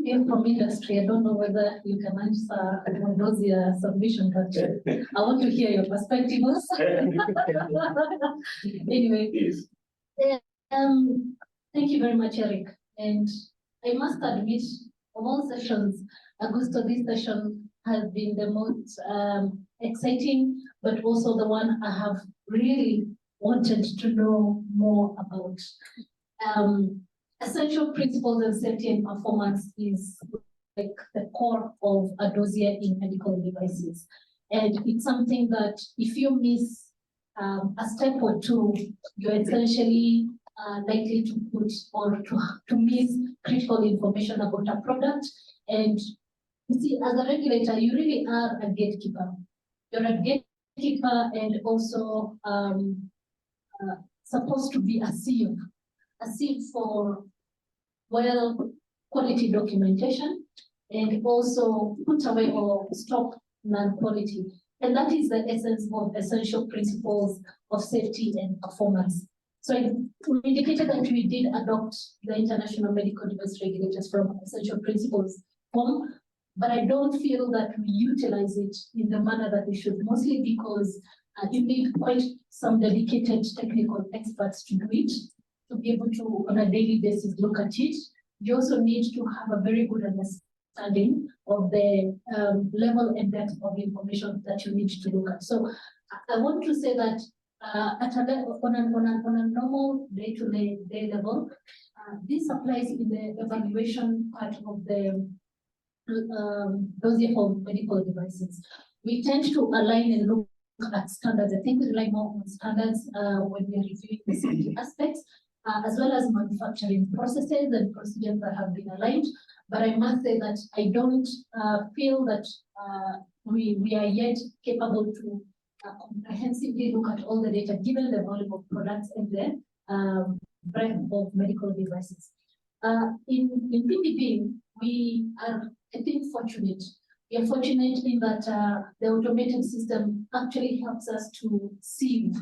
You're from industry. I don't know whether you can answer on those submission, but I want to hear your perspective also. Anyway, Yes. thank you very much, Eric. And I must admit, of all sessions, Augusto, this session has been the most exciting, but also the one I have really wanted to know more about. Essential principles and safety and performance is like the core of a dossier in medical devices. And it's something that if you miss a step or two, you're essentially likely to put or to miss critical information about a product. And you see, as a regulator, you really are a gatekeeper. You're a gatekeeper and also supposed to be a seal for well quality documentation and also put away or stop non-quality. And that is the essence of essential principles of safety and performance. So we indicated that we did adopt the International Medical Device Regulators from essential principles form, but I don't feel that we utilize it in the manner that we should, mostly because you need quite some dedicated technical experts to do it, to be able to, on a daily basis, look at it. You also need to have a very good understanding of the level and depth of information that you need to look at. So I want to say that at a level, on a normal day-to-day level, this applies in the evaluation part of the dossier for medical devices. We tend to align and look at standards. I think we rely more on standards when we are reviewing the safety aspects, as well as manufacturing processes and procedures that have been aligned. But I must say that I don't feel that we are yet capable to comprehensively look at all the data given the volume of products and the breadth of medical devices. In PPP, we are, I think, fortunate. We are fortunate in that the automated system actually helps us to sieve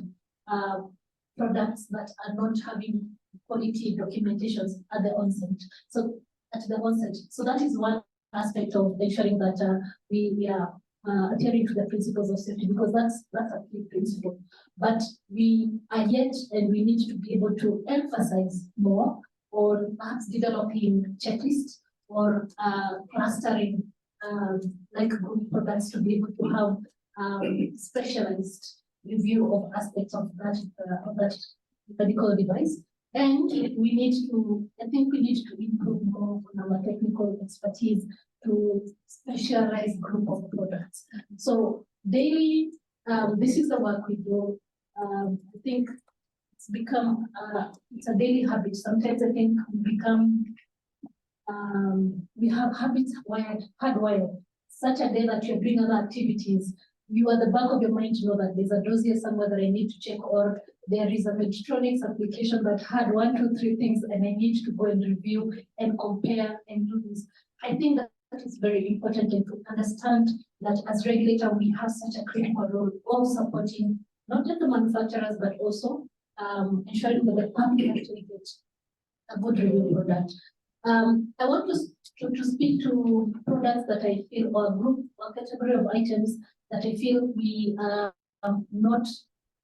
products that are not having quality documentations at the onset. So that is one aspect of ensuring that we are adhering to the principles of safety, because that's a key principle. But we are yet, and we need to be able to emphasize more on perhaps developing checklists or clustering like group products to be able to have specialized review of aspects of that medical device. And we need to, I think we need to improve more on our technical expertise to specialize group of products. So daily, this is the work we do. I think it's become, it's a daily habit. Sometimes I think we have habits hardwired. Such a day that you're doing other activities, you are the back of your mind to know that there's a dossier somewhere that I need to check, or there is a electronics application that had 1, 2, 3 things and I need to go and review and compare and do this. I think that is very important, and to understand that as regulator, we have such a critical role of supporting not just the manufacturers, but also ensuring that the public actually gets a good review for that. I want to speak to products that I feel, or group or category of items that I feel we are not,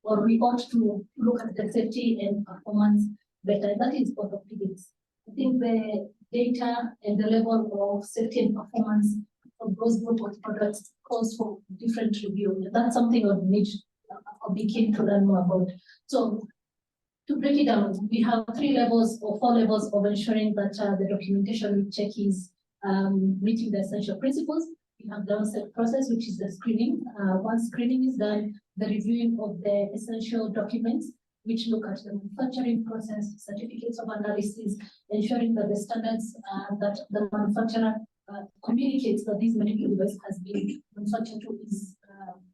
or we ought to look at the safety and performance better. That is orthopedics. I think the data and the level of safety and performance of those group of products calls for different review. That's something I would need to be keen to learn more about. So to break it down, we have 3 levels or 4 levels of ensuring that the documentation we check is meeting the essential principles. We have the onset process, which is the screening. Once screening is done, the reviewing of the essential documents, which look at the manufacturing process, certificates of analysis, ensuring that the standards that the manufacturer communicates that this medical device has been manufactured to is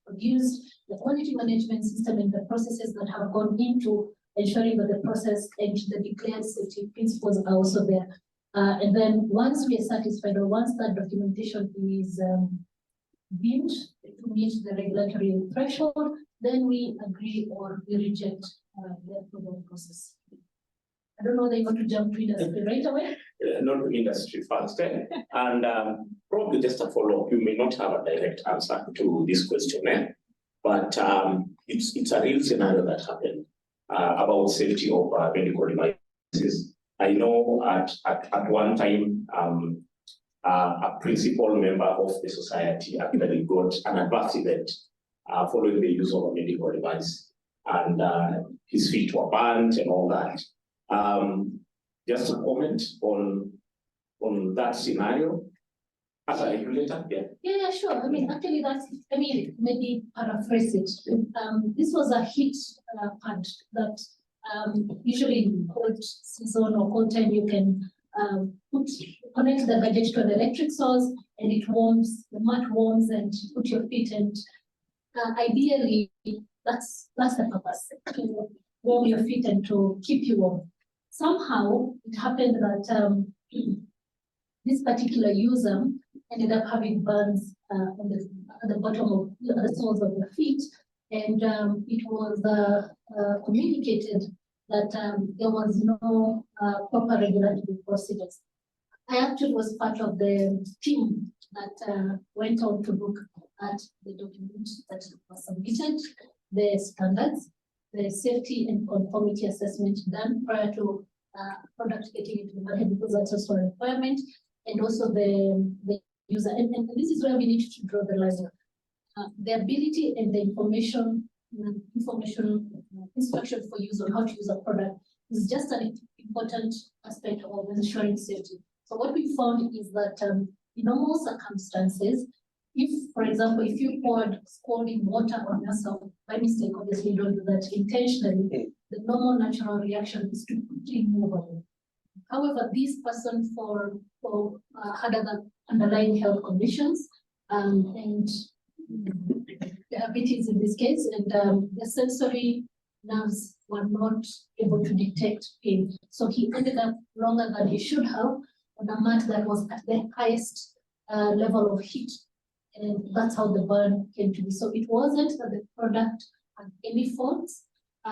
produced, the quality management system and the processes that have gone into ensuring that the process and the declared safety principles are also there. And then once we are satisfied, or once that documentation is deemed to meet the regulatory threshold, then we agree or we reject the approval process. I don't know whether you want to jump to industry right away. Not to industry first, and probably just a follow-up. You may not have a direct answer to this question, but it's a real scenario that happened about safety of medical devices. I know at one time a principal member of the society actually got an adverse event following the use of a medical device, and his feet were burnt and all that. Just a comment on that scenario as a regulator, Yeah, sure. I mean, actually, maybe paraphrase it. This was a heat pad that usually in cold season or cold time you can connect the gadget to an electric source, and it warms, the mat warms, and you put your feet, and ideally that's the purpose, to warm your feet and to keep you warm. Somehow it happened that this particular user ended up having burns at the bottom of the soles of the feet, and it was communicated that there was no proper regulatory procedures. I actually was part of the team that went on to look at the document that was submitted, the standards, the safety and conformity assessment done prior to product getting into the market, because that's also a requirement, and also the user. And this is where we need to draw the line. The ability and the information instruction for use on how to use a product is just an important aspect of ensuring safety. So what we found is that in normal circumstances, if, for example, if you poured scalding water on yourself by mistake, obviously you don't do that intentionally, the normal natural reaction is to quickly move away. However, this person had other underlying health conditions and diabetes in this case, and the sensory nerves were not able to detect pain. So he ended up longer than he should have on a mat that was at the highest level of heat. And that's how the burn came to be. So it wasn't that the product had any faults.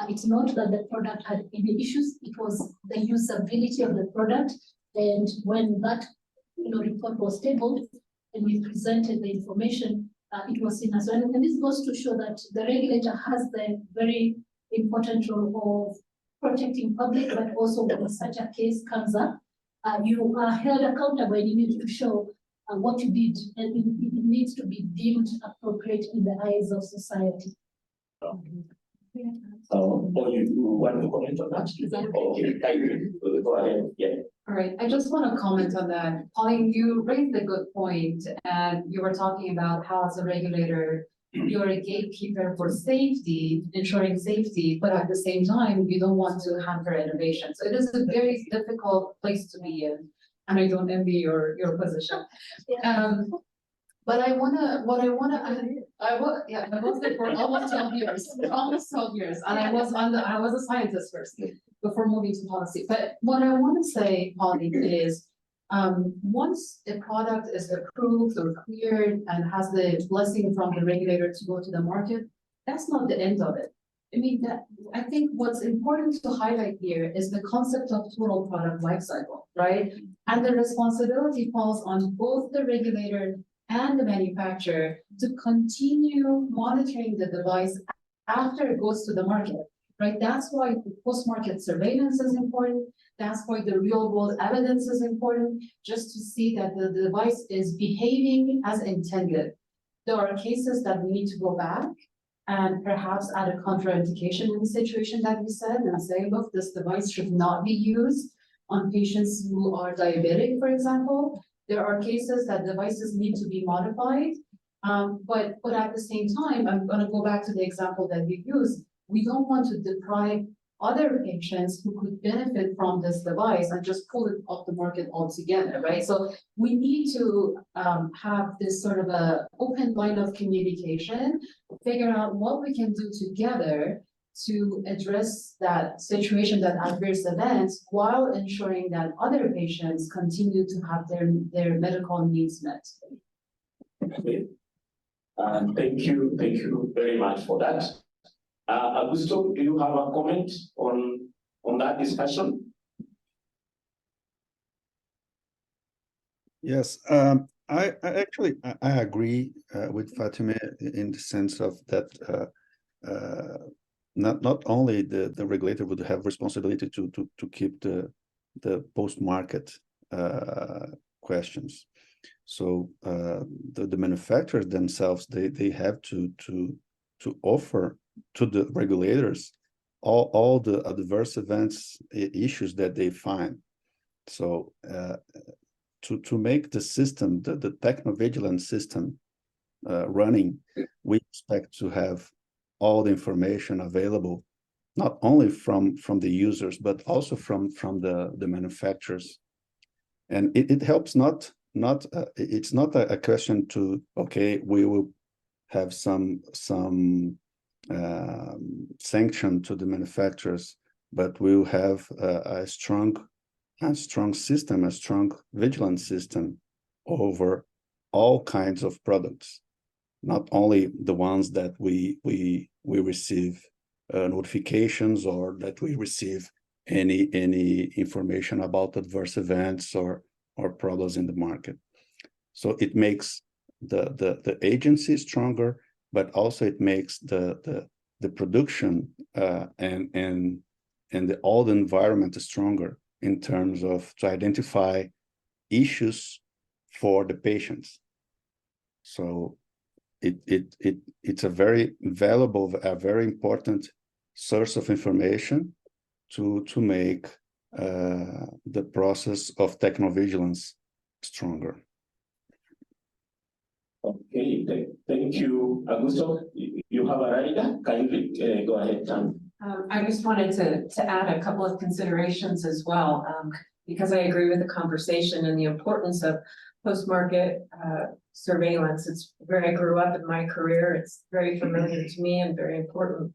It's not that the product had any issues. It was the usability of the product. And when that report was tabled and we presented the information, it was seen as well. And this goes to show that the regulator has the very important role of protecting public, but also when such a case comes up, you are held accountable and you need to show what you did, and it needs to be deemed appropriate in the eyes of society. Or you want to comment on that? Okay, thank you. Go ahead. Yeah. All right, I just want to comment on that. Pauline, you raised a good point, and you were talking about how as a regulator, you're a gatekeeper for safety, ensuring safety, but at the same time, you don't want to hamper innovation. So it is a very difficult place to be in, and I don't envy your position. But I was there for almost 12 years, and I was a scientist first before moving to policy. But what I want to say, Pauline, is once a product is approved or cleared and has the blessing from the regulator to go to the market, that's not the end of it. I mean, I think what's important to highlight here is the concept of total product lifecycle, right? And the responsibility falls on both the regulator and the manufacturer to continue monitoring the device after it goes to the market, right? That's why the post-market surveillance is important. That's why the real-world evidence is important, just to see that the device is behaving as intended. There are cases that we need to go back and perhaps add a contraindication in the situation that we said and say, look, this device should not be used on patients who are diabetic, for example. There are cases that devices need to be modified, but at the same time, I'm going to go back to the example that you used. We don't want to deprive other patients who could benefit from this device and just pull it off the market altogether, right? So we need to have this sort of a open line of communication, figure out what we can do together to address that situation, that adverse events, while ensuring that other patients continue to have their medical needs met. Okay. Thank you very much for that. Augusto, do you have a comment on that discussion? Yes, I actually I agree with Fatima in the sense of that not only the regulator would have responsibility to keep the post-market questions. So the manufacturers themselves they have to offer to the regulators all the adverse events issues that they find. So to make the system, the technovigilance system running, we expect to have all the information available, not only from the users, but also from the manufacturers. And it helps it's not a question to, okay, we will have some sanction to the manufacturers, but we will have a strong system, a strong vigilance system over all kinds of products, not only the ones that we receive notifications or that we receive any information about adverse events or problems in the market. So it makes the agency stronger, but also it makes the production and all the environment stronger in terms of to identify issues for the patients. So it's a very valuable, a very important source of information to make the process of technovigilance stronger. Okay, thank you, Augusto. You have a rider, kindly go ahead, Tam. I just wanted to add a couple of considerations as well, because I agree with the conversation and the importance of post-market surveillance. It's where I grew up in my career. It's very familiar to me and very important.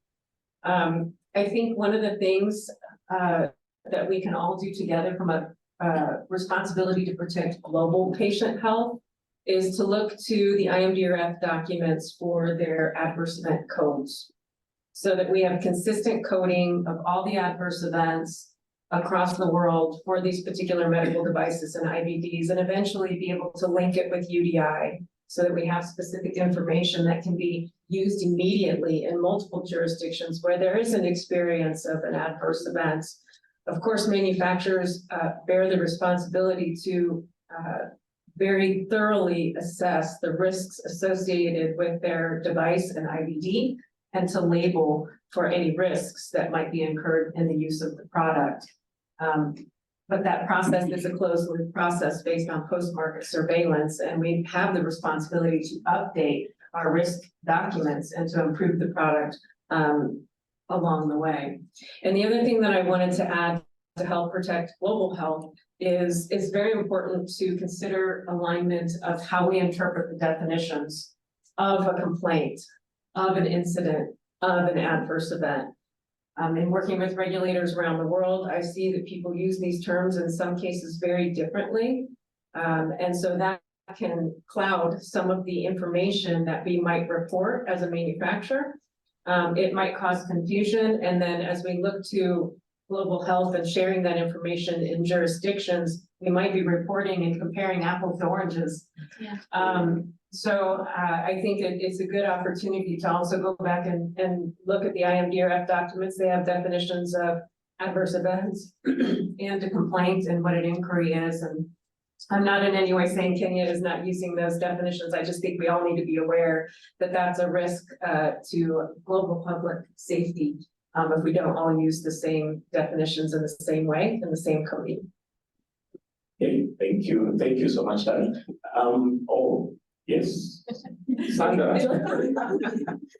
I think one of the things that we can all do together from a responsibility to protect global patient health is to look to the IMDRF documents for their adverse event codes, so that we have consistent coding of all the adverse events across the world for these particular medical devices and IVDs, and eventually be able to link it with UDI so that we have specific information that can be used immediately in multiple jurisdictions where there is an experience of an adverse event. Of course, manufacturers bear the responsibility to very thoroughly assess the risks associated with their device and IVD, and to label for any risks that might be incurred in the use of the product. But that process is a closed loop process based on post-market surveillance, and we have the responsibility to update our risk documents and to improve the product along the way. And the other thing that I wanted to add to help protect global health is very important to consider alignment of how we interpret the definitions of a complaint, of an incident, of an adverse event. In working with regulators around the world, I see that people use these terms in some cases very differently. And so that can cloud some of the information that we might report as a manufacturer. It might cause confusion. And then as we look to global health and sharing that information in jurisdictions, we might be reporting and comparing apples to oranges. Yeah. So I think it's a good opportunity to also go back and look at the IMDRF documents. They have definitions of adverse events and a complaint and what an inquiry is. And I'm not in any way saying Kenya is not using those definitions. I just think we all need to be aware that that's a risk to global public safety if we don't all use the same definitions in the same way, in the same coding. Okay, thank you so much, Dan. Oh, yes, Sandra.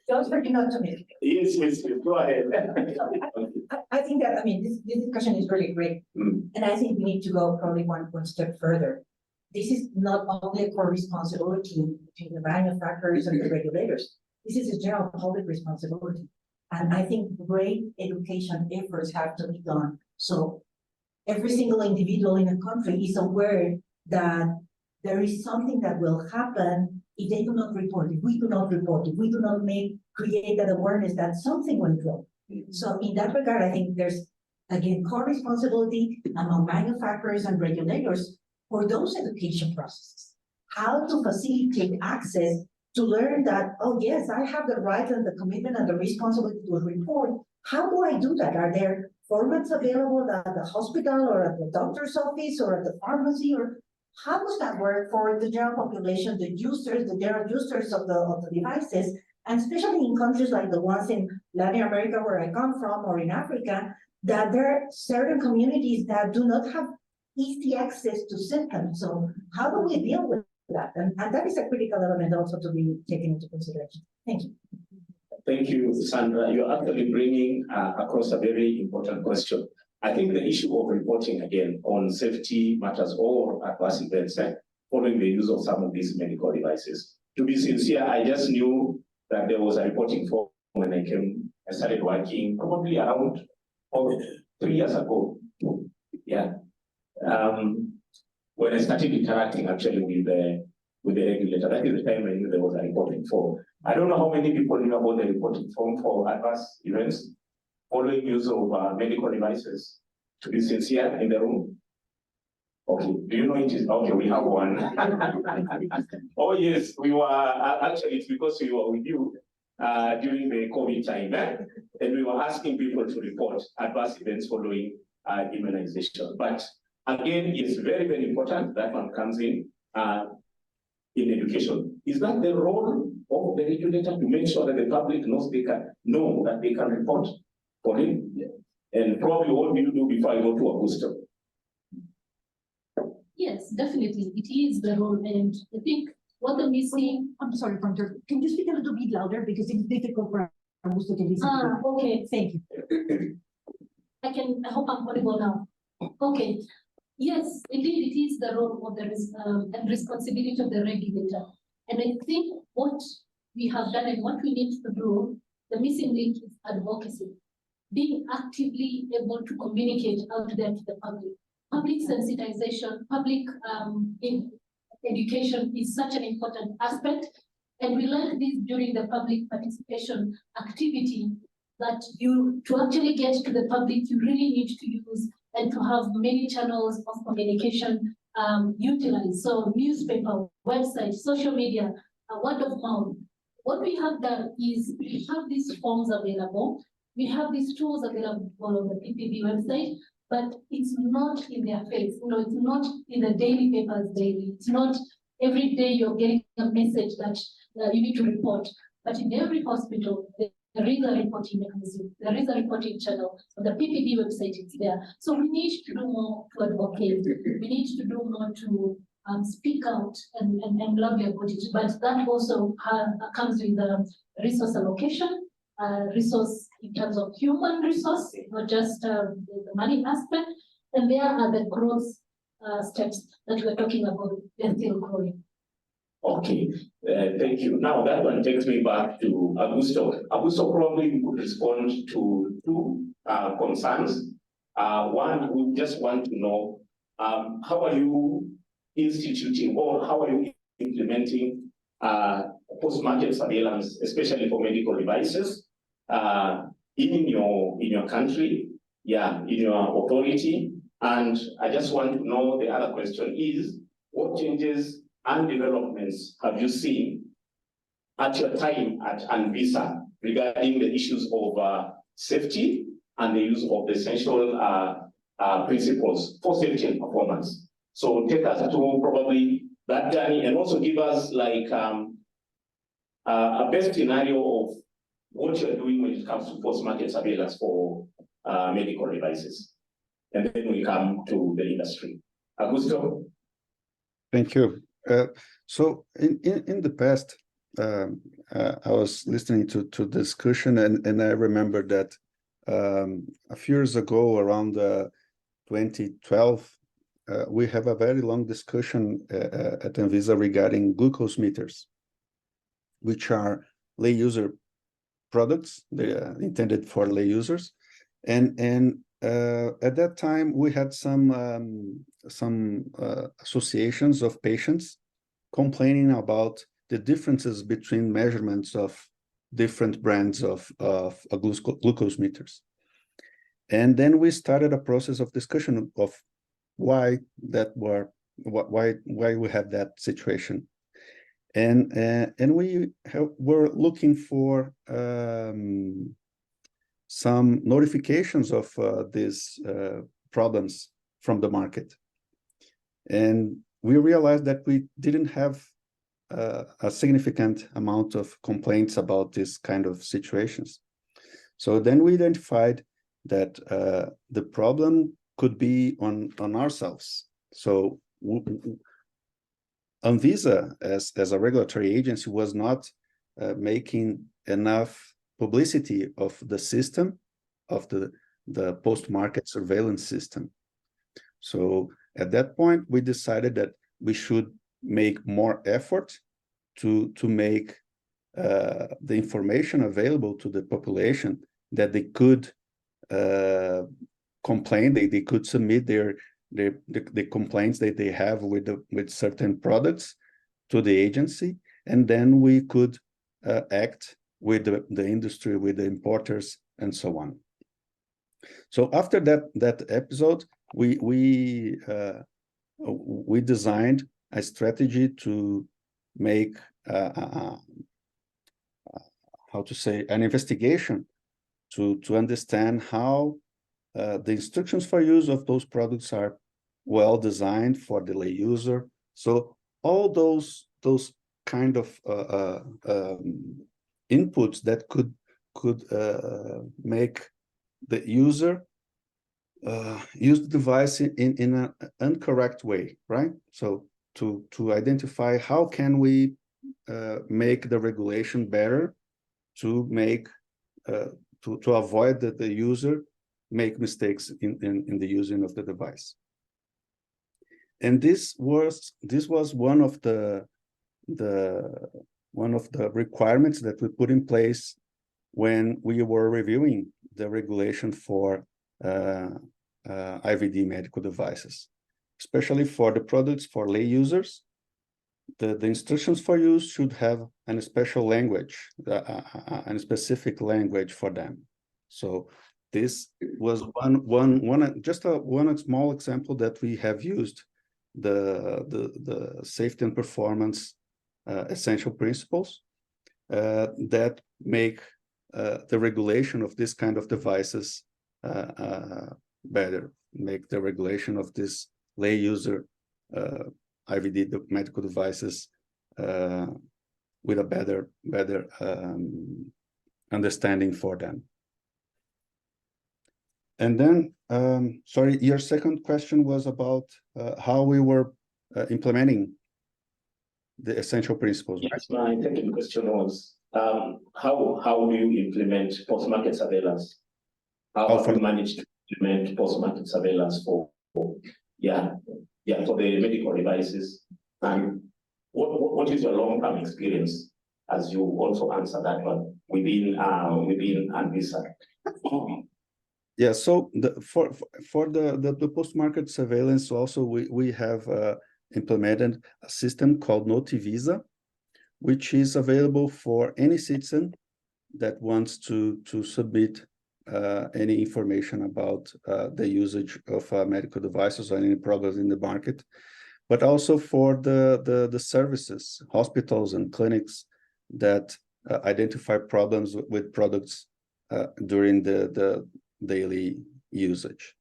Don't forget not to me. Yes, go ahead. I think that, I mean, this discussion is really great. And I think we need to go probably one step further. This is not only a core responsibility between the manufacturers and the regulators. This is a general public responsibility. And I think great education efforts have to be done. So every single individual in a country is aware that there is something that will happen if they do not report, if we do not report, if we do not create that awareness that something went wrong. So in that regard, I think there's, again, core responsibility among manufacturers and regulators for those education processes. How to facilitate access to learn that, oh yes, I have the right and the commitment and the responsibility to report. How do I do that? Are there formats available at the hospital or at the doctor's office or at the pharmacy, or how does that work for the general population, the users, the general users of the devices, and especially in countries like the ones in Latin America where I come from, or in Africa, that there are certain communities that do not have easy access to systems. So how do we deal with that? And that is a critical element also to be taken into consideration. Thank you. Thank you, Sandra. You're actually bringing across a very important question. I think the issue of reporting again on safety matters or adverse events following the use of some of these medical devices. To be sincere, I just knew that there was a reporting form when I started working probably around 3 years ago. Yeah. When I started interacting actually with the regulator, that is the time I knew there was a reporting form. I don't know how many people knew about the reporting form for adverse events following use of medical devices. To be sincere, in the room. Okay, do you know it is? Okay, we have one. Oh yes, we were, actually it's because we were with you during the COVID time, and we were asking people to report adverse events following immunization. But again, it's very, very important that one comes in education. Is that the role of the regulator to make sure that the public knows that they can report for him? And probably what do you do before I go to Augusto? Yes, definitely. It is the role. And I think what the missing. I'm sorry, Frontier. Can you speak a little bit louder because it's difficult for Augusto to listen? Okay. Thank you. I hope I'm audible now. Okay. Yes, indeed, it is the role of the and responsibility of the regulator. And I think what we have done and what we need to do, the missing link is advocacy. Being actively able to communicate out there to the public. Public sensitization, public education is such an important aspect. And we learned this during the public participation activity, that to actually get to the public, you really need to use and to have many channels of communication utilized. So newspaper, website, social media, word of mouth. What we have done is we have these forms available. We have these tools available on the PPB website, but it's not in their face. It's not in the daily papers daily. It's not every day you're getting a message that you need to report. But in every hospital, there is a reporting mechanism. There is a reporting channel. On the PPB website, it's there. So we need to do more to advocate. We need to do more to speak out and lobby about it. But that also comes with the resource allocation, resource in terms of human resource, not just the money aspect. And there are the growth steps that we're talking about. They're still growing. Okay, thank you. Now that one takes me back to Augusto. Augusto probably would respond to two concerns. One, we just want to know how are you instituting or how are you implementing post-market surveillance, especially for medical devices, in your country, in your authority. And I just want to know, the other question is, what changes and developments have you seen at your time at Anvisa regarding the issues of safety and the use of the essential principles for safety and performance? So take us to probably that journey and also give us like a best scenario of what you're doing when it comes to post-market surveillance for medical devices. And then we come to the industry. Augusto? Thank you. So in the past, I was listening to discussion and I remember that a few years ago, around 2012, we have a very long discussion at Anvisa regarding glucose meters, which are lay user products. They are intended for lay users, and at that time we had some associations of patients complaining about the differences between measurements of different brands of glucose meters. And then we started a process of discussion of why that were why we have that situation. And we were looking for some notifications of these problems from the market. And we realized that we didn't have a significant amount of complaints about this kind of situations. So then we identified that the problem could be on ourselves. So Anvisa, as a regulatory agency, was not making enough publicity of the system, of the post-market surveillance system. So at that point, we decided that we should make more effort to make the information available to the population, that they could complain, they could submit the complaints that they have with certain products to the agency, and then we could act with the industry, with the importers, and so on. So after that episode, we designed a strategy to make how to say, an investigation to understand how the instructions for use of those products are well designed for the lay user. So all those kind of inputs that could make the user use the device in an incorrect way, right? So to identify how can we make the regulation better to make to avoid that the user make mistakes in the using of the device. And this was one of the requirements that we put in place when we were reviewing the regulation for IVD medical devices, especially for the products for lay users. The instructions for use should have a special language, a specific language for them. So this was one small example that we have used the safety and performance essential principles that make the regulation of this kind of devices better, make the regulation of this lay user IVD medical devices with a better understanding for them. And then, sorry, your second question was about how we were implementing the essential principles. Yes, my second question was how do you implement post-market surveillance? How have you managed to implement post-market surveillance for the medical devices? And what is your long-term experience, as you also answer that one, within Anvisa? Yeah, so for the post-market surveillance also, we have implemented a system called Notivisa, which is available for any citizen that wants to submit any information about the usage of medical devices or any products in the market, but also for the services, hospitals and clinics that identify problems with products during the daily usage.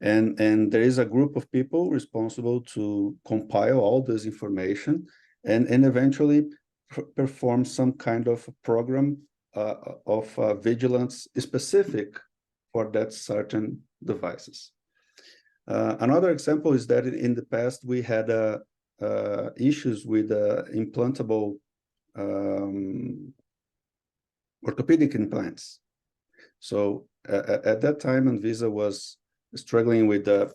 And there is a group of people responsible to compile all this information and eventually perform some kind of program of vigilance specific for that certain devices. Another example is that in the past we had issues with implantable orthopedic implants. So at that time, Anvisa was struggling with a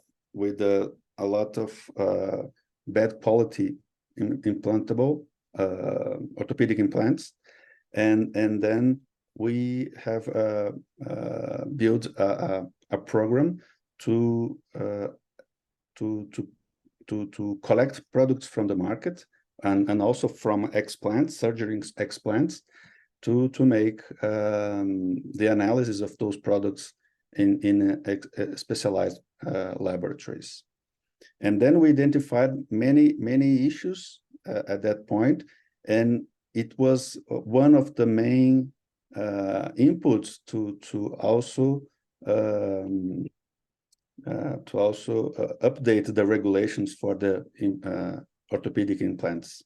lot of bad quality implantable orthopedic implants, and then we have built a program to collect products from the market and also from explants, surgery explants, to make the analysis of those products in specialized laboratories. And then we identified many issues at that point, and it was one of the main inputs to also update the regulations for the orthopedic implants.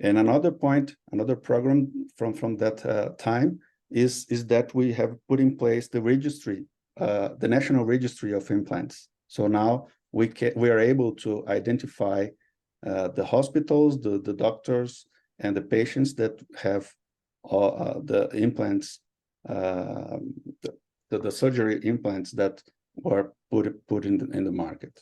And another point, another program from that time is that we have put in place the registry, the National Registry of Implants. So now we are able to identify the hospitals, the doctors, and the patients that have the implants, the surgery implants that were put in the market.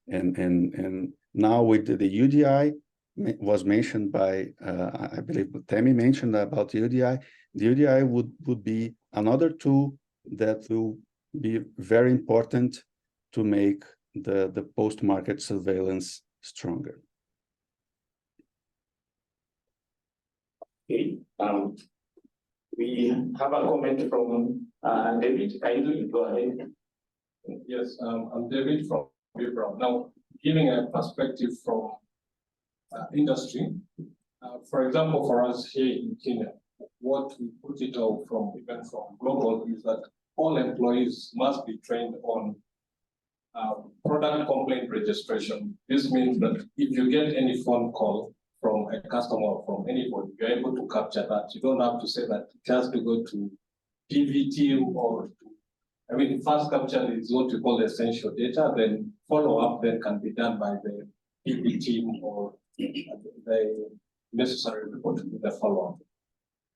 And now with the UDI was mentioned by, I believe Tammy mentioned about the UDI. The UDI would be another tool that will be very important to make the post-market surveillance stronger. Okay, we have a comment from David. Kindly go ahead. Yes, I'm David from Vibram. Now, giving a perspective from industry, for example, for us here in Kenya, what we put it out from, even from global, is that all employees must be trained on product complaint registration. This means that if you get any phone call from a customer or from anybody, you're able to capture that. You don't have to say that it has to go to PV team or to, I mean, first capture is what we call essential data, then follow up then can be done by the PV team or the necessary report to do the follow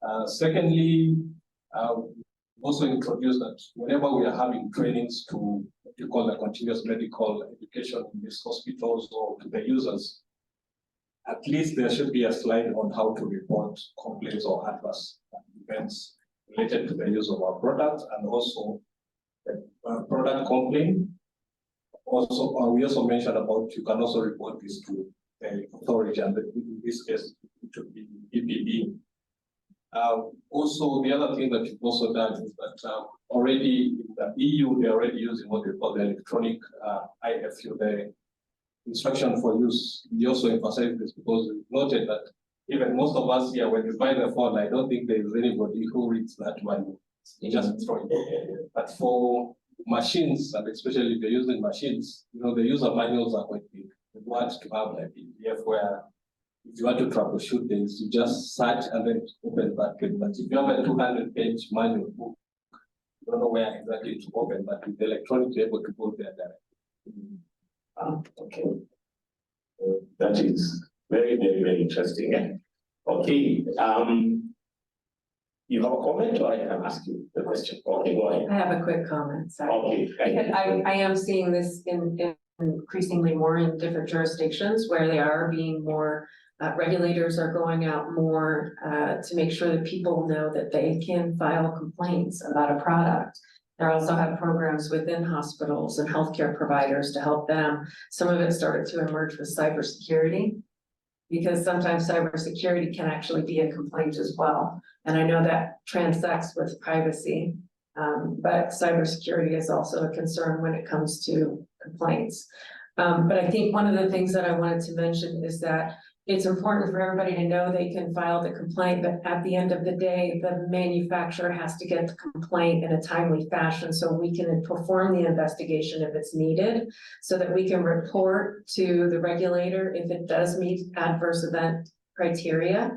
up. Secondly, also introduce that whenever we are having trainings to what you call the continuous medical education in these hospitals or to the users, at least there should be a slide on how to report complaints or adverse events related to the use of our products, and also the product complaint. Also, we also mentioned about you can also report this to the authority, and in this case, it should be EPD. Also, the other thing that you've also done is that already in the EU, they're already using what we call the electronic IFU, the instruction for use. We also emphasize this because we noted that even most of us here, when you buy the phone, I don't think there is anybody who reads that one. You just throw it. But for machines, and especially if you're using machines, you know, the user manuals are quite big. We want to have a PDF where if you want to troubleshoot things, you just search and then open that page. But if you have a 200-page manual book, you don't know where exactly to open, but with the electronic, you're able to go there directly. Okay. That is very interesting. Eh? Okay. You have a comment, or I can ask you the question? Okay, go ahead. I have a quick comment, sorry. Okay. I am seeing this in increasingly more in different jurisdictions where they are being more, regulators are going out more to make sure that people know that they can file complaints about a product. They also have programs within hospitals and healthcare providers to help them. Some of it started to emerge with cybersecurity, because sometimes cybersecurity can actually be a complaint as well. And I know that transects with privacy, but cybersecurity is also a concern when it comes to complaints. But I think one of the things that I wanted to mention is that it's important for everybody to know they can file the complaint, but at the end of the day, the manufacturer has to get the complaint in a timely fashion so we can perform the investigation if it's needed, so that we can report to the regulator if it does meet adverse event criteria,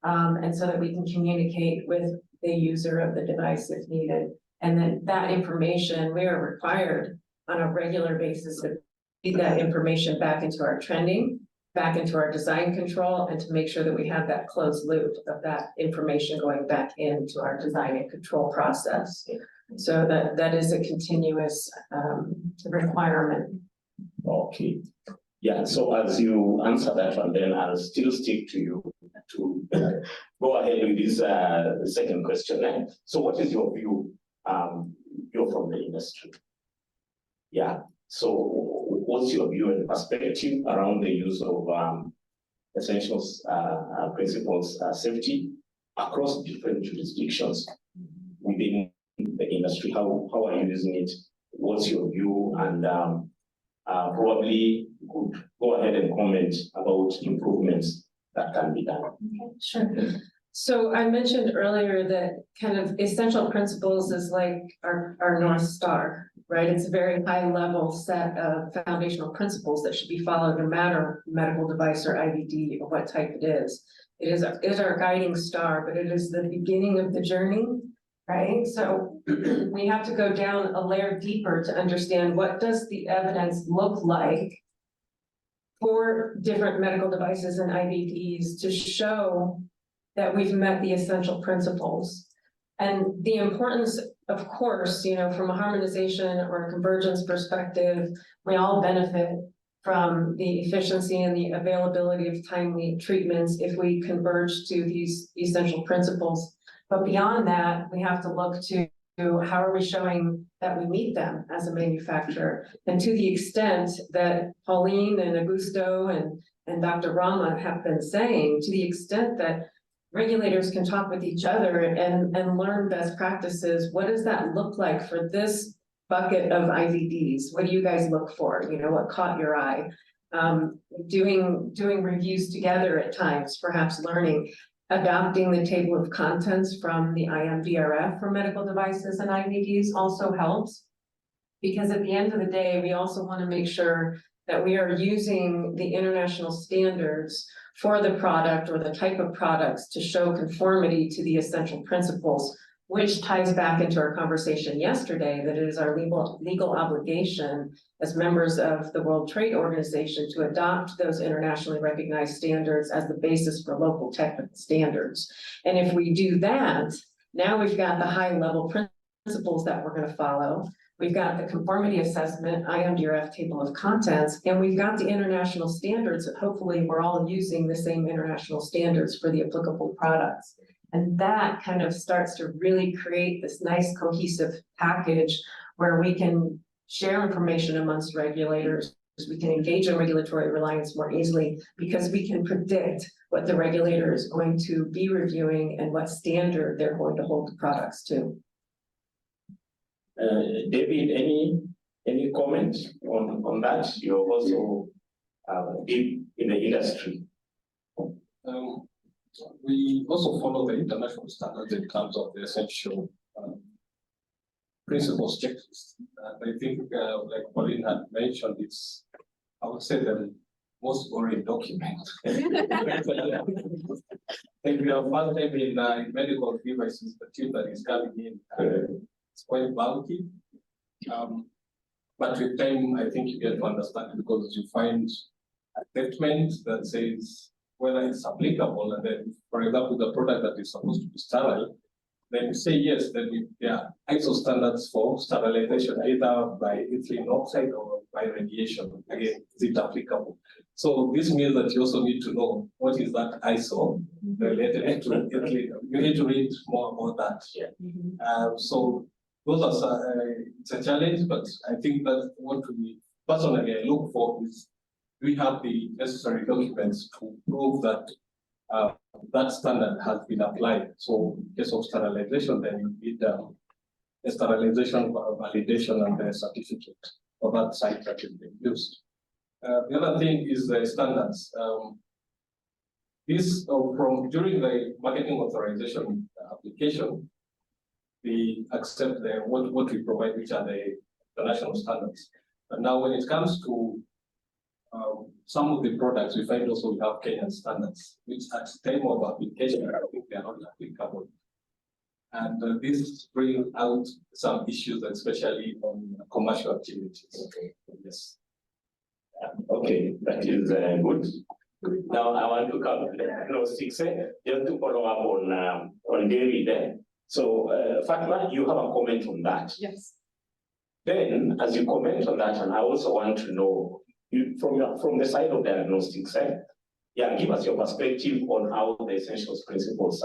and so that we can communicate with the user of the device if needed. And then that information, we are required on a regular basis to feed that information back into our trending, back into our design control, and to make sure that we have that closed loop of that information going back into our design and control process. So that is a continuous requirement. Okay. Yeah, so as you answer that one, then I'll still stick to you to go ahead with this second question. So what is your view? You're from the industry. Yeah, so what's your view and perspective around the use of essentials principles safety across different jurisdictions within the industry? How are you using it? What's your view? And probably could go ahead and comment about improvements that can be done. Sure. So I mentioned earlier that kind of essential principles is like our North Star, right? It's a very high level set of foundational principles that should be followed no matter medical device or IVD or what type it is. It is our guiding star, but it is the beginning of the journey, right? So we have to go down a layer deeper to understand what does the evidence look like for different medical devices and IVDs to show that we've met the essential principles. And the importance, of course, you know, from a harmonization or a convergence perspective, we all benefit from the efficiency and the availability of timely treatments if we converge to these essential principles. But beyond that, we have to look to how are we showing that we meet them as a manufacturer? And to the extent that Pauline and Augusto and Dr. Rama have been saying, to the extent that regulators can talk with each other and learn best practices. What does that look like for this bucket of IVDs? What do you guys look for? You know, what caught your eye? Doing reviews together at times, perhaps learning, adopting the table of contents from the IMDRF for medical devices and IVDs also helps. Because at the end of the day, we also want to make sure that we are using the international standards for the product or the type of products to show conformity to the essential principles, which ties back into our conversation yesterday, that it is our legal obligation as members of the World Trade Organization to adopt those internationally recognized standards as the basis for local technical standards. And if we do that, now we've got the high level principles that we're going to follow. We've got the conformity assessment, IMDRF table of contents, and we've got the international standards that hopefully we're all using the same international standards for the applicable products. And that kind of starts to really create this nice cohesive package where we can share information amongst regulators. We can engage in regulatory reliance more easily because we can predict what the regulator is going to be reviewing and what standard they're going to hold the products to. David, any comment on that? You're also deep in the industry. We also follow the international standards in terms of the essential principles checklist. I think, like Pauline had mentioned, it's, I would say, the most boring document. If you have first time in medical devices, the team that is coming in, it's quite bulky. But with time, I think you get to understand it because you find a statement that says whether it's applicable, and then, for example, the product that is supposed to be sterile, then you say yes, then there are ISO standards for sterilization, either by ethylene oxide or by radiation. Again, is it applicable? So this means that you also need to know what is that ISO related to ethylene. You need to read more about that. Yeah. So those are it's a challenge, but I think that what we personally I look for is we have the necessary documents to prove that that standard has been applied. So in case of sterilization, then you need a sterilization validation and a certificate for that site that is being used. The other thing is the standards. This from during the marketing authorization application, we accept what we provide, which are the international standards. But now when it comes to some of the products, we find also we have Kenyan standards, which at the time of application, I think they are not applicable. And this brings out some issues, especially on commercial activities. Okay. Yes. Okay, that is good. Now I want to come to the diagnostics, just to follow up on David there. So Fatma, you have a comment on that. Yes. Then, as you comment on that, and I also want to know, from the side of diagnostics, yeah, give us your perspective on how the essentials principles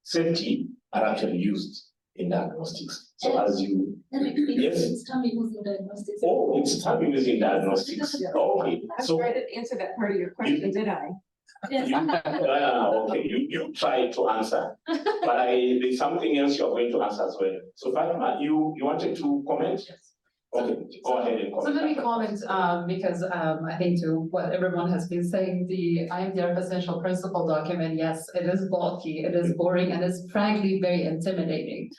safety are actually used in diagnostics. So as you, yes, it's time using diagnostics. Oh, it's time using diagnostics. Yeah. Okay, so I didn't answer that part of your question, did I? okay, you try to answer, but there's something else you're going to answer as well. So Fatima, you wanted to comment? Yes. Okay, go ahead and So let me comment, because, I think to what everyone has been saying, the IMDR essential principle document, yes, it is bulky, it is boring, and it's frankly very intimidating.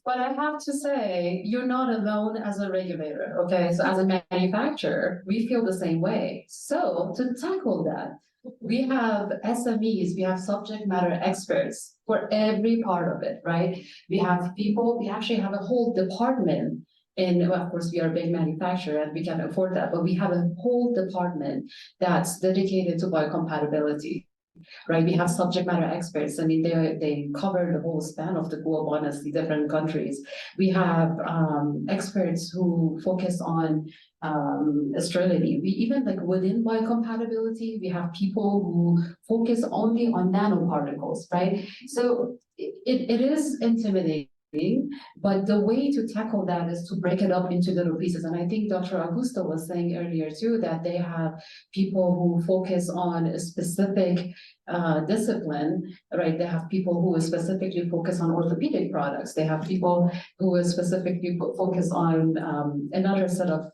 But I have to say, you're not alone as a regulator, okay? So as a manufacturer, we feel the same way. So to tackle that, we have SMEs, we have subject matter experts for every part of it, right? We have people, we actually have a whole department. And well, of course, we are a big manufacturer and we can afford that, but we have a whole department that's dedicated to biocompatibility. Right, we have subject matter experts. I mean, they cover the whole span of the globe, honestly, different countries. We have experts who focus on sterility. We even like within biocompatibility, we have people who focus only on nanoparticles, right? So it is intimidating. But the way to tackle that is to break it up into little pieces. And I think Dr. Augusto was saying earlier too, that they have people who focus on a specific discipline, right? They have people who specifically focus on orthopedic products. They have people who specifically focus on another set of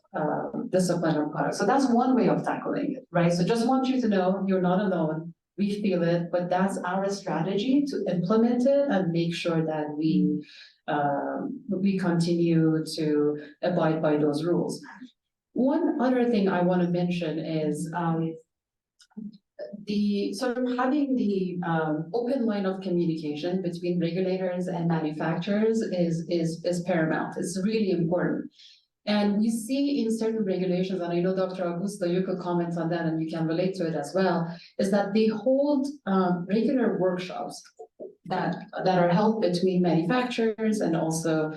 discipline of products. So that's one way of tackling it, right? So just want you to know you're not alone. We feel it, but that's our strategy to implement it and make sure that we continue to abide by those rules. One other thing I want to mention is the sort of having the open line of communication between regulators and manufacturers is paramount. It's really important. And we see in certain regulations, and I know Dr. Augusto, you could comment on that and you can relate to it as well, is that they hold regular workshops that are held between manufacturers and also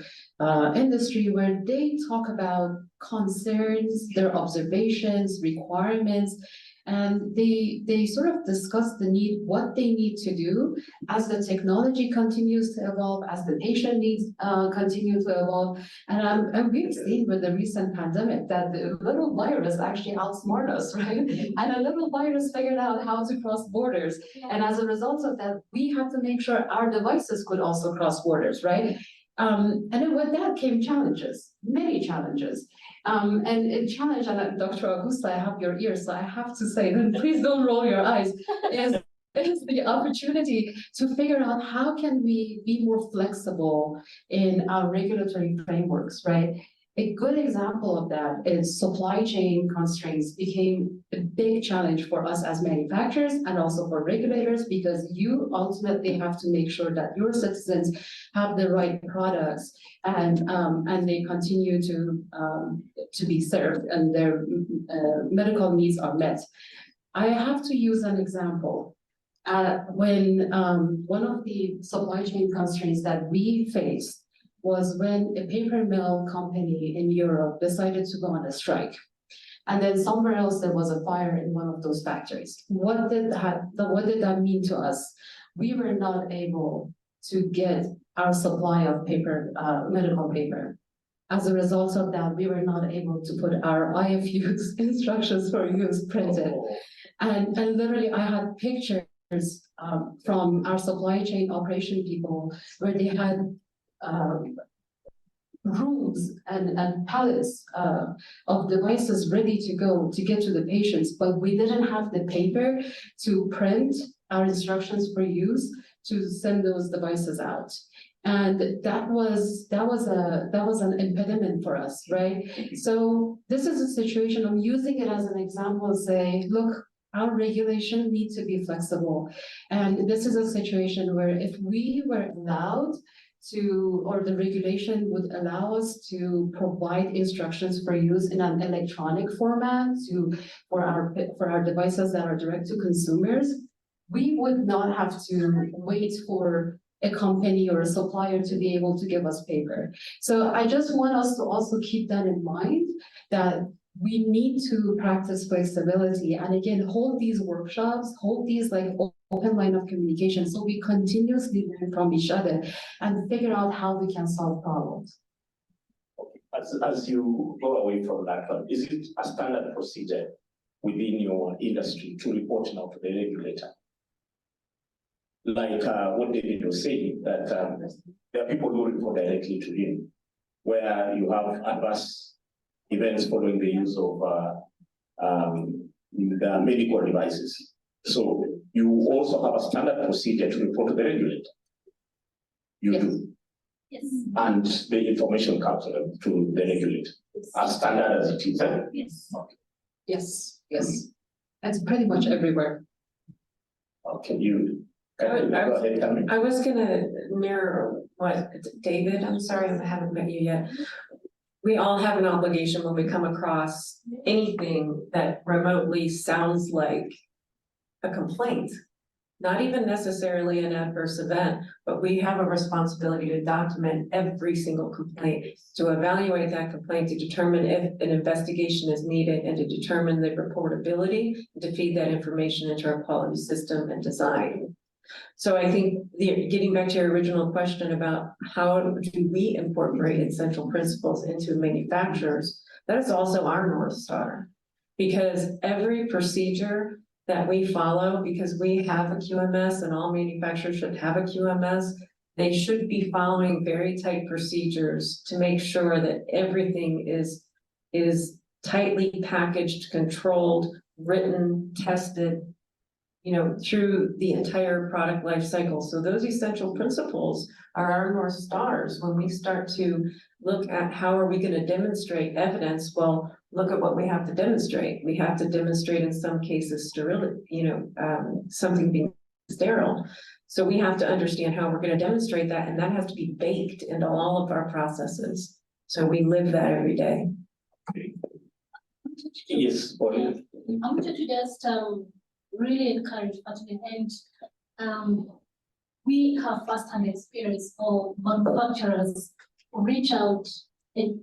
industry, where they talk about concerns, their observations, requirements, and they sort of discuss the need, what they need to do as the technology continues to evolve, as the patient needs continue to evolve. And we've seen with the recent pandemic that the little virus actually outsmart us, right? And a little virus figured out how to cross borders. And as a result of that, we have to make sure our devices could also cross borders, right? And then with that came challenges, many challenges. And a challenge, and Dr. Augusto, I have your ears, so I have to say, then please don't roll your eyes, is the opportunity to figure out how can we be more flexible in our regulatory frameworks, right? A good example of that is supply chain constraints became a big challenge for us as manufacturers and also for regulators, because you ultimately have to make sure that your citizens have the right products and they continue to be served and their medical needs are met. I have to use an example. When one of the supply chain constraints that we faced was when a paper mill company in Europe decided to go on a strike. And then somewhere else there was a fire in one of those factories. What did that mean to us? We were not able to get our supply of paper, medical paper. As a result of that, we were not able to put our IFUs, instructions for use, printed. And literally I had pictures from our supply chain operation people where they had rooms and pallets of devices ready to go to get to the patients, but we didn't have the paper to print our instructions for use to send those devices out. And that was an impediment for us, right? So this is a situation, I'm using it as an example to say, look, our regulation needs to be flexible. And this is a situation where if we were allowed to, or the regulation would allow us to provide instructions for use in an electronic format for our devices that are direct to consumers, we would not have to wait for a company or a supplier to be able to give us paper. So I just want us to also keep that in mind, that we need to practice flexibility and again, hold these workshops, hold these like open line of communication so we continuously learn from each other and figure out how we can solve problems. As you go away from that one, is it a standard procedure within your industry to report now to the regulator? Like what David was saying, that there are people who report directly to him. where you have adverse events following the use of the medical devices. So you also have a standard procedure to report to the regulator. You do. Yes. And the information comes to the regulator, as standard as it is. Yes. Yes, yes. That's pretty much everywhere. Okay, you. Go ahead, Tammy. I was gonna mirror what David, I'm sorry, I haven't met you yet. We all have an obligation when we come across anything that remotely sounds like a complaint. Not even necessarily an adverse event, but we have a responsibility to document every single complaint, to evaluate that complaint, to determine if an investigation is needed, and to determine the reportability, and to feed that information into our quality system and design. So I think getting back to your original question about how do we incorporate essential principles into manufacturers, that is also our North Star. Because every procedure that we follow, because we have a QMS and all manufacturers should have a QMS, they should be following very tight procedures to make sure that everything is tightly packaged, controlled, written, tested, through the entire product life cycle. So those essential principles are our North Stars. When we start to look at how are we going to demonstrate evidence, well, look at what we have to demonstrate. We have to demonstrate in some cases sterility, something being sterile. So we have to understand how we're going to demonstrate that, and that has to be baked into all of our processes. So we live that every day. Yes, Pauline. I wanted to just really encourage at the end. We have first-hand experience of manufacturers who reach out and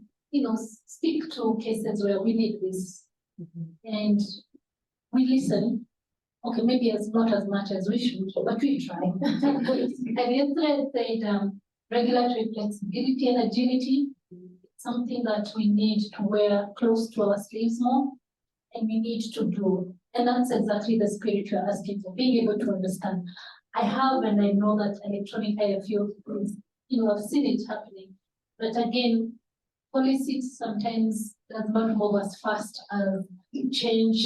speak to cases where we need this, and we listen. Okay, maybe not as much as we should, but we try. And yesterday I said regulatory flexibility and agility, something that we need to wear close to our sleeves more, and we need to do. And that's exactly the spirit you're asking for, being able to understand. I have, and I know that electronic IFU, I've seen it happening. But again, policy sometimes does not move as fast as change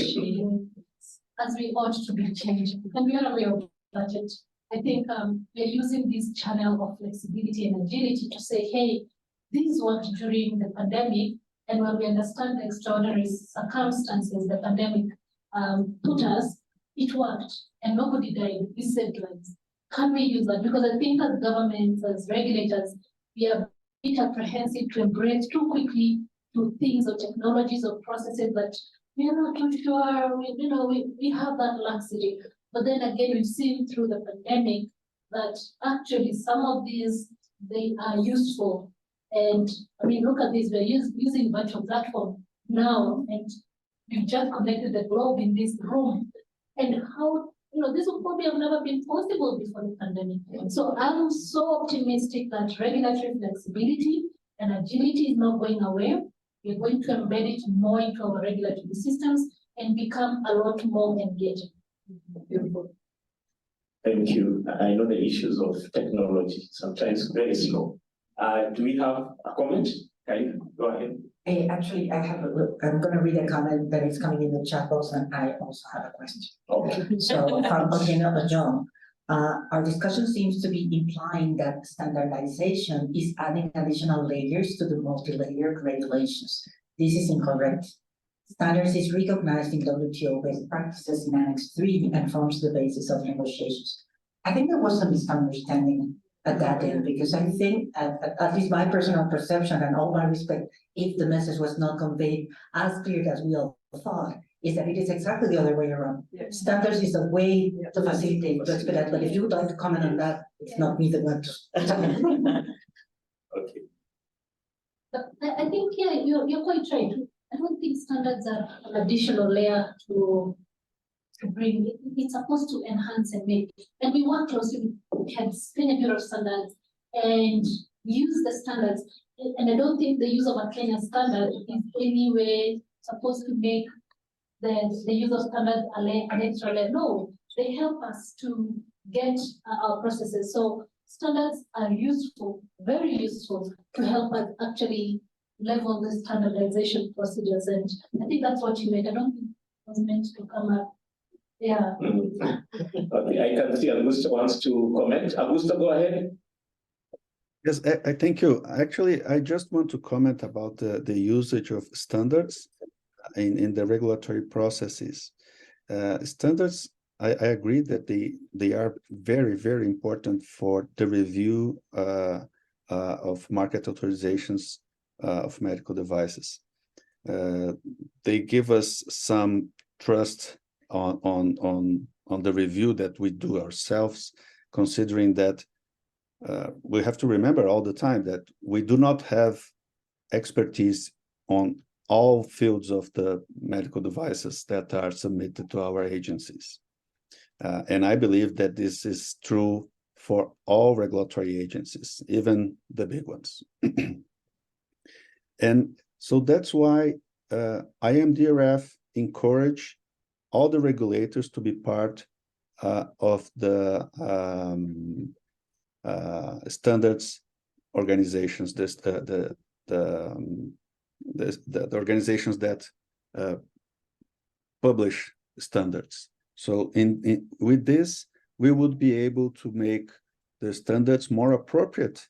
as we ought to be changed. And we are aware of budget. I think we're using this channel of flexibility and agility to say, hey, this worked during the pandemic, and when we understand the extraordinary circumstances the pandemic put us, it worked, and nobody died. We saved lives. Can we use that? Because I think as governments, as regulators, we are a bit apprehensive to embrace too quickly to things or technologies or processes that we are not too sure. We have that laxity. But then again, we've seen through the pandemic that actually some of these, they are useful. And I mean, look at this, we're using virtual platform now, and we've just connected the globe in this room. And how, this would probably have never been possible before the pandemic. So I'm so optimistic that regulatory flexibility and agility is not going away. We're going to embed it more into our regulatory systems and become a lot more engaging. Beautiful. Thank you. I know the issues of technology, sometimes very slow. Do we have a comment? Okay, go ahead. Actually, I'm going to read a comment that is coming in the chat box, and I also have a question. Okay. So from Ogenova John, our discussion seems to be implying that standardization is adding additional layers to the multi-layered regulations. This is incorrect. Standards is recognized in WTO best practices in Annex 3 and forms the basis of negotiations. I think there was a misunderstanding at that end, because I think, at least my personal perception and all my respect, if the message was not conveyed as clear as we all thought, is that it is exactly the other way around. Yes. Standards is a way to facilitate, to expedite, but if you would like to comment on that, it's not me that wants to. Okay. But I think, yeah, you're quite right. I don't think standards are an additional layer to bring. It's supposed to enhance and make. And we work closely with Kenya Bureau of Standards and use the standards. And I don't think the use of a Kenya standard is anyway supposed to make the use of standards an extra layer. No, they help us to get our processes. So standards are useful, very useful to help us actually level the standardization procedures. And I think that's what you meant. I don't think it was meant to come up. Yeah. Okay, I can see Augusto wants to comment. Augusto, go ahead. Yes, I thank you. Actually, I just want to comment about the usage of standards in the regulatory processes. Standards, I agree that they are very, very important for the review of market authorizations of medical devices. They give us some trust on the review that we do ourselves, considering that we have to remember all the time that we do not have expertise on all fields of the medical devices that are submitted to our agencies. And I believe that this is true for all regulatory agencies, even the big ones. And so that's why IMDRF encourage all the regulators to be part of the standards organizations, the organizations that publish standards. So with this, we would be able to make the standards more appropriate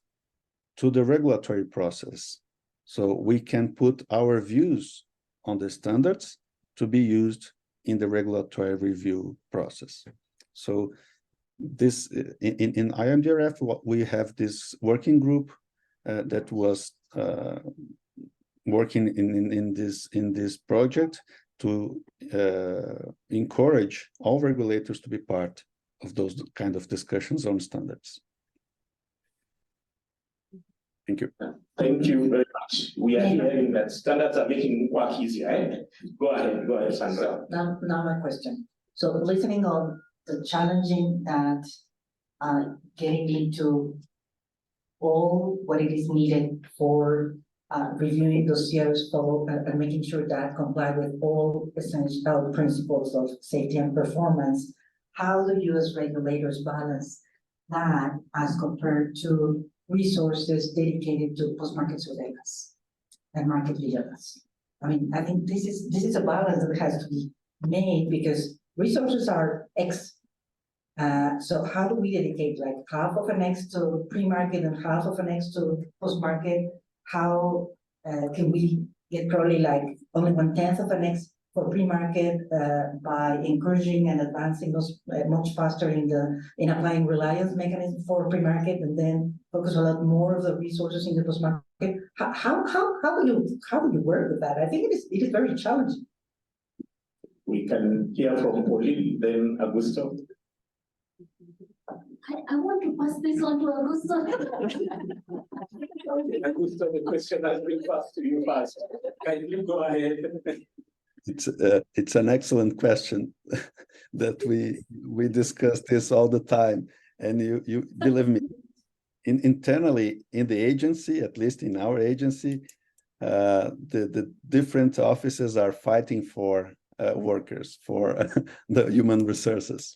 to the regulatory process. So we can put our views on the standards to be used in the regulatory review process. So this in IMDRF, we have this working group that was working in this project to encourage all regulators to be part of those kind of discussions on standards. Thank you. Thank you very much. We are hearing that standards are making work easier. Eh? Go ahead, Sandra. Now my question. So listening on the challenging that getting into all what it is needed for reviewing dossiers and making sure that comply with all essential principles of safety and performance. How do you as regulators balance that as compared to resources dedicated to post-market surveillance and market vigilance? I mean, I think this is a balance that has to be made because resources are X. So how do we dedicate like half of an X to pre-market and half of an X to post-market? How can we get probably like only 1/10 of an X for pre-market by encouraging and advancing those much faster in applying reliance mechanism for pre-market and then focus a lot more of the resources in the post-market? How do you work with that? I think it is very challenging. We can hear from Pauline, then Augusto. I want to pass this on to Augusto. Augusto, the question has been passed to you first. Can you go ahead? It's an excellent question that we discuss this all the time, and you believe me, internally in the agency, at least in our agency, the different offices are fighting for workers, for the human resources.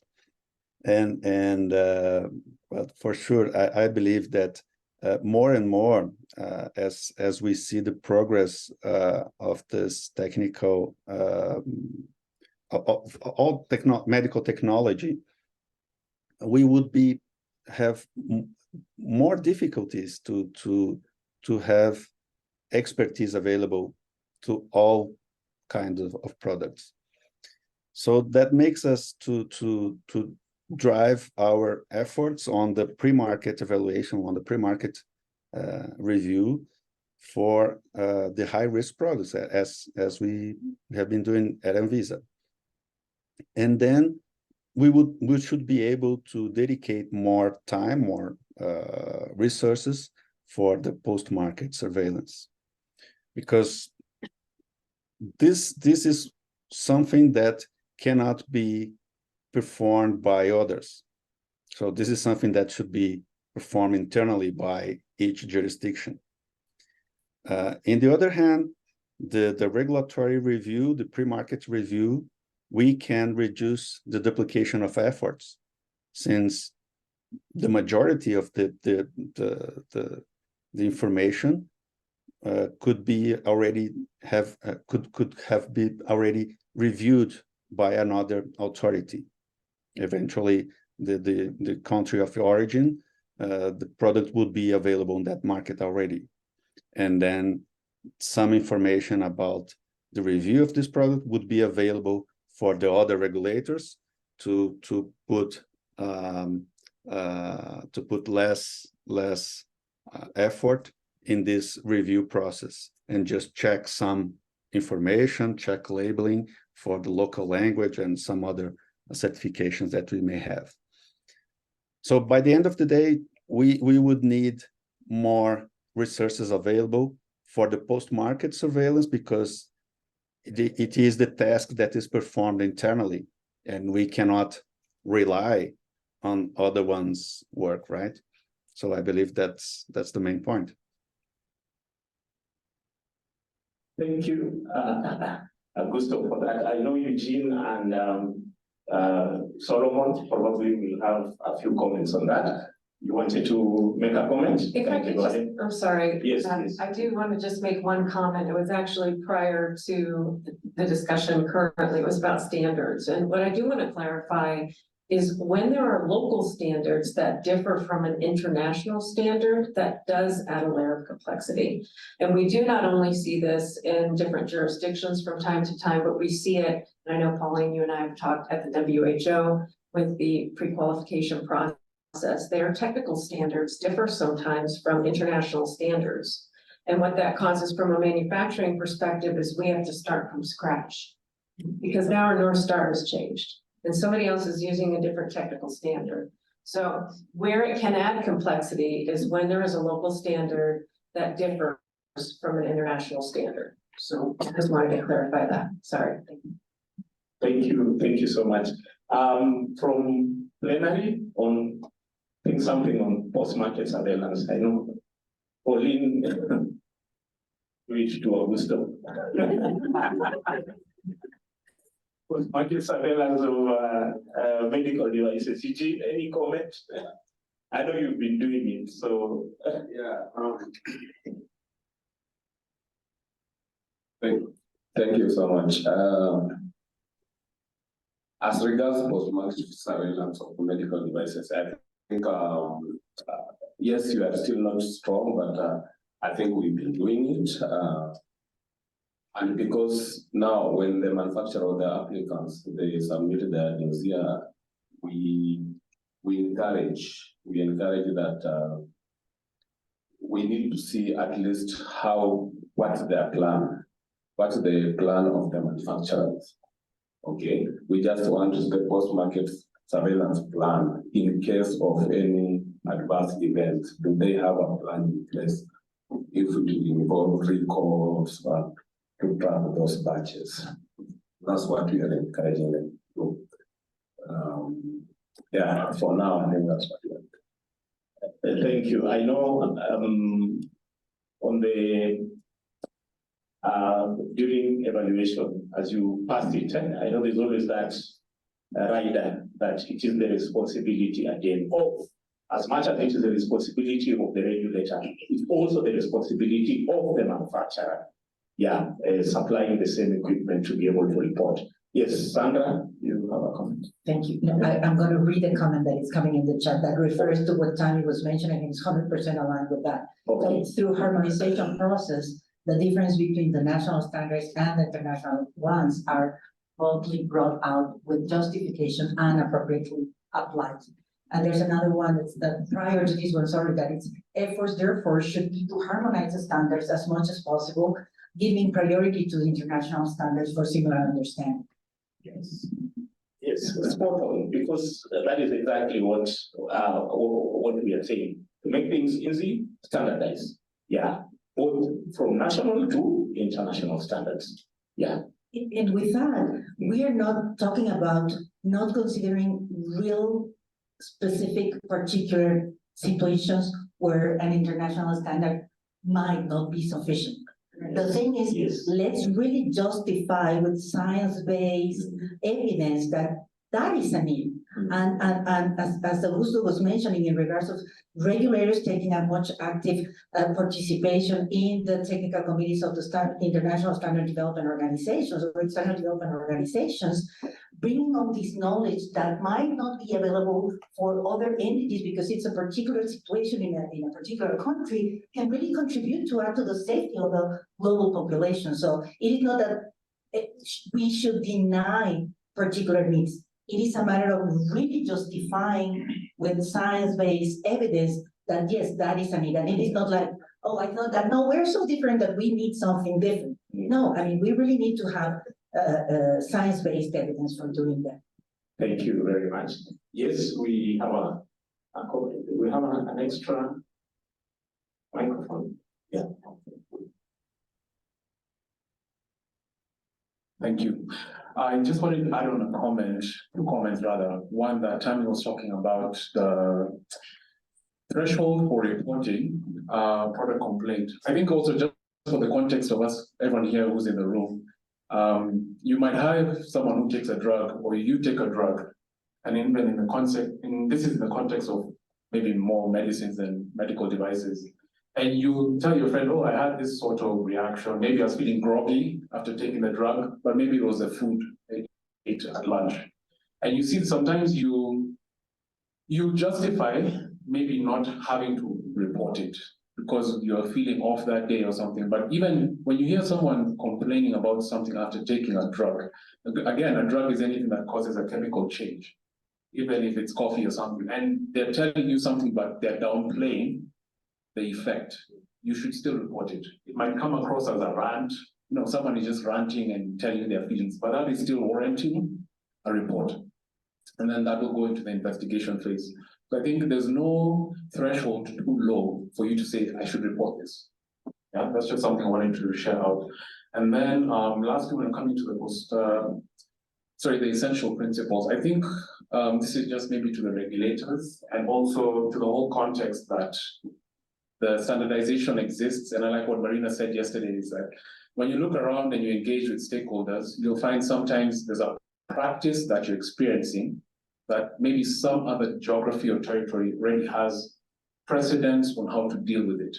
But for sure, I believe that more and more as we see the progress of this technical all medical technology, we would have more difficulties to have expertise available to all kinds of products. So that makes us to drive our efforts on the pre-market evaluation, on the pre-market review for the high-risk products, as we have been doing at Anvisa. And then we should be able to dedicate more time, more resources for the post-market surveillance, because this is something that cannot be performed by others. So this is something that should be performed internally by each jurisdiction. On the other hand, the regulatory review, the pre-market review, we can reduce the duplication of efforts, since the majority of the information could have been already reviewed by another authority. Eventually, the country of origin, the product would be available in that market already. And then some information about the review of this product would be available for the other regulators to put less effort in this review process and just check some information, check labeling for the local language and some other certifications that we may have. So by the end of the day, we would need more resources available for the post-market surveillance, because it is the task that is performed internally, and we cannot rely on other ones' work, right? So I believe that's the main point. Thank you, Augusto, for that. I know Eugene and Solomon probably will have a few comments on that. You wanted to make a comment? If I could just, I'm sorry. Yes, please. I do want to just make one comment. It was actually prior to the discussion currently, it was about standards. And what I do want to clarify is when there are local standards that differ from an international standard, that does add a layer of complexity. And we do not only see this in different jurisdictions from time to time, but we see it, and I know Pauline, you and I have talked at the WHO with the pre-qualification process. Their technical standards differ sometimes from international standards. And what that causes from a manufacturing perspective is we have to start from scratch, because now our North Star has changed and somebody else is using a different technical standard. So where it can add complexity is when there is a local standard that differs from an international standard. So I just wanted to clarify that. Sorry. Thank you so much. From plenary on something on post-market surveillance. I know Pauline reached to Augusto. Post-market surveillance of medical devices. Eugene, any comment? I know you've been doing it, so yeah. Thank you so much. As regards post-market surveillance of medical devices, I think, yes, you are still not strong, but I think we've been doing it. And because now when the manufacturer or the applicants, they submit their dossier, we encourage that we need to see at least what's the plan of the manufacturers. Okay, we just want the post-market surveillance plan in case of any adverse event. Do they have a plan in place if it involves recalls to track those batches? That's what we are encouraging them to do. Yeah, for now, I think that's what we are. Thank you. I know on the during evaluation, as you passed it, I know there's always that rider that it is the responsibility again of, as much as it is the responsibility of the regulator, it's also the responsibility of the manufacturer. Yeah, supplying the same equipment to be able to report. Yes, Sandra, you have a comment. Thank you. No, I'm going to read a comment that is coming in the chat that refers to what Tammy was mentioning, and it's 100% aligned with that. Okay. So through harmonization process, the difference between the national standards and the international ones are boldly brought out with justification and appropriately applied. And there's another one that's that prior to this one, sorry, that its efforts therefore should be to harmonize the standards as much as possible, giving priority to the international standards for similar understanding. Yes, spot on, because that is exactly what we are saying. To make things easy, standardize. Yeah, both from national to international standards. Yeah. And with that, we are not talking about not considering real specific particular situations where an international standard might not be sufficient. The thing is, let's really justify with science-based evidence that that is a need. And as Augusto was mentioning in regards of regulators taking a much active participation in the technical committees of the international standard development organizations or standard development organizations, bringing on this knowledge that might not be available for other entities because it's a particular situation in a particular country, can really contribute to add to the safety of the global population. So it is not that we should deny particular needs. It is a matter of really justifying with science-based evidence that yes, that is a need. And it is not like, oh, I thought that, no, we're so different that we need something different. No, I mean, we really need to have science-based evidence for doing that. Thank you very much. Yes, we have an extra microphone. Yeah. Thank you. I just wanted to add on a comment, two comments rather. One that Tammy was talking about the threshold for reporting product complaint. I think also just for the context of us, everyone here who's in the room, you might have someone who takes a drug or you take a drug, and even in the concept, this is in the context of maybe more medicines than medical devices. And you tell your friend, oh, I had this sort of reaction. Maybe I was feeling groggy after taking the drug, but maybe it was the food I ate at lunch. And you see, sometimes you justify maybe not having to report it because you're feeling off that day or something. But even when you hear someone complaining about something after taking a drug, again, a drug is anything that causes a chemical change, even if it's coffee or something, and they're telling you something, but they're downplaying the effect, you should still report it. It might come across as a rant, someone is just ranting and telling you their feelings, but that is still warranting a report. And then that will go into the investigation phase. So I think there's no threshold too low for you to say, I should report this. Yeah, that's just something I wanted to share out. And then lastly, when I'm coming to the essential principles, I think this is just maybe to the regulators and also to the whole context that the standardization exists. And I like what Marina said yesterday is that when you look around and you engage with stakeholders, you'll find sometimes there's a practice that you're experiencing that maybe some other geography or territory already has precedence on how to deal with it.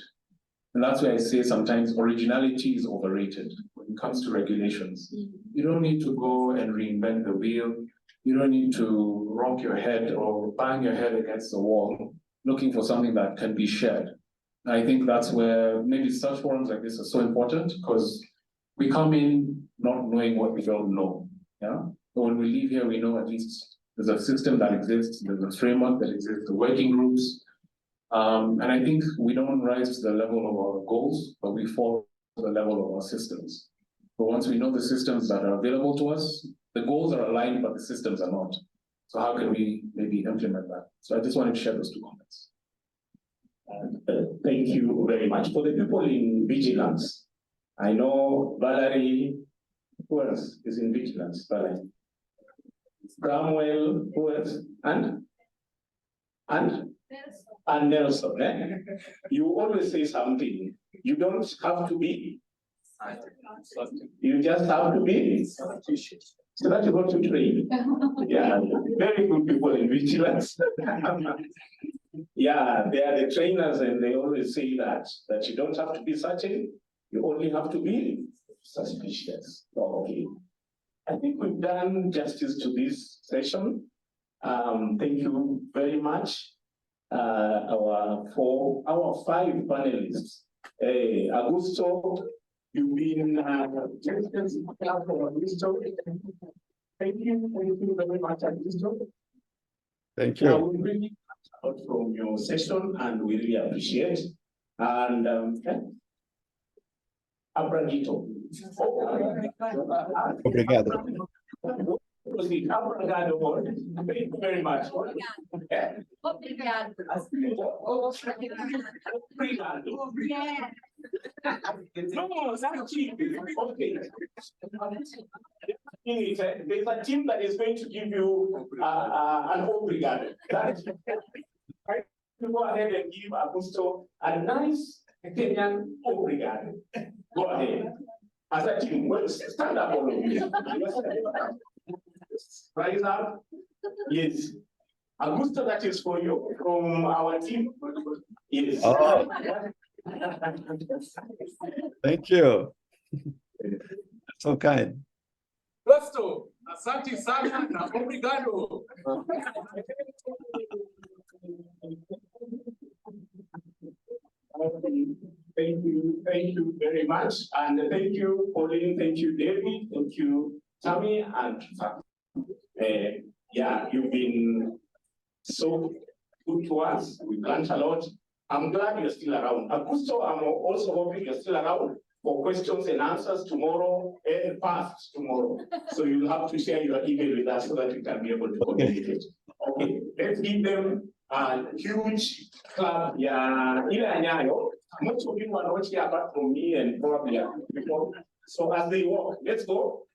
And that's why I say sometimes originality is overrated when it comes to regulations. You don't need to go and reinvent the wheel. You don't need to rock your head or bang your head against the wall looking for something that can be shared. I think that's where maybe such forums like this are so important because we come in not knowing what we don't know. Yeah. But when we leave here, we know at least there's a system that exists, there's a framework that exists, the working groups. And I think we don't rise to the level of our goals, but we fall to the level of our systems. But once we know the systems that are available to us, the goals are aligned, but the systems are not. So how can we maybe implement that? So I just wanted to share those two comments. Thank you very much. For the people in vigilance, I know Valerie, who else is in vigilance? Valerie. Samuel, who else? And Nelson. Eh? You always say something. You don't have to be. You just have to be. So that you go to train. Yeah, very good people in vigilance. Yeah, they are the trainers and they always say that you don't have to be certain, you only have to be suspicious. Okay. I think we've done justice to this session. Thank you very much. Our 5 panelists. Augusto, you've been Augusto. Thank you very much, Augusto. Thank you. We'll bring you out from your session and we really appreciate. And Abragito. Obrigado. Obrigado. Thank you very much. Obrigado. No, that's cheap. Okay. There's a team that is going to give you an obrigado. Go ahead and give Augusto a nice Kenyan obrigado. Go ahead. As a team, stand up all of you. Rise up. Yes. Augusto, that is for you from our team. Yes. Oh. Thank you. So kind. Presto, asante sana na obrigado. Thank you very much. And thank you, Pauline, thank you, David, thank you, Tammy, and yeah, you've been so good to us. We learned a lot. I'm glad you're still around. Augusto, I'm also hoping you're still around for questions and answers tomorrow and past tomorrow. So you'll have to share your email with us so that we can be able to communicate. Okay, let's give them a huge clap. Yeah, most of you are not here apart from me and probably before. So as they walk, let's go.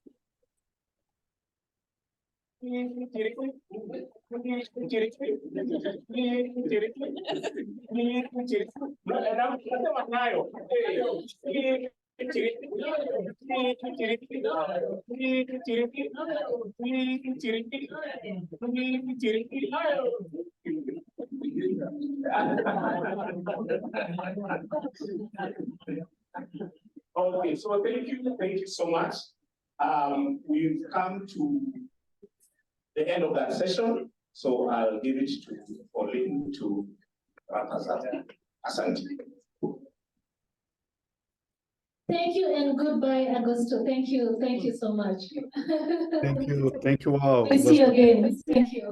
Okay, so thank you so much. We've come to the end of that session, so I'll give it to Pauline to wrap us up. Asante. Thank you and goodbye, Augusto. Thank you so much. Thank you all. We'll see you again. Thank you.